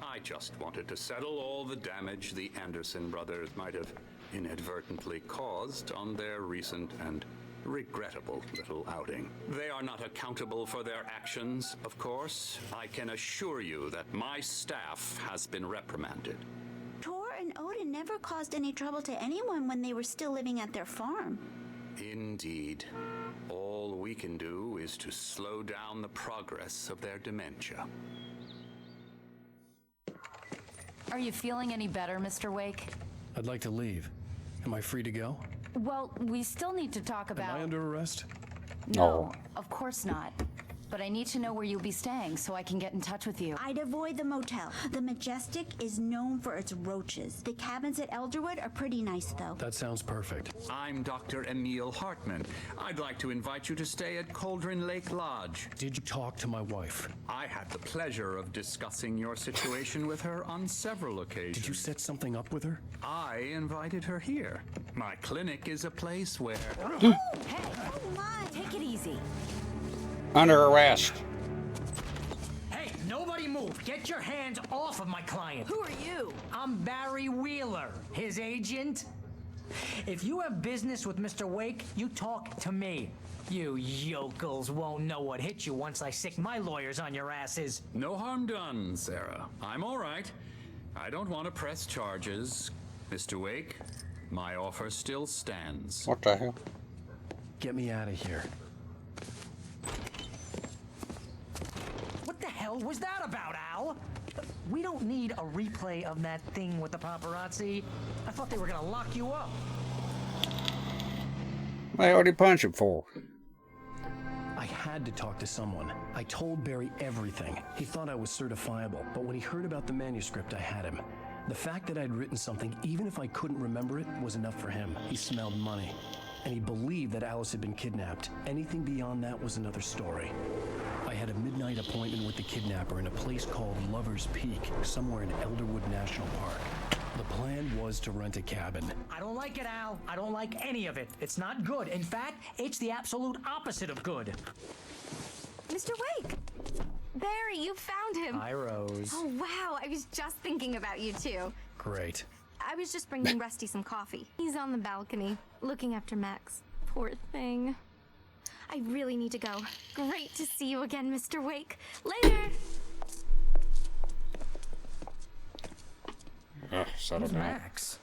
I just wanted to settle all the damage the Anderson brothers might have inadvertently caused on their recent and regrettable little outing. They are not accountable for their actions, of course. I can assure you that my staff has been reprimanded. Tor and Odin never caused any trouble to anyone when they were still living at their farm. Indeed. All we can do is to slow down the progress of their dementia. Are you feeling any better, Mr. Wake? I'd like to leave. Am I free to go? Well, we still need to talk about... Am I under arrest? No, of course not. But I need to know where you'll be staying so I can get in touch with you. I'd avoid the motel. The Majestic is known for its roaches. The cabins at Elderwood are pretty nice, though. That sounds perfect. I'm Dr. Emil Hartman. I'd like to invite you to stay at Cauldron Lake Lodge. Did you talk to my wife? I had the pleasure of discussing your situation with her on several occasions. Did you set something up with her? I invited her here. My clinic is a place where... Hey, oh my! Take it easy. Under arrest. Hey, nobody move. Get your hands off of my client. Who are you? I'm Barry Wheeler, his agent. If you have business with Mr. Wake, you talk to me. You yokels won't know what hit you once I sick my lawyers on your asses. No harm done, Sarah. I'm all right. I don't want to press charges. Mr. Wake, my offer still stands. What the hell? Get me out of here. What the hell was that about, Al? We don't need a replay of that thing with the paparazzi. I thought they were gonna lock you up. They already punched him for. I had to talk to someone. I told Barry everything. He thought I was certifiable, but when he heard about the manuscript, I had him. The fact that I'd written something, even if I couldn't remember it, was enough for him. He smelled money. And he believed that Alice had been kidnapped. Anything beyond that was another story. I had a midnight appointment with the kidnapper in a place called Lover's Peak, somewhere in Elderwood National Park. The plan was to rent a cabin. I don't like it, Al. I don't like any of it. It's not good. In fact, it's the absolute opposite of good. Mr. Wake! Barry, you found him. Hi, Rose. Oh, wow. I was just thinking about you, too. Great. I was just bringing Rusty some coffee. He's on the balcony, looking after Max. Poor thing. I really need to go. Great to see you again, Mr. Wake. Later! Settle down. Max.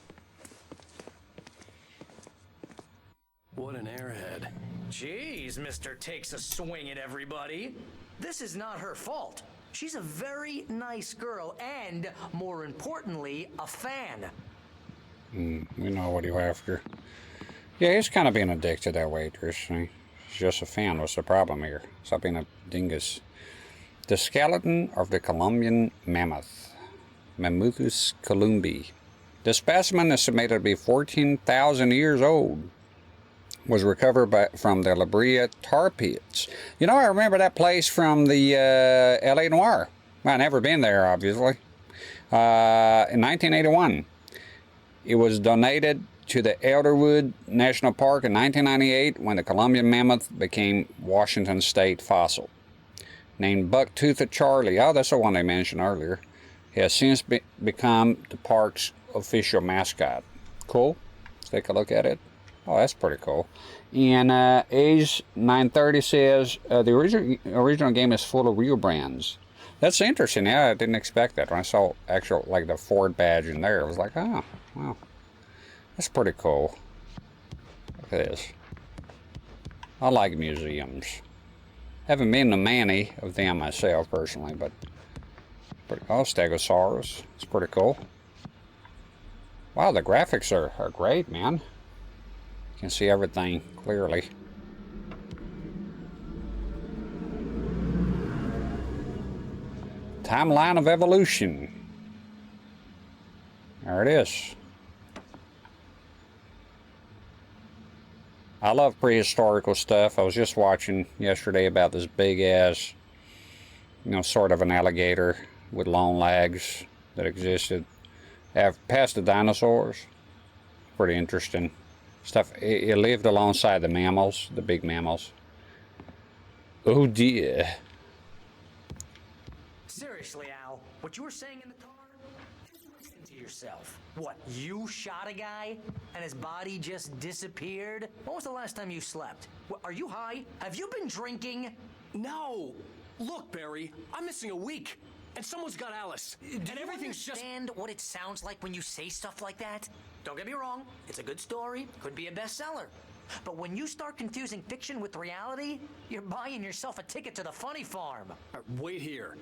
What an airhead. Jeez, Mr. Takes a swing at everybody. This is not her fault. She's a very nice girl and, more importantly, a fan. We know what you're after. Yeah, he's kind of being a dick to that waitress. She's just a fan. What's the problem here? Stop being a dingus. The skeleton of the Colombian mammoth, Mammuthus columbi. The specimen, estimated to be 14,000 years old, was recovered from the La Brea tar pits. You know, I remember that place from the L.A. Noire. Well, I've never been there, obviously. In 1981. It was donated to the Elderwood National Park in 1998 when the Colombian mammoth became Washington State fossil. Named Buck-Toothed Charlie, oh, that's the one I mentioned earlier, he has since become the park's official mascot. Cool. Let's take a look at it. Oh, that's pretty cool. And Age 930 says the original game is full of real brands. That's interesting. Yeah, I didn't expect that. When I saw actual, like, the Ford badge in there, I was like, oh, wow. That's pretty cool. Look at this. I like museums. Haven't been to many of them myself, personally, but... Oh, Stegosaurus. It's pretty cool. Wow, the graphics are great, man. You can see everything clearly. Timeline of evolution. There it is. I love prehistorical stuff. I was just watching yesterday about this big ass, you know, sort of an alligator with long legs that existed past the dinosaurs. Pretty interesting stuff. It lived alongside the mammals, the big mammals. Oh dear. Seriously, Al, what you were saying in the car, yourself. What, you shot a guy and his body just disappeared? When was the last time you slept? What, are you high? Have you been drinking? No. Look, Barry, I'm missing a week. And someone's got Alice. And everything's just... understand what it sounds like when you say stuff like that? Don't get me wrong. It's a good story. Could be a bestseller. But when you start confusing fiction with reality, you're buying yourself a ticket to the funny farm. Wait here.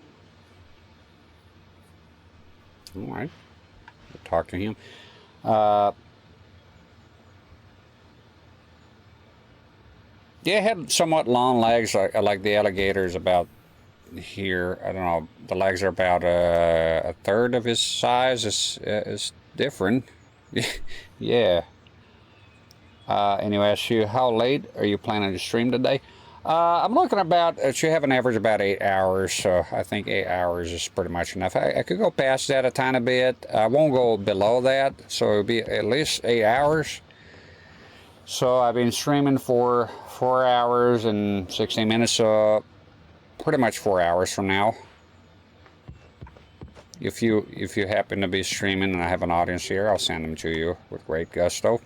All right. We'll talk to him. Yeah, it had somewhat long legs, like the alligators about here. I don't know. The legs are about a third of his size. It's different. Yeah. Anyway, I asked you, how late are you planning to stream today? I'm looking about, it should have an average about 8 hours, so I think 8 hours is pretty much enough. I could go past that a tiny bit. I won't go below that, so it'll be at least 8 hours. So I've been streaming for 4 hours and 16 minutes, so pretty much 4 hours from now. If you happen to be streaming and I have an audience here, I'll send them to you with great gusto.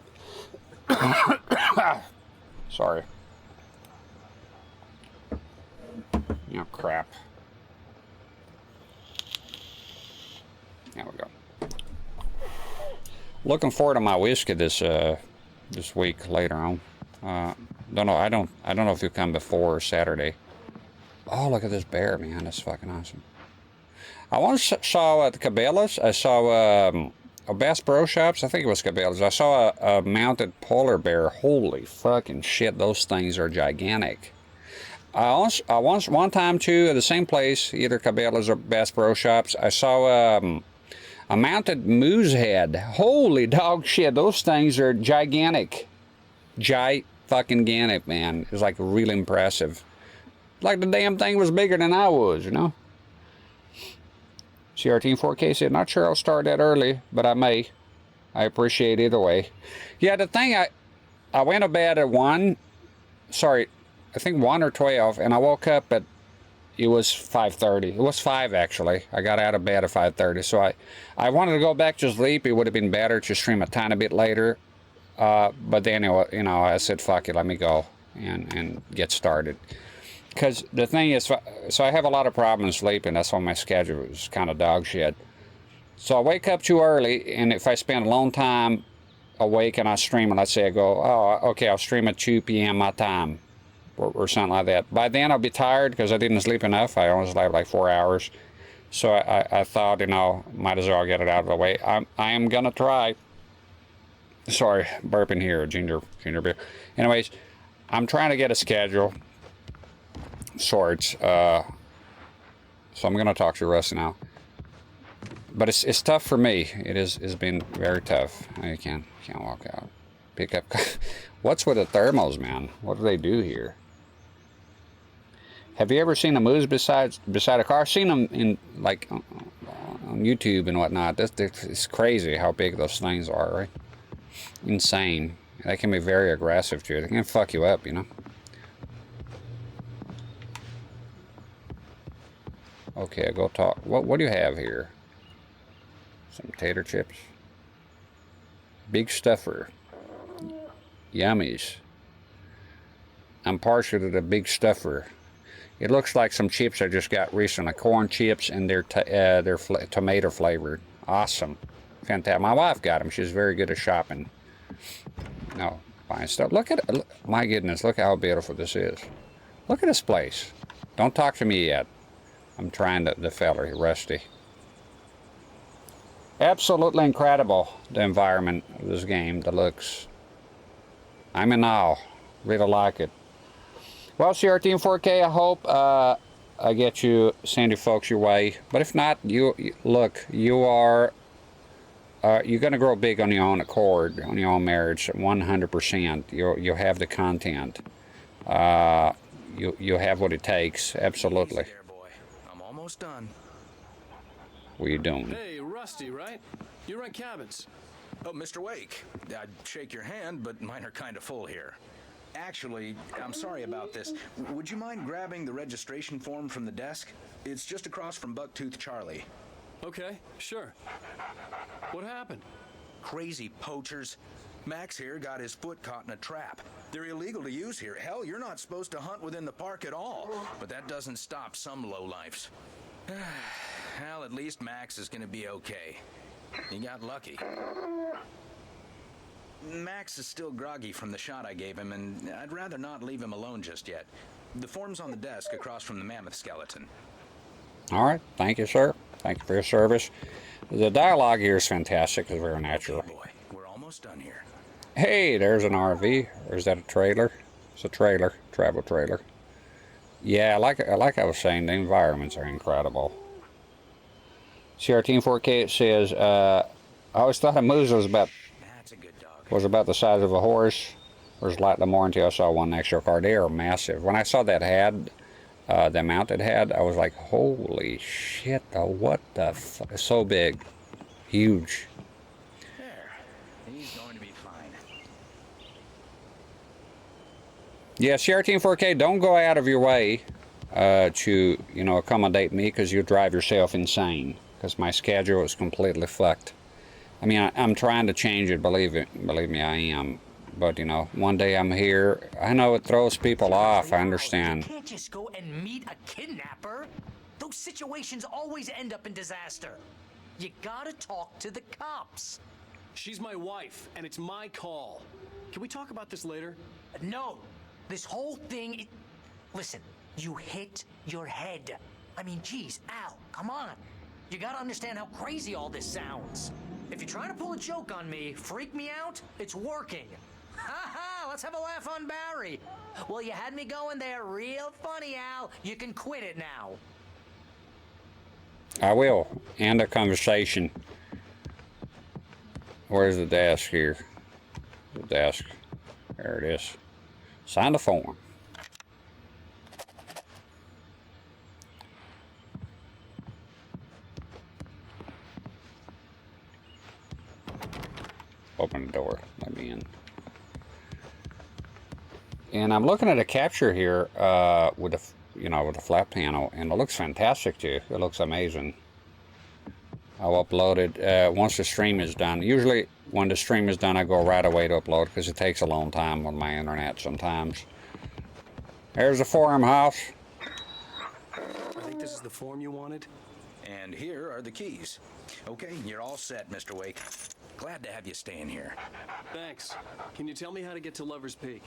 Sorry. Oh, crap. There we go. Looking forward to my whiskey this week later on. Don't know. I don't know if you come before Saturday. Oh, look at this bear, man! That's fucking awesome. I once saw at the Cabela's. I saw Bass Pro Shops. I think it was Cabela's. I saw a mounted polar bear. Holy fucking shit! Those things are gigantic. One time too, at the same place, either Cabela's or Bass Pro Shops, I saw a mounted moose head. Holy dog shit! Those things are gigantic. Fucking-ganic, man. It was like really impressive. Like the damn thing was bigger than I was, you know? CRT 4K said, not sure I'll start that early, but I may. I appreciate either way. Yeah, the thing, I went to bed at 1. Sorry, I think 1 or 12, and I woke up at, it was 5:30. It was 5, actually. I got out of bed at 5:30, so I wanted to go back to sleep. It would have been better to stream a tiny bit later. But then, you know, I said, fuck it, let me go and get started. Because the thing is, so I have a lot of problems sleeping. That's why my schedule is kind of dog shit. So I wake up too early, and if I spend a long time awake and I stream, and let's say I go, oh, okay, I'll stream at 2 p.m. my time, or something like that. By then I'll be tired because I didn't sleep enough. I only slept like 4 hours. So I thought, you know, might as well get it out of the way. I am gonna try. Sorry, burping here, ginger beer. Anyways, I'm trying to get a schedule. Sorts. So I'm gonna talk to Russ now. But it's tough for me. It's been very tough. You can't walk out. Pick up. What's with the thermals, man? What do they do here? Have you ever seen a moose beside a car? I've seen them in like on YouTube and whatnot. It's crazy how big those things are, right? Insane. They can be very aggressive too. They can fuck you up, you know. Okay, go talk. What do you have here? Some tater chips. Big stuffer. Yummies. I'm partial to the big stuffer. It looks like some chips I just got recently. Corn chips, and they're tomato flavored. Awesome. Fantastic. My wife got them. She's very good at shopping. No, buying stuff. Look at it. My goodness, look how beautiful this is. Look at this place. Don't talk to me yet. I'm trying to, the feller, Rusty. Absolutely incredible, the environment of this game, the looks. I'm in awe. Really like it. Well, CRT in 4K, I hope I get you, send you folks your way. But if not, look, you are, you're going to grow big on your own accord, on your own marriage, 100%. You'll have the content. You have what it takes, absolutely. There, boy. I'm almost done. What are you doing? Hey, Rusty, right? You rent cabins. Oh, Mr. Wake. I'd shake your hand, but mine are kind of full here. Actually, I'm sorry about this. Would you mind grabbing the registration form from the desk? It's just across from Bucktooth Charlie. Okay, sure. What happened? Crazy poachers. Max here got his foot caught in a trap. They're illegal to use here. Hell, you're not supposed to hunt within the park at all. But that doesn't stop some lowlifes. Well, at least Max is gonna be okay. He got lucky. Max is still groggy from the shot I gave him, and I'd rather not leave him alone just yet. The form's on the desk across from the mammoth skeleton. All right. Thank you, sir. Thank you for your service. The dialogue here is fantastic. It's very natural. Okay, boy, we're almost done here. Hey, there's an RV. Or is that a trailer? It's a trailer. Travel trailer. Yeah, like I was saying, the environments are incredible. CRT in 4K, it says, I always thought a moose was about the size of a horse. Or slightly more until I saw one next to a car. They are massive. When I saw that head, the mounted head, I was like, holy shit, what the fuck? It's so big. Huge. There. He's going to be fine. Yeah, CRT in 4K, don't go out of your way to, you know, accommodate me, because you'll drive yourself insane. Because my schedule is completely fucked. I mean, I'm trying to change it, believe me, I am. But, you know, one day I'm here. I know it throws people off, I understand. You can't just go and meet a kidnapper. Those situations always end up in disaster. You gotta talk to the cops. She's my wife, and it's my call. Can we talk about this later? No. This whole thing... Listen, you hit your head. I mean, geez, Al, come on. You gotta understand how crazy all this sounds. If you're trying to pull a joke on me, freak me out, it's working. Ha ha, let's have a laugh on Barry. Well, you had me going there real funny, Al. You can quit it now. I will. End a conversation. Where's the desk here? The desk. There it is. Sign the form. Open the door. Let me in. And I'm looking at a capture here with a, you know, with a flat panel, and it looks fantastic too. It looks amazing. I'll upload it once the stream is done. Usually when the stream is done, I go right away to upload, because it takes a long time on my internet sometimes. There's the forum house. I think this is the form you wanted. And here are the keys. Okay, you're all set, Mr. Wake. Glad to have you staying here. Thanks. Can you tell me how to get to Lover's Peak?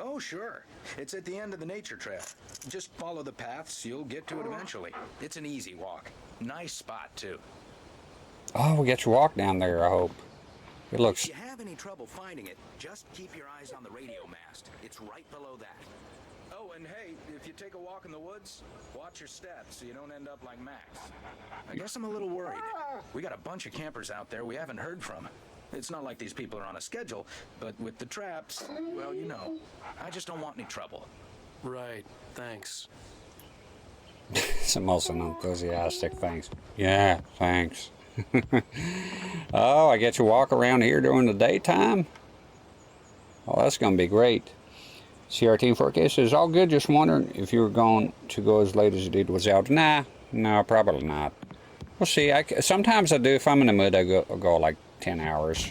Oh, sure. It's at the end of the nature trail. Just follow the paths, you'll get to it eventually. It's an easy walk. Nice spot, too. Oh, we get to walk down there, I hope. It looks... If you have any trouble finding it, just keep your eyes on the radio mast. It's right below that. Oh, and hey, if you take a walk in the woods, watch your steps so you don't end up like Max. I guess I'm a little worried. We got a bunch of campers out there we haven't heard from. It's not like these people are on a schedule, but with the traps, well, you know, I just don't want any trouble. Right, thanks. It's the most unenthusiastic thanks. Yeah, thanks. Oh, I get to walk around here during the daytime? Oh, that's going to be great. CRT 4K says, all good, just wondering if you were going to go as late as you did was out. Nah, no, probably not. We'll see. Sometimes I do. If I'm in the mood, I go like 10 hours.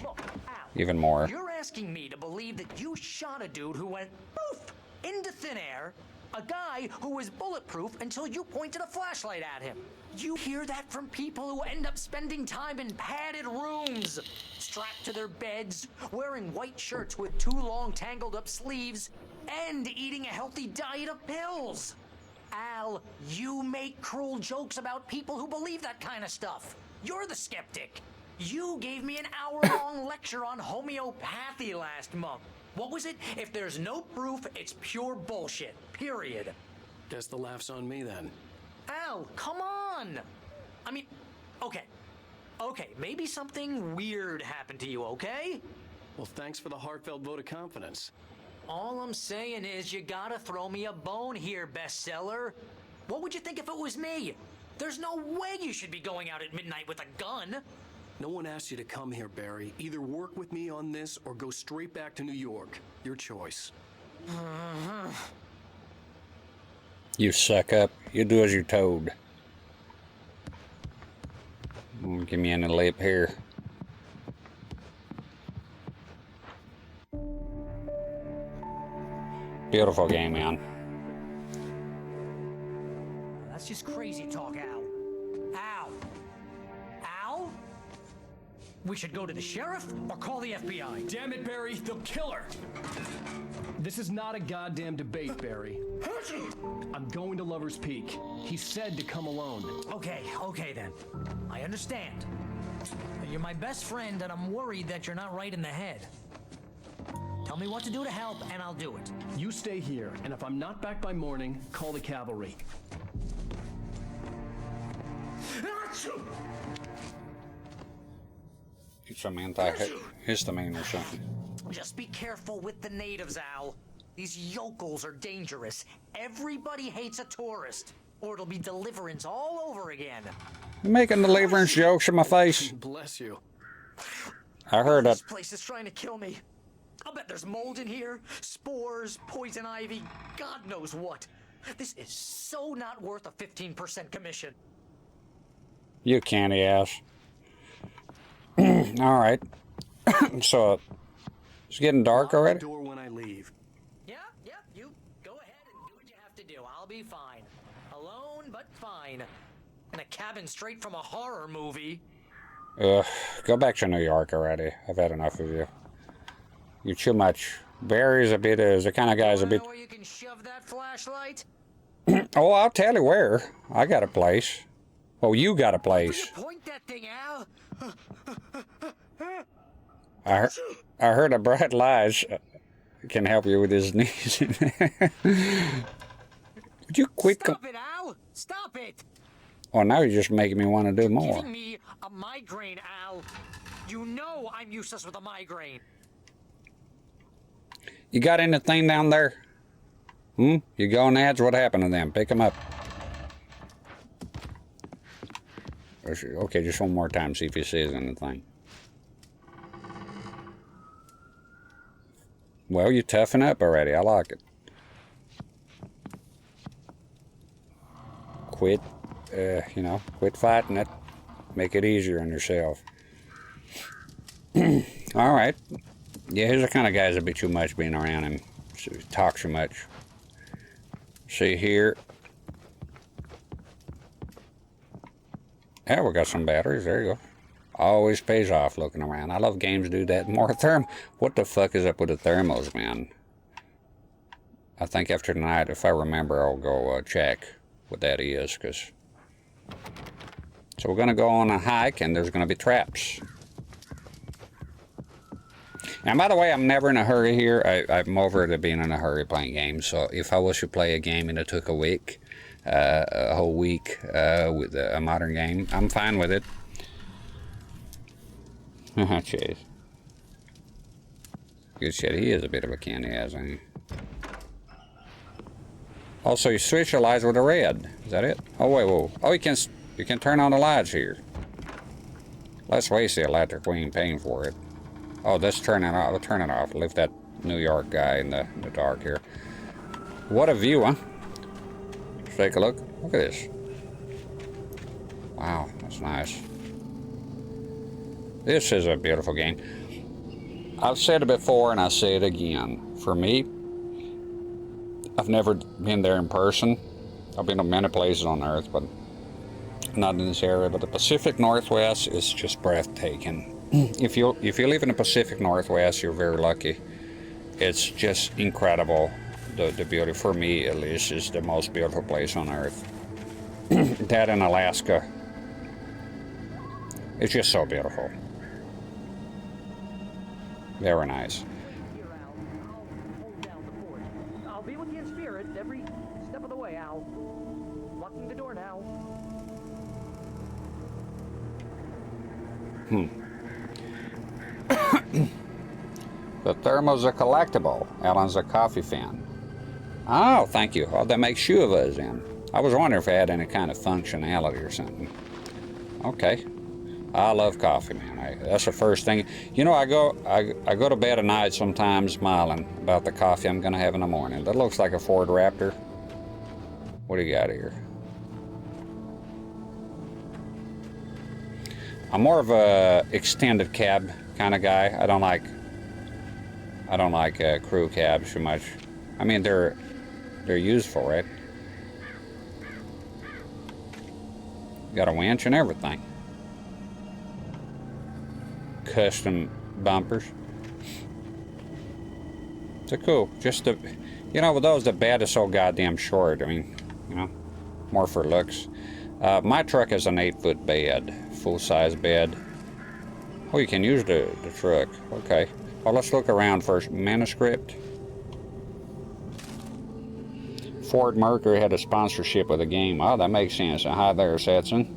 Even more. You're asking me to believe that you shot a dude who went poof into thin air, a guy who was bulletproof until you pointed a flashlight at him. You hear that from people who end up spending time in padded rooms, strapped to their beds, wearing white shirts with too long tangled up sleeves, and eating a healthy diet of pills. Al, you make cruel jokes about people who believe that kind of stuff. You're the skeptic. You gave me an hour-long lecture on homeopathy last month. What was it? If there's no proof, it's pure bullshit. Period. Guess the laugh's on me then. Al, come on! I mean, okay, maybe something weird happened to you, okay? Well, thanks for the heartfelt vote of confidence. All I'm saying is you gotta throw me a bone here, bestseller. What would you think if it was me? There's no way you should be going out at midnight with a gun. No one asked you to come here, Barry. Either work with me on this or go straight back to New York. Your choice. You suck up. You do as you're told. Give me any lip here. Beautiful game, man. That's just crazy talk, Al. Al! Al? We should go to the sheriff or call the FBI. Damn it, Barry, they'll kill her. This is not a goddamn debate, Barry. I'm going to Lover's Peak. He said to come alone. Okay then. I understand. You're my best friend, and I'm worried that you're not right in the head. Tell me what to do to help, and I'll do it. You stay here, and if I'm not back by morning, call the cavalry. It's some antihistamine or something. Just be careful with the natives, Al. These yokels are dangerous. Everybody hates a tourist, or it'll be Deliverance all over again. You're making Deliverance jokes in my face. Bless you. I heard that. This place is trying to kill me. I'll bet there's mold in here, spores, poison ivy, God knows what. This is so not worth a 15% commission. You candy ass. All right. So it's getting dark already. Door when I leave. Yep. You go ahead and do what you have to do. I'll be fine. Alone, but fine. In a cabin straight from a horror movie. Go back to New York already. I've had enough of you. You're too much. Barry's a bit, the kind of guy's a bit. Where you can shove that flashlight? Oh, I'll tell you where. I got a place. Oh, you got a place. Point that thing, Al. I heard a bright light can help you with his knees. Would you quit? Stop it, Al! Stop it! Oh, now you're just making me want to do more. Giving me a migraine, Al. You know I'm useless with a migraine. You got anything down there? You go on ads? What happened to them? Pick them up. Okay, just one more time, see if he says anything. Well, you toughen up already. I like it. Quit, quit fighting it. Make it easier on yourself. All right. Yeah, he's the kind of guys that be too much being around him. So he talks too much. See here. Yeah, we got some batteries. There you go. Always pays off looking around. I love games do that. More what the fuck is up with the thermals, man? I think after tonight, if I remember, I'll go check what that is. So we're going to go on a hike, and there's going to be traps. And by the way, I'm never in a hurry here. I'm over to being in a hurry playing games. So if I was to play a game and it took a week, a whole week with a modern game, I'm fine with it. Jeez. Good shit. He is a bit of a candy ass, ain't he? Also, you switch the lights with the red. Is that it? Oh wait, whoa. Oh, you can turn on the lights here. Let's waste the electric. We ain't paying for it. Oh, let's turn it off. Turn it off. Leave that New York guy in the dark here. What a view, huh? Let's take a look. Look at this. Wow, that's nice. This is a beautiful game. I've said it before and I say it again. For me, I've never been there in person. I've been to many places on Earth, but not in this area. But the Pacific Northwest is just breathtaking. If you live in the Pacific Northwest, you're very lucky. It's just incredible. The beauty, for me at least, is the most beautiful place on Earth. That in Alaska. It's just so beautiful. Very nice. I'll be with you in spirit every step of the way, Al. Locking the door now. The thermos are collectible. Alan's a coffee fan. Oh, thank you. Oh, that makes two of us then. I was wondering if it had any kind of functionality or something. Okay. I love coffee, man. That's the first thing. You know, I go to bed at night sometimes smiling about the coffee I'm going to have in the morning. That looks like a Ford Raptor. What do you got here? I'm more of a extended cab kind of guy. I don't like crew cabs too much. I mean, they're useful, right? Got a winch and everything. Custom bumpers. So cool. Just the, you know, with those, the bed is so goddamn short. I mean, you know, more for looks. My truck is an 8-foot bed, full-size bed. Oh, you can use the truck. Okay. Well, let's look around first. Manuscript. Ford Mercury had a sponsorship with a game. Oh, that makes sense. Hi there, Setson.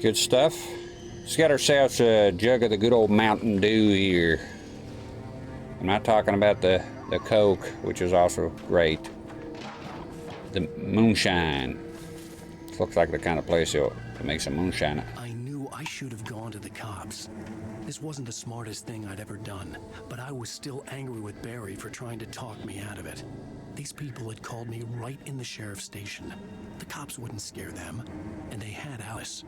Good stuff. Let's get ourselves a jug of the good old Mountain Dew here. I'm not talking about the Coke, which is also great. The moonshine. This looks like the kind of place that makes some moonshine. I knew I should have gone to the cops. This wasn't the smartest thing I'd ever done, but I was still angry with Barry for trying to talk me out of it. These people had called me right in the sheriff's station. The cops wouldn't scare them, and they had Alice.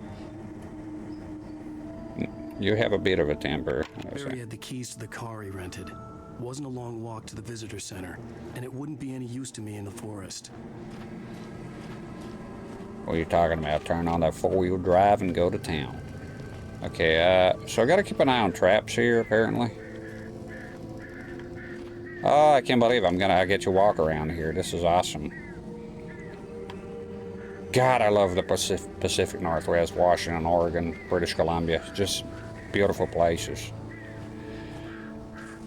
You have a bit of a temper. Barry had the keys to the car he rented. Wasn't a long walk to the visitor center, and it wouldn't be any use to me in the forest. What are you talking about? Turn on that 4-wheel drive and go to town. Okay, so I gotta keep an eye on traps here, apparently. Oh, I can't believe I get to walk around here. This is awesome. God, I love the Pacific Northwest, Washington, Oregon, British Columbia. Just beautiful places.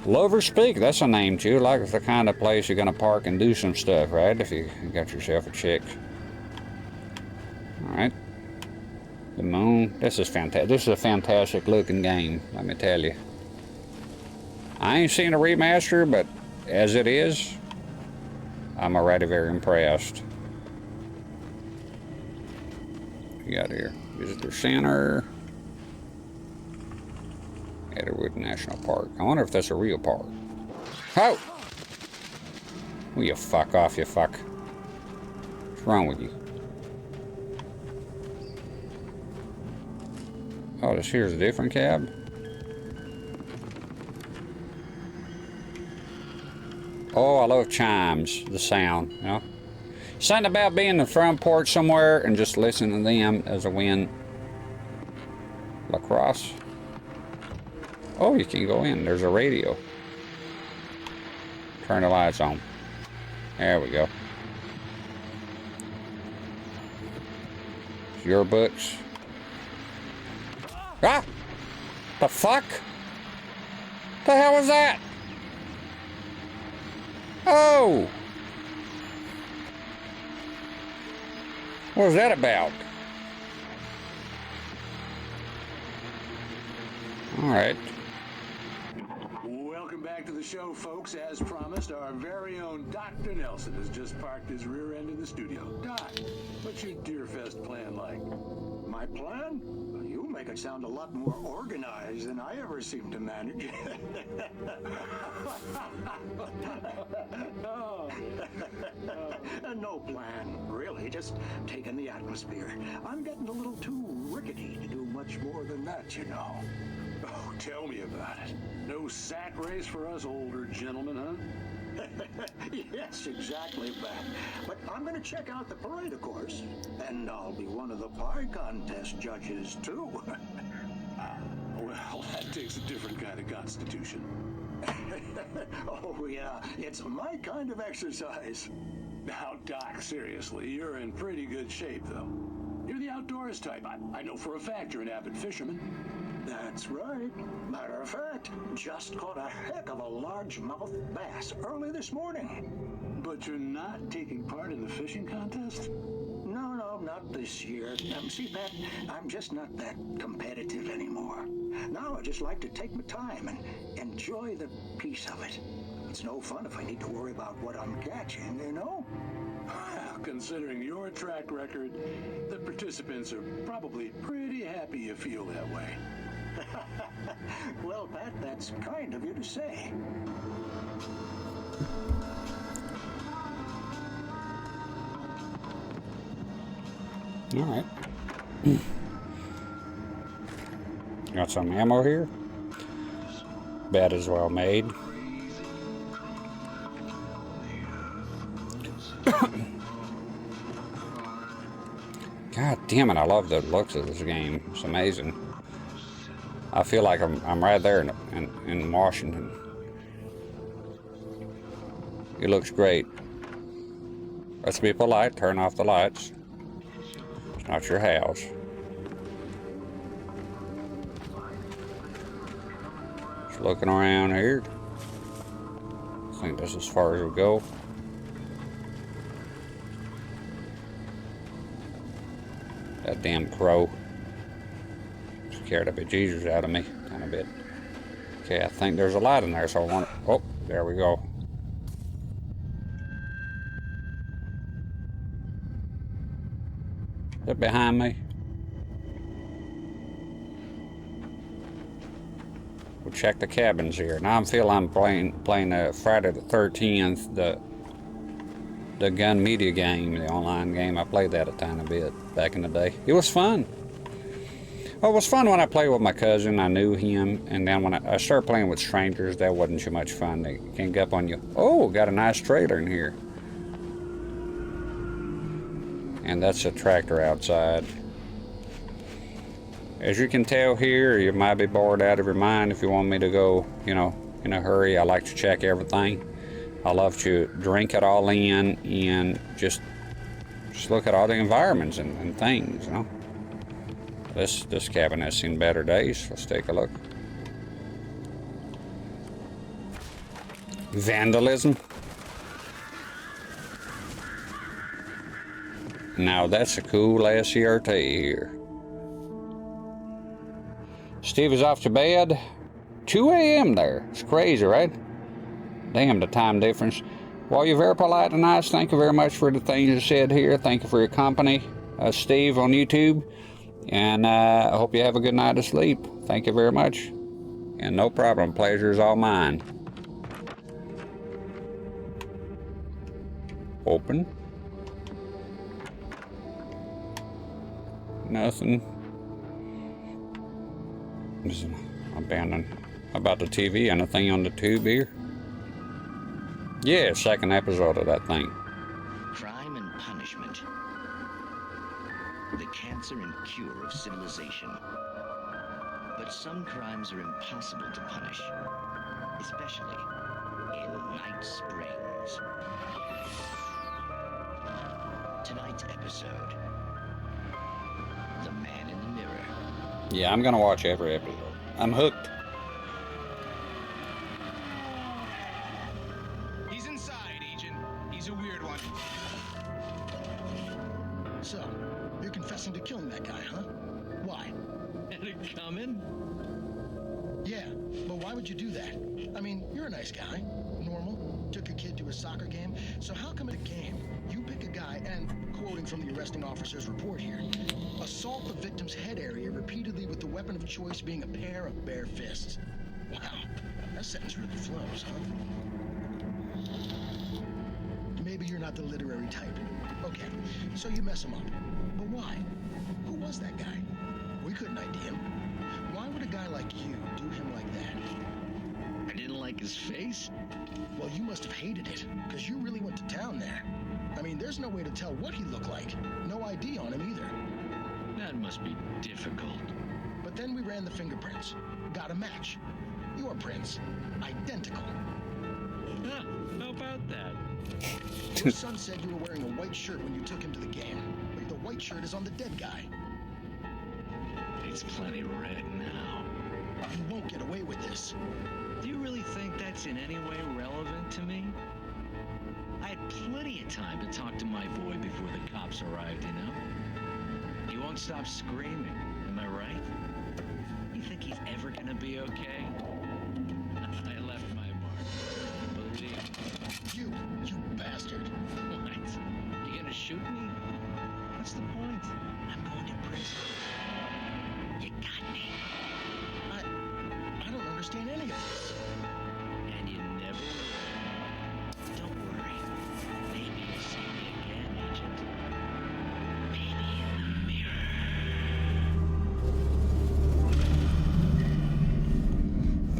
Lovers Peak, that's a name too. Like it's the kind of place you're gonna park and do some stuff, right? If you got yourself a chick. Alright. The moon. This is fantastic. This is a fantastic looking game, let me tell you. I ain't seen a remaster, but as it is, I'm already very impressed. What you got here? Visitor Center. Edgewood National Park. I wonder if that's a real park. Oh! Will you fuck off, you fuck. What's wrong with you? Oh, this here's a different cab? Oh, I love chimes, the sound, you know? Something about being in the front porch somewhere and just listening to them as a wind. Lacrosse. Oh, you can go in. There's a radio. Turn the lights on. There we go. Your books. Ah! The fuck? The hell was that? Oh! What was that about? Alright. Welcome back to the show, folks. As promised, our very own Dr. Nelson has just parked his rear end in the studio. Doc, what's your Deerfest plan like? My plan? You make it sound a lot more organized than I ever seem to manage. No plan, really. Just taking the atmosphere. I'm getting a little too rickety to do much more than that, you know. Oh, tell me about it. No sack race for us older gentlemen, huh? Yes, exactly that. But I'm going to check out the parade, of course. And I'll be one of the pie contest judges, too. Well, that takes a different kind of constitution. Oh, yeah. It's my kind of exercise. Now, Doc, seriously, you're in pretty good shape, though. You're the outdoors type. I know for a fact you're an avid fisherman. That's right. Matter of fact, just caught a heck of a largemouth bass early this morning. But you're not taking part in the fishing contest? No, not this year. See, Pat, I'm just not that competitive anymore. Now I just like to take my time and enjoy the peace of it. It's no fun if I need to worry about what I'm catching, you know? Considering your track record, the participants are probably pretty happy you feel that way. Well, Pat, that's kind of you to say. All right. Got some ammo here. Bed is well made. God damn it, I love the looks of this game. It's amazing. I feel like I'm right there in Washington. It looks great. Let's be polite, turn off the lights. It's not your house. Just looking around here. I think that's as far as we go. That damn crow scared the bejesus out of me kind of bit. Okay, I think there's a light in there, so I want to... Oh, there we go. Is it behind me? We'll check the cabins here. Now I'm playing Friday the 13th, the gun media game, the online game. I played that a tiny bit back in the day. It was fun. Well, it was fun when I played with my cousin. I knew him, and then when I started playing with strangers, that wasn't too much fun. They can get up on you. Oh, got a nice trailer in here. And that's a tractor outside. As you can tell here, you might be bored out of your mind if you want me to go, you know, in a hurry. I like to check everything. I love to drink it all in and just look at all the environments and things, you know. This cabin has seen better days. Let's take a look. Vandalism. Now that's a cool ass CRT here. Steve is off to bed. 2 a.m. there. It's crazy, right? Damn, the time difference. Well, you're very polite and nice. Thank you very much for the things you said here. Thank you for your company, Steve on YouTube. And I hope you have a good night of sleep. Thank you very much. And no problem. Pleasure is all mine. Open. Nothing. Just abandoned about the TV. Anything on the tube here? Yeah, second episode of that thing. Crime and punishment. The cancer and cure of civilization. But some crimes are impossible to punish, especially in Night Springs. Tonight's episode, The Man in the Mirror. Yeah, I'm gonna watch every episode. I'm hooked. He's inside, Agent. He's a weird one. So, you're confessing to killing that guy, huh? Why? Had it coming? Yeah, but why would you do that? I mean, you're a nice guy. Normal. Took your kid to a soccer game. So how come at a game, you pick a guy and, quoting from the arresting officer's report here, assault the victim's head area repeatedly with the weapon of choice being a pair of bare fists? Wow, that sentence really flows, huh? Maybe you're not the literary type. Okay, so you mess him up. But why? Who was that guy? We couldn't ID him. Why would a guy like you do him like that? I didn't like his face? Well, you must have hated it, because you really went to town there. I mean, there's no way to tell what he looked like. No ID on him either. That must be difficult. But then we ran the fingerprints. Got a match. Your prints. Identical. Huh, how about that? Your son said you were wearing a white shirt when you took him to the game. But the white shirt is on the dead guy. It's plenty red now. You won't get away with this. Do you really think that's in any way relevant to me? I had plenty of time to talk to my boy before the cops arrived, you know? He won't stop screaming, am I right? You think he's ever gonna be okay? I left my mark. Believe me. You bastard. What? You gonna shoot me? What's the point? I'm going to prison. You got me. I don't understand any of this. And you never will. Don't worry. Maybe you'll see me again, Agent. Maybe in the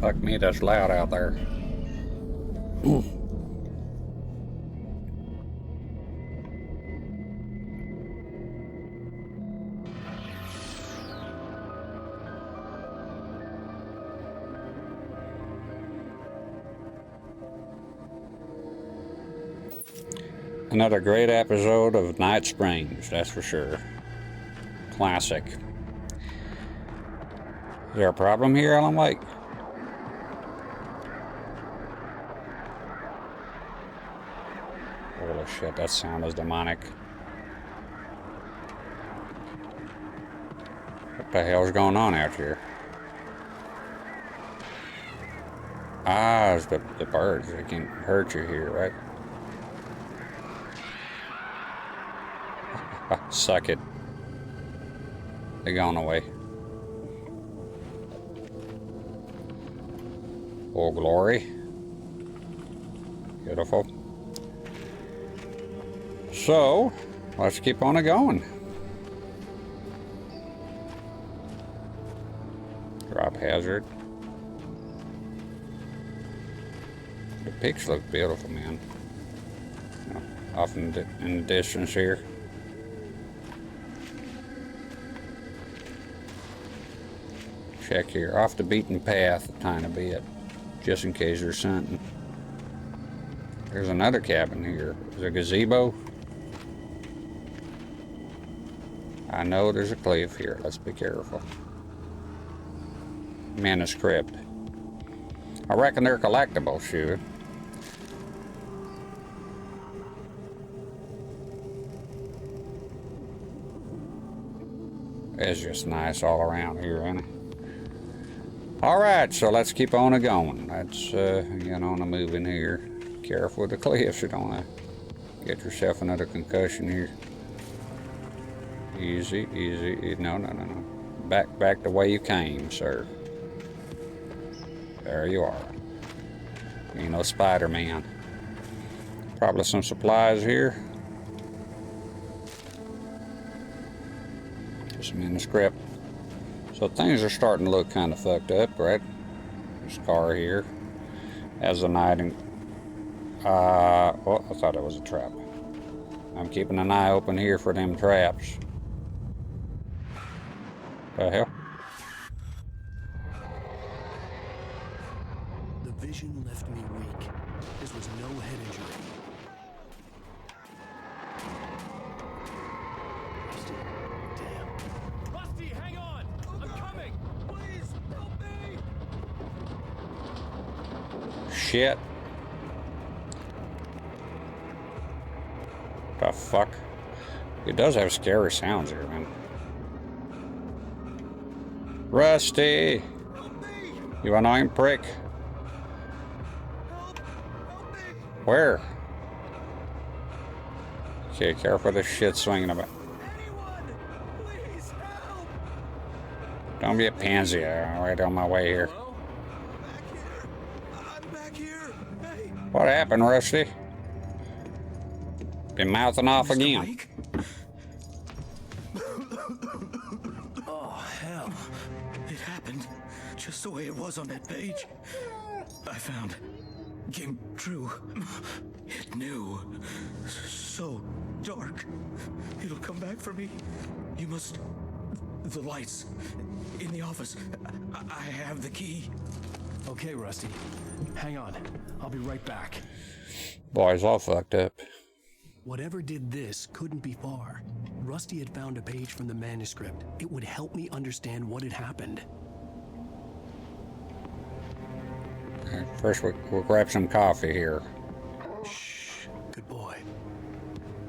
mirror. Fuck me, that's loud out there. Another great episode of Night Springs, that's for sure. Classic. Is there a problem here, Alan Wake? Holy shit, that sound is demonic. What the hell's going on out here? Ah, it's the birds. They can hurt you here, right? Suck it. They're going away. Oh, glory. Beautiful. So, let's keep on it going. Drop hazard. The peaks look beautiful, man. You know, off in the distance here. Check here, off the beaten path a tiny bit, just in case there's something. There's another cabin here. There's a gazebo. I know there's a cliff here. Let's be careful. Manuscript. I reckon they're collectible, sure. It's just nice all around here, isn't it? Alright, so let's keep on going. Let's get on the moving here. Careful with the cliffs, you don't want to get yourself another concussion here. Easy, easy. No. Back the way you came, sir. There you are. You know, Spider-Man. Probably some supplies here. Just a manuscript. So things are starting to look kind of fucked up, right? This car here has a night and oh, I thought it was a trap. I'm keeping an eye open here for them traps. The hell? The vision left me weak. This was no head injury. Rusty, damn. Rusty, hang on! I'm coming! Please, help me! Shit. The fuck? It does have scary sounds here, man. Rusty! You annoying prick. Where? Okay, careful with this shit swinging about. Don't be a pansy. I'm right on my way here. What happened, Rusty? Been mouthing off again. Oh, hell. It happened just the way it was on that page. I found. Came true. It knew. So dark. It'll come back for me. You must. The lights. In the office. I have the key. Okay, Rusty. Hang on. I'll be right back. Boy's all fucked up. Whatever did this couldn't be far. Rusty had found a page from the manuscript. It would help me understand what had happened. Okay, first we'll grab some coffee here. Shh. Good boy.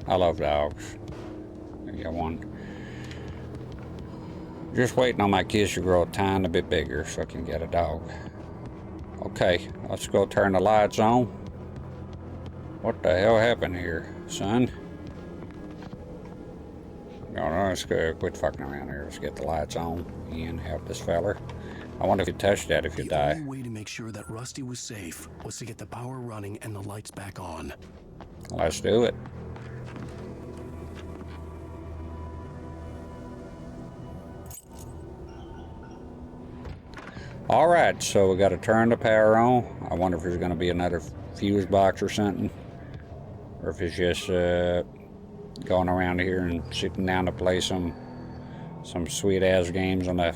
I love dogs. I got one. Just waiting on my kids to grow a tiny bit bigger so I can get a dog. Okay, let's go turn the lights on. What the hell happened here, son? No, let's go quit fucking around here. Let's get the lights on and help this feller. I wonder if you touch that if you die. The only way to make sure that Rusty was safe was to get the power running and the lights back on. Let's do it. Alright, so we got to turn the power on. I wonder if there's going to be another fuse box or something. Or if it's just going around here and sitting down to play some sweet ass games on a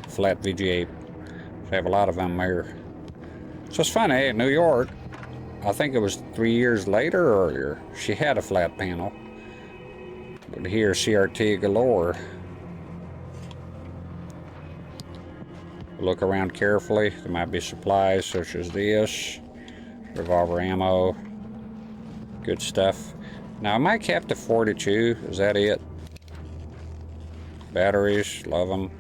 flat VGA. We have a lot of them here. So it's funny, in New York, I think it was 3 years later or earlier. She had a flat panel. But here, CRT galore. Look around carefully. There might be supplies such as this. Revolver ammo. Good stuff. Now, am I capped at 42? Is that it? Batteries, love them.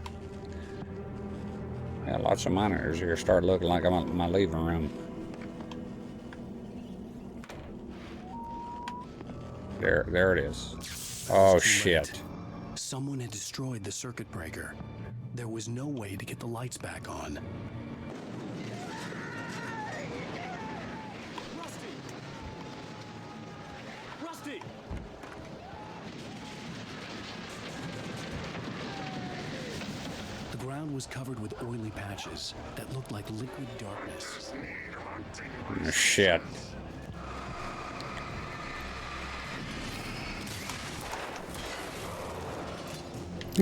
Yeah, lots of monitors here. Start looking like I'm in my living room. There it is. Oh shit. Someone had destroyed the circuit breaker. There was no way to get the lights back on. Rusty! The ground was covered with oily patches that looked like liquid darkness. Oh, shit.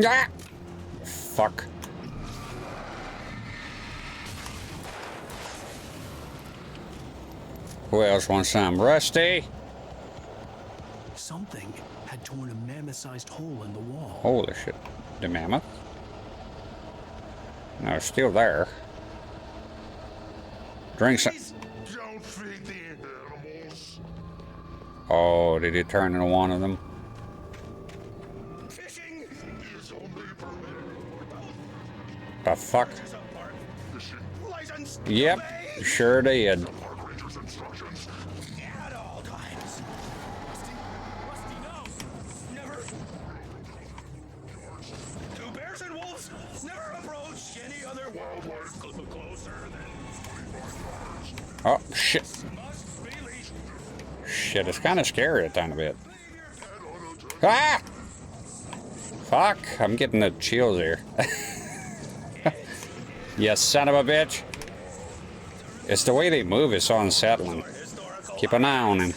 Ah! Fuck. Who else wants some? Rusty? Something had torn a mammoth-sized hole in the wall. Holy shit. The mammoth? No, it's still there. Drink some. Don't feed the animals. Oh, did he turn into one of them? Fishing is only The fuck? license. Yep, sure did. At all times. Rusty, no. Never. Two bears and wolves never approach any other wildlife closer than. Oh, shit. Shit, it's kind of scary a tiny bit. Ah! Fuck, I'm getting the chills here. You son of a bitch. It's the way they move is so unsettling. Keep an eye on him.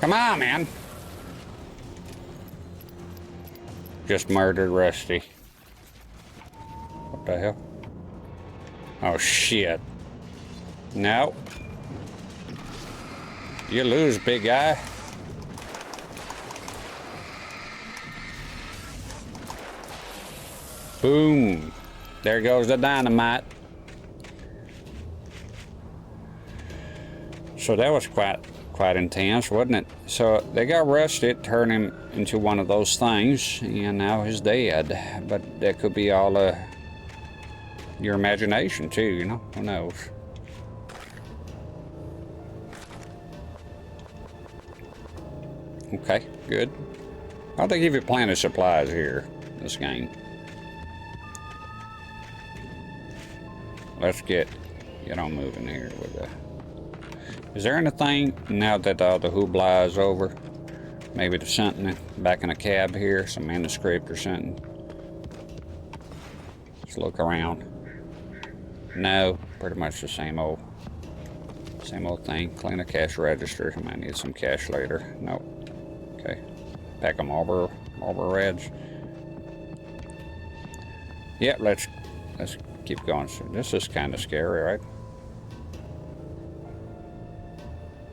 Come on, man. Just murdered Rusty. What the hell? Oh, shit. No. You lose, big guy. Boom. There goes the dynamite. So that was quite intense, wasn't it? So they got Rusty, turned him into one of those things, and now he's dead. But that could be all your imagination too, you know? Who knows? Okay, good. I'll they give you plenty of supplies here, this game. Let's get on moving here with the. Is there anything now that all the hoopla is over? Maybe there's something back in a cab here, some manuscript or something. Let's look around. No, pretty much the same old thing. Clean a cash register. I might need some cash later. Nope. Okay. Pack of Marlboro Reds. Yeah, let's keep going. So this is kind of scary, right?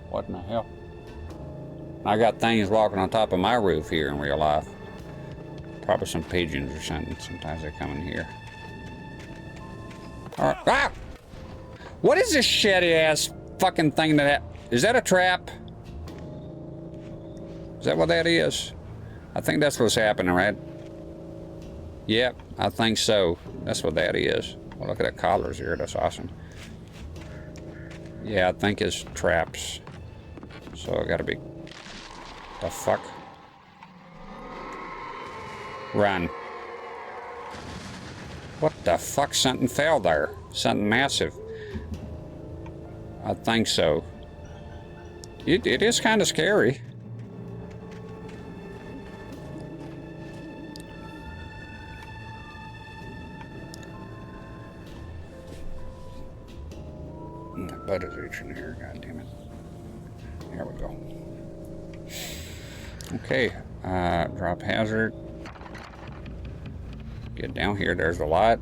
What in the hell? I got things walking on top of my roof here in real life. Probably some pigeons or something. Sometimes they come in here. All right. Ah! What is this shitty ass fucking thing is that a trap? Is that what that is? I think that's what's happening, right? Yep, I think so. That's what that is. Well, look at the collars here. That's awesome. Yeah, I think it's traps. So I gotta be. The fuck? Run. What the fuck? Something fell there. Something massive. I think so. It is kind of scary. My butt is itching here, god damn it. There we go. Okay, drop hazard. Get down here, there's the light.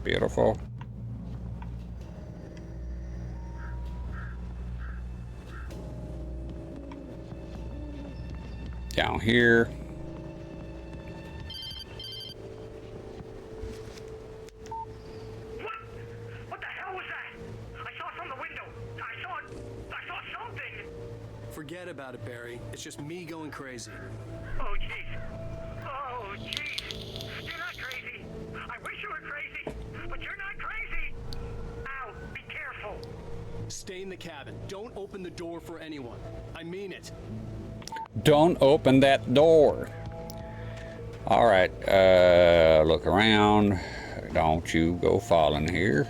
Beautiful. Down here. What the hell was that? I saw it from the window. I saw something. Forget about it, Barry. It's just me going crazy. Oh, jeez. Oh, jeez. You're not crazy. I wish you were crazy, but you're not crazy. Ow, be careful. Stay in the cabin. Don't open the door for anyone. I mean it. Don't open that door. All right, look around. Don't you go falling here.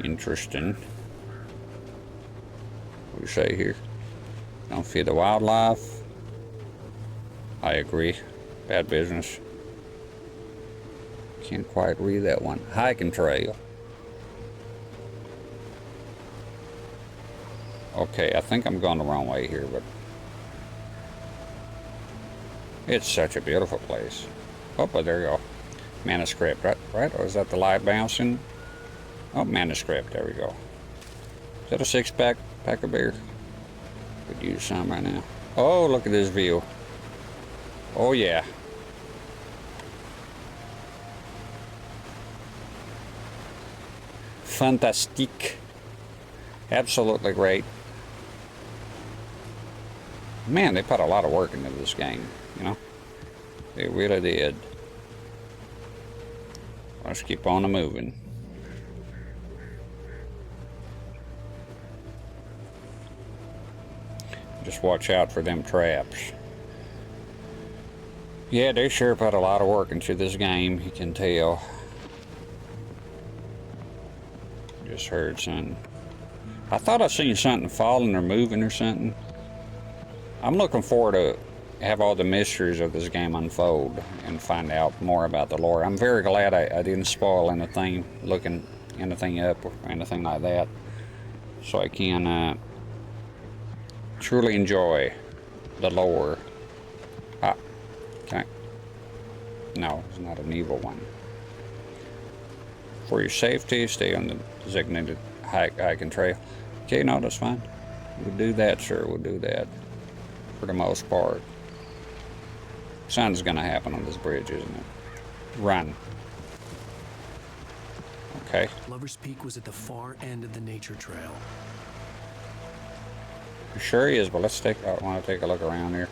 Interesting. What do you say here? Don't feed the wildlife. I agree. Bad business. Can't quite read that one. Hiking trail. Okay, I think I'm going the wrong way here, but it's such a beautiful place. Oh, but there you go. Manuscript, right? Or is that the live bouncing? Oh, manuscript, there we go. Is that a 6-pack of beer? Could use some right now. Oh, look at this view. Oh, yeah. Fantastique. Absolutely great. Man, they put a lot of work into this game, you know? They really did. Let's keep on moving. Just watch out for them traps. Yeah, they sure put a lot of work into this game, you can tell. Just heard something. I thought I seen something falling or moving or something. I'm looking forward to have all the mysteries of this game unfold and find out more about the lore. I'm very glad I didn't spoil anything, looking anything up or anything like that, so I can truly enjoy the lore. Ah, can I? No, it's not an evil one. For your safety, stay on the designated hiking trail. Okay, no, that's fine. We'll do that, sir. We'll do that. For the most part. Something's gonna happen on this bridge, isn't it? Run. Okay. Lover's Peak was at the far end of the nature trail. It sure is, but let's take. I want to take a look around here.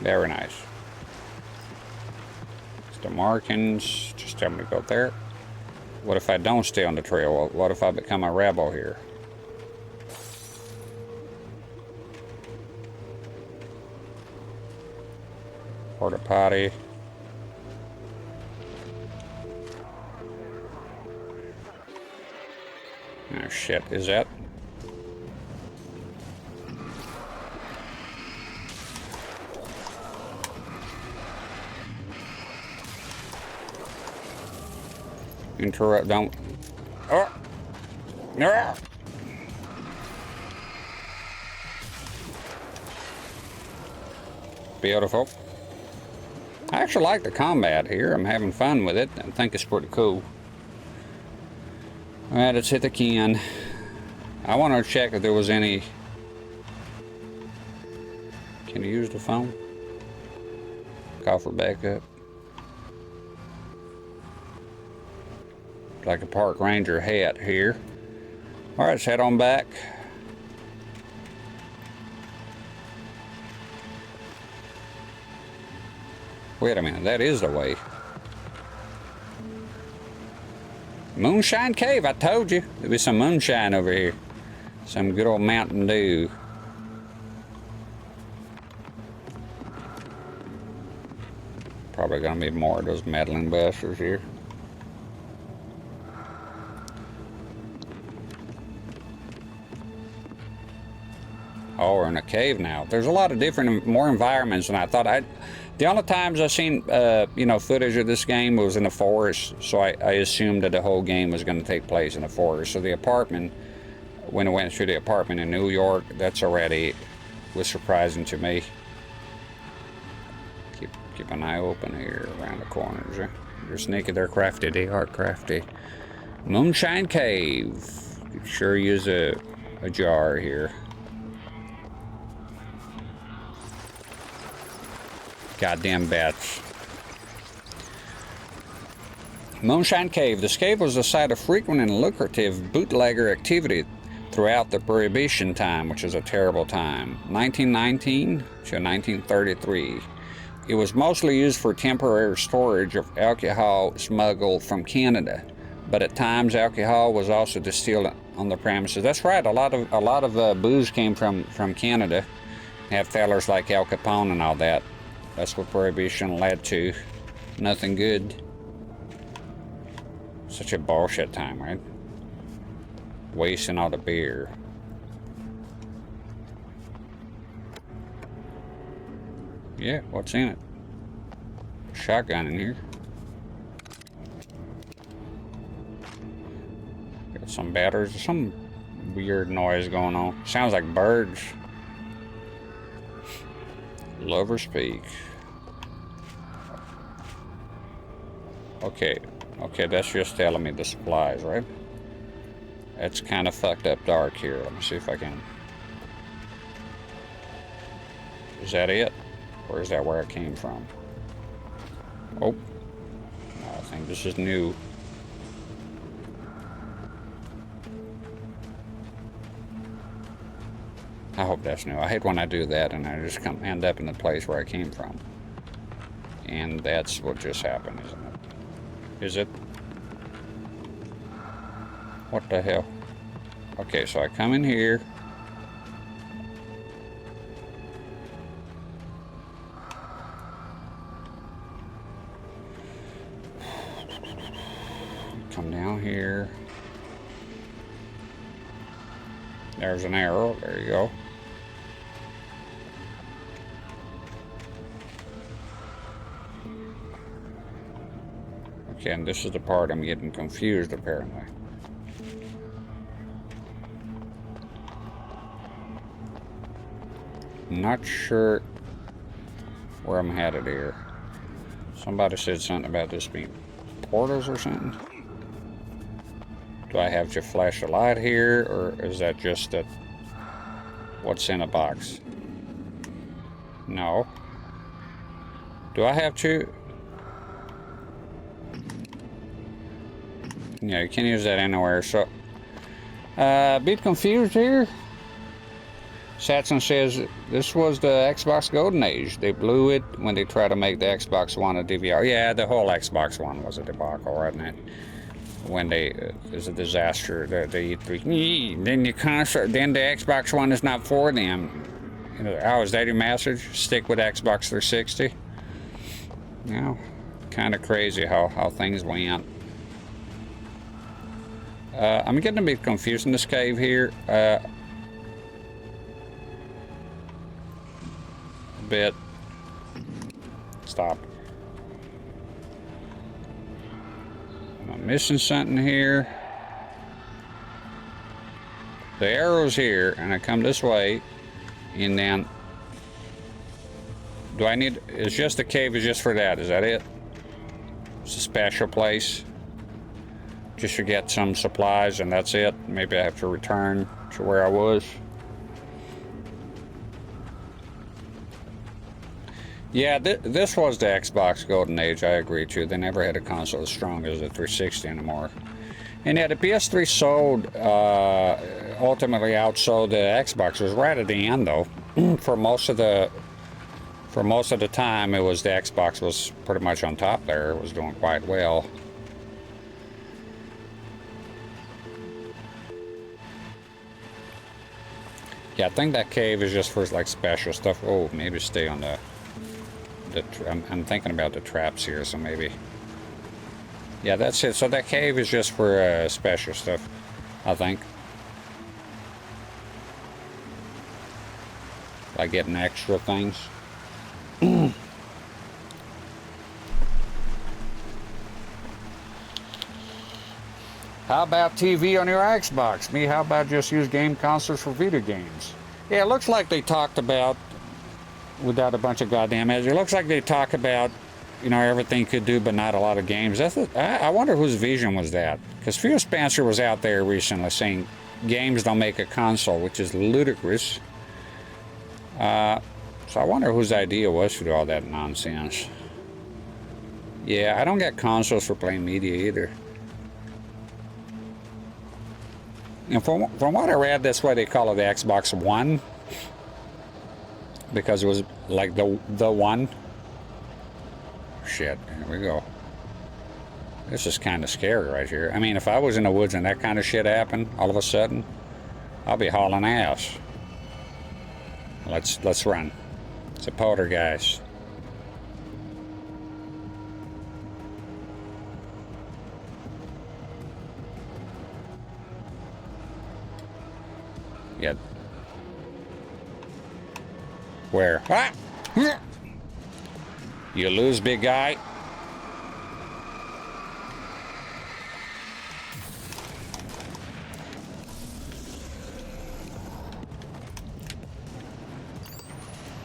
Very nice. It's the markings. Just tell me to go there. What if I don't stay on the trail? What if I become a rebel here? Porta potty. Oh shit, is that? Interrupt, don't. Oh! No! Beautiful. I actually like the combat here. I'm having fun with it. I think it's pretty cool. Alright, let's hit the can. I want to check if there was any. Can you use the phone? Call for backup. Like a park ranger hat here. Alright, let's head on back. Wait a minute, that is the way. Moonshine Cave, I told you. There'll be some moonshine over here. Some good old Mountain Dew. Probably gonna be more of those meddling bastards here. Oh, we're in a cave now. There's a lot of different, more environments than I thought. The only times I've seen, you know, footage of this game was in the forest, so I assumed that the whole game was going to take place in the forest. So the apartment, when I went through the apartment in New York, that's already was surprising to me. Keep an eye open here around the corners. They're sneaky, they're crafty, they are crafty. Moonshine Cave. Could sure use a jar here. Goddamn bats. Moonshine Cave. This cave was the site of frequent and lucrative bootlegger activity throughout the Prohibition time, which is a terrible time, 1919 to 1933. It was mostly used for temporary storage of alcohol smuggled from Canada, but at times alcohol was also distilled on the premises. That's right. A lot of booze came from Canada. Have fellers like Al Capone and all that. That's what Prohibition led to. Nothing good. Such a bullshit time, right? Wasting all the beer. Yeah, what's in it? Shotgun in here. Got some batteries. Some weird noise going on. Sounds like birds. Lover's Peak. Okay, that's just telling me the supplies, right? It's kind of fucked up dark here. Let me see if I can... Is that it? Or is that where it came from? Oh. No, I think this is new. I hope that's new. I hate when I do that and I just end up in the place where I came from. And that's what just happened, isn't it? Is it? What the hell? Okay, so I come in here. Come down here. There's an arrow. There you go. Okay, and this is the part I'm getting confused, apparently. Not sure where I'm headed here. Somebody said something about this being portals or something. Do I have to flash a light here, or is that just that what's in a box? No. Do I have to? Yeah, you can't use that anywhere, so a bit confused here. Satson says this was the Xbox Golden Age. They blew it when they tried to make the Xbox One a DVR. Yeah, the whole Xbox One was a debacle, wasn't it? When it was a disaster. The E3. Then the console, then the Xbox One is not for them. You know, oh, is that your message? Stick with Xbox 360. You know, kind of crazy how things went. I'm getting a bit confused in this cave here. A bit. Stop. Am I missing something here? The arrow's here, and I come this way, and then do I need? It's just the cave is just for that. Is that it? It's a special place. Just to get some supplies, and that's it. Maybe I have to return to where I was. Yeah, this was the Xbox Golden Age, I agree too. They never had a console as strong as the 360 anymore. And yeah, the PS3 sold, ultimately outsold the Xbox. It was right at the end though. For most of the time, it was the Xbox was pretty much on top there. It was doing quite well. Yeah, I think that cave is just for like special stuff. Oh, maybe stay on the I'm thinking about the traps here, so maybe. Yeah, that's it. So that cave is just for special stuff, I think. Like getting extra things. How about TV on your Xbox? Me, how about just use game consoles for video games? Yeah, it looks like they talked about, without a bunch of goddamn ads, it looks like they talk about, you know, everything could do, but not a lot of games. I wonder whose vision was that? Because Phil Spencer was out there recently saying games don't make a console, which is ludicrous. So I wonder whose idea was to do all that nonsense. Yeah, I don't get consoles for playing media either. And from what I read, that's why they call it the Xbox One. Because it was like the one. Shit, here we go. This is kind of scary right here. I mean, if I was in the woods and that kind of shit happened, all of a sudden, I'll be hauling ass. Let's run. It's a poltergeist. Yeah. Where? Ah! You lose, big guy.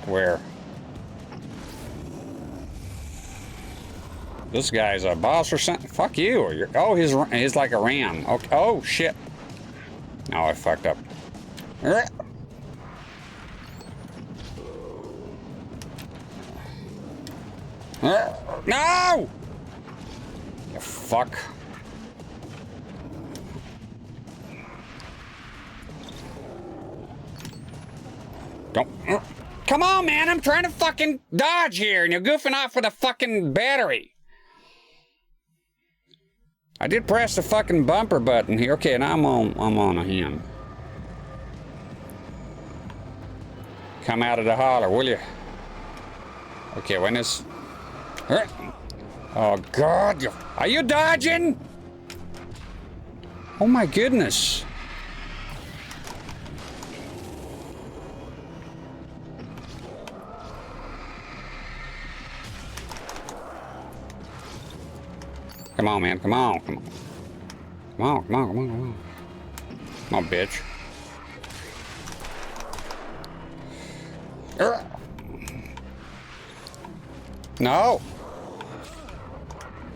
Where? This guy's a boss or something? Fuck you. Oh, he's like a ram. Okay. Oh, shit. No, I fucked up. No! You fuck. Don't. Come on, man. I'm trying to fucking dodge here, and you're goofing off with a fucking battery. I did press the fucking bumper button here. Okay, now I'm on him. Come out of the holler, will you? Okay, when this... Oh, God. Are you dodging? Oh, my goodness. Come on, man. Come on. Come on. Come on, come on, come on, come on. Come on, bitch. No!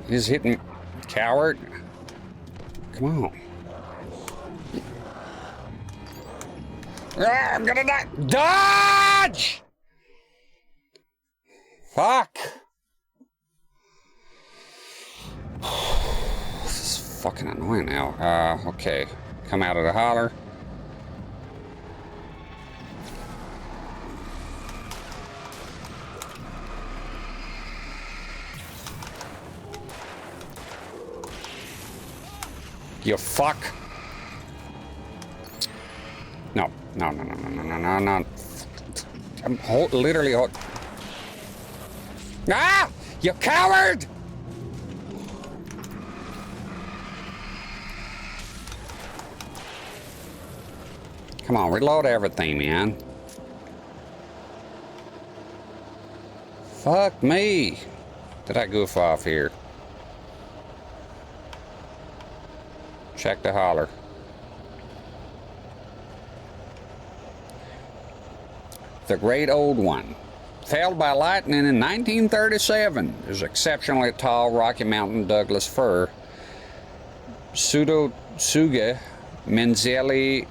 He's hitting... Coward. Come on. I'm gonna die! Dodge! Fuck! This is fucking annoying now. Okay. Come out of the holler. You fuck. No. No, no, no, no, no, no, no, no. I'm literally... Ah! You coward! Come on, reload everything, man. Fuck me. Did I goof off here? Check the holler. The Great Old One. Felled by lightning in 1937. Is exceptionally tall Rocky Mountain Douglas fir. Pseudotsuga menzeli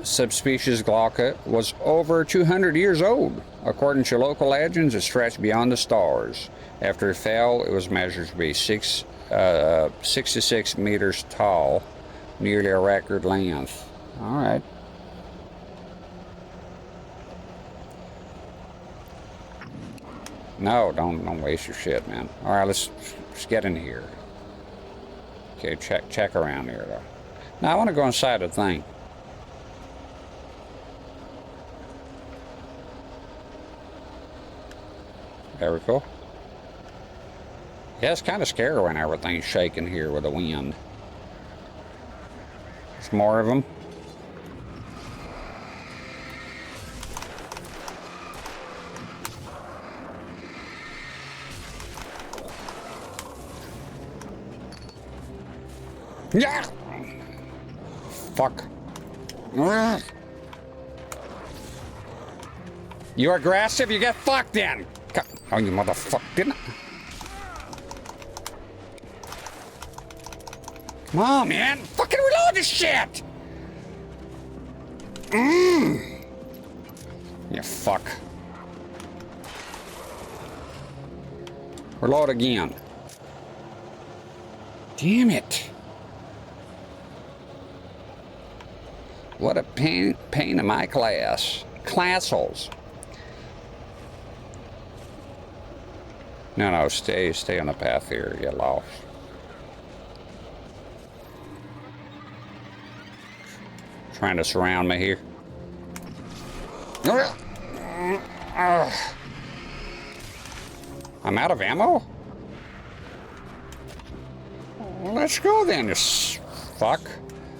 subspecies glauca was over 200 years old. According to local legends, it stretched beyond the stars. After it fell, it was measured to be 66 meters tall, nearly a record length. All right. No, don't waste your shit, man. All right, let's get in here. Okay, check around here, though. Now I want to go inside the thing. There we go. Yeah, it's kind of scary when everything's shaking here with the wind. There's more of them. Yeah! fuck. Ugh. You're aggressive, you get fucked then. Oh, you motherfucker, didn't I? Come on, man. Fucking reload this shit. You fuck. Reload again. Damn it. What a pain in my classholes. No, stay on the path here. Get lost. Trying to surround me here. I'm out of ammo? Well, let's go then, you fuck.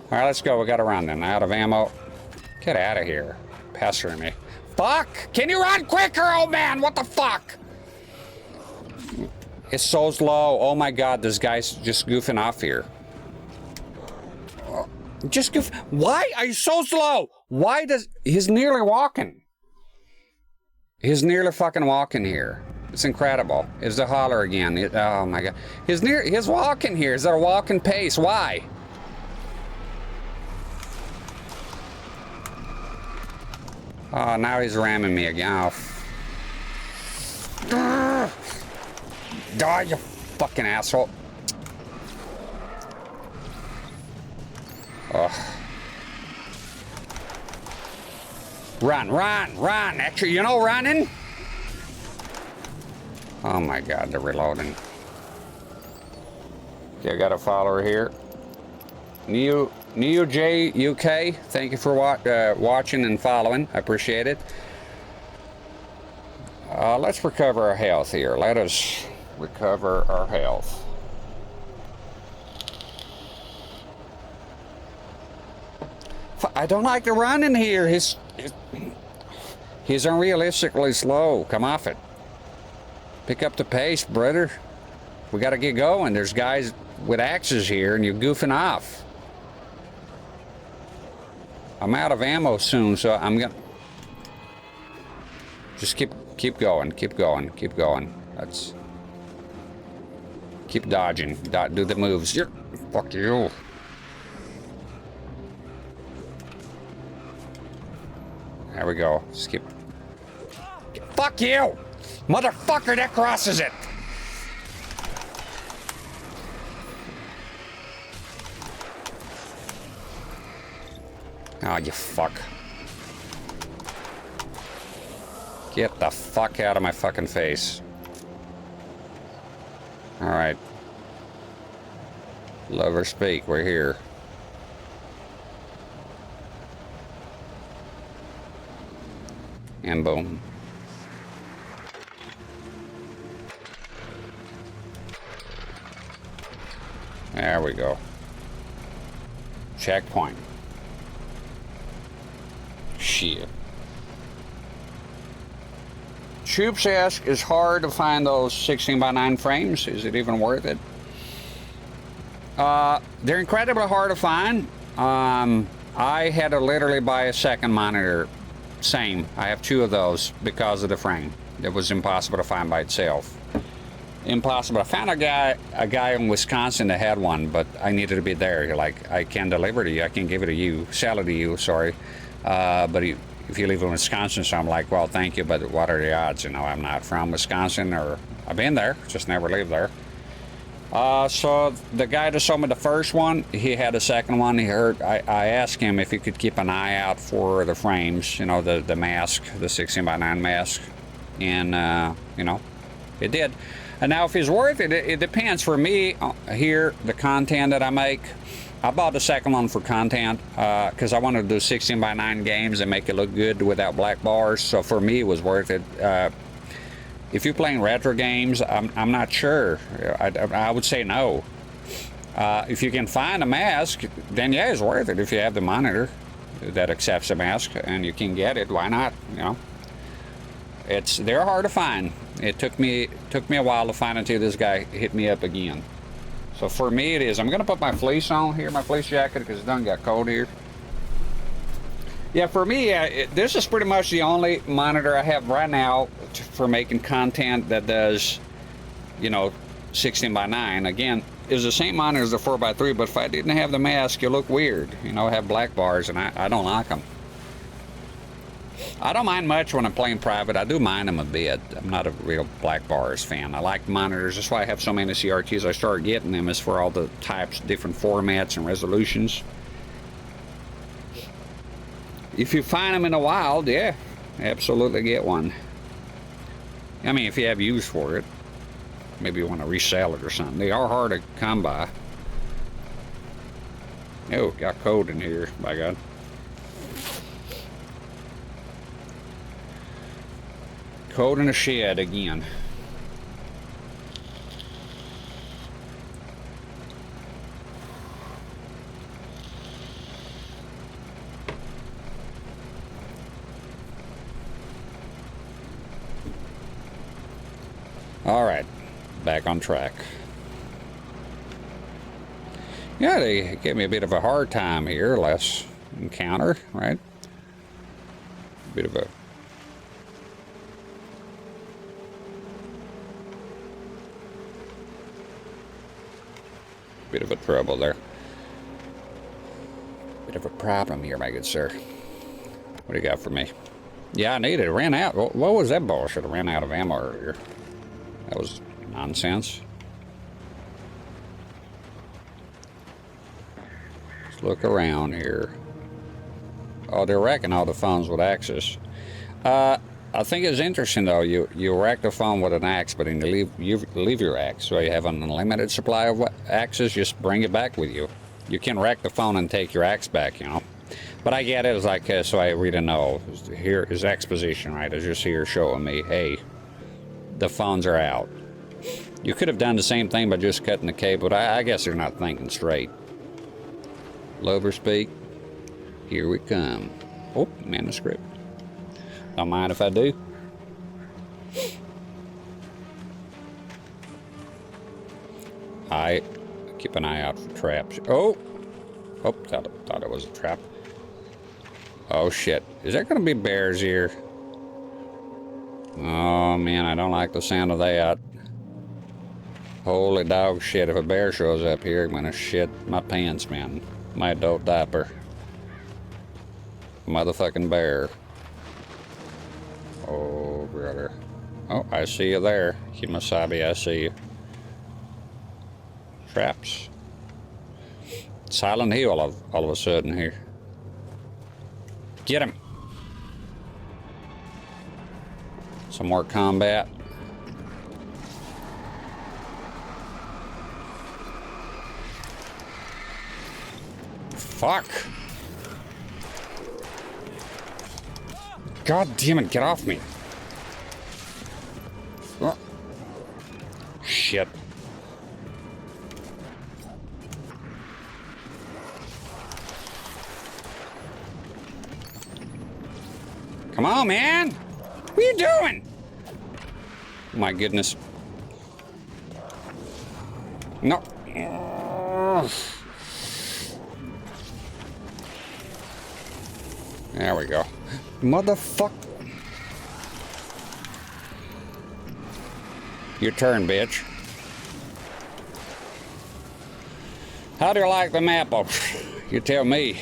Alright, let's go. We got to run then. Out of ammo. Get out of here. Pestering me. Fuck! Can you run quicker, old man? What the fuck? It's so slow. Oh my god, this guy's just goofing off here. Just goof. Why are you so slow? Why does... He's nearly walking. He's nearly fucking walking here. It's incredible. It's the holler again. Oh my god. He's walking here. Is at a walking pace. Why? Oh, now he's ramming me again. Oh, die, you fucking asshole. Oh. Run. Actually, you know running? Oh my god, they're reloading. Okay, I got a follower here. Neo J UK, thank you for watching and following. I appreciate it. Let's recover our health here. Let us recover our health. I don't like to run in here. He's unrealistically slow. Come off it. Pick up the pace, brother. We got to get going. There's guys with axes here, and you're goofing off. I'm out of ammo soon, so I'm gonna just keep going. That's keep dodging. Do the moves. Fuck you. There we go. Just keep. Fuck you, motherfucker! That crosses it. Oh, you fuck. Get the fuck out of my fucking face. Alright. Love or speak, we're here. And boom. There we go. Checkpoint. Shit. Troops ask, is hard to find those 16:9 frames? Is it even worth it? They're incredibly hard to find. I had to literally buy a second monitor. Same. I have two of those because of the frame. It was impossible to find by itself. Impossible. I found a guy in Wisconsin that had one, but I needed to be there. You're like, I can deliver to you. I can give it to you. Sell it to you. Sorry. But if you live in Wisconsin, so I'm like, well, thank you, but what are the odds? You know, I'm not from Wisconsin, or I've been there, just never lived there. So the guy that sold me the first one, he had a second one. He heard, I asked him if he could keep an eye out for the frames, you know, the mask, the 16:9 mask, and you know, it did. And now if it's worth it, it depends. For me, here, the content that I make, I bought the second one for content because I wanted to do 16:9 games and make it look good without black bars. So for me, it was worth it. If you're playing retro games, I'm not sure. I would say no. If you can find a mask, then yeah, it's worth it. If you have the monitor that accepts a mask and you can get it, why not? You know, they're hard to find. It took me a while to find until this guy hit me up again. So for me, it is. I'm gonna put my fleece on here, my fleece jacket, because it done got cold here. Yeah, for me, this is pretty much the only monitor I have right now for making content that does, you know, 16 by 9. Again, it's the same monitor as the 4 by 3, but if I didn't have the mask, you look weird. You know, I have black bars, and I don't like them. I don't mind much when I'm playing private. I do mind them a bit. I'm not a real black bars fan. I like monitors. That's why I have so many CRTs. I started getting them is for all the types, different formats and resolutions. If you find them in the wild, yeah, absolutely get one. I mean, if you have use for it. Maybe you want to resell it or something. They are hard to come by. Oh, got cold in here, by God. Cold in the shed again. All right, back on track. Yeah, they gave me a bit of a hard time here last encounter, right? Bit of a trouble there. Bit of a problem here, my good sir. What do you got for me? Yeah, I need it. It ran out. What was that bullshit? I ran out of ammo earlier. That was nonsense. Let's look around here. Oh, they're racking all the phones with axes. I think it's interesting though. You rack the phone with an axe, but then you leave your axe. So you have an unlimited supply of axes. Just bring it back with you. You can rack the phone and take your axe back, you know. But I get it. It's like so I really know. Here is exposition, right? It's just here showing me, hey, the phones are out. You could have done the same thing by just cutting the cable, but I guess they're not thinking straight. Lover speak. Here we come. Oh, manuscript. Don't mind if I do. I keep an eye out for traps. Oh! Oh, thought it was a trap. Oh shit. Is there gonna be bears here? Oh man, I don't like the sound of that. Holy dog shit, if a bear shows up here, I'm gonna shit my pants, man. My adult diaper. Motherfucking bear. Oh, brother. Oh, I see you there. Kimasabi, I see you. Traps. Silent Hill all of a sudden here. Get him. Some more combat. Fuck. God damn it, get off me. Oh. Shit. Come on, man. What are you doing? Oh, my goodness. No. There we go. Motherfucker. Your turn, bitch. How do you like them apples? You tell me.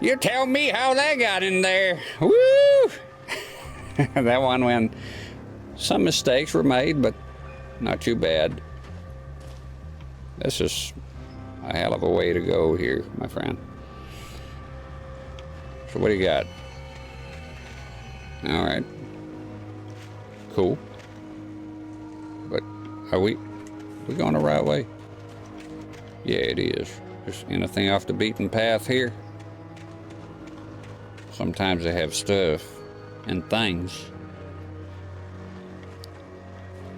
You tell me how they got in there. Woo! That one when some mistakes were made, but not too bad. This is a hell of a way to go here, my friend. So what do you got? All right. Cool. But are we going the right way? Yeah, it is. There's anything off the beaten path here? Sometimes they have stuff and things.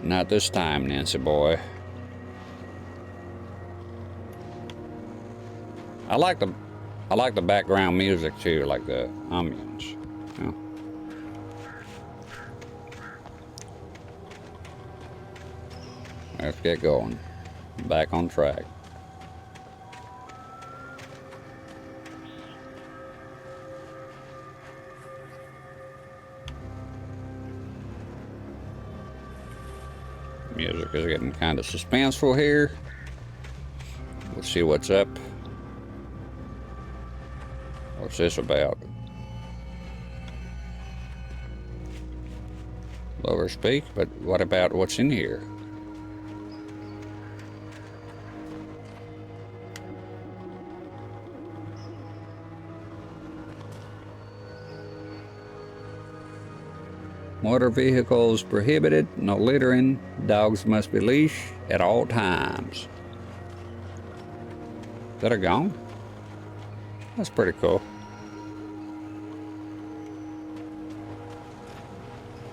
Not this time, Nancy boy. I like the background music too, like the ambience. You know? Let's get going. Back on track. Music is getting kind of suspenseful here. We'll see what's up. What's this about? Lower speak, but what about what's in here? Motor vehicles prohibited, no littering, dogs must be leashed at all times. Is that a gong? That's pretty cool.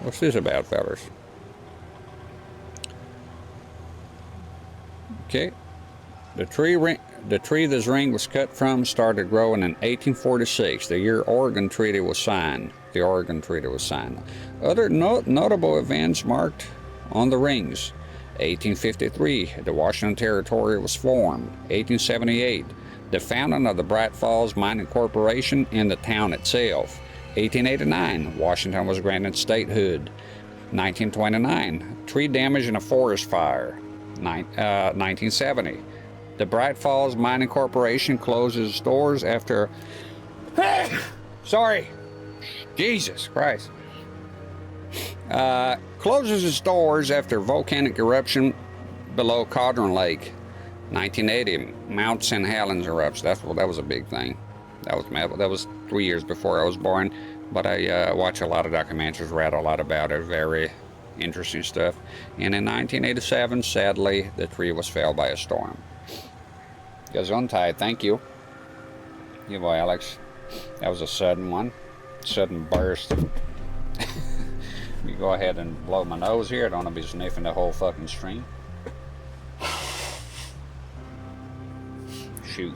What's this about, fellas? Okay. The tree this ring was cut from started growing in 1846, the year Oregon Treaty was signed. The Oregon Treaty was signed. Other notable events marked on the rings. 1853, the Washington Territory was formed. 1878, the founding of the Bright Falls Mining Corporation and the town itself. 1889, Washington was granted statehood. 1929, tree damage in a forest fire. 1970, the Bright Falls Mining Corporation closes doors after... Sorry. Jesus Christ. Closes its doors after volcanic eruption below Cauldron Lake. 1980, Mount St. Helens erupts. That was a big thing. That was 3 years before I was born, but I watch a lot of documentaries, read a lot about it. Very interesting stuff. And in 1987, sadly, the tree was felled by a storm. Gesundheit, thank you. You boy, Alex. That was a sudden one. Sudden burst. Let me go ahead and blow my nose here. I don't want to be sniffing the whole fucking stream. Shoot.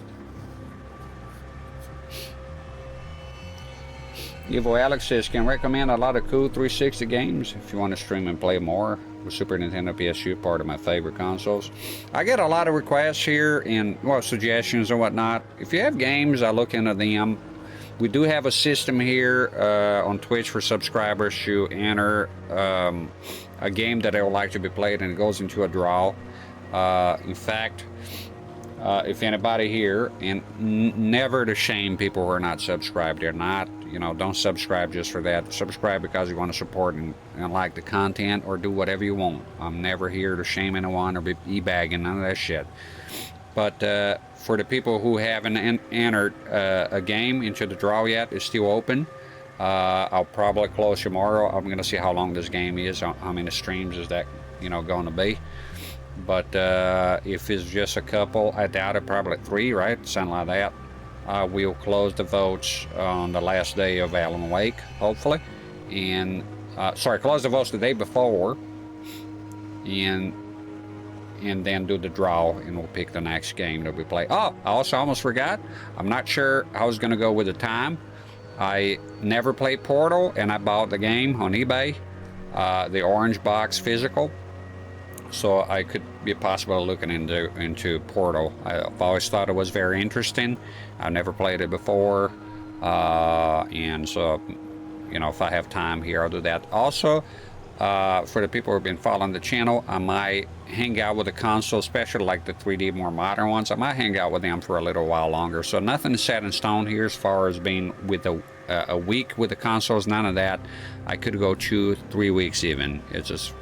Evil Alex says, can recommend a lot of cool 360 games if you want to stream and play more with Super Nintendo PSU, part of my favorite consoles. I get a lot of requests here and, well, suggestions and whatnot. If you have games, I look into them. We do have a system here on Twitch for subscribers to enter a game that they would like to be played, and it goes into a draw. In fact, if anybody here, and never to shame people who are not subscribed, they're not, you know, don't subscribe just for that. Subscribe because you want to support and like the content, or do whatever you want. I'm never here to shame anyone or be e-bagging, none of that shit. But for the people who haven't entered a game into the draw yet, it's still open. I'll probably close tomorrow. I'm going to see how long this game is, how many streams is that, you know, going to be. But if it's just a couple, I doubt it, probably 3, right? Something like that. We'll close the votes on the last day of Alan Wake, hopefully. And, sorry, close the votes the day before. And then do the draw, and we'll pick the next game that we play. Oh, I also almost forgot. I'm not sure I was going to go with the time. I never played Portal, and I bought the game on eBay, the orange box physical. So I could be possible looking into Portal. I've always thought it was very interesting. I've never played it before, and so, you know, if I have time here, I'll do that. Also, for the people who have been following the channel, I might hang out with the console, especially like the 3D more modern ones. I might hang out with them for a little while longer. So nothing is set in stone here as far as being with a week with the consoles, none of that. I could go 2-3 weeks even. It's just,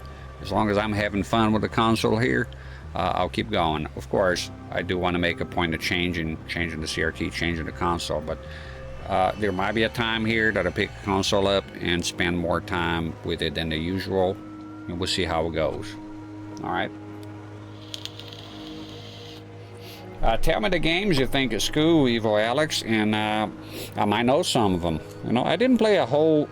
as long as I'm having fun with the console here, I'll keep going. Of course, I do want to make a point of changing the CRT, changing the console, but there might be a time here that I pick the console up and spend more time with it than the usual, and we'll see how it goes. All right. Tell me the games you think is cool, Evo Alex, and I might know some of them. You know, I didn't play a whole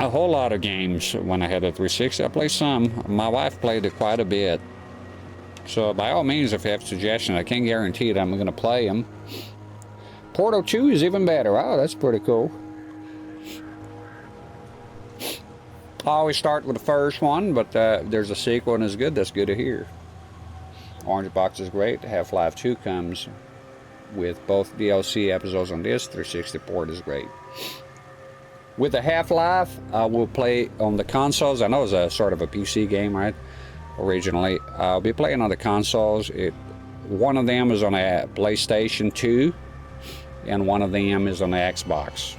lot of games when I had a 360. I played some. My wife played it quite a bit. So by all means, if you have suggestions, I can't guarantee that I'm going to play them. Portal 2 is even better. Oh, that's pretty cool. I always start with the first one, but there's a sequel and it's good. That's good to hear. Orange Box is great. Half-Life 2 comes with both DLC episodes on this. 360 port is great. With the Half-Life, I will play on the consoles. I know it's a sort of a PC game, right? originally. I'll be playing on the consoles. One of them is on a PlayStation 2, and one of them is on the Xbox.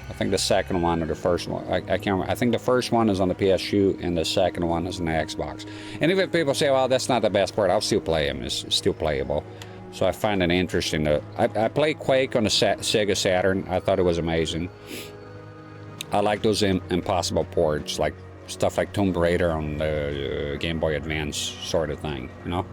I think the second one or the first one, I can't remember. I think the first one is on the PS2 and the second one is on the Xbox. And even if people say, well, that's not the best part, I'll still play them. It's still playable. So I find it interesting. I played Quake on the Sega Saturn. I thought it was amazing. I like those impossible ports, like stuff like Tomb Raider on the Game Boy Advance sort of thing, you know?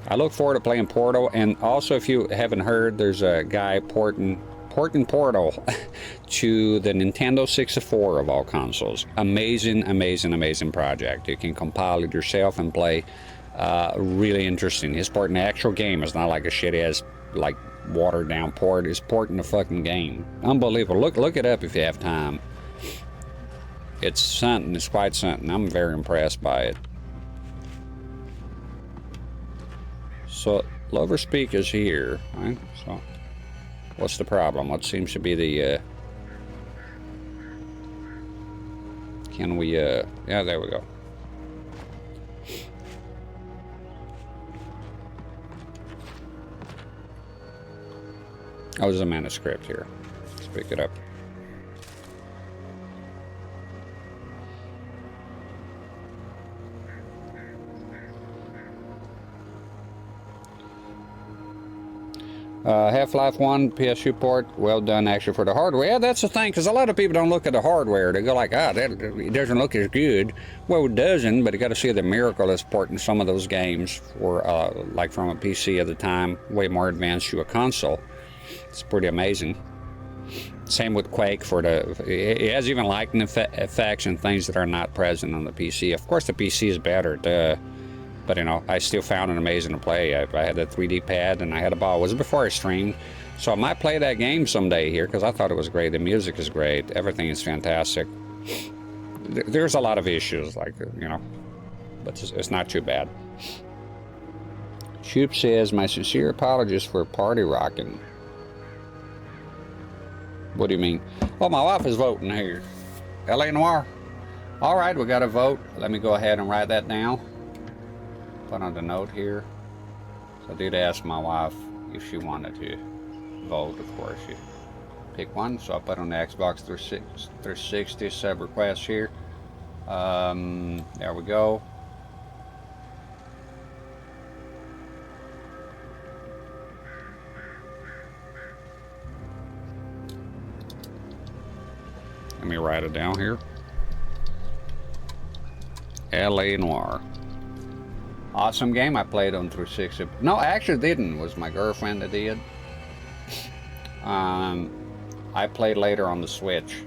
I look forward to playing Portal, and also if you haven't heard, there's a guy porting Portal to the Nintendo 64 of all consoles. Amazing, amazing, amazing project. You can compile it yourself and play. Really interesting. His porting the actual game is not like a shitty-ass, like, watered-down port. It's porting the fucking game. Unbelievable. Look it up if you have time. It's something. It's quite something. I'm very impressed by it. So, Lover's Peak is here, right? So, what's the problem? What seems to be the, can we, yeah, there we go. Oh, there's a manuscript here. Let's pick it up. Half-Life 1 PSU port, well done actually for the hardware. Yeah, that's the thing, because a lot of people don't look at the hardware. They go like, it doesn't look as good. Well, it doesn't, but you got to see the miracle that's porting some of those games for, like from a PC at the time, way more advanced to a console. It's pretty amazing. Same with Quake for it has even lighting effects and things that are not present on the PC. Of course, the PC is better, but you know, I still found it amazing to play. I had a 3D pad and I had a ball. It was before I streamed, so I might play that game someday here because I thought it was great. The music is great. Everything is fantastic. There's a lot of issues, like, you know, but it's not too bad. Shoop says, my sincere apologies for party rocking. What do you mean? Well, my wife is voting here. LA Noir. All right, we got a vote. Let me go ahead and write that down. Put on the note here. So I did ask my wife if she wanted to vote. Of course, she picked one. So I put on the Xbox 360 sub request here. There we go. Let me write it down here. LA Noir. Awesome game. I played on 360. No, I actually didn't. It was my girlfriend that did. I played later on the Switch.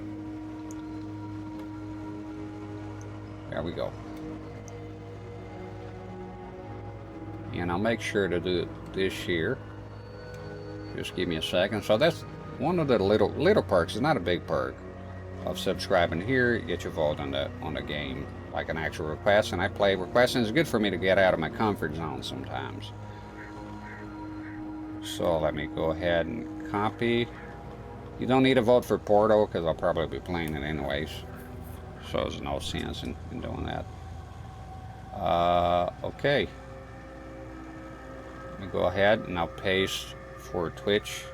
There we go. And I'll make sure to do this here. Just give me a second. So that's one of the little perks. It's not a big perk of subscribing here. You get your vote on the game, like an actual request, and I play requests, and it's good for me to get out of my comfort zone sometimes. So let me go ahead and copy. You don't need a vote for Portal because I'll probably be playing it anyways, so there's no sense in doing that. Okay, let me go ahead and I'll paste for Twitch.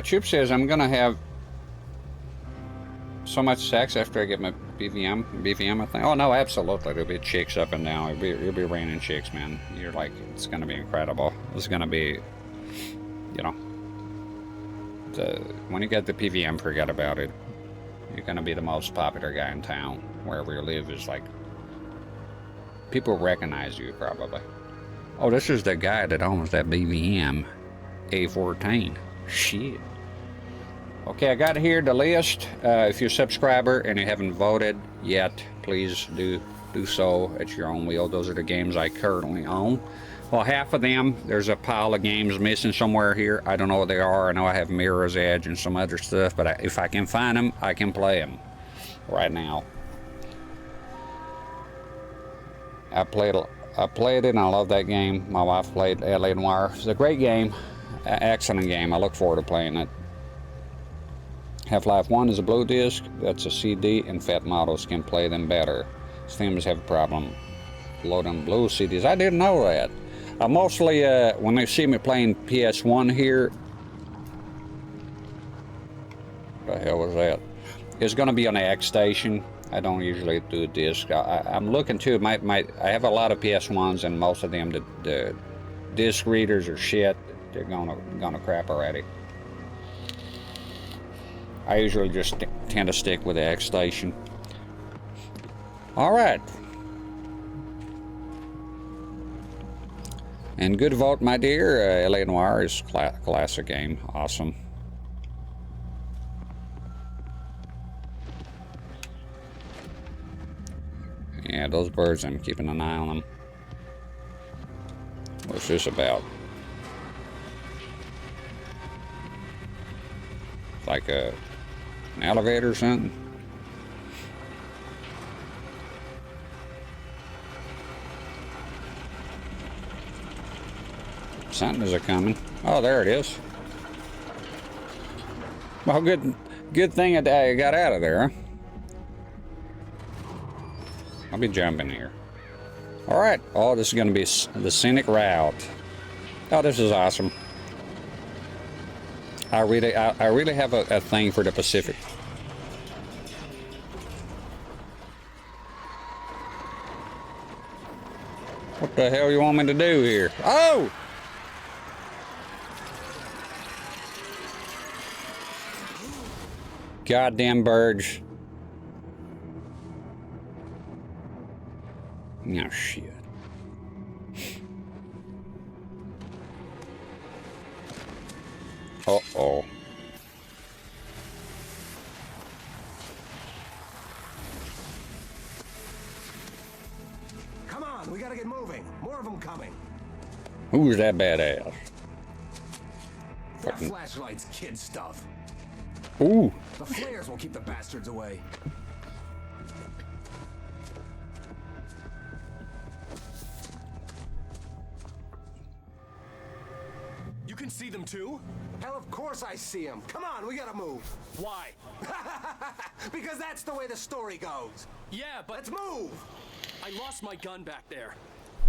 Chip says, I'm gonna have so much sex after I get my BVM, I think. Oh no, absolutely. There'll be chicks up and down. You'll be raining chicks, man. You're like, it's gonna be incredible. It's gonna be, you know, when you get the PVM, forget about it. You're gonna be the most popular guy in town. Wherever you live is like, people recognize you probably. Oh, this is the guy that owns that BVM A14. Shit. Okay, I got here the list. If you're a subscriber and you haven't voted yet, please do so at your own will. Those are the games I currently own. Well, half of them, there's a pile of games missing somewhere here. I don't know what they are. I know I have Mirror's Edge and some other stuff, but if I can find them, I can play them right now. I played it and I love that game. My wife played LA Noir. It's a great game. Excellent game. I look forward to playing it. Half-Life 1 is a blue disc. That's a CD, and fat models can play them better. Streamers have a problem loading blue CDs. I didn't know that. Mostly, when they see me playing PS1 here, what the hell was that? It's going to be on the X station. I don't usually do a disc. I'm looking to I have a lot of PS1s, and most of them the disc readers are shit. They're gonna crap already. I usually just tend to stick with the X station. All right. And good vote, my dear. LA Noire is classic game. Awesome. Yeah, those birds, I'm keeping an eye on them. What's this about? Like an elevator or something? Something is coming. Oh, there it is. Well, good thing I got out of there, huh? I'll be jumping here. All right. Oh, this is going to be the scenic route. Oh, this is awesome. I really have a thing for the Pacific. What the hell you want me to do here? Oh! Goddamn birds. No shit. Uh-oh. Come on, we gotta get moving. More of them coming. Who's that badass? That flashlight's kid stuff. Ooh. The flares will keep the bastards away. You can see them too? Hell, of course I see them. Come on, we gotta move. Why? Because that's the way the story goes. Yeah, but... Let's move! I lost my gun back there.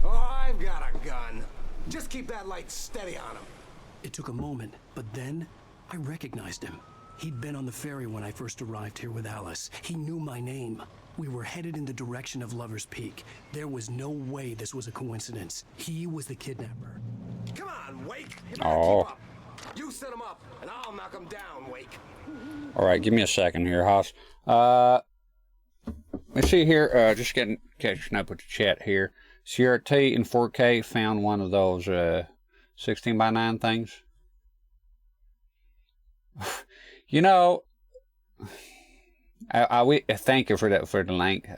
Oh, I've got a gun. Just keep that light steady on him. It took a moment, but then I recognized him. He'd been on the ferry when I first arrived here with Alice. He knew my name. We were headed in the direction of Lover's Peak. There was no way this was a coincidence. He was the kidnapper. Come on, Wake. Oh. You set him up, and I'll knock him down, Wake. All right, give me a second here, Haas. Let's see here. Just catching up with the chat here. CRT in 4K found one of those 16:9 things. You know, I thank you for that, for the link.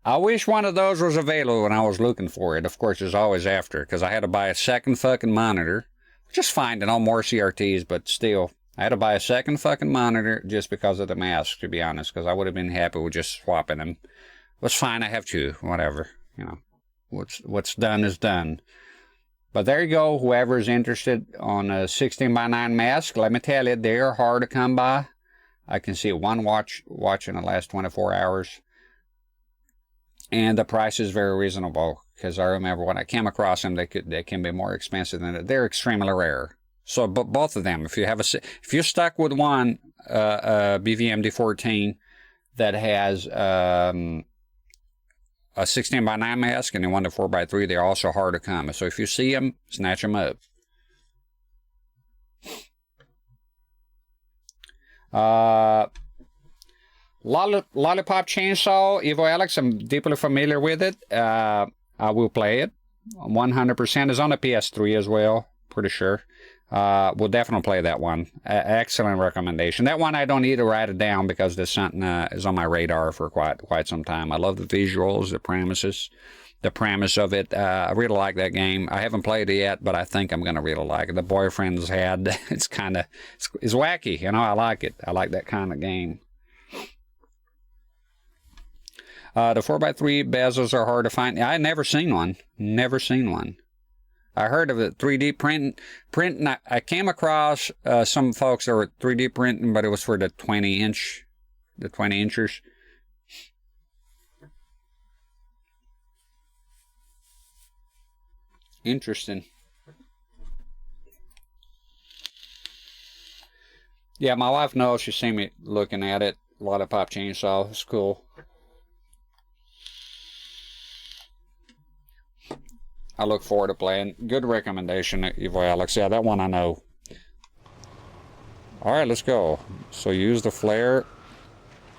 I wish one of those was available when I was looking for it. Of course, it's always after, because I had to buy a second fucking monitor. Just finding all more CRTs, but still, I had to buy a second fucking monitor just because of the mask, to be honest, because I would have been happy with just swapping them. It's fine, I have two, whatever, you know. What's done is done. But there you go. Whoever's interested on a 16:9 mask, let me tell you, they are hard to come by. I can see one watch in the last 24 hours. And the price is very reasonable, because I remember when I came across them, they can be more expensive than that. They're extremely rare. So, but both of them, if you're stuck with one BVMD14 that has a 16:9 mask and a 1 to 4x3, they're also hard to come. So if you see them, snatch them up. Lollipop Chainsaw, Evo Alex, I'm deeply familiar with it. I will play it. 100% is on the PS3 as well, pretty sure. We'll definitely play that one. Excellent recommendation. That one I don't need to write it down because there's something is on my radar for quite some time. I love the visuals, the premise of it. I really like that game. I haven't played it yet, but I think I'm gonna really like it. The boyfriend's had it's wacky, you know. I like it. I like that kind of game. The 4x3 bezels are hard to find. I never seen one. Never seen one. I heard of it, 3D printing. I came across some folks that were 3D printing, but it was for the 20 inchers. Interesting. Yeah, my wife knows. She's seen me looking at it. A lot of pop chainsaw. It's cool. I look forward to playing. Good recommendation, Evil Alex. Yeah, that one I know. Alright, let's go. So use the flare.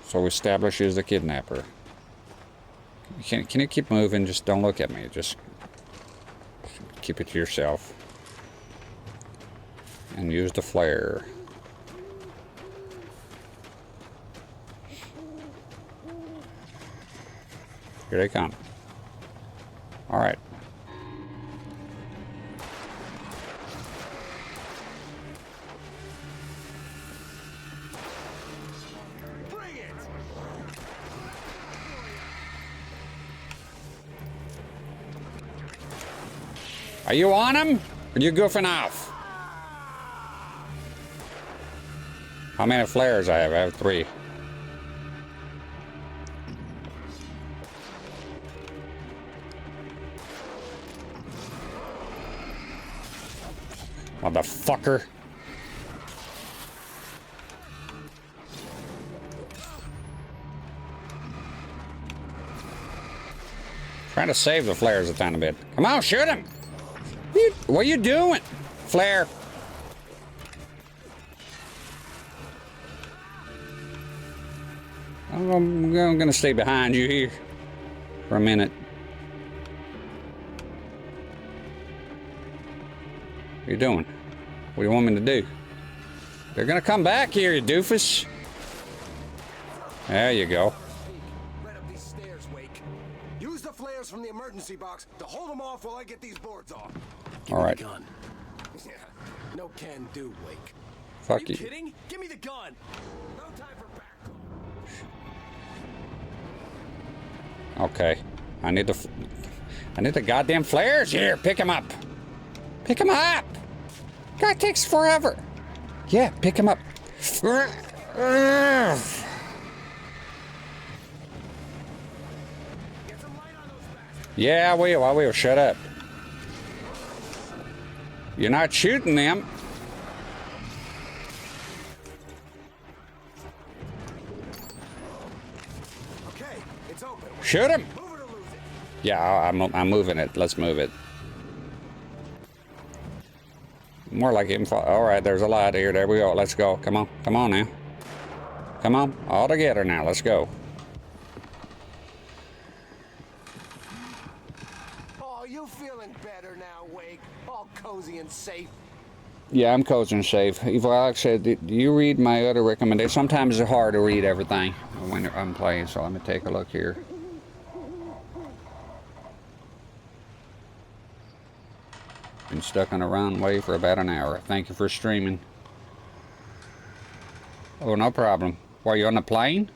So establish who's the kidnapper. Can you keep moving? Just don't look at me. Just keep it to yourself. And use the flare. Here they come. Alright. Are you on him? Or are you goofing off? How many flares I have? I have 3. Motherfucker. Trying to save the flares a tiny bit. Come on, shoot him! What are you doing? Flare. I'm gonna stay behind you here for a minute. What are you doing? What do you want me to do? They're gonna come back here, you doofus. There you go. Right up these stairs, Wake. Use the flares from the emergency box to hold them off while I get these boards off. All right. Yeah, no can do, Wake. Fuck Are you kidding? Give me the gun. No time for back. Okay. I need the goddamn flares here. Pick him up. Pick him up. God, it takes forever. Yeah, pick him up. Yeah, I will. Shut up. You're not shooting them. Okay, it's open. Shoot him. Yeah, I'm moving it. Let's move it. More like him. All right, there's a light here. There we go. Let's go. Come on. Come on now. Come on. All together now. Let's go. Oh, you feeling better now, Wake? All cozy and safe. Yeah, I'm cozy and safe. Evil Alex said, do you read my other recommendations? Sometimes it's hard to read everything when I'm playing, so let me take a look here. Been stuck on a runway for about an hour. Thank you for streaming. Oh, no problem. Were you on the plane?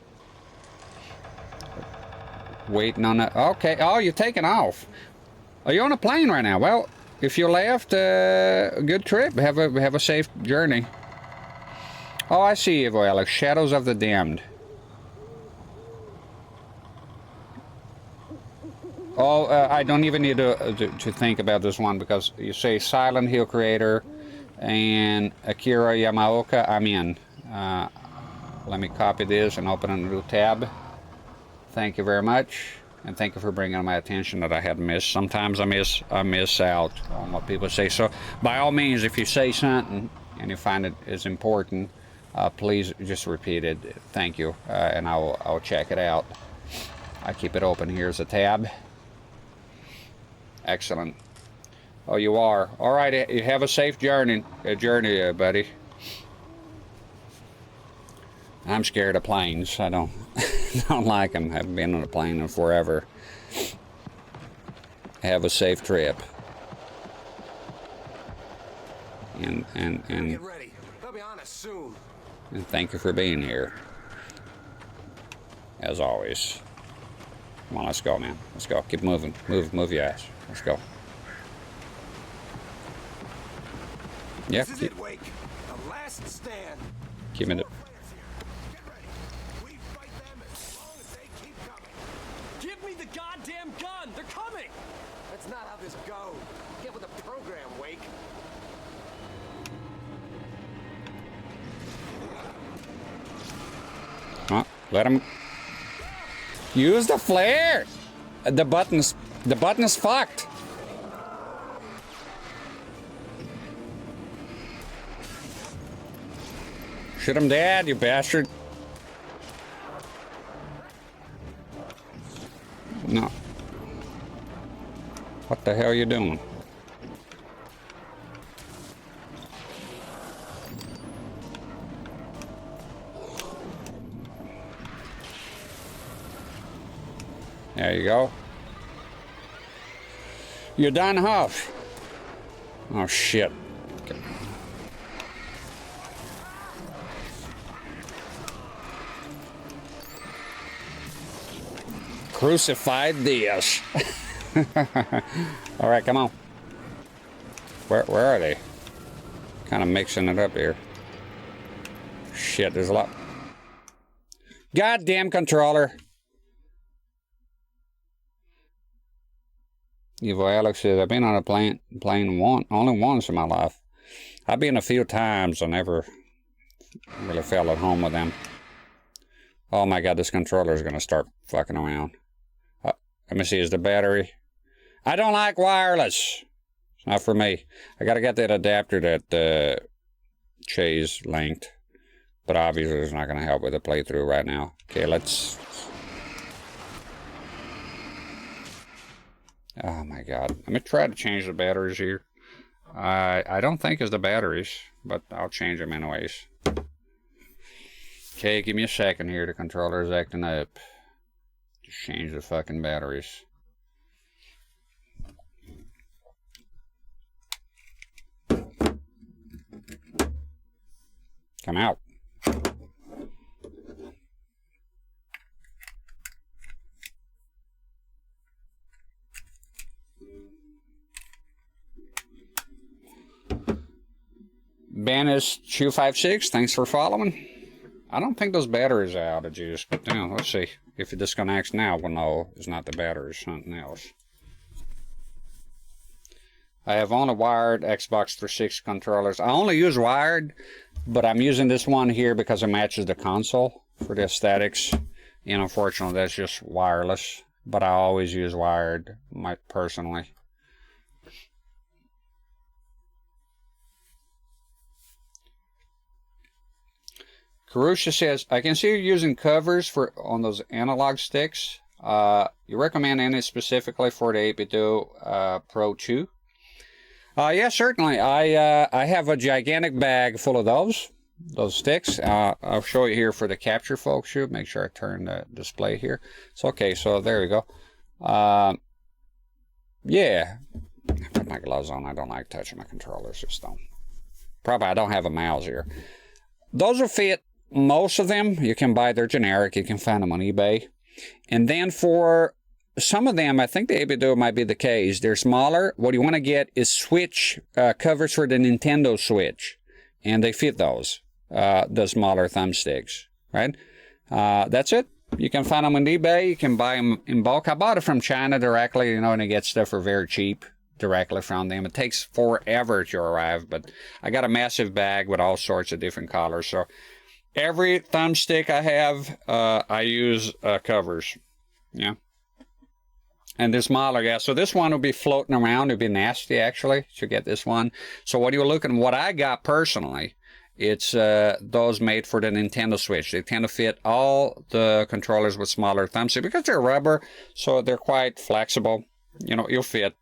Waiting on the... Okay. Oh, you're taking off. Are you on a plane right now? Well, if you left, a good trip. Have a safe journey. Oh, I see, Evo Alex. Shadows of the Damned. Oh, I don't even need to think about this one because you say Silent Hill creator and Akira Yamaoka. I'm in. Let me copy this and open a new tab. Thank you very much, and thank you for bringing to my attention that I had missed. Sometimes I miss out on what people say. So, by all means, if you say something and you find it is important, please just repeat it. Thank you, and I'll check it out. I keep it open. Here's a tab. Excellent. Oh, you are. All right. You have a safe journey, buddy. I'm scared of planes. I don't like them. Haven't been on a plane in forever. Have a safe trip. And Get ready. They'll be on us soon. And thank you for being here. As always. Come on, let's go, man. Let's go. Keep moving. Move your ass. Let's go. Yeah. This is it, Wake. The last stand. Give me the. Give me the goddamn gun! They're coming! That's not how this goes. Get with the program, Wake. Let him use the flare. The button's fucked. Shoot him dead, you bastard. No. What the hell are you doing? There you go. You're done, Huff. Oh, shit. Okay. Crucified this. All right, come on. Where are they? Kind of mixing it up here. Shit, there's a lot. Goddamn controller. Evil Alex says, I've been on a plane only once in my life. I've been a few times. I never really felt at home with them. Oh my God, this controller is going to start fucking around. Let me see, is the battery? I don't like wireless. It's not for me. I got to get that adapter that Chase linked. But obviously it's not going to help with the playthrough right now. Okay, let's... Oh my God. Let me try to change the batteries here. I don't think it's the batteries, but I'll change them anyways. Okay, give me a second here. The controller is acting up. Just change the fucking batteries. Come out. Banis256, thanks for following. I don't think those batteries are out of juice, but you know, let's see. If it disconnects now, we'll know it's not the battery, it's something else. I have only wired Xbox 360 controllers. I only use wired, but I'm using this one here because it matches the console for the aesthetics. And unfortunately, that's just wireless. But I always use wired, personally. Karusha says, I can see you using covers on those analog sticks. You recommend any specifically for the 8bit Pro 2? Yeah, certainly. I have a gigantic bag full of those sticks. I'll show you here for the capture folks. Make sure I turn the display here. It's okay, so there we go. Yeah. I put my gloves on. I don't like touching my controllers. Just don't. Probably I don't have a mouse here. Those will fit. Most of them, you can buy, they're generic. You can find them on eBay. And then for some of them, I think the 8bit might be the case. They're smaller. What you want to get is Switch covers for the Nintendo Switch. And they fit those, the smaller thumbsticks, right? That's it. You can find them on eBay. You can buy them in bulk. I bought it from China directly, you know, and I get stuff for very cheap directly from them. It takes forever to arrive, but I got a massive bag with all sorts of different colors. So every thumbstick I have, I use covers. Yeah. And they're smaller, yeah. So this one will be floating around. It'll be nasty, actually, to get this one. So what you're looking, what I got personally, it's those made for the Nintendo Switch. They tend to fit all the controllers with smaller thumbsticks because they're rubber, so they're quite flexible. You know, you'll fit.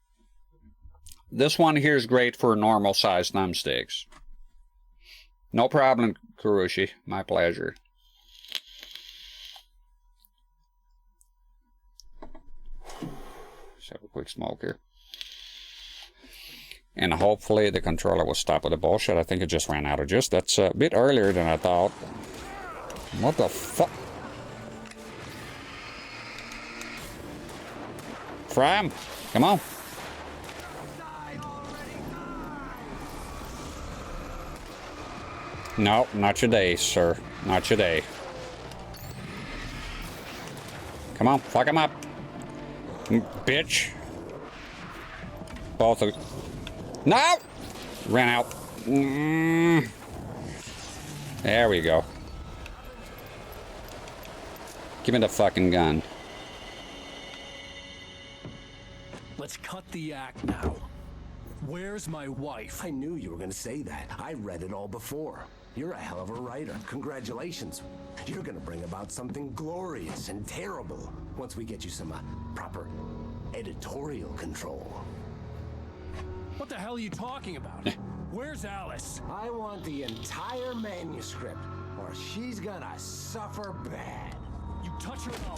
This one here is great for normal size thumbsticks. No problem, Kurushi. My pleasure. Let's have a quick smoke here. And hopefully the controller will stop with the bullshit. I think it just ran out of juice. That's a bit earlier than I thought. What the fuck? Fry him. Come on. No, not today, sir. Not today. Come on, fuck him up. Bitch. Both of... No! Ran out. There we go. Give me the fucking gun. Let's cut the act now. Where's my wife? I knew you were gonna say that. I read it all before. You're a hell of a writer. Congratulations. You're gonna bring about something glorious and terrible once we get you some proper editorial control. What the hell are you talking about? Where's Alice? I want the entire manuscript, or she's gonna suffer bad. You touch her now.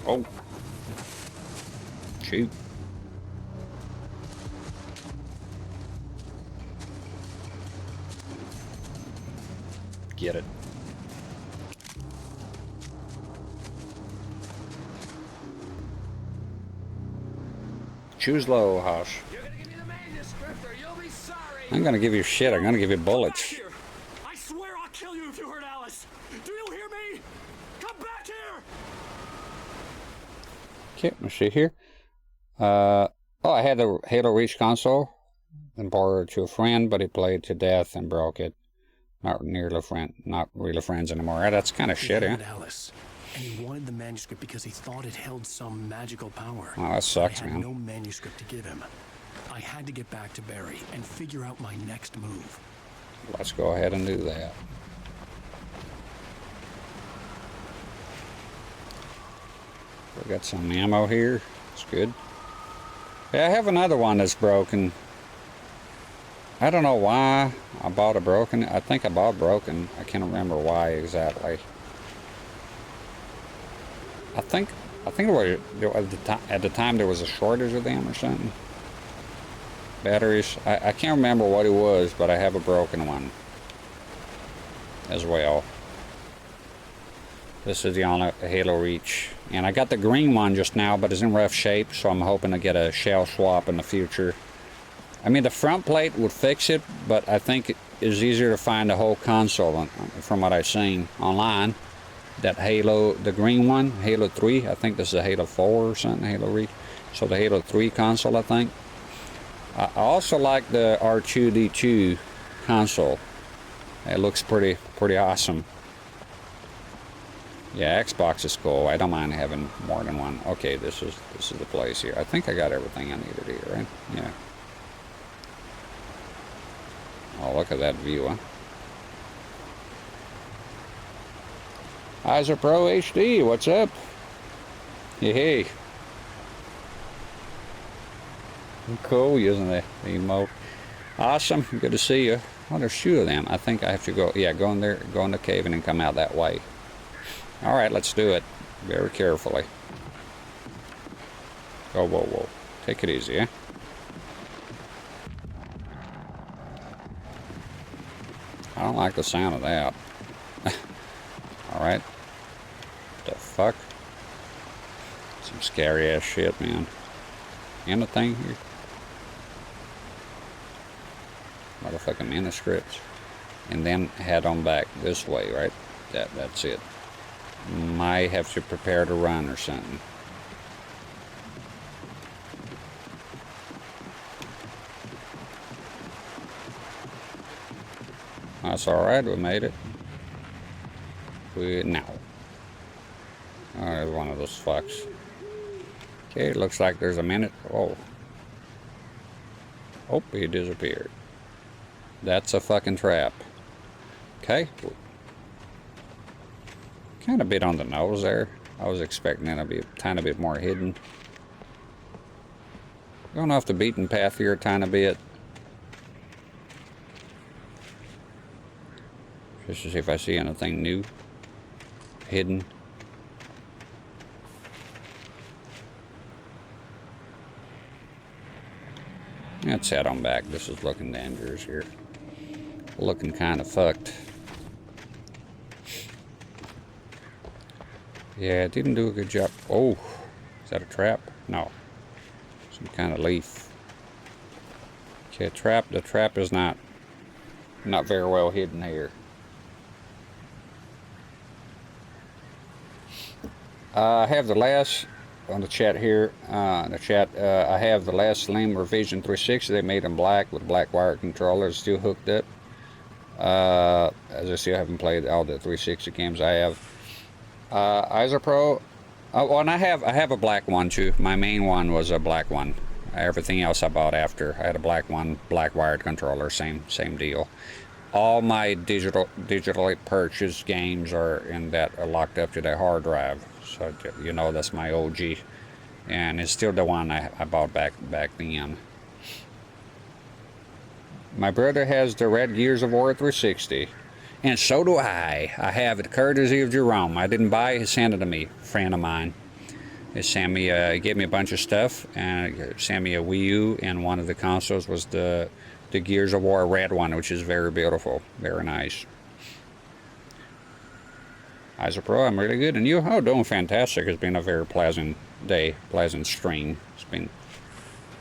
Oh. Shoot. Get it. Choose low, Hosh. I'm gonna give you shit. I'm gonna give you bullets. I swear I'll kill you if you hurt Alice. Do you hear me? Come back here. Okay, let's see here. Oh, I had the Halo Reach console and borrowed it to a friend, but he played to death and broke it. Not really friends anymore. That's kind of shit, eh? Alice, and he wanted the manuscript because he thought it held some magical power. Oh, that sucks, I had man. no manuscript to give him. I had to get back to Barry and figure out my next move. Let's go ahead and do that. We got some ammo here. It's good. Yeah, I have another one that's broken. I don't know why I bought a broken. I think I bought broken. I can't remember why exactly. I think it was, at the time there was a shortage of them or something. Batteries. I can't remember what it was, but I have a broken one as well. This is the Halo Reach. And I got the green one just now, but it's in rough shape, so I'm hoping to get a shell swap in the future. I mean, the front plate would fix it, but I think it is easier to find the whole console from what I've seen online. That Halo, the green one, Halo 3, I think this is a Halo 4 or something, Halo Reach. So the Halo 3 console, I think. I also like the R2-D2 console. It looks pretty awesome. Yeah, Xbox is cool. I don't mind having more than one. Okay, this is the place here. I think I got everything I needed here, right? Yeah. Oh, look at that view, huh? Iser Pro HD, what's up? Hey. Cool using the emote. Awesome, good to see you. Oh, there's two of them. I think I have to go, yeah, go in there, go in the cave and then come out that way. All right, let's do it. Very carefully. Oh, whoa, whoa. Take it easy, eh? I don't like the sound of that. All right. The fuck? Some scary ass shit, man. Anything here? Motherfucking manuscripts. And then head on back this way, right? That's it. Might have to prepare to run or something. That's alright, we made it. Now. Oh, there's one of those fucks. Okay, looks like there's a minute. Oh. Oh, he disappeared. That's a fucking trap. Okay. Kind of bit on the nose there. I was expecting it to be a tiny bit more hidden. Going off the beaten path here a tiny bit. Just to see if I see anything new. Hidden. Let's head on back. This is looking dangerous here. Looking kind of fucked. Yeah, it didn't do a good job. Oh, is that a trap? No. Some kind of leaf. Okay, the trap is not very well hidden here. I have the last on the chat here. I have the last Slim Revision 360. They made them black with black wire controllers, still hooked up. As I still haven't played all the 360 games. I have IsoPro. Oh, and I have a black one too. My main one was a black one. Everything else I bought after. I had a black one, black wired controller, same deal. All my digitally purchased games are locked up to the hard drive. So you know that's my OG, and it's still the one I bought back then. My brother has the Red Gears of War 360, and so do I. I have it courtesy of Jerome. I didn't buy it; he sent it to me. A friend of mine. He gave me a bunch of stuff, and sent me a Wii U, and one of the consoles was the Gears of War red one, which is very beautiful, very nice. IsoPro, I'm really good, and you? Oh, doing fantastic. It's been a very pleasant day, pleasant stream. It's been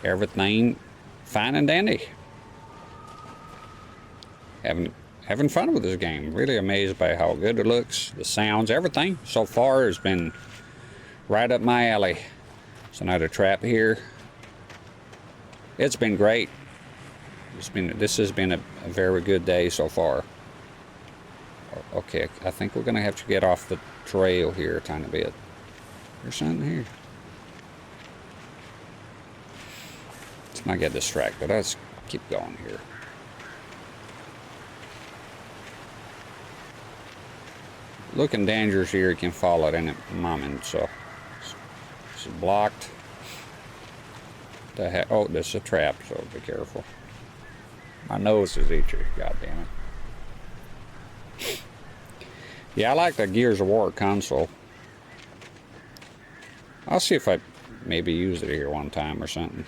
everything fine and dandy. Having fun with this game. Really amazed by how good it looks, the sounds, everything so far has been right up my alley. It's another trap here. It's been great. This has been a very good day so far. Okay, I think we're gonna have to get off the trail here a tiny bit. There's something here. Let's not get distracted. Let's keep going here. Looking dangerous here. You can fall at any moment. So it's blocked. Oh, this is a trap. So be careful. My nose is itchy. God damn it. Yeah, I like the Gears of War console. I'll see if I maybe use it here one time or something.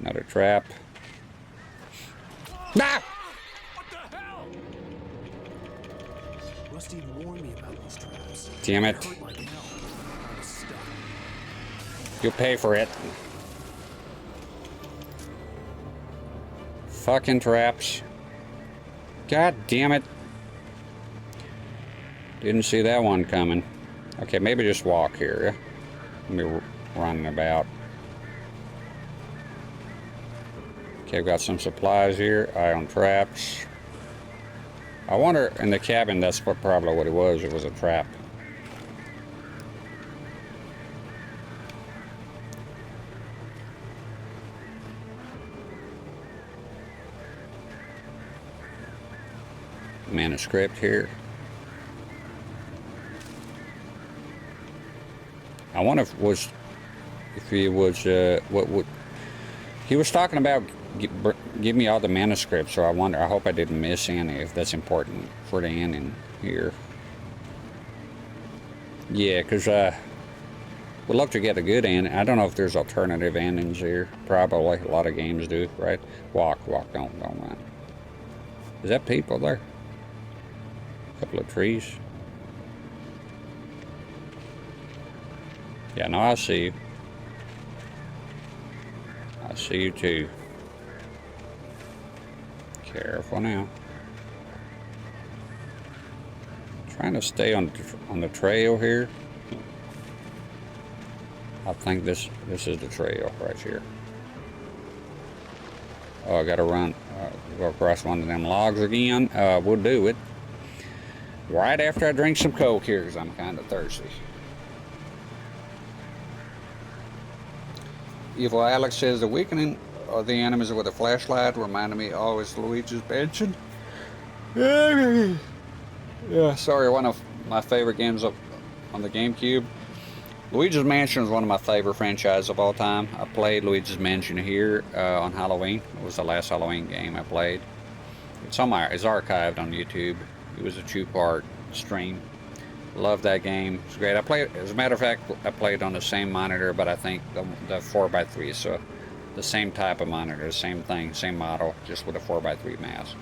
Another trap. Ah! Rusty warned me about these traps. Damn it. You'll pay for it. Fucking traps. God damn it. Didn't see that one coming. Okay, maybe just walk here. Let me running about. Okay, I've got some supplies here. Eye on traps. I wonder, in the cabin, that's probably what it was. It was a trap. Manuscript here. I wonder if he was what would he was talking about? Give me all the manuscripts. So I wonder. I hope I didn't miss any. If that's important for the ending here. Yeah, because we'd love to get a good ending. I don't know if there's alternative endings here. Probably a lot of games do, right? Walk, don't run. Is that people there? A couple of trees. Yeah, no, I see you. I see you too. Careful now. Trying to stay on the trail here. I think this is the trail right here. Oh, I gotta run, go across one of them logs again. We'll do it right after I drink some Coke here, because I'm kind of thirsty. Evil Alex says the weakening of the enemies with a flashlight reminded me always Luigi's Mansion. Yeah, sorry, one of my favorite games on the GameCube. Luigi's Mansion is one of my favorite franchises of all time. I played Luigi's Mansion here on Halloween. It was the last Halloween game I played. It's archived on YouTube. It was a 2-part stream. Love that game. It's great. As a matter of fact, I played on the same monitor, but I think the 4x3, so the same type of monitor, same thing, same model, just with a 4x3 mask.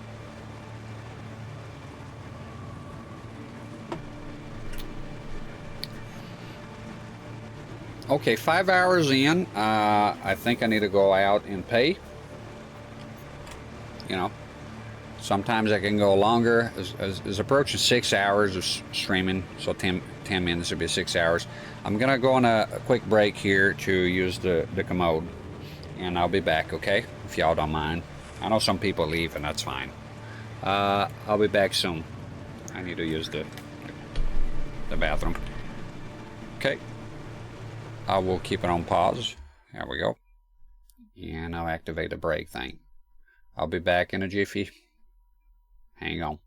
Okay, 5 hours in. I think I need to go out and pay. you know, sometimes I can go longer, as approaching 6 hours of streaming, so 10 minutes would be 6 hours. I'm gonna go on a quick break here to use the commode, and I'll be back, okay, if y'all don't mind. I know some people leave, and that's fine. I'll be back soon. I need to use the bathroom. Okay, I will keep it on pause. There we go. And I'll activate the brake thing. I'll be back in a jiffy. Hang on.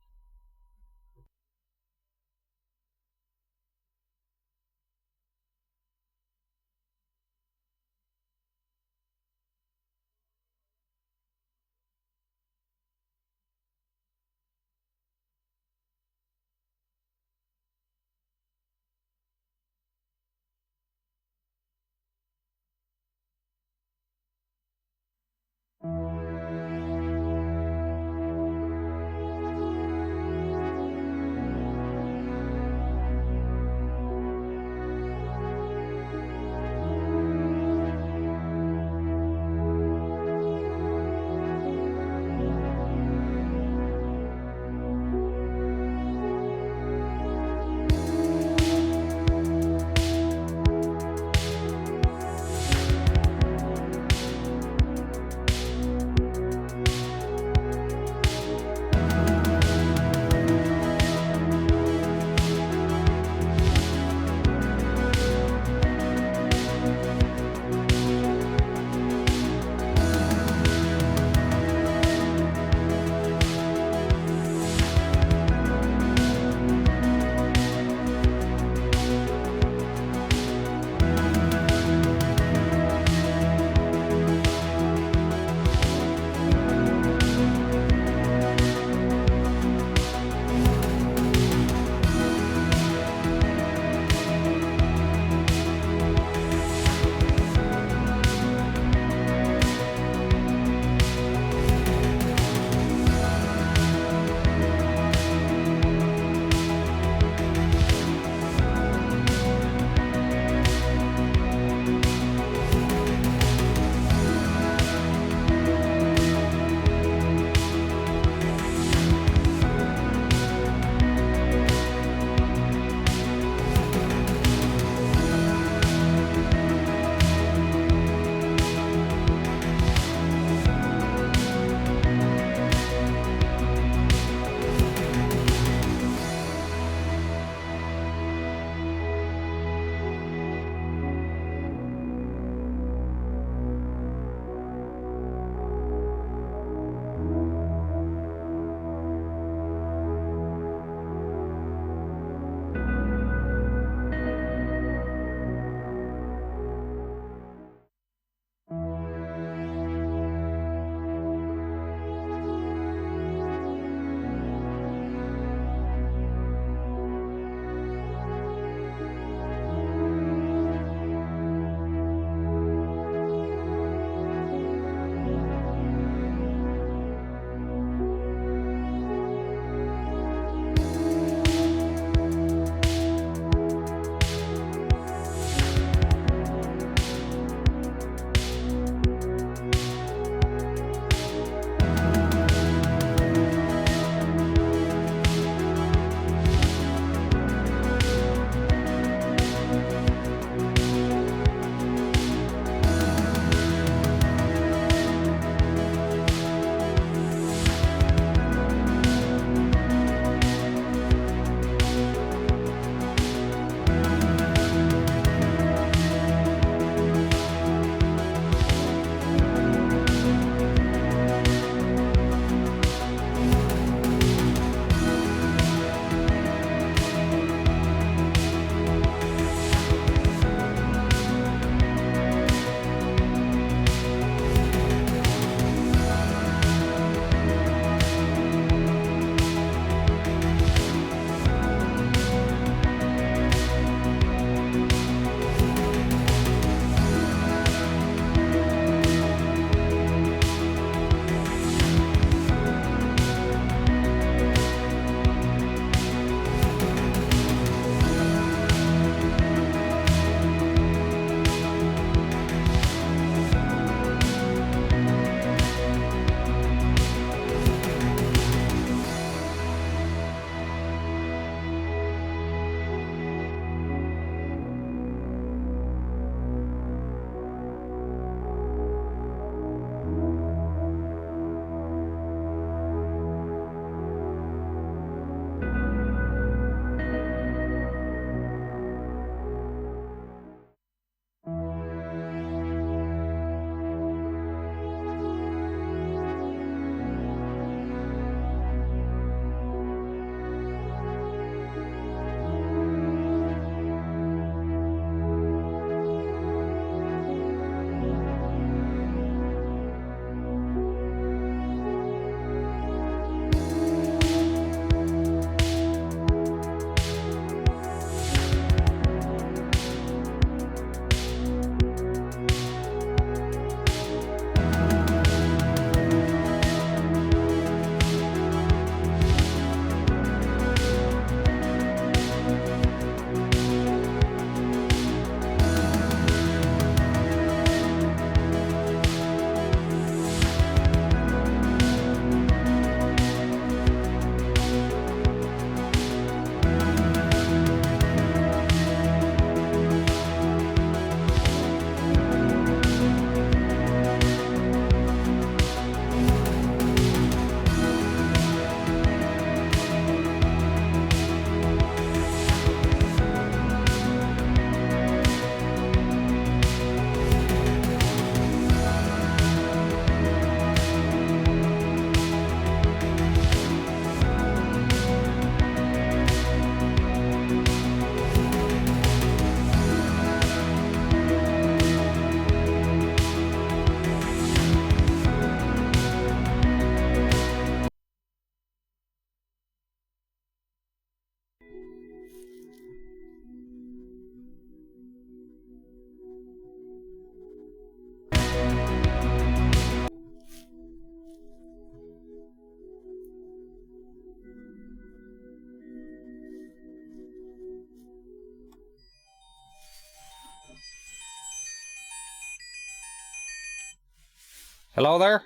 Hello there?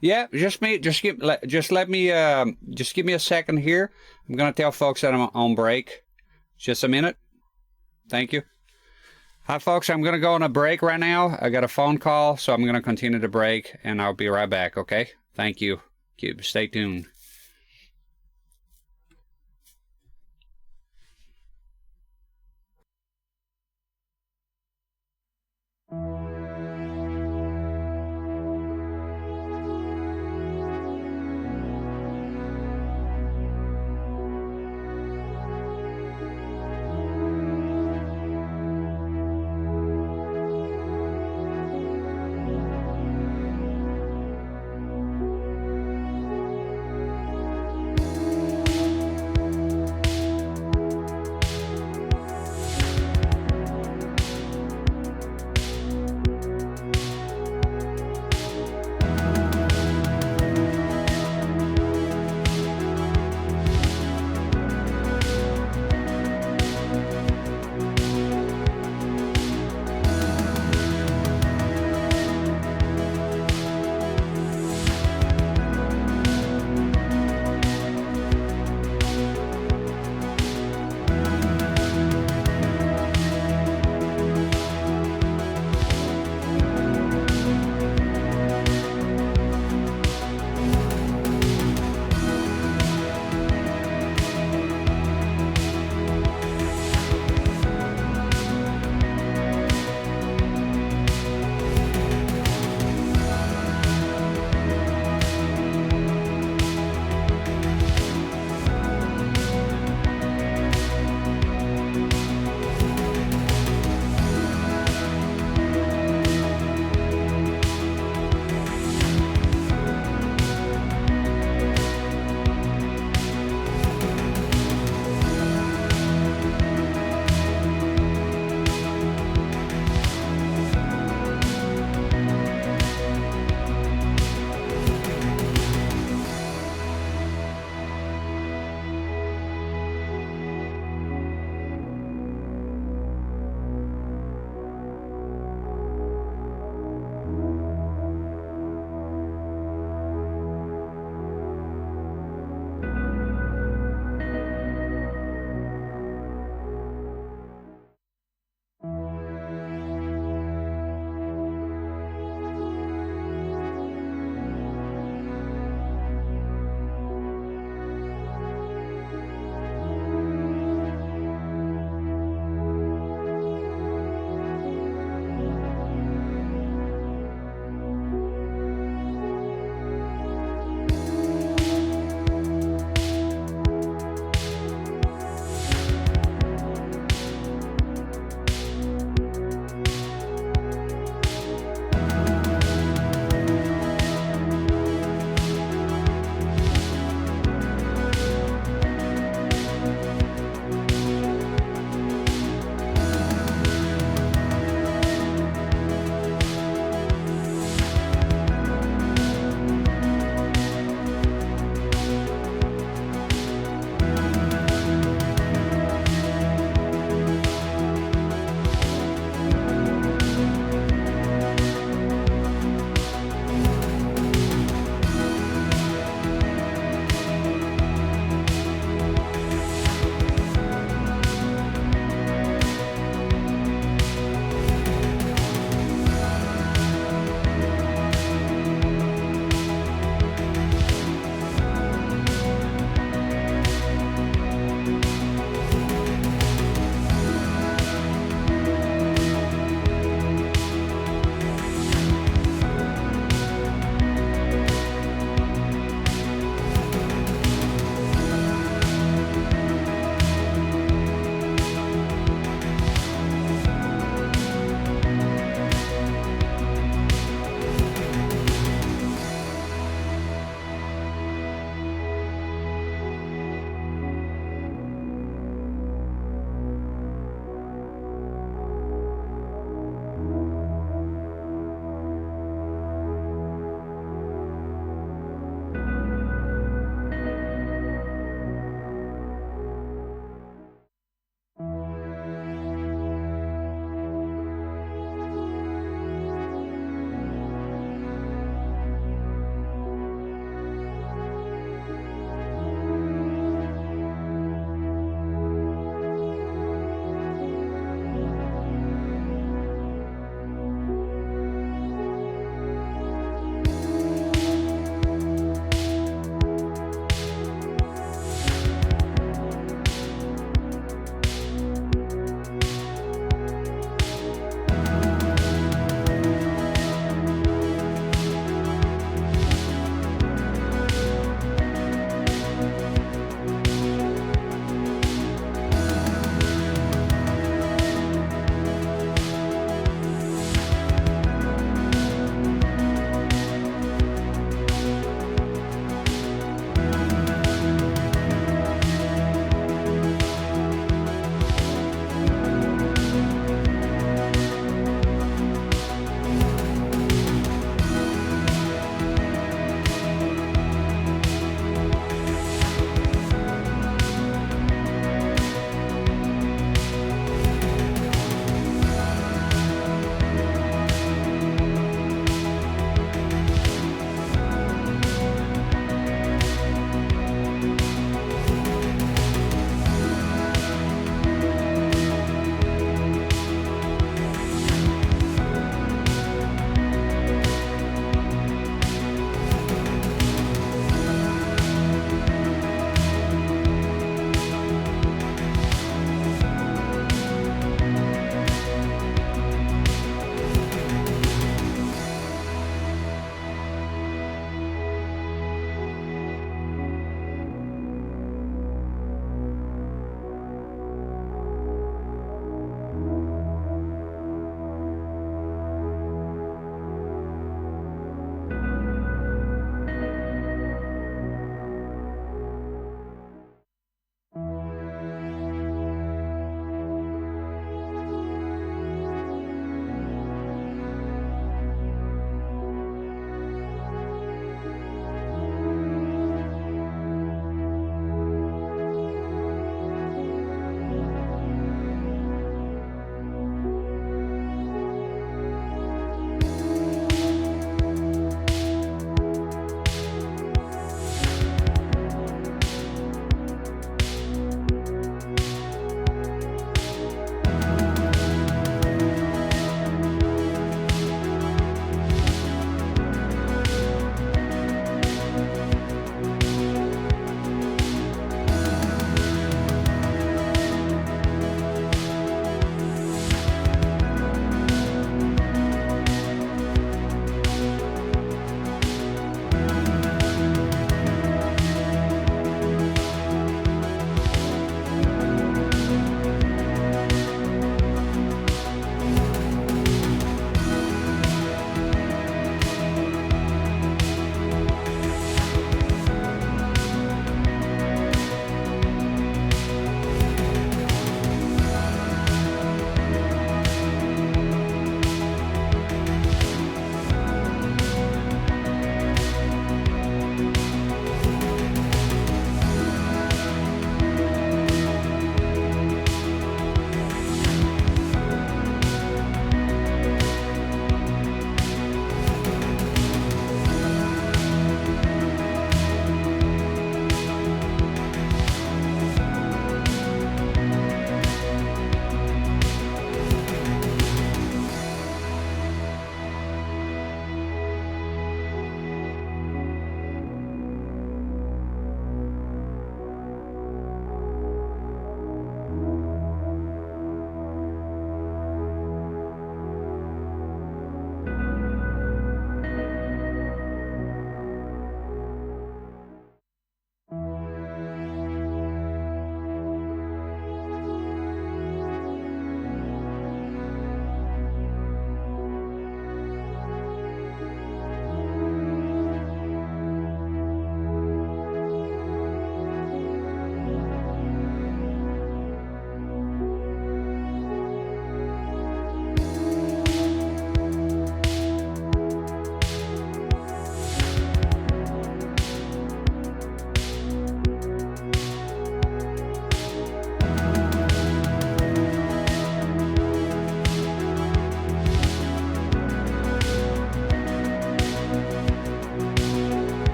Yeah, just me. Just give me a second here. I'm gonna tell folks that I'm on break. Just a minute. Thank you. Hi, folks. I'm gonna go on a break right now. I got a phone call, so I'm gonna continue the break, and I'll be right back. Okay? Thank you. Stay tuned.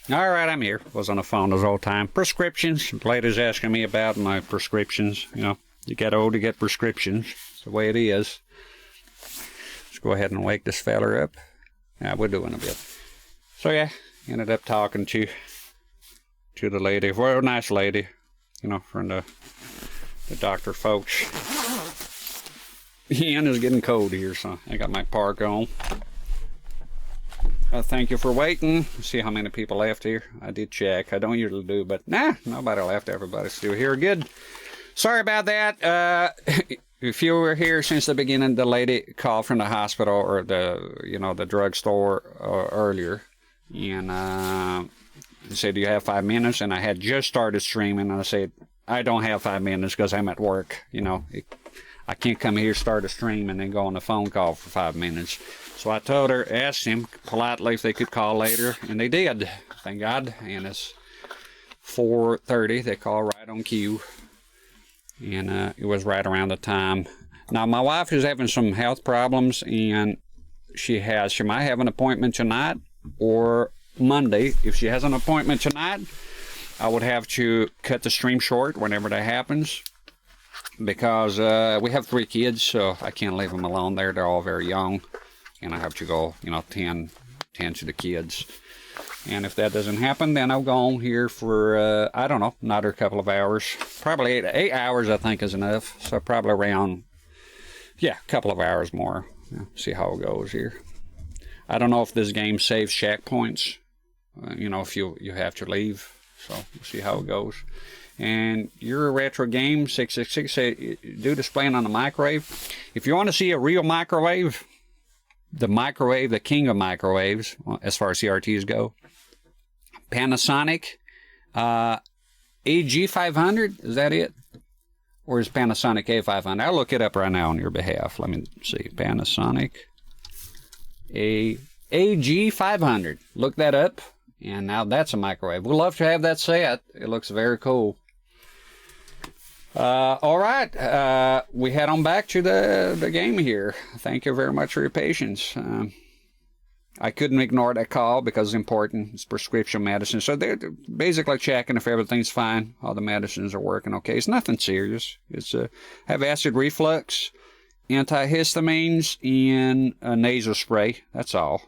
All right, I'm here. Was on the phone this whole time. Prescriptions. Lady's asking me about my prescriptions. You know, you get old, you get prescriptions. It's the way it is. Let's go ahead and wake this feller up. Yeah, we'll do in a bit. So yeah, ended up talking to the lady. Well, nice lady. You know, from the doctor folks. And it's getting cold here, so I got my park on. Thank you for waiting. See how many people left here. I did check. I don't usually do, but nah, nobody left. Everybody's still here. Good. Sorry about that. If you were here since the beginning, the lady called from the hospital or the drugstore earlier, and said, "Do you have 5 minutes?" And I had just started streaming, and I said, "I don't have 5 minutes because I'm at work. You know, I can't come here, start a stream, and then go on a phone call for 5 minutes." So I told her, asked him politely if they could call later, and they did. Thank God. And it's 4:30. They called right on cue, and it was right around the time. Now my wife is having some health problems, and she might have an appointment tonight or Monday. If she has an appointment tonight, I would have to cut the stream short whenever that happens, because we have 3 kids, so I can't leave them alone there. They're all very young. And I have to go, tend to the kids. And if that doesn't happen, then I'll go on here for, I don't know, another couple of hours. Probably 8 hours, I think, is enough. So probably around, a couple of hours more. See how it goes here. I don't know if this game saves checkpoints, if you have to leave. So we'll see how it goes. And your retro game 666 do displaying on the microwave. If you want to see a real microwave, the king of microwaves, as far as CRTs go, Panasonic AG500, is that it? Or is Panasonic A500? I'll look it up right now on your behalf. Let me see. Panasonic AG500. Look that up. And now that's a microwave. We'd love to have that set. It looks very cool. All right, we head on back to the game here. Thank you very much for your patience. I couldn't ignore that call because it's important. It's prescription medicine. So they're basically checking if everything's fine. All the medicines are working okay. It's nothing serious. It's have acid reflux, antihistamines, and a nasal spray. That's all.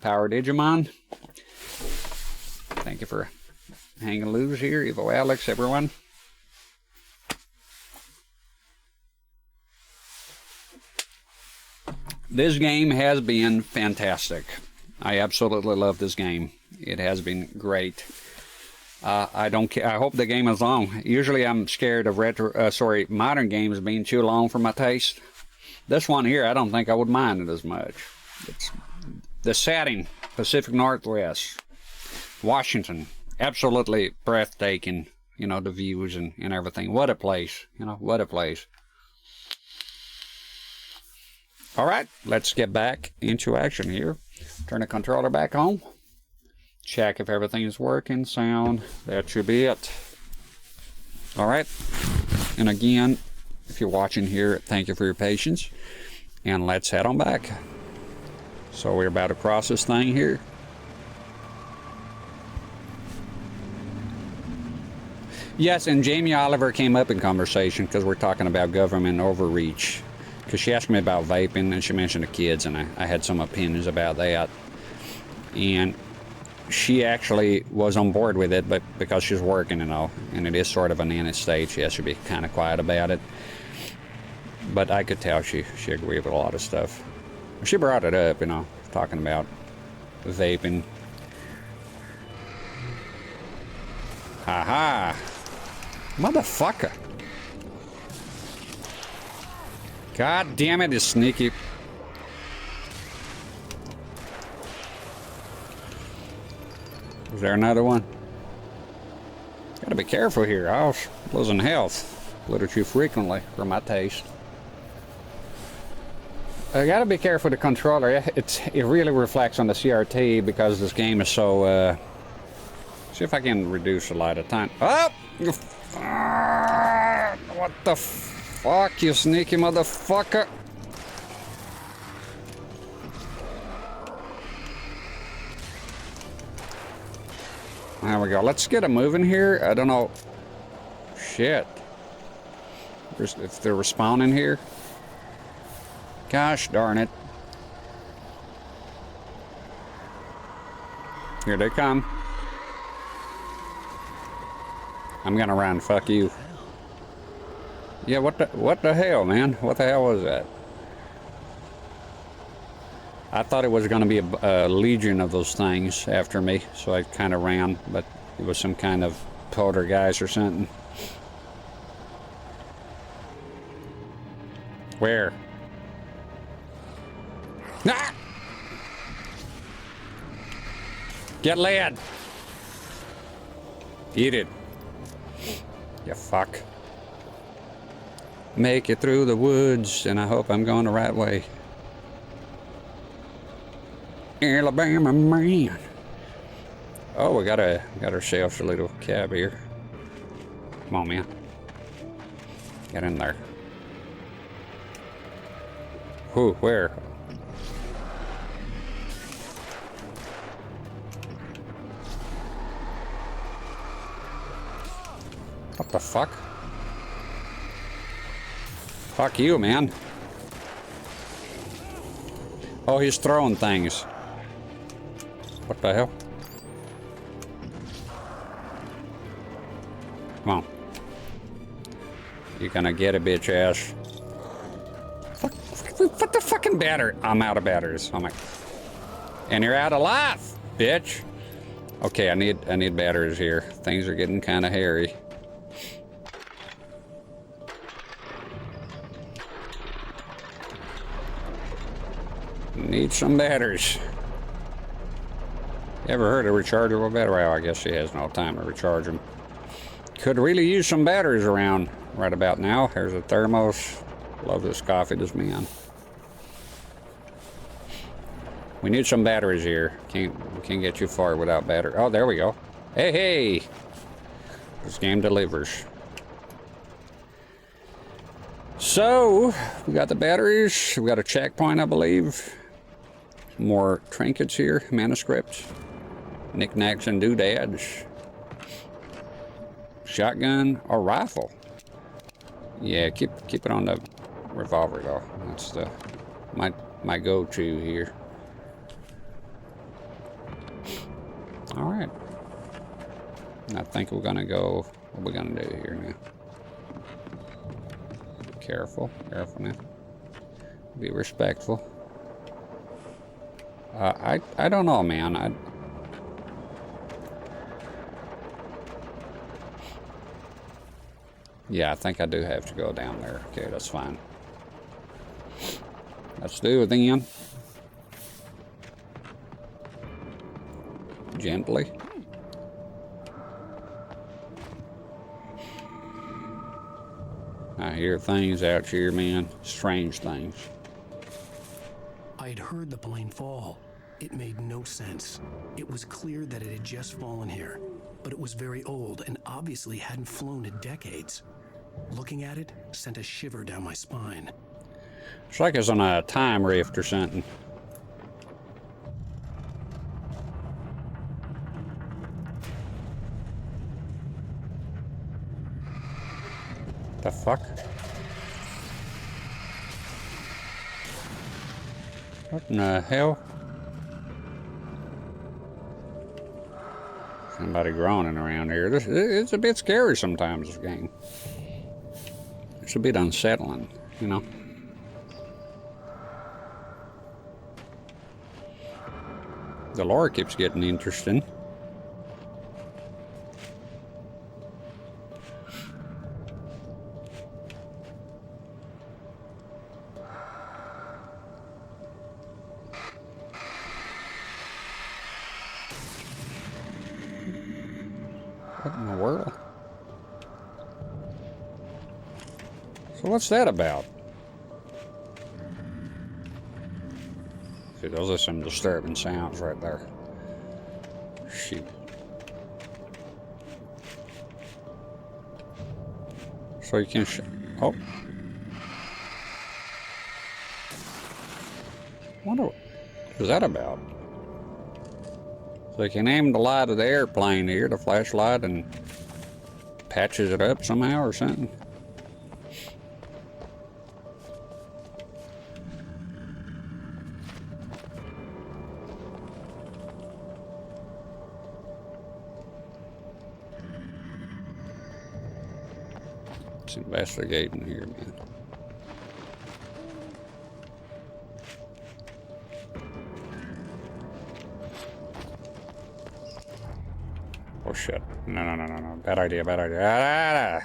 Power Digimon. Thank you for hanging loose here. Evo Alex, everyone. This game has been fantastic. I absolutely love this game. It has been great. I don't care. I hope the game is long. Usually I'm scared of modern games being too long for my taste. This one here, I don't think I would mind it as much. It's the setting, Pacific Northwest, Washington. Absolutely breathtaking, the views and everything. What a place, what a place. All right, let's get back into action here. Turn the controller back on. Check if everything is working, sound. That should be it. All right, and again, if you're watching here, thank you for your patience. And let's head on back. So we're about to cross this thing here. Yes, and Jamie Oliver came up in conversation because we're talking about government overreach. Because she asked me about vaping, and she mentioned the kids, and I had some opinions about that. And she actually was on board with it, but because she's working and all, and it is sort of an inner state, she has to be kind of quiet about it. But I could tell she agreed with a lot of stuff. She brought it up, talking about vaping. Haha! Motherfucker! God damn it, it's sneaky. Is there another one? Gotta be careful here. I was losing health a little too frequently for my taste. I gotta be careful with the controller. It really reflects on the CRT because this game is so. See if I can reduce a lot of time. Oh! What the fuck, you sneaky motherfucker! There we go. Let's get them moving here. I don't know. Shit. If they're respawning here. Gosh darn it. Here they come. I'm gonna run. Fuck you. Yeah, what the hell, man? What the hell was that? I thought it was gonna be a legion of those things after me, so I kind of ran, but it was some kind of poltergeist or something. Where? Ah! Get lead! Eat it. You fuck. Make it through the woods, and I hope I'm going the right way. Alabama man. Oh, we got ourselves a little cab here. Come on, man. Get in there. Who? Where? What the fuck? Fuck you, man. Oh, he's throwing things. What the hell? Come on. You're gonna get a bitch ass. What the fucking battery? I'm out of batteries. Oh my. And you're out of life, bitch. Okay, I need batteries here. Things are getting kind of hairy. Need some batteries. Ever heard of rechargeable battery? Well, I guess she has no time to recharge them. Could really use some batteries around right about now. Here's a thermos. Love this coffee, this man. We need some batteries here. We can't get too far without battery. Oh, there we go. Hey, hey! This game delivers. So, we got the batteries. We got a checkpoint, I believe. More trinkets here, manuscripts, knickknacks and doodads. Shotgun or rifle. Yeah, keep it on the revolver though. That's the my go-to here. All right. I think we're gonna go. What are we gonna do here now? Careful now. Be respectful. I don't know, man. Yeah, I think I do have to go down there. Okay, that's fine. Let's do it then. Gently. I hear things out here, man. Strange things. I'd heard the plane fall. It made no sense. It was clear that it had just fallen here, but it was very old and obviously hadn't flown in decades. Looking at it sent a shiver down my spine. It's like it's on a time rift or something. The fuck? What in the hell? Somebody groaning around here. It's a bit scary sometimes, this game. It's a bit unsettling, you know? The lore keeps getting interesting. What in the world? So what's that about? See, those are some disturbing sounds right there. Shoot. So you can oh. What is that about? So you can aim the light of the airplane here, the flashlight, and patches it up somehow or something. It's investigating here, man. Oh shit. No. Bad idea, bad idea. Ah!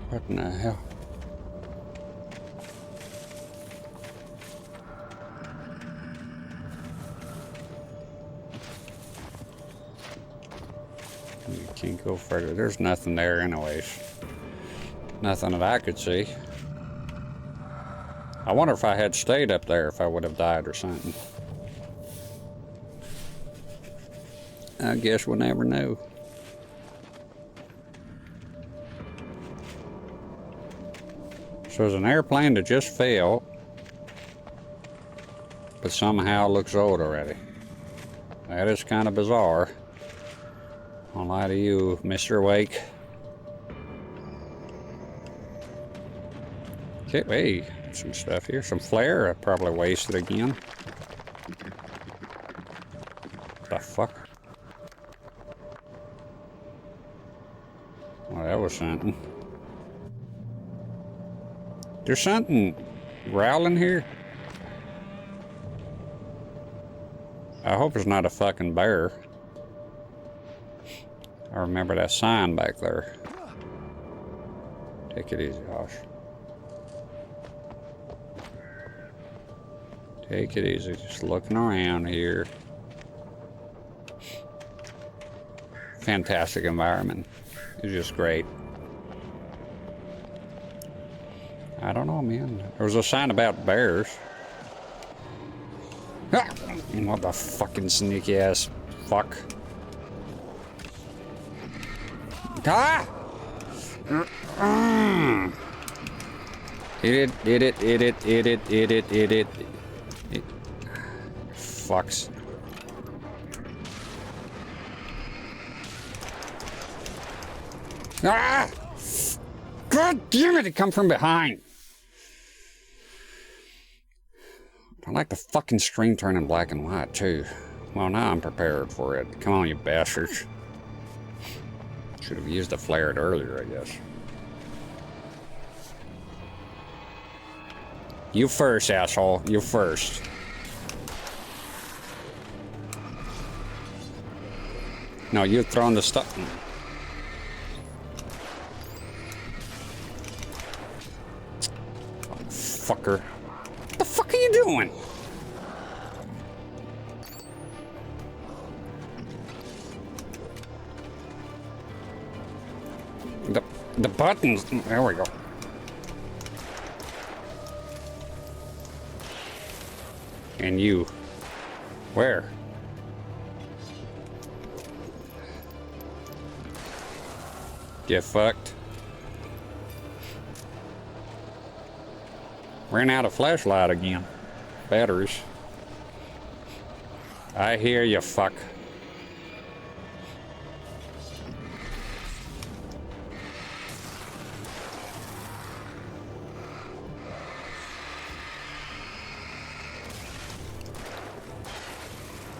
What in the hell? You can't go further. There's nothing there anyways. Nothing that I could see. I wonder if I had stayed up there, if I would have died or something. I guess we'll never know. So there's an airplane that just fell, but somehow looks old already. That is kind of bizarre. I'll lie to you, Mr. Wake. Okay, hey. Some stuff here, some flare. I probably wasted again. The fuck? Well, that was something. There's something growling here. I hope it's not a fucking bear. I remember that sign back there. Take it easy, Josh. Take it easy, just looking around here. Fantastic environment. It's just great. I don't know, man. There was a sign about bears. Ah! What the fucking sneaky ass fuck. Ah! Hit it. Fucks. Ah! God damn it, it come from behind. I like the fucking screen turning black and white too. Well, now I'm prepared for it. Come on, you bastards. Should have used the flare earlier, I guess. You first, asshole. You first. No, you're throwing the stuff. Oh, fucker. What the fuck are you doing? The buttons. There we go. And you. Where? Get fucked. Ran out of flashlight again. Batteries. I hear you, fuck.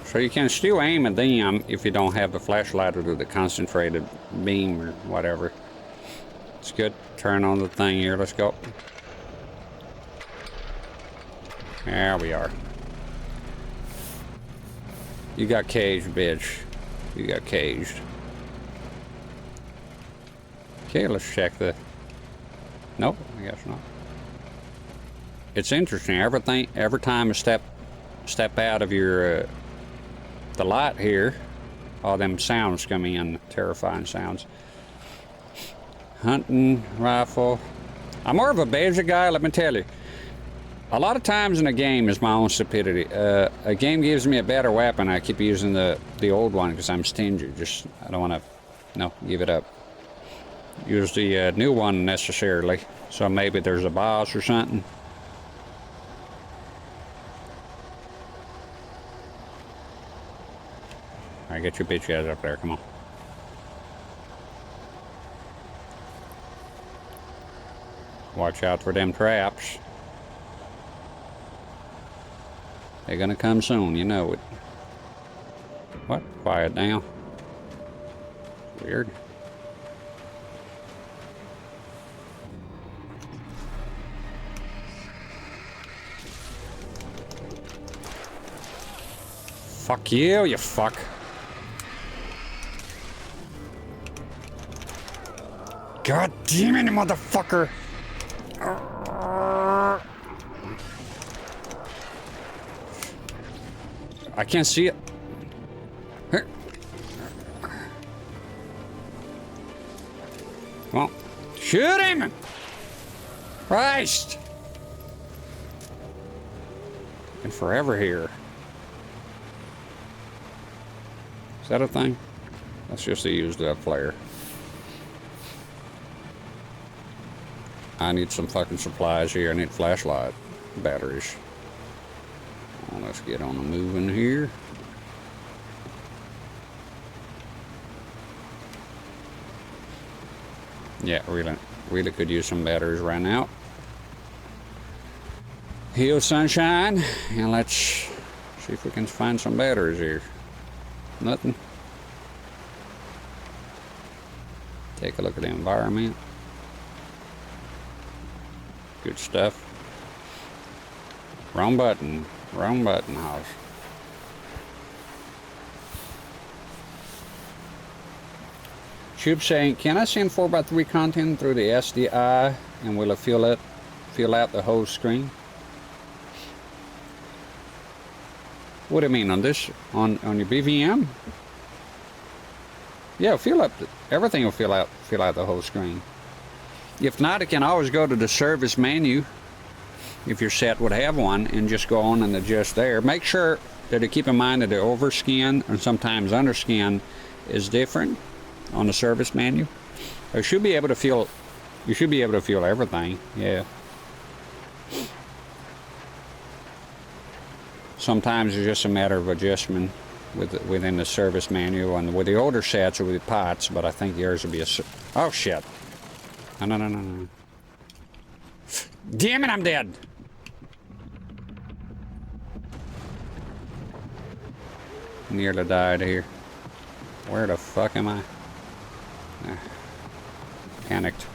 So you can still aim at them if you don't have the flashlight or the concentrated beam or whatever. It's good. Turn on the thing here. Let's go. There we are. You got caged, bitch. You got caged. Okay, let's check the... Nope, I guess not. It's interesting. Every time you step out of your... the light here, all them sounds come in, terrifying sounds. Hunting rifle. I'm more of a basic guy, let me tell you. A lot of times in a game is my own stupidity. A game gives me a better weapon, I keep using the old one because I'm stingy. I don't want to, no, give it up. use the new one necessarily. So maybe there's a BIOS or something. Alright, get your bitch ass up there, come on. Watch out for them traps. They're gonna come soon, you know it. What? Quiet down. Weird. Fuck you, you fuck. God damn it, motherfucker! I can't see it. Come on. Shoot him! Christ! And forever here. Is that a thing? That's just a used up flare. I need some fucking supplies here. I need flashlight batteries. Well, let's get on the moving here. Yeah, really could use some batteries right now. Heal sunshine, and let's see if we can find some batteries here. Nothing. Take a look at the environment. Good stuff. Wrong button, house. Tube saying, can I send 4x3 content through the SDI and will it fill out the whole screen? What do you mean on this? On your BVM? Yeah, everything will fill out the whole screen. If not, it can always go to the service menu if your set would have one and just go on and adjust there. Make sure that you keep in mind that the overscan and sometimes underscan is different on the service menu. You should be able to feel everything. Yeah. Sometimes it's just a matter of adjustment within the service menu, and with the older sets or with pots, but I think yours will be a... Oh shit. No. Damn it, I'm dead. Nearly died here. Where the fuck am I? Panicked.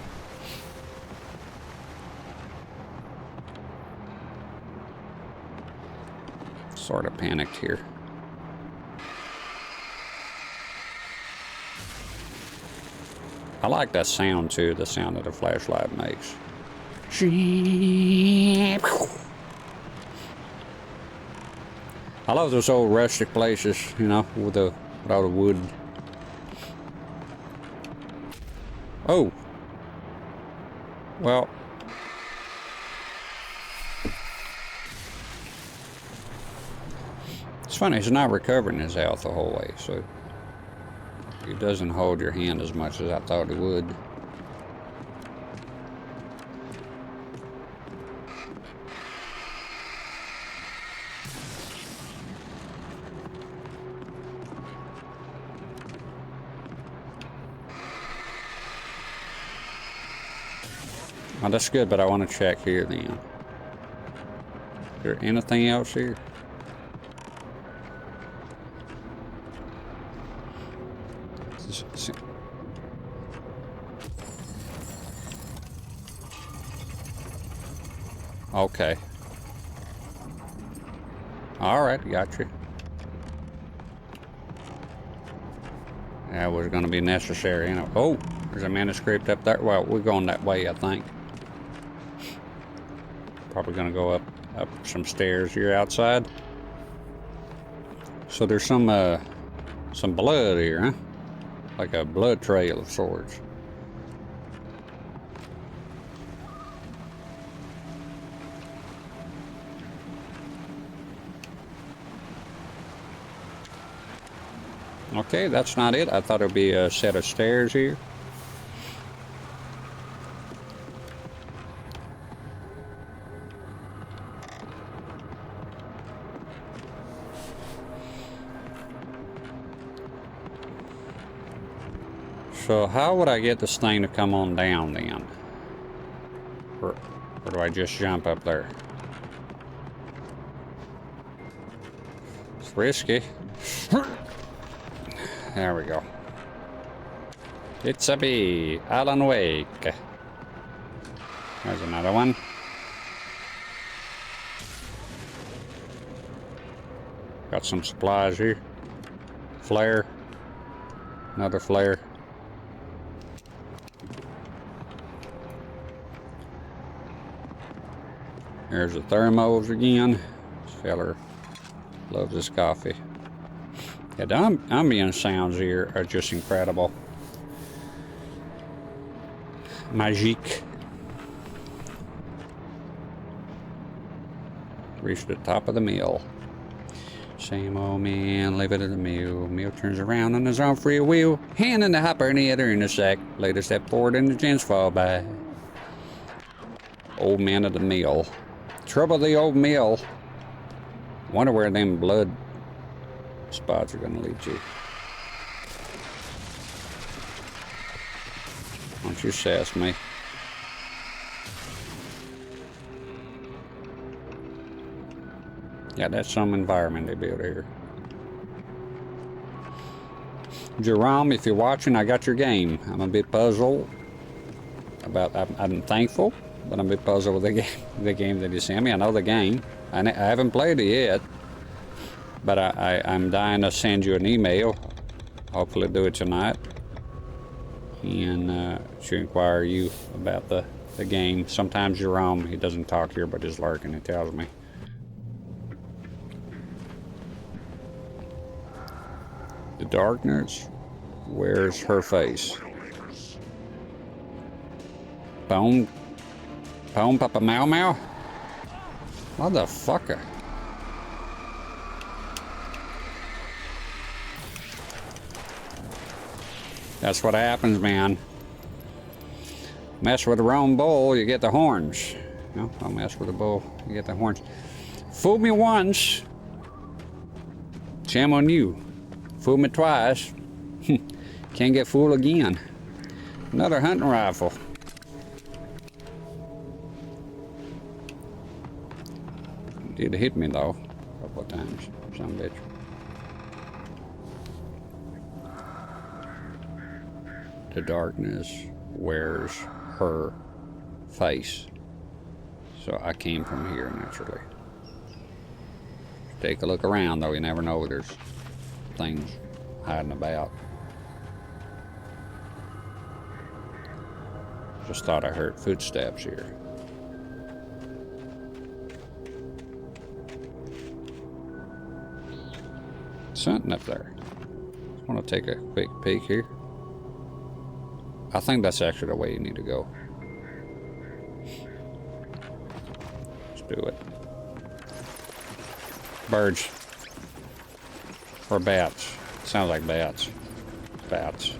Sort of panicked here. I like that sound too, the sound that the flashlight makes. I love those old rustic places, you know, with all the wood. Oh. Well. It's funny, he's not recovering his health the whole way, so it doesn't hold your hand as much as I thought it would. Oh, that's good, but I want to check here then. Is there anything else here? Okay. Alright, gotcha. That was going to be necessary. You know. Oh, there's a manuscript up there. Well, we're going that way, I think. Probably going to go up some stairs here outside. So there's some blood here, huh? Like a blood trail of sorts. Okay, that's not it. I thought it would be a set of stairs here. So how would I get this thing to come on down then? Or do I just jump up there? It's risky. There we go. It's a bee. Alan Wake. There's another one. Got some supplies here. Flare. Another flare. There's the thermos again. This feller loves his coffee. Yeah, the ambient sounds here are just incredible. Magique. Reach the top of the mill. Same old man, leave it at the mill. Mill turns around on his own free wheel. Hand in the hopper and the other in the sack. Later step forward and the gents fall by. Old man of the mill. Trouble the old mill. Wonder where them blood spots are gonna lead you. Don't you sass me. Yeah, that's some environment they built here. Jerome, if you're watching, I got your game. I'm a bit puzzled about. I'm thankful, but I'm a bit puzzled with the game that you sent me. I know the game. I haven't played it yet, but I'm dying to send you an email. Hopefully, do it tonight, and to inquire you about the game. Sometimes Jerome, he doesn't talk here, but he's lurking. He tells me. The darkness wears her face. Bone Papa Mau Mau? Motherfucker. That's what happens, man. Mess with the wrong bull, you get the horns. No, don't mess with the bull, you get the horns. Fool me once, shame on you. Fool me twice, can't get fooled again. Another hunting rifle. Did hit me though, a couple of times, some bitch. The darkness wears her face. So I came from here naturally. Take a look around though, you never know, there's things hiding about. Just thought I heard footsteps here. Something up there. Just want to take a quick peek here. I think that's actually the way you need to go. Let's do it. Birds. Or bats. Sounds like bats. Bats.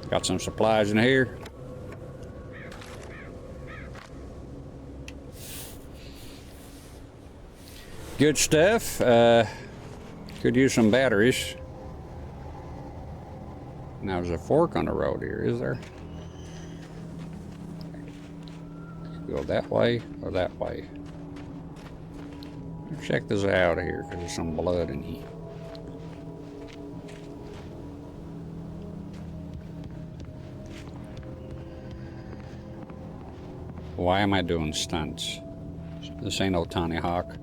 Got some supplies in here. Good stuff. Could use some batteries. Now there's a fork on the road here, is there? Go that way or that way. Check this out here, because there's some blood in here. Why am I doing stunts? This ain't no Tony Hawk.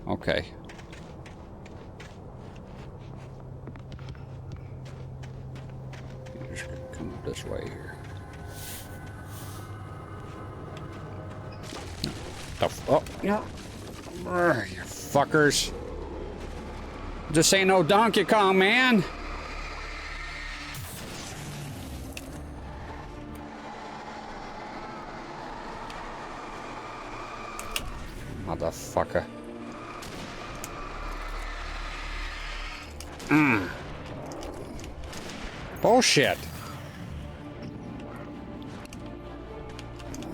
Okay. Just come up this way here. Oh, no. You fuckers. This ain't no Donkey Kong, man. Motherfucker. Bullshit.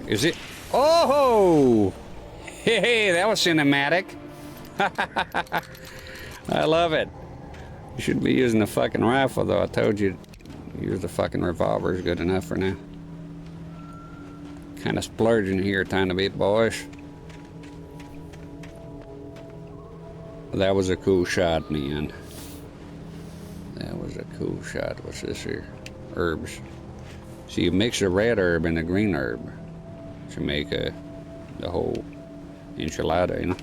Is it? Oh! Hey, that was cinematic. I love it. You shouldn't be using a fucking rifle, though. I told you, use the fucking revolver is good enough for now. Kind of splurging here, trying to be boys. That was a cool shot, man. That was a cool shot. What's this here? Herbs. So you mix the red herb and the green herb to make the whole enchilada, you know.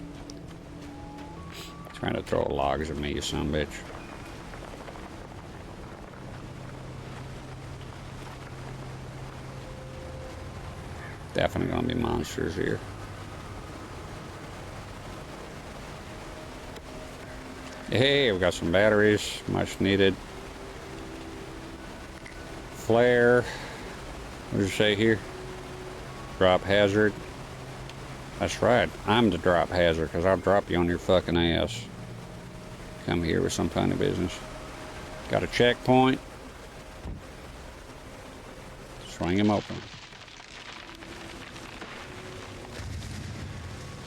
Trying to throw logs at me, you son of a bitch. Definitely gonna be monsters here. Hey, we got some batteries, much needed. Flare. What does it say here? Drop hazard. That's right. I'm the drop hazard because I'll drop you on your fucking ass. Come here with some funny business. Got a checkpoint. Swing him open.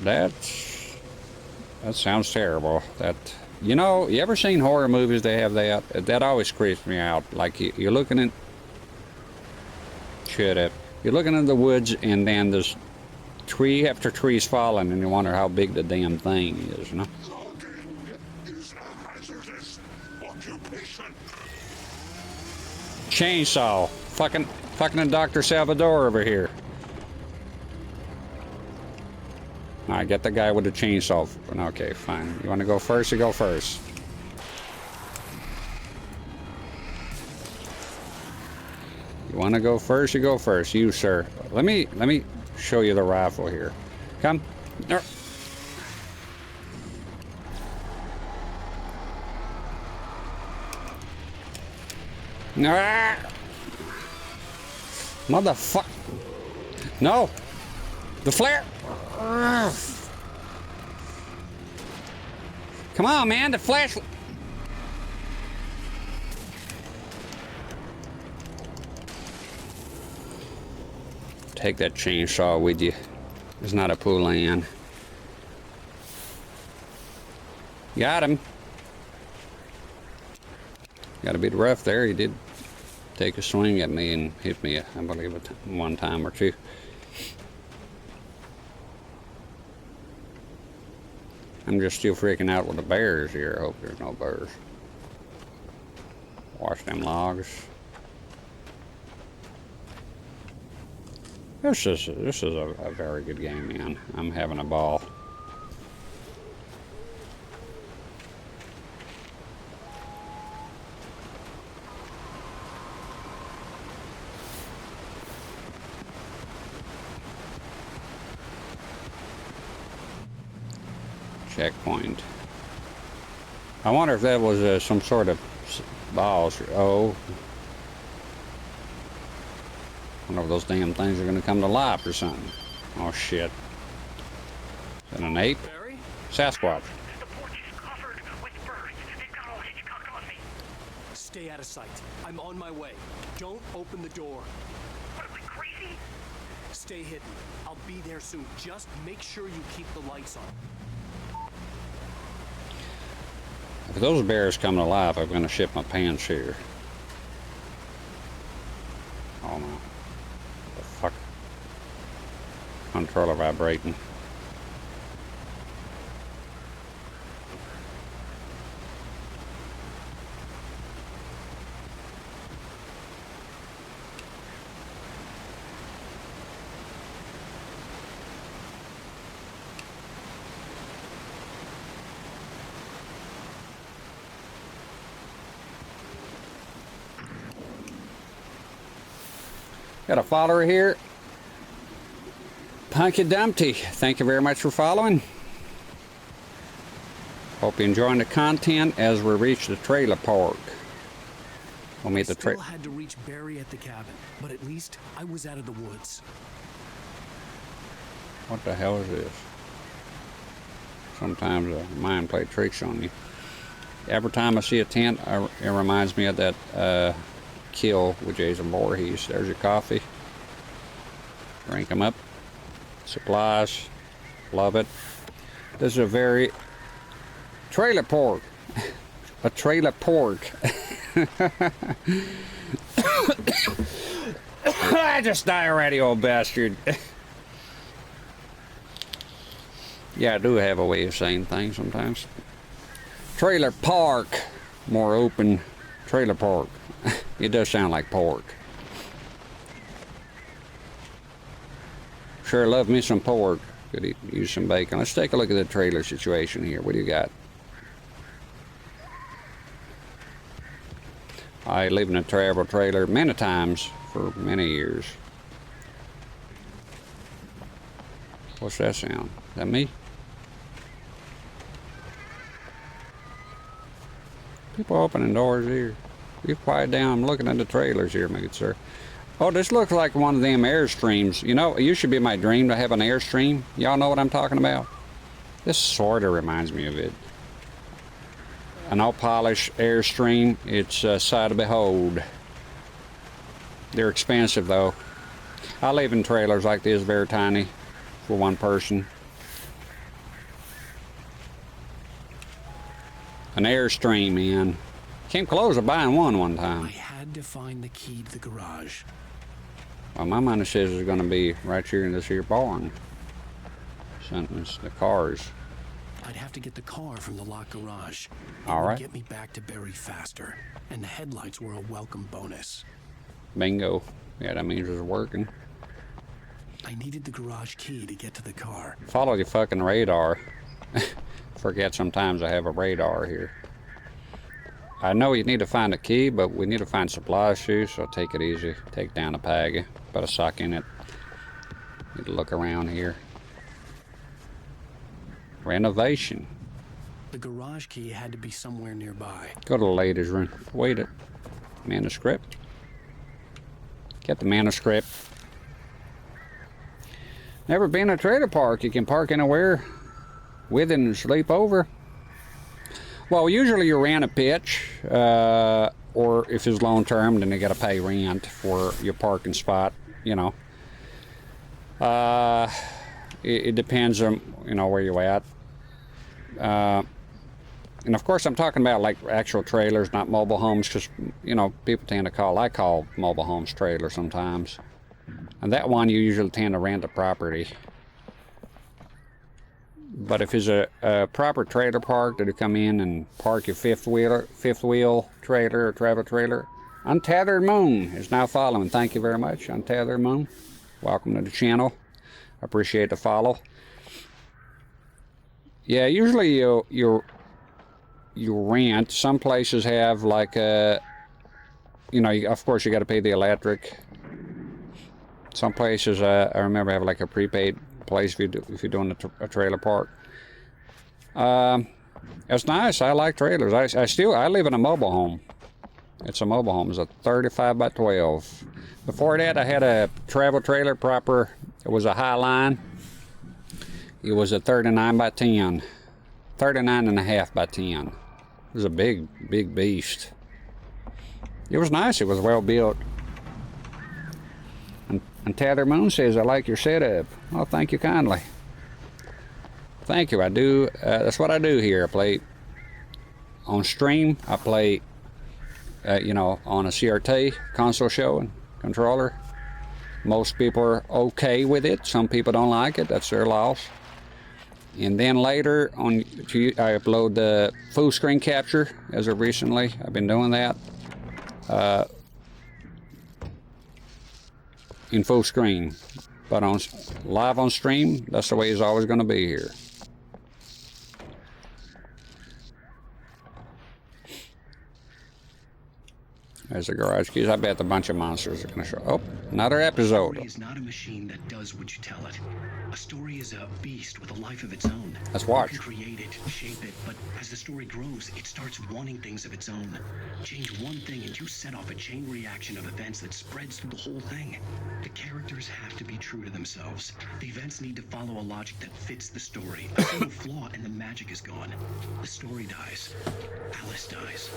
That sounds terrible. That, you know, you ever seen horror movies they have that? That always creeps me out. Like you're looking at, you're looking in the woods and then there's tree after tree's falling and you wonder how big the damn thing is, you know? Chainsaw. Fucking Dr. Salvador over here. Alright, get the guy with the chainsaw. Okay, fine. You want to go first? You go first. You want to go first? You go first. You, sir. Let me show you the rifle here. Come. No. Motherfucker. No. The flare. Come on, man, the flash. Take that chainsaw with you. There's not a pool in. Got him. Got a bit rough there. He did take a swing at me and hit me, I believe, one time or two. I'm just still freaking out with the bears here. I hope there's no bears. Wash them logs. This is a very good game, man. I'm having a ball. Checkpoint. I wonder if that was some sort of balls. Oh. I wonder if those damn things are going to come to life or something. Oh, shit. Is that an ape? Barry? Sasquatch. The porch is covered with birds. They've got all Hitchcock on me. Stay out of sight. I'm on my way. Don't open the door. What, am I crazy? Stay hidden. I'll be there soon. Just make sure you keep the lights on. If those bears come to life, I'm going to shit my pants here. Oh no. What the fuck? Controller vibrating. Got a follower here. Punky Dumpty. Thank you very much for following. Hope you're enjoying the content as we reach the trailer park. We'll meet the trailer. I still had to reach Barry at the cabin, but at least I was out of the woods. What the hell is this? Sometimes the mind play tricks on you. Every time I see a tent, it reminds me of that Kill with Jason Voorhees. There's your coffee. Drink them up. Supplies. Love it. This is a very trailer park. A trailer pork. I just die already, old bastard. Yeah, I do have a way of saying things sometimes. Trailer park. More open. Trailer park. It does sound like pork. Sure love me some pork. Could use some bacon. Let's take a look at the trailer situation here. What do you got? I lived in a travel trailer many times for many years. What's that sound? Is that me? People opening doors here. You quiet down. I'm looking at the trailers here, my good sir. Oh, this looks like one of them Airstreams. You know, it used to be my dream to have an Airstream. Y'all know what I'm talking about? This sort of reminds me of it. An all-polished Airstream. It's a sight to behold. They're expensive, though. I live in trailers like this, very tiny, for one person. An Airstream, man. Came close to buying one time. I had to find the key to the garage. Well, my money says it's going to be right here in this here barn. It's the cars. I'd have to get the car from the locked garage. All right. Get me back to Barry faster, and the headlights were a welcome bonus. Bingo. Yeah, that means it's working. I needed the garage key to get to the car. Follow your fucking radar. Forget sometimes I have a radar here. I know you need to find a key, but we need to find supplies too, so take it easy. Take down a peg, put a sock in it. Need to look around here. Renovation. The garage key had to be somewhere nearby. Go to the ladies' room. Wait it. Manuscript. Get the manuscript. Never been in a trailer park. You can park anywhere with it and sleep over. Well, usually you rent a pitch, or if it's long term, then you got to pay rent for your parking spot. You know, it depends on where you're at. And of course, I'm talking about like actual trailers, not mobile homes, because people tend to I call mobile homes trailers sometimes. And that one you usually tend to rent a property. But if it's a proper trailer park that you come in and park your fifth wheel trailer or travel trailer, Untethered Moon is now following. Thank you very much, Untethered Moon. Welcome to the channel. I appreciate the follow. Yeah, usually you rent. Some places have like a, of course you got to pay the electric. Some places I remember have like a prepaid place if you're doing a trailer park. It's nice. I like trailers. I live in a mobile home. It's a mobile home. It's a 35 by 12. Before that, I had a travel trailer proper. It was a Highline. It was a 39 by 10. 39 and a half by 10. It was a big beast. It was nice. It was well built. And Tather Moon says, I like your setup. Oh, thank you kindly. Thank you. I do. That's what I do here. I play on stream. I play, on a CRT console show and controller. Most people are okay with it. Some people don't like it. That's their loss. And then later on, I upload the full screen capture as of recently. I've been doing that. In full screen, but on live on stream, that's the way it's always going to be here. There's the garage keys. I bet a bunch of monsters are going to show. Oh, another episode. A story is not a machine that does what you tell it. A story is a beast with a life of its own. Let's watch. You can create it, shape it, but as the story grows, it starts wanting things of its own. Change one thing and you set off a chain reaction of events that spreads through the whole thing. The characters have to be true to themselves. The events need to follow a logic that fits the story. A single flaw and the magic is gone. The story dies. Alice dies.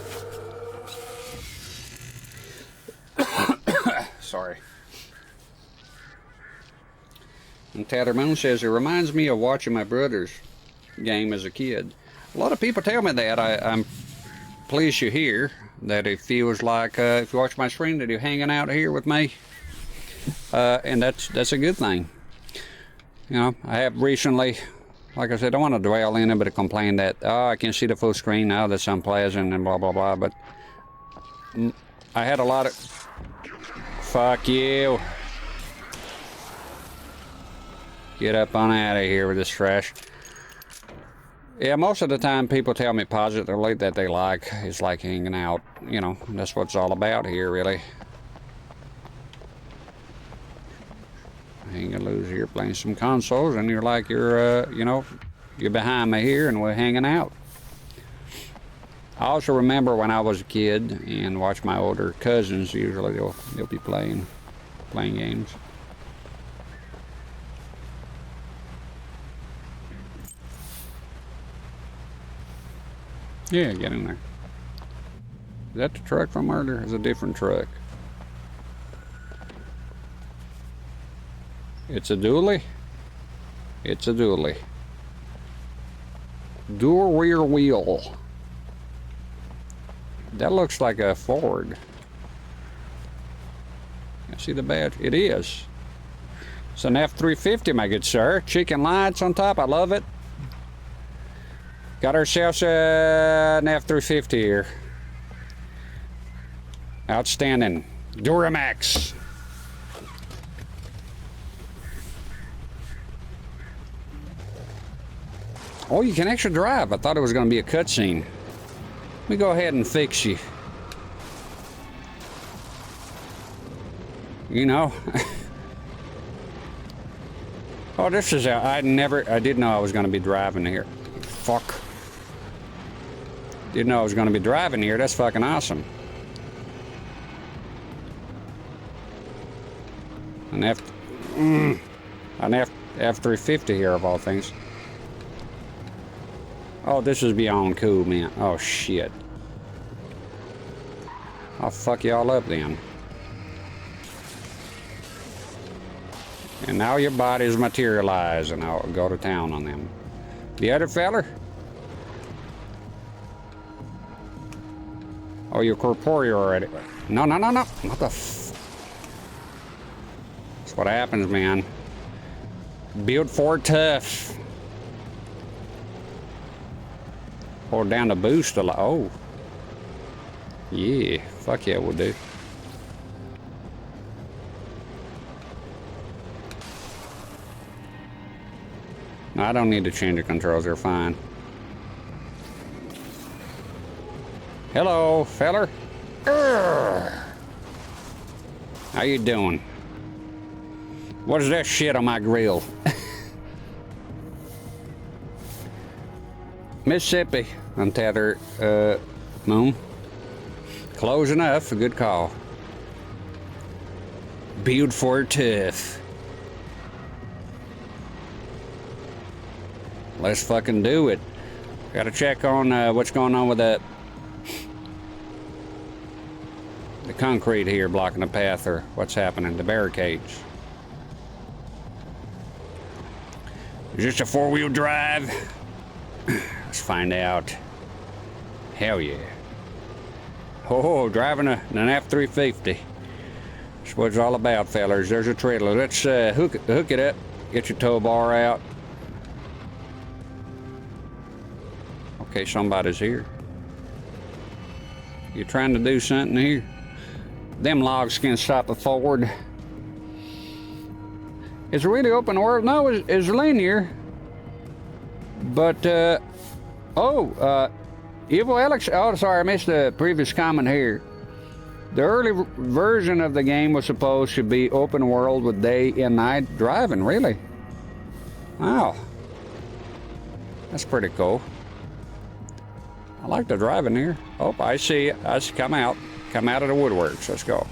Sorry. And Tather Moon says, it reminds me of watching my brother's game as a kid. A lot of people tell me that. I'm pleased you here. That it feels like, if you watch my stream, that you're hanging out here with me. And that's a good thing. You know, I have recently, like I said, I don't want to dwell in it, but I complain that, oh, I can't see the full screen, oh, that's unpleasant, and blah, blah, blah. But I had a lot of... Fuck you. Get up on out of here with this trash. Yeah, most of the time people tell me positively that they like, it's like hanging out. You know, that's what it's all about here, really. Hang loose here playing some consoles, and you're like, you know, you're behind me here and we're hanging out. I also remember when I was a kid and watched my older cousins, usually they'll be playing games. Yeah, get in there. Is that the truck from earlier? It's a different truck. It's a dually? It's a dually. Dual rear wheel. That looks like a Ford. You see the badge? It is. It's an F-350, my good sir. Chicken lights on top. I love it. Got ourselves an F-350 here. Outstanding. Duramax. Oh, you can actually drive. I thought it was going to be a cutscene. Let me go ahead and fix you. You know. Oh, this is I didn't know I was going to be driving here. Fuck. Didn't know I was going to be driving here. That's fucking awesome. An F-350 here of all things. Oh, this is beyond cool, man. Oh, shit. I'll fuck y'all up then. And now your body's materialized, and I'll go to town on them. The other feller? Oh, you're corporeal already. No, no, no, no. What the f... That's what happens, man. Built for tough. Hold down the boost a lot. Oh. Yeah. Fuck yeah, we'll do. No, I don't need to change the controls. They're fine. Hello, feller. Urgh. How you doing? What is that shit on my grill? Mississippi, untethered, Moon. Close enough, a good call. Build for tough. Let's fucking do it. Gotta check on what's going on with the concrete here blocking the path, or what's happening, the barricades. Is this a four-wheel drive? Let's find out. Hell yeah. Oh, driving an F-350. That's what it's all about, fellas. There's a trailer. Let's hook it up. Get your tow bar out. Okay, somebody's here. You trying to do something here? Them logs can stop a Ford. It's really open world. No, it's linear. But, Evil Alex, oh, sorry, I missed the previous comment here. The early version of the game was supposed to be open world with day and night driving, really? Wow. That's pretty cool. I like the driving here. Oh, I see it. I see, come out of the woodworks. Let's go.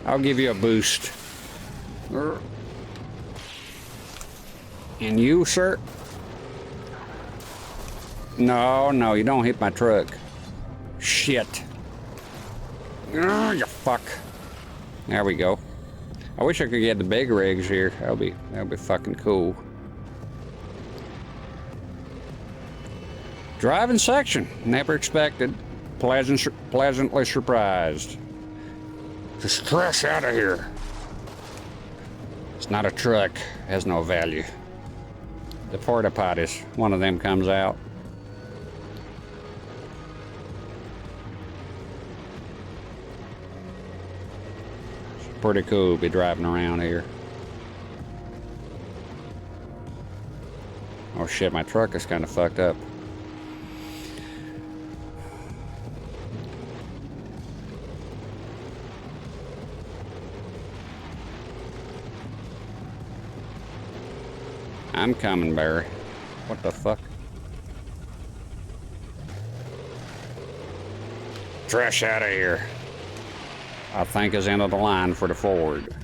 I'll give you a boost. And you, sir? No, no, you don't hit my truck. Shit. You fuck. There we go. I wish I could get the big rigs here. That'll be fucking cool. Driving section. Never expected. Pleasantly surprised. Just crash out of here. It's not a truck. Has no value. The porta potties. One of them comes out. It's pretty cool to be driving around here. Oh shit, my truck is kind of fucked up. I'm coming, Barry. What the fuck? Trash out of here. I think is end of the line for the Ford.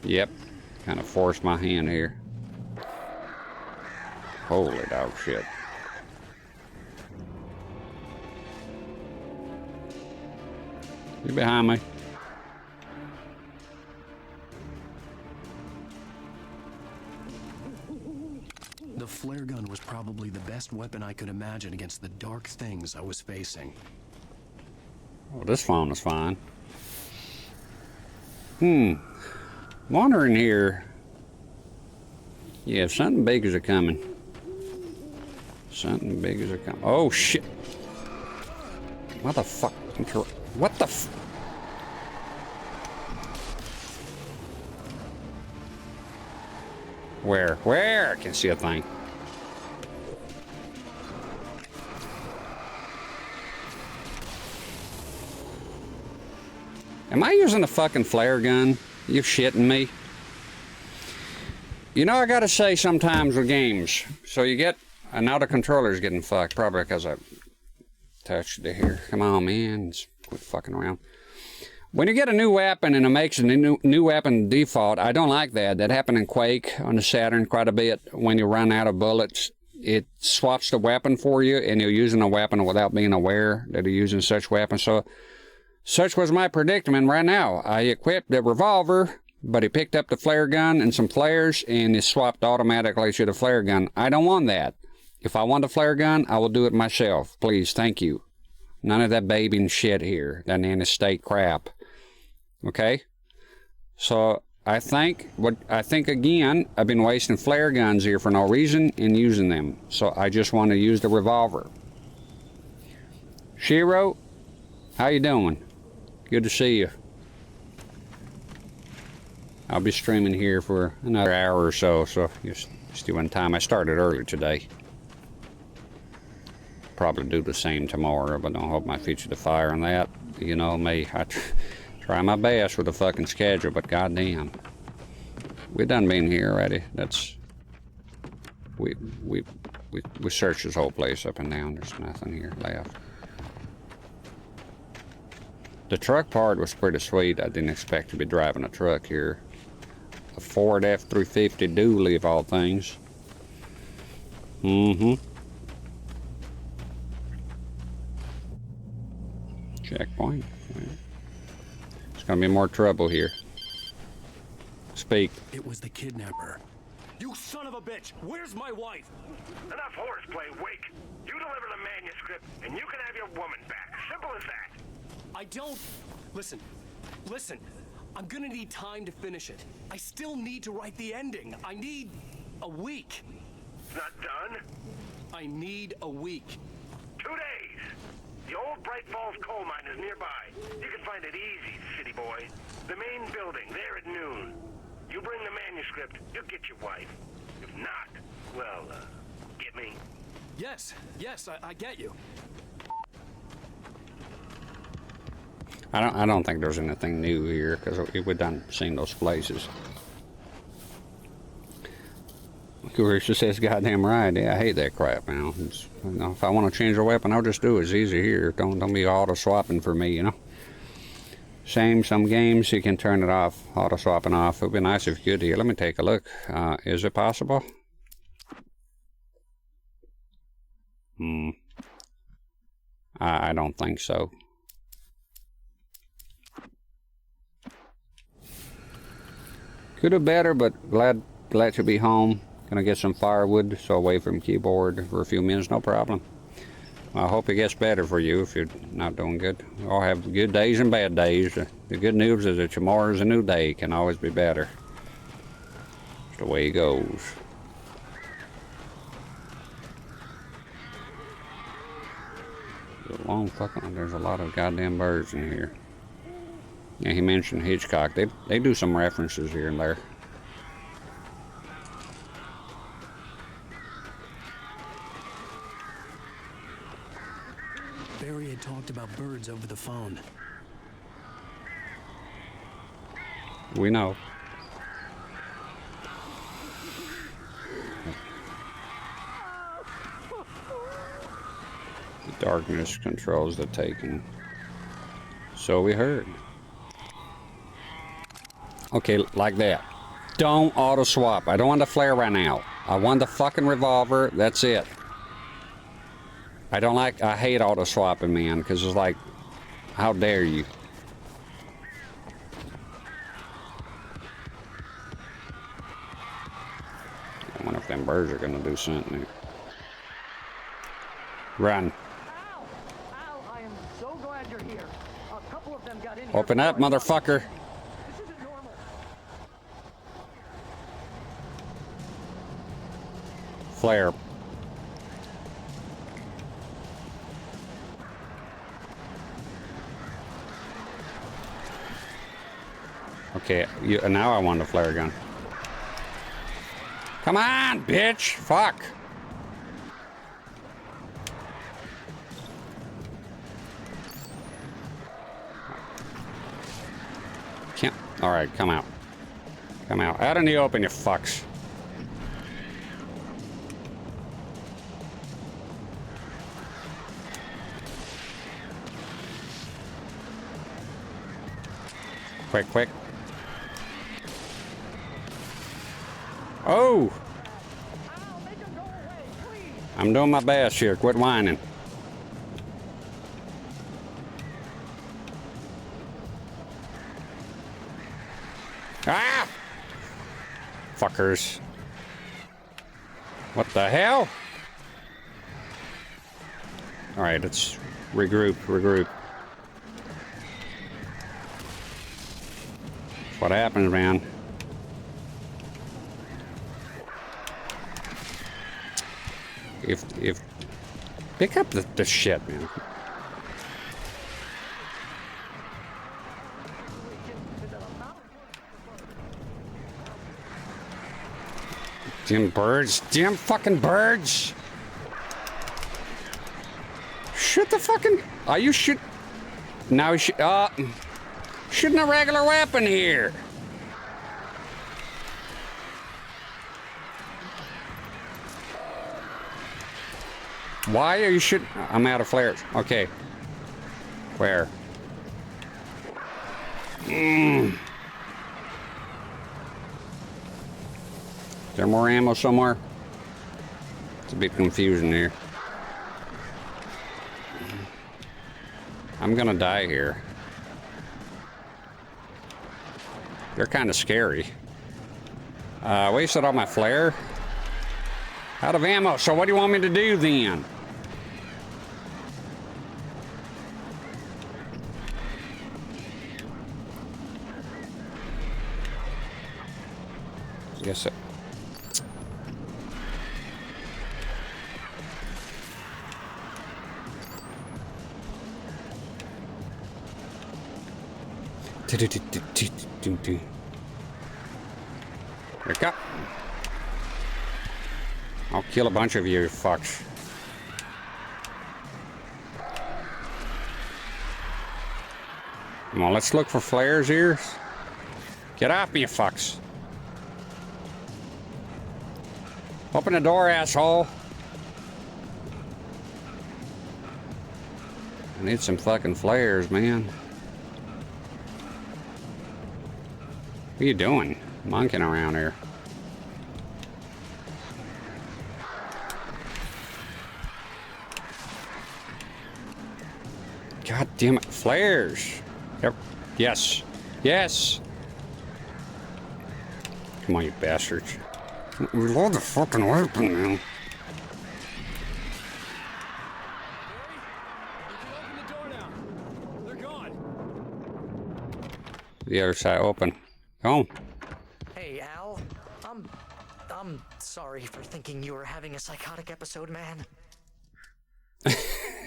Yep. Kind of forced my hand here. Holy dog shit. You behind me? The flare gun was probably the best weapon I could imagine against the dark things I was facing. Well, this phone is fine. Wandering here. Yeah, something big is coming. Something big is coming. Oh shit! What the fuck? What the f? Where? Where? I can't see a thing. Am I using a fucking flare gun? You shitting me? You know, I gotta say sometimes with games, so you get, and now the controller's getting fucked, probably because I touched it here. Come on, man, just quit fucking around. When you get a new weapon and it makes a new weapon default, I don't like that. That happened in Quake on the Saturn quite a bit. When you run out of bullets, it swaps the weapon for you, and you're using a weapon without being aware that you're using such weapon. So, such was my predicament right now. I equipped the revolver, but he picked up the flare gun and some flares, and it swapped automatically to the flare gun. I don't want that. If I want a flare gun, I will do it myself. Please, thank you. None of that baby shit here. That anti-state crap. Okay? So, I think again, I've been wasting flare guns here for no reason and using them. So, I just want to use the revolver. Shiro, how you doing? Good to see you. I'll be streaming here for another hour or so, so you're still in time. I started early today. Probably do the same tomorrow, but don't hold my feet to the fire on that. You know me, I try my best with the fucking schedule, but goddamn. We done been here already. That's... We searched this whole place up and down. There's nothing here left. The truck part was pretty sweet. I didn't expect to be driving a truck here. A Ford F-350 dually of all things. Checkpoint. There's gonna be more trouble here. Speak. It was the kidnapper. You son of a bitch! Where's my wife? Enough horseplay, Wake. You deliver the manuscript, and you can have your woman back. Simple as that. I don't... Listen. I'm gonna need time to finish it. I still need to write the ending. I need a week. Not done? I need a week. 2 days. The old Bright Falls coal mine is nearby. You can find it easy, city boy. The main building, there at noon. You bring the manuscript, you'll get your wife. If not, well, get me? Yes, I get you. I don't think there's anything new here, because we've done seen those places. Carissa says, goddamn right. Yeah, I hate that crap, man. You know, if I want to change a weapon, I'll just do it. It's easy here. Don't be auto-swapping for me, you know. Some games you can turn it off, auto-swapping off. It would be nice if you could here. Let me take a look. Is it possible? I don't think so. Could have better, but glad to be home. Gonna get some firewood, so away from keyboard for a few minutes, no problem. I hope it gets better for you if you're not doing good. We all have good days and bad days. The good news is that tomorrow's a new day. It can always be better. It's the way it goes. Long fucking, there's a lot of goddamn birds in here. Yeah, he mentioned Hitchcock. They do some references here and there. Barry had talked about birds over the phone. We know. The darkness controls the taking. So we heard. Okay, like that. Don't auto swap. I don't want the flare right now. I want the fucking revolver. That's it. I hate auto swapping, man, because it's like, how dare you? I wonder if them birds are gonna do something here. Run. Al, I am so glad you're here. A couple of them got in here. Open up, motherfucker. This isn't normal. Flare. Okay, now I want a flare gun. Come on, bitch! Fuck! Can't. Alright, come out. Come out. Out in the open, you fucks. Quick, quick. Oh! I'm doing my best here. Quit whining. Ah! Fuckers. What the hell? Alright, let's regroup. That's what happens, man. If pick up the shit, man. Damn birds, damn fucking birds. Shoot the fucking, are you shoot? Now shooting a regular weapon here. Why are you shooting? I'm out of flares. Okay. Where? Is there more ammo somewhere? It's a bit confusing here. I'm gonna die here. They're kind of scary. Wasted all my flare. Out of ammo, so what do you want me to do then? Yes, sir. Wake up. I'll kill a bunch of you fucks. Come on, let's look for flares here. Get off me, you fucks. Open the door, asshole. I need some fucking flares, man. What are you doing? Monkeying around here. God damn it, flares. Yep. Yes. Yes. Come on, you bastards. Reload the fucking weapon, man. The other side open. Go. Hey, Al. I'm sorry for thinking you were having a psychotic episode, man.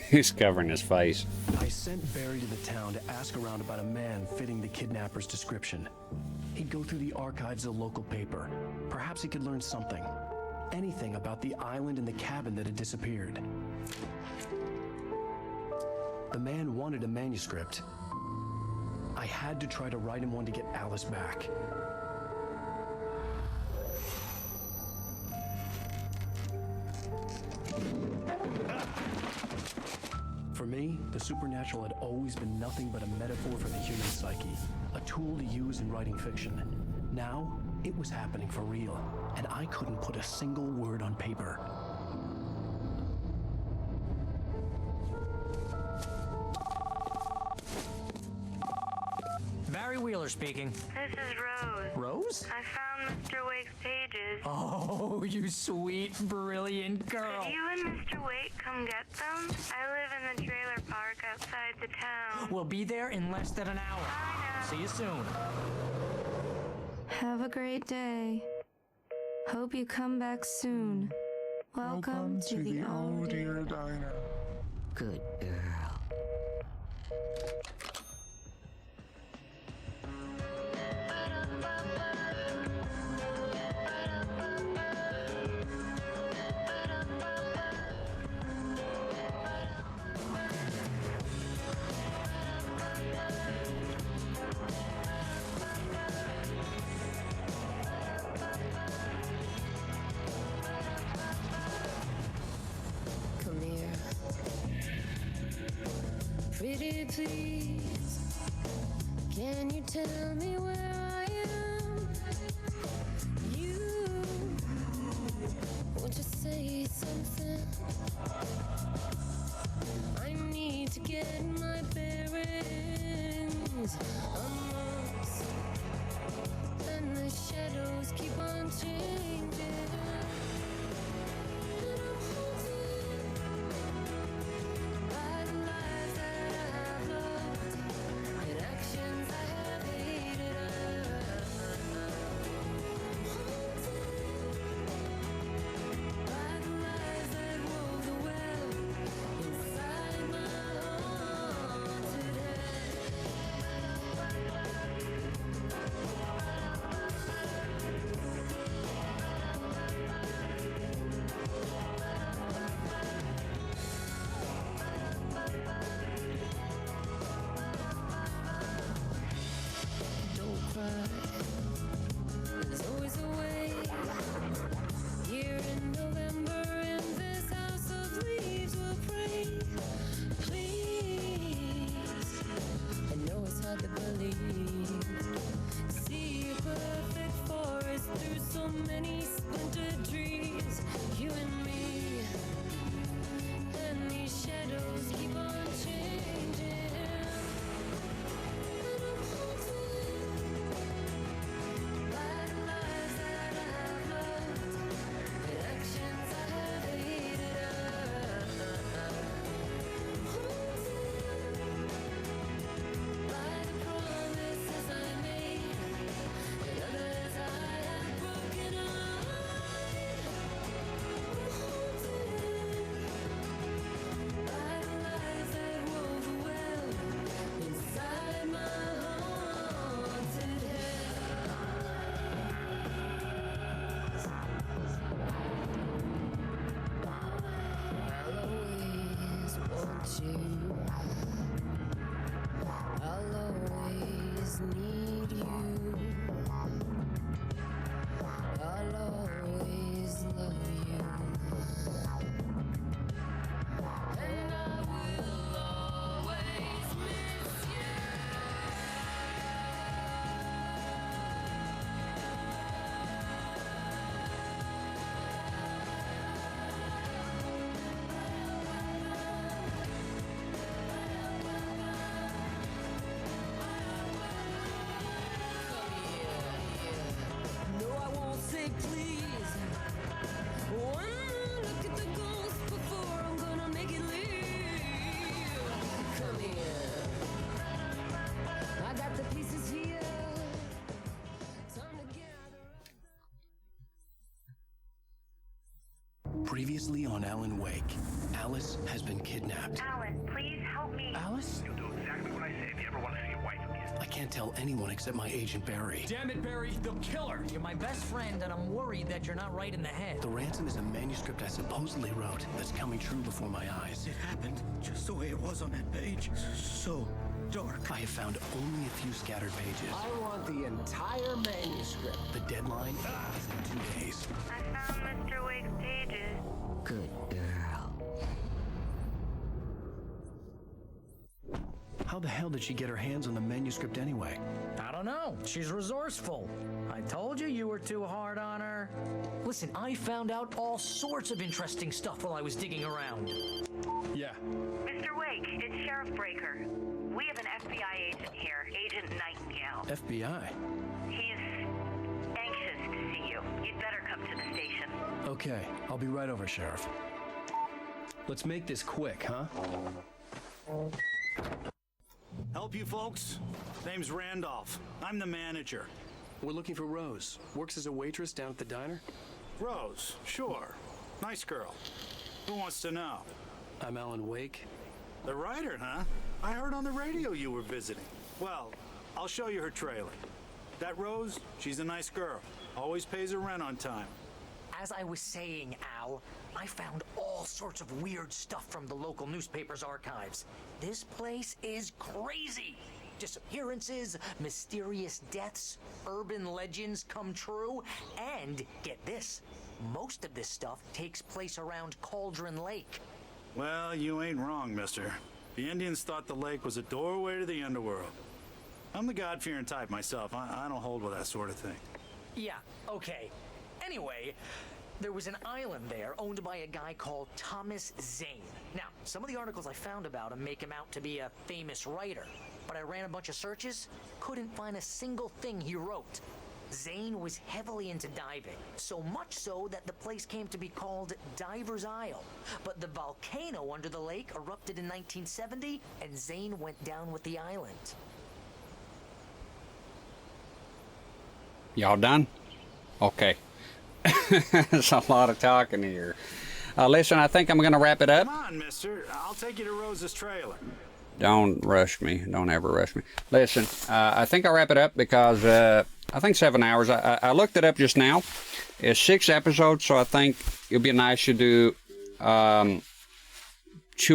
He's covering his face. I sent Barry to the town to ask around about a man fitting the kidnapper's description. He'd go through the archives of the local paper. Perhaps he could learn something. Anything about the island and the cabin that had disappeared. The man wanted a manuscript. I had to try to write him one to get Alice back. For me, the supernatural had always been nothing but a metaphor for the human psyche, a tool to use in writing fiction. Now, it was happening for real, and I couldn't put a single word on paper. Barry Wheeler speaking. This is Rose. Rose? I found Mr. Wake's pages. Oh, you sweet, brilliant girl. Could you and Mr. Wake come get them? I live in the trailer park outside the town. We'll be there in less than an hour. See you soon. Have a great day. Hope you come back soon. Welcome to the Oh Dear Diner. Good girl. Come here. Pretty please, can you tell me where I am? You, won't you say something? I need to get my bearings amongst, and the shadows keep on changing. There's always a way. Here in November, in this house of leaves, we'll pray. Please, I know it's hard to believe. See a perfect forest through so many splintered trees. You and me, and these shadows keep on changing. I'll always need you. I'll always love you. And I will always miss you. Previously on Alan Wake, Alice has been kidnapped. Alan, please help me. Alice? You'll do exactly what I say if you ever want to see your wife again. I can't tell anyone except my agent Barry. Damn it, Barry, they'll kill her. You're my best friend, and I'm worried that you're not right in the head. The ransom is a manuscript I supposedly wrote that's coming true before my eyes. It happened just the way it was on that page. So dark. I have found only a few scattered pages. I want the entire manuscript. The deadline is in 2 days. I found Mr. Wake's pages. Good girl. How the hell did she get her hands on the manuscript anyway? I don't know. She's resourceful. I told you you were too hard on her. Listen, I found out all sorts of interesting stuff while I was digging around. Yeah. Mr. Wake, it's Sheriff Breaker. We have an FBI agent here, Agent Nightingale. FBI? He's anxious to see you. You'd better come to the station. Okay, I'll be right over, Sheriff. Let's make this quick, huh? Help you folks? Name's Randolph. I'm the manager. We're looking for Rose. Works as a waitress down at the diner? Rose, sure. Nice girl. Who wants to know? I'm Alan Wake. The writer, huh? I heard on the radio you were visiting. Well, I'll show you her trailer. That Rose, she's a nice girl. Always pays her rent on time. As I was saying, Al, I found all sorts of weird stuff from the local newspaper's archives. This place is crazy. Disappearances, mysterious deaths, urban legends come true, and get this, most of this stuff takes place around Cauldron Lake. Well, you ain't wrong, mister. The Indians thought the lake was a doorway to the underworld. I'm the God-fearing type myself. I don't hold with that sort of thing. Yeah, okay. Anyway, there was an island there owned by a guy called Thomas Zane. Now, some of the articles I found about him make him out to be a famous writer, but I ran a bunch of searches, couldn't find a single thing he wrote. Zane was heavily into diving, so much so that the place came to be called Diver's Isle. But the volcano under the lake erupted in 1970, and Zane went down with the island. Y'all done? Okay. There's a lot of talking here. Listen, I think I'm going to wrap it up. Come on, mister. I'll take you to Rose's trailer. Don't rush me. Don't ever rush me. Listen, I think I'll wrap it up because I think 7 hours. I looked it up just now. It's 6 episodes, so I think it'd be nice to do 2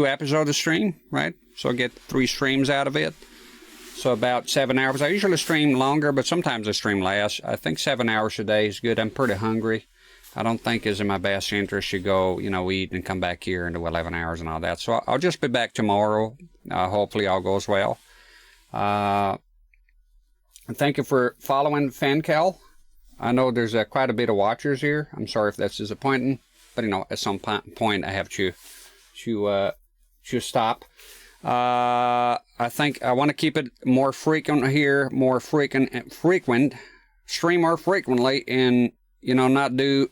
episodes of stream, right? So I get 3 streams out of it. So about 7 hours. I usually stream longer, but sometimes I stream less. I think 7 hours a day is good. I'm pretty hungry. I don't think it's in my best interest to go, eat and come back here and do 11 hours and all that. So I'll just be back tomorrow. Hopefully all goes well. And thank you for following FanCal. I know there's quite a bit of watchers here. I'm sorry if that's disappointing, but at some point I have to stop. I think I want to keep it more frequent here, more frequent, stream more frequently, and not do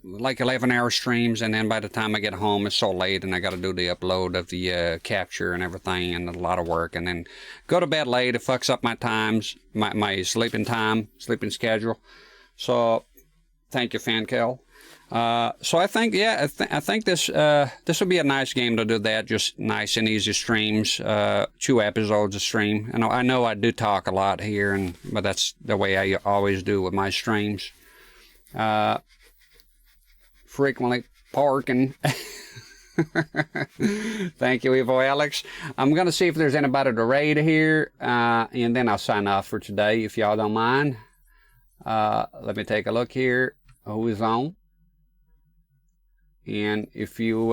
like 11-hour streams, and then by the time I get home it's so late and I got to do the upload of the capture and everything, and a lot of work, and then go to bed late. It fucks up my times, my sleeping schedule. So thank you, FanCal. So I think, I think this would be a nice game to do that. Just nice and easy streams, 2 episodes a stream. I know I do talk a lot here, but that's the way I always do with my streams. Frequently parking. Thank you, Evo Alex. I'm going to see if there's anybody to raid here, and then I'll sign off for today, if y'all don't mind. Let me take a look here. Who is on? And if you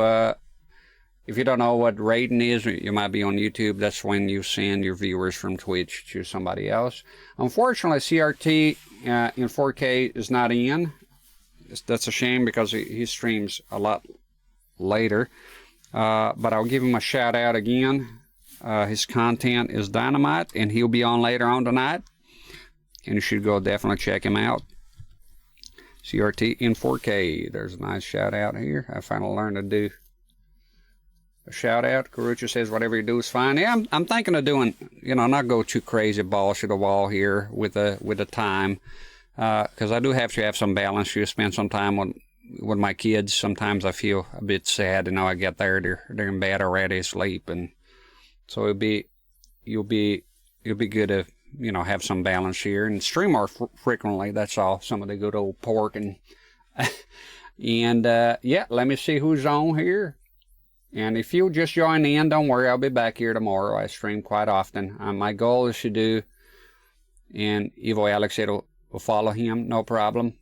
don't know what raiding is, you might be on YouTube. That's when you send your viewers from Twitch to somebody else. Unfortunately, CRT in 4K is not in. That's a shame because he streams a lot later. But I'll give him a shout out again. His content is dynamite, and he'll be on later on tonight. And you should go definitely check him out. CRT in 4K. There's a nice shout out here. I finally learned to do a shout out. Karucha says whatever you do is fine. Yeah, I'm thinking of doing, not go too crazy balls to the wall here with the time, because I do have to have some balance. You spend some time with my kids, sometimes I feel a bit sad. You know, I get there, they're in bed already, asleep, and so you'll be good to, you know, have some balance here and stream more frequently. That's all. Some of the good old pork and and yeah, let me see who's on here. And if you just join in, don't worry, I'll be back here tomorrow. I stream quite often. My goal is to do, and Evo Alex will follow him, no problem.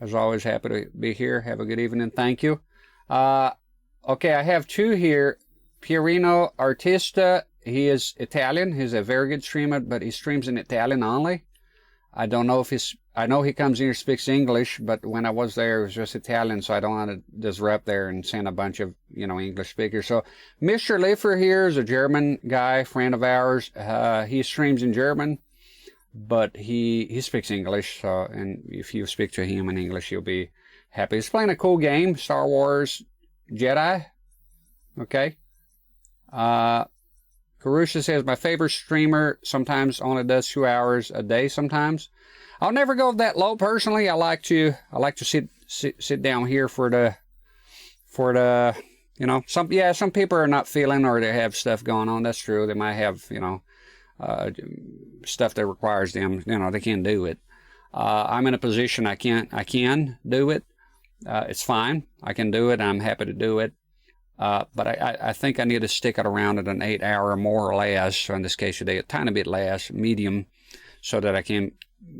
As always, happy to be here. Have a good evening. Thank you. Okay, I have two here. Pierino Artista, he is Italian. He's a very good streamer, but he streams in Italian only. I don't know if he's, I know he comes here and speaks English, but when I was there, it was just Italian, so I don't want to disrupt there and send a bunch of, you know, English speakers. So Mr. Liffer here is a German guy, friend of ours. He streams in German, but he speaks English, so, and if you speak to him in English, you'll be happy. He's playing a cool game, Star Wars Jedi. Okay. Karusha says, my favorite streamer sometimes only does 2 hours a day sometimes. I'll never go that low personally. I like to sit down here for the you know, some people are not feeling, or they have stuff going on. That's true. They might have, you know, stuff that requires them, you know, they can't do it. I'm in a position I can do it. It's fine. I can do it. I'm happy to do it. But I think I need to stick it around at an 8 hour more or less, so in this case today a tiny bit less, medium, so that I can,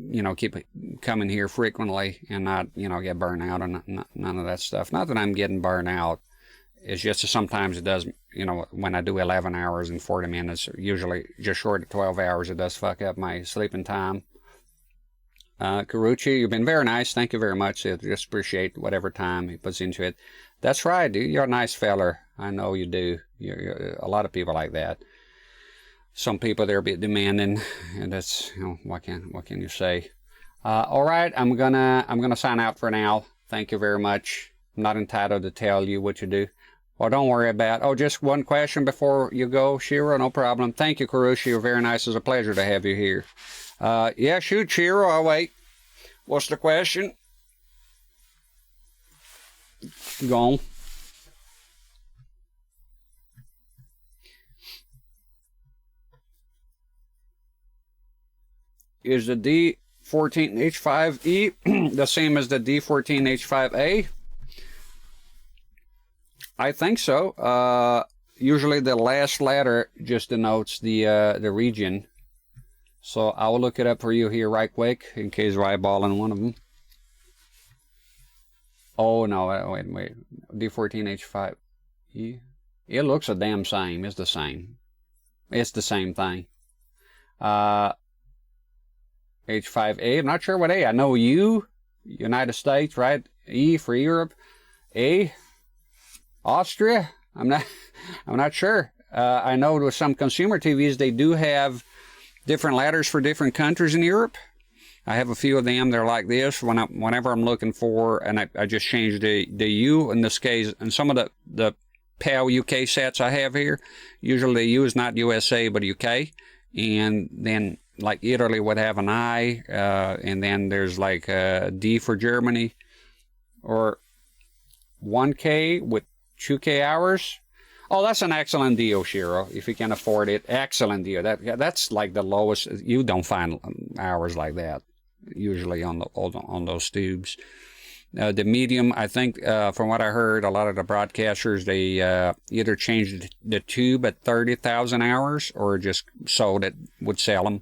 you know, keep coming here frequently and not, you know, get burned out and none of that stuff. Not that I'm getting burned out. It's just that sometimes it does, you know, when I do 11 hours and 40 minutes, usually just short of 12 hours, it does fuck up my sleeping time. Karuchi, you've been very nice. Thank you very much. I just appreciate whatever time he puts into it. That's right, dude. You're a nice feller. I know you do. You're a lot of people like that. Some people, they're a bit demanding, and that's, you know, what can you say? All right, I'm gonna sign out for now. Thank you very much. I'm not entitled to tell you what you do. Well, don't worry about. Oh, just one question before you go, Shiro. No problem. Thank you, Karushi. You're very nice. It's a pleasure to have you here. Yeah, shoot, Shiro. I'll wait. What's the question? Go on. Is the D14H5E the same as the D14H5A? I think so. Usually the last letter just denotes the region. So I'll look it up for you here right quick in case you're eyeballing one of them. Oh no, wait. D14H5E. It looks a damn same. It's the same. It's the same thing. H5A. I'm not sure what A. I know U, United States, right? E for Europe. A, Austria. I'm not sure. I know with some consumer TVs they do have different letters for different countries in Europe. I have a few of them. They're like this. Whenever I'm looking for, and I just changed the U in this case. And some of the PAL UK sets I have here, usually the U is not USA but UK, and then like Italy would have an I, and then there's like a D for Germany, or 1K with 2K hours. Oh, that's an excellent deal, Shiro. If you can afford it, excellent deal. That's like the lowest. You don't find hours like that usually on those tubes. The medium, I think, from what I heard, a lot of the broadcasters, they either changed the tube at 30,000 hours or just sold it, would sell them.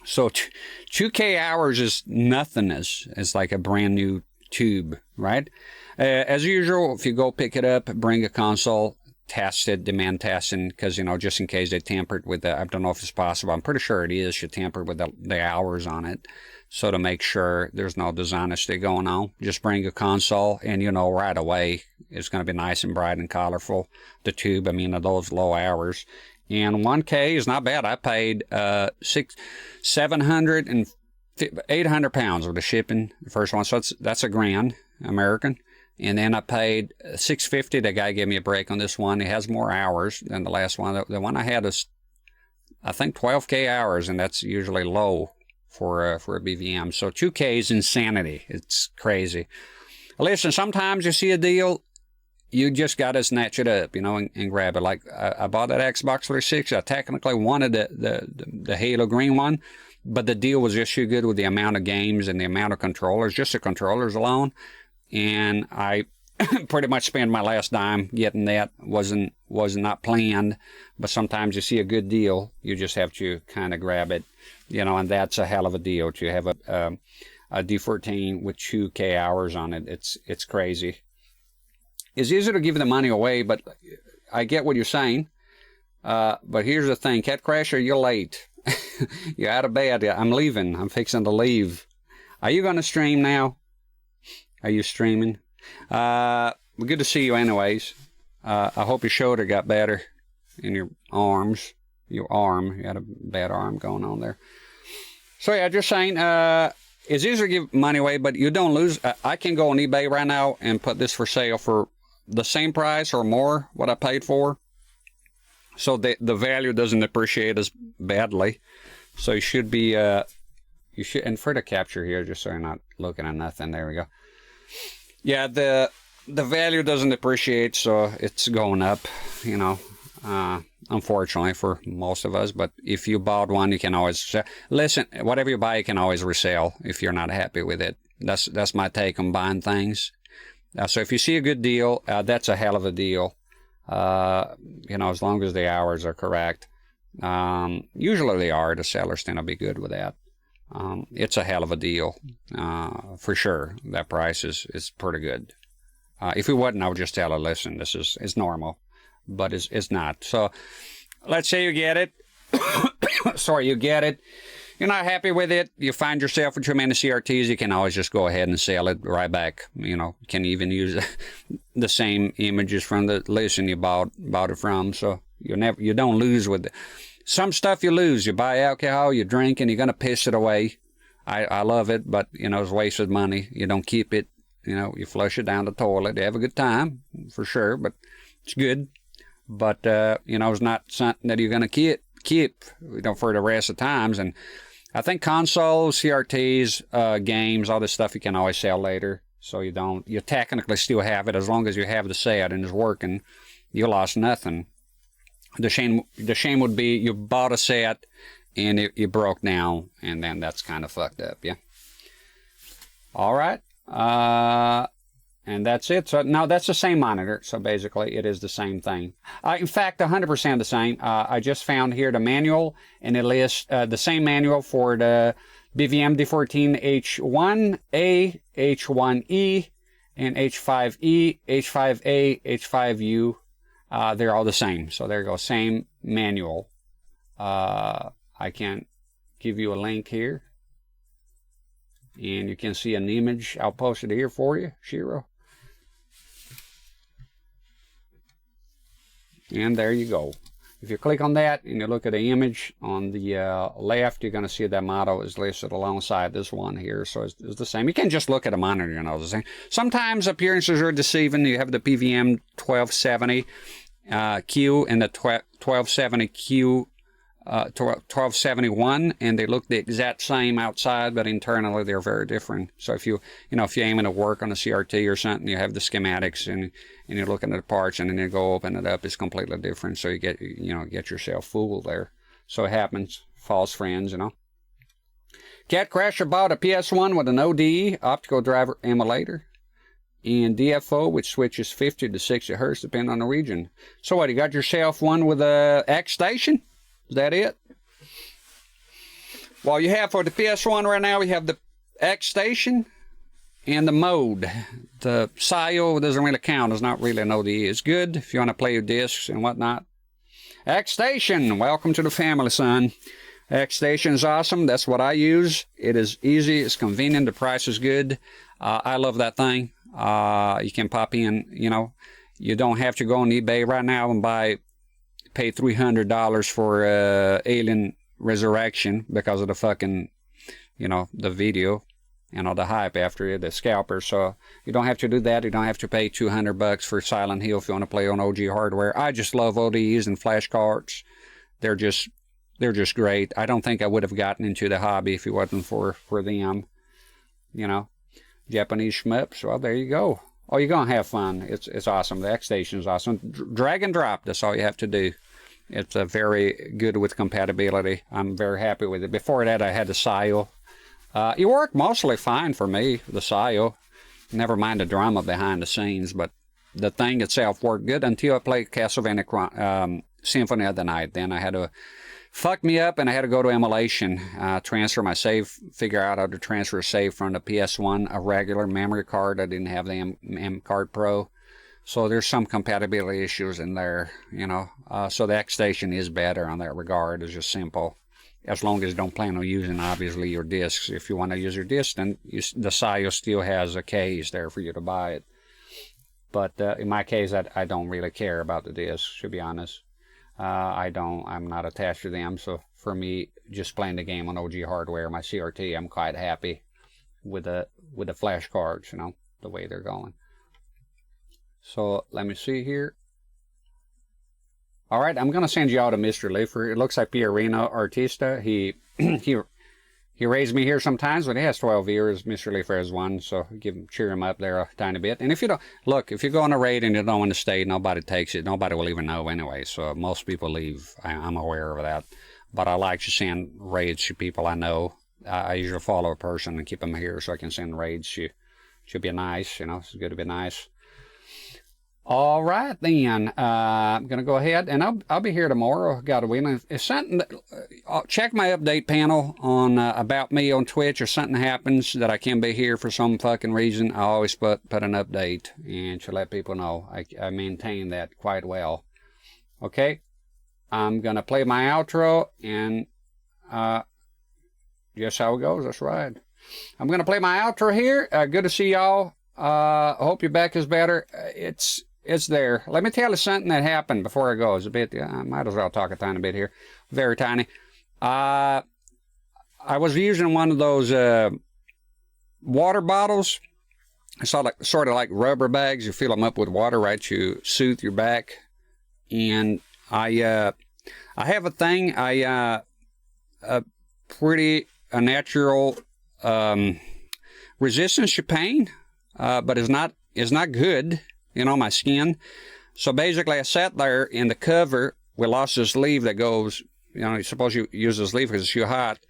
So 2K hours is nothing. It's like a brand new tube, right? As usual, if you go pick it up, bring a console, test it, demand testing, because, you know, just in case they tampered with the, I don't know if it's possible, I'm pretty sure it is, you tampered with the hours on it. So to make sure there's no dishonesty going on, just bring a console and, you know, right away, it's going to be nice and bright and colorful. The tube, I mean, of those low hours. And 1K is not bad. I paid 700 and 800 pounds of the shipping, the first one. So that's $1,000 American. And then I paid $650. The guy gave me a break on this one. It has more hours than the last one. The one I had is, I think, 12K hours, and that's usually low for a BVM. So 2K is insanity. It's crazy. Listen, sometimes you see a deal, you just got to snatch it up, you know, and grab it. Like I bought that Xbox 360. I technically wanted the Halo green one, but the deal was just too good with the amount of games and the amount of controllers, just the controllers alone. And I pretty much spent my last dime getting that. Was not planned, but sometimes you see a good deal, you just have to kind of grab it, you know, and that's a hell of a deal to have a D14 with 2K hours on it. It's crazy. It's easy to give the money away, but I get what you're saying. But here's the thing, Cat Crasher, you're late. You're out of bed. I'm leaving. I'm fixing to leave. Are you going to stream now? Are you streaming? Good to see you anyways. I hope your shoulder got better in your arms. Your arm. You had a bad arm going on there. So yeah, just saying, it's easier to give money away, but you don't lose. I can go on eBay right now and put this for sale for the same price or more what I paid for. So the value doesn't appreciate as badly. So you should be, and for the capture here, just so you're not looking at nothing. There we go. Yeah, the value doesn't appreciate, so it's going up, you know, unfortunately for most of us. But if you bought one, you can always sell. Listen, whatever you buy, you can always resell if you're not happy with it. That's my take on buying things. So if you see a good deal, that's a hell of a deal. You know, as long as the hours are correct. Usually they are. The sellers tend to be good with that. It's a hell of a deal, for sure. That price is pretty good. If it wasn't, I would just tell her, listen, this is normal, but it's not. So let's say you get it. Sorry, you get it. You're not happy with it. You find yourself with too many CRTs. You can always just go ahead and sell it right back. You know, you can even use the same images from the listing you bought it from. So you don't lose with it. Some stuff you lose. You buy alcohol, you drink, and you're going to piss it away. I love it, but, you know, it's wasted money. You don't keep it. You know, you flush it down the toilet. You have a good time, for sure, but it's good. But, you know, it's not something that you're going to keep, you know, for the rest of the times. And I think consoles, CRTs, games, all this stuff you can always sell later. So you technically still have it as long as you have the set and it's working. You lost nothing. The shame would be you bought a set and it broke down, and then that's kind of fucked up, yeah. All right. And that's it. So now that's the same monitor. So basically it is the same thing. In fact, 100% the same. I just found here the manual, and it lists the same manual for the BVM D14 H1A, H1E, and H5E, H5A, H5U. They're all the same. So there you go. Same manual. I can give you a link here. And you can see an image. I'll post it here for you, Shiro. And there you go. If you click on that and you look at the image on the left, you're going to see that model is listed alongside this one here. So it's the same. You can just look at a monitor, you know, the same. Sometimes appearances are deceiving. You have the PVM 1270 Q and the 1270 Q 1271, and they look the exact same outside, but internally they're very different. So if you're aiming to work on a CRT or something, you have the schematics and you're looking at the parts, and then you go open it up, it's completely different. So you get yourself fooled there. So it happens. False friends, you know. Cat Crasher bought a PS1 with an ODE optical driver emulator and DFO, which switches 50 to 60 hertz depending on the region. So what, you got yourself one with a X station? Is that it? Well, you have for the PS1 right now, we have the X station and the mode. The SIO doesn't really count. It's not really an ODE. It's good if you want to play your discs and whatnot. X station, welcome to the family, son. X station is awesome. That's what I use. It is easy. It's convenient. The price is good. I love that thing. You can pop in, you know. You don't have to go on eBay right now and pay $300 for Alien Resurrection because of the fucking, you know, the video, you know, the hype after it, the scalper. So you don't have to do that. You don't have to pay $200 for Silent Hill if you want to play on OG hardware. I just love ODEs and flash cards. They're just great. I don't think I would have gotten into the hobby if it wasn't for them, you know. Japanese shmups. Well, there you go. Oh, you're gonna have fun. It's awesome. The X Station is awesome. Drag and drop. That's all you have to do. It's very good with compatibility. I'm very happy with it. Before that, I had the SIO. It worked mostly fine for me, the SIO. Never mind the drama behind the scenes, but the thing itself worked good until I played Castlevania Symphony of the Night. Then I had to fuck me up, and I had to go to emulation, transfer my save, figure out how to transfer a save from the PS1, a regular memory card. I didn't have the M Card Pro. So there's some compatibility issues in there, you know. So the X Station is better on that regard. It's just simple. As long as you don't plan on using, obviously, your discs. If you want to use your disc, then the SIO still has a case there for you to buy it. But in my case, I don't really care about the discs, to be honest. I'm not attached to them. So for me, just playing the game on OG hardware, my CRT, I'm quite happy with the flash cards, you know, the way they're going. So let me see here. All right, I'm gonna send you out to Mr. Leifer. It looks like Pierino Artista. He raised me here sometimes, but he has 12 viewers. Mr. Leifer has one, so cheer him up there a tiny bit. And if you don't look, if you go on a raid and you don't want to stay, nobody takes it. Nobody will even know anyway. So most people leave. I'm aware of that. But I like to send raids to people I know. I usually follow a person and keep them here so I can send raids. Should be nice, you know. It's good to be nice. All right, then. I'm going to go ahead, and I'll be here tomorrow. Got a win. If something, check my update panel on About Me on Twitch, or something happens that I can't be here for some fucking reason, I always put an update and to let people know. I maintain that quite well. Okay? I'm going to play my outro, and just how it goes. That's right. I'm going to play my outro here. Good to see y'all. I hope your back is better. It's there. Let me tell you something that happened before I go. It's a bit, I might as well talk a tiny bit here. Very tiny. I was using one of those water bottles. It's sort of like rubber bags. You fill them up with water, right? You soothe your back. And I have a thing. A natural resistance to pain, but it's not good. You know, my skin. So basically, I sat there in the cover. We lost this sleeve that goes, you know, you're supposed to use this sleeve because it's too hot.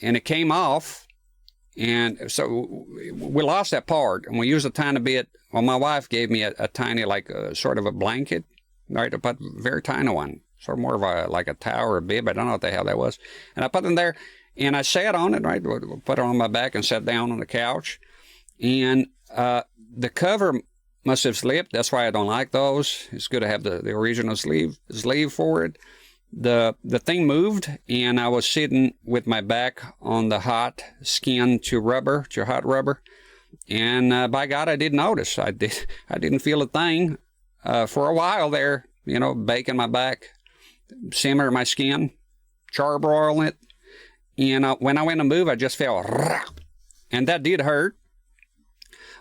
And it came off. And so we lost that part. And we used a tiny bit. Well, my wife gave me a tiny, like, sort of a blanket, right? A very tiny one. Sort of more of like a towel or a bib. I don't know what the hell that was. And I put it there. And I sat on it, right? Put it on my back and sat down on the couch. And the cover must have slipped. That's why I don't like those. It's good to have the original sleeve for it. The thing moved, and I was sitting with my back on the hot skin to hot rubber. And by God, I didn't notice. I didn't feel a thing for a while there. You know, baking my back, simmering my skin, charbroiling it. And when I went to move, I just felt, and that did hurt.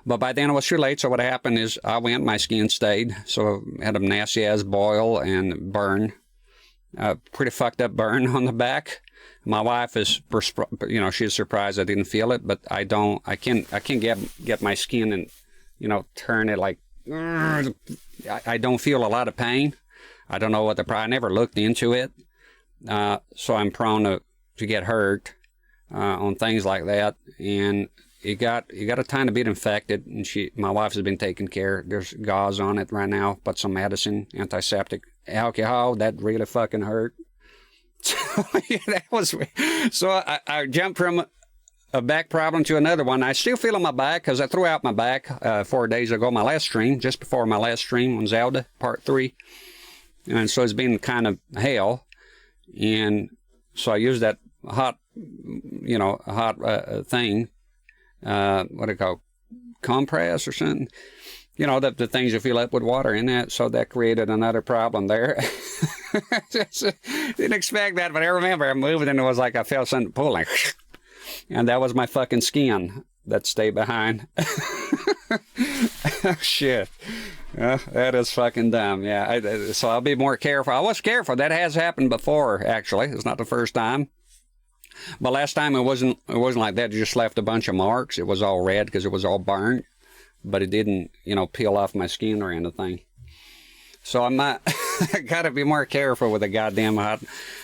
But by then it was too late, so what happened is I went, my skin stayed, so I had a nasty-ass boil and burn, pretty fucked up burn on the back. My wife is, you know, she's surprised I didn't feel it, but I can't get my skin and, you know, turn it like, I don't feel a lot of pain. I don't know what I never looked into it, so I'm prone to get hurt on things like that, and it got a tiny bit infected, and my wife has been taking care. There's gauze on it right now, but some medicine, antiseptic, alcohol. That really fucking hurt. So I jumped from a back problem to another one. I still feel on my back because I threw out my back 4 days ago. My last stream, just before my last stream on Zelda Part 3, and so it's been kind of hell. And so I used that hot thing. What do you call, compress or something? You know, the things you fill up with water in that. So that created another problem there. Didn't expect that, but I remember I moved and it was like I felt something pulling. And that was my fucking skin that stayed behind. Oh, shit. That is fucking dumb. Yeah. So I'll be more careful. I was careful. That has happened before, actually. It's not the first time. But last time it wasn't like that. It just left a bunch of marks. It was all red because it was all burnt, but it didn't, you know, peel off my skin or anything. So I'm not. I gotta be more careful with the goddamn hot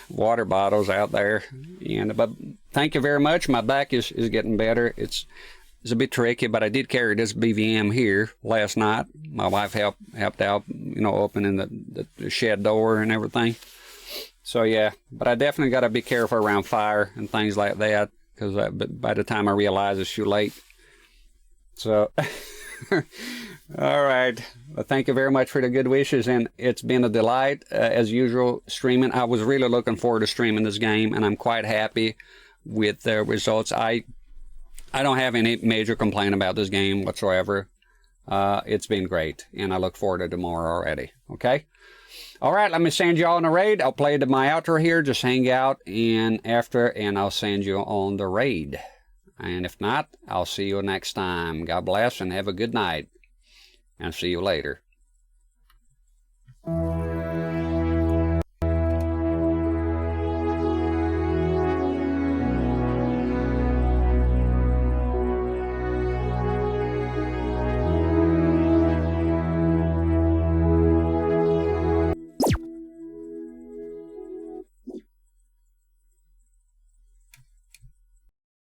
water bottles out there. And but thank you very much. My back is getting better. It's a bit tricky, but I did carry this BVM here last night. My wife helped out, you know, opening the shed door and everything. So yeah, but I definitely got to be careful around fire and things like that, because by the time I realize it's too late. So, all right. Well, thank you very much for the good wishes, and it's been a delight as usual streaming. I was really looking forward to streaming this game, and I'm quite happy with the results. I don't have any major complaint about this game whatsoever. It's been great, and I look forward to tomorrow already. Okay? All right, let me send you all on the raid. I'll play my outro here. Just hang out and I'll send you on the raid. And if not, I'll see you next time. God bless and have a good night. And see you later.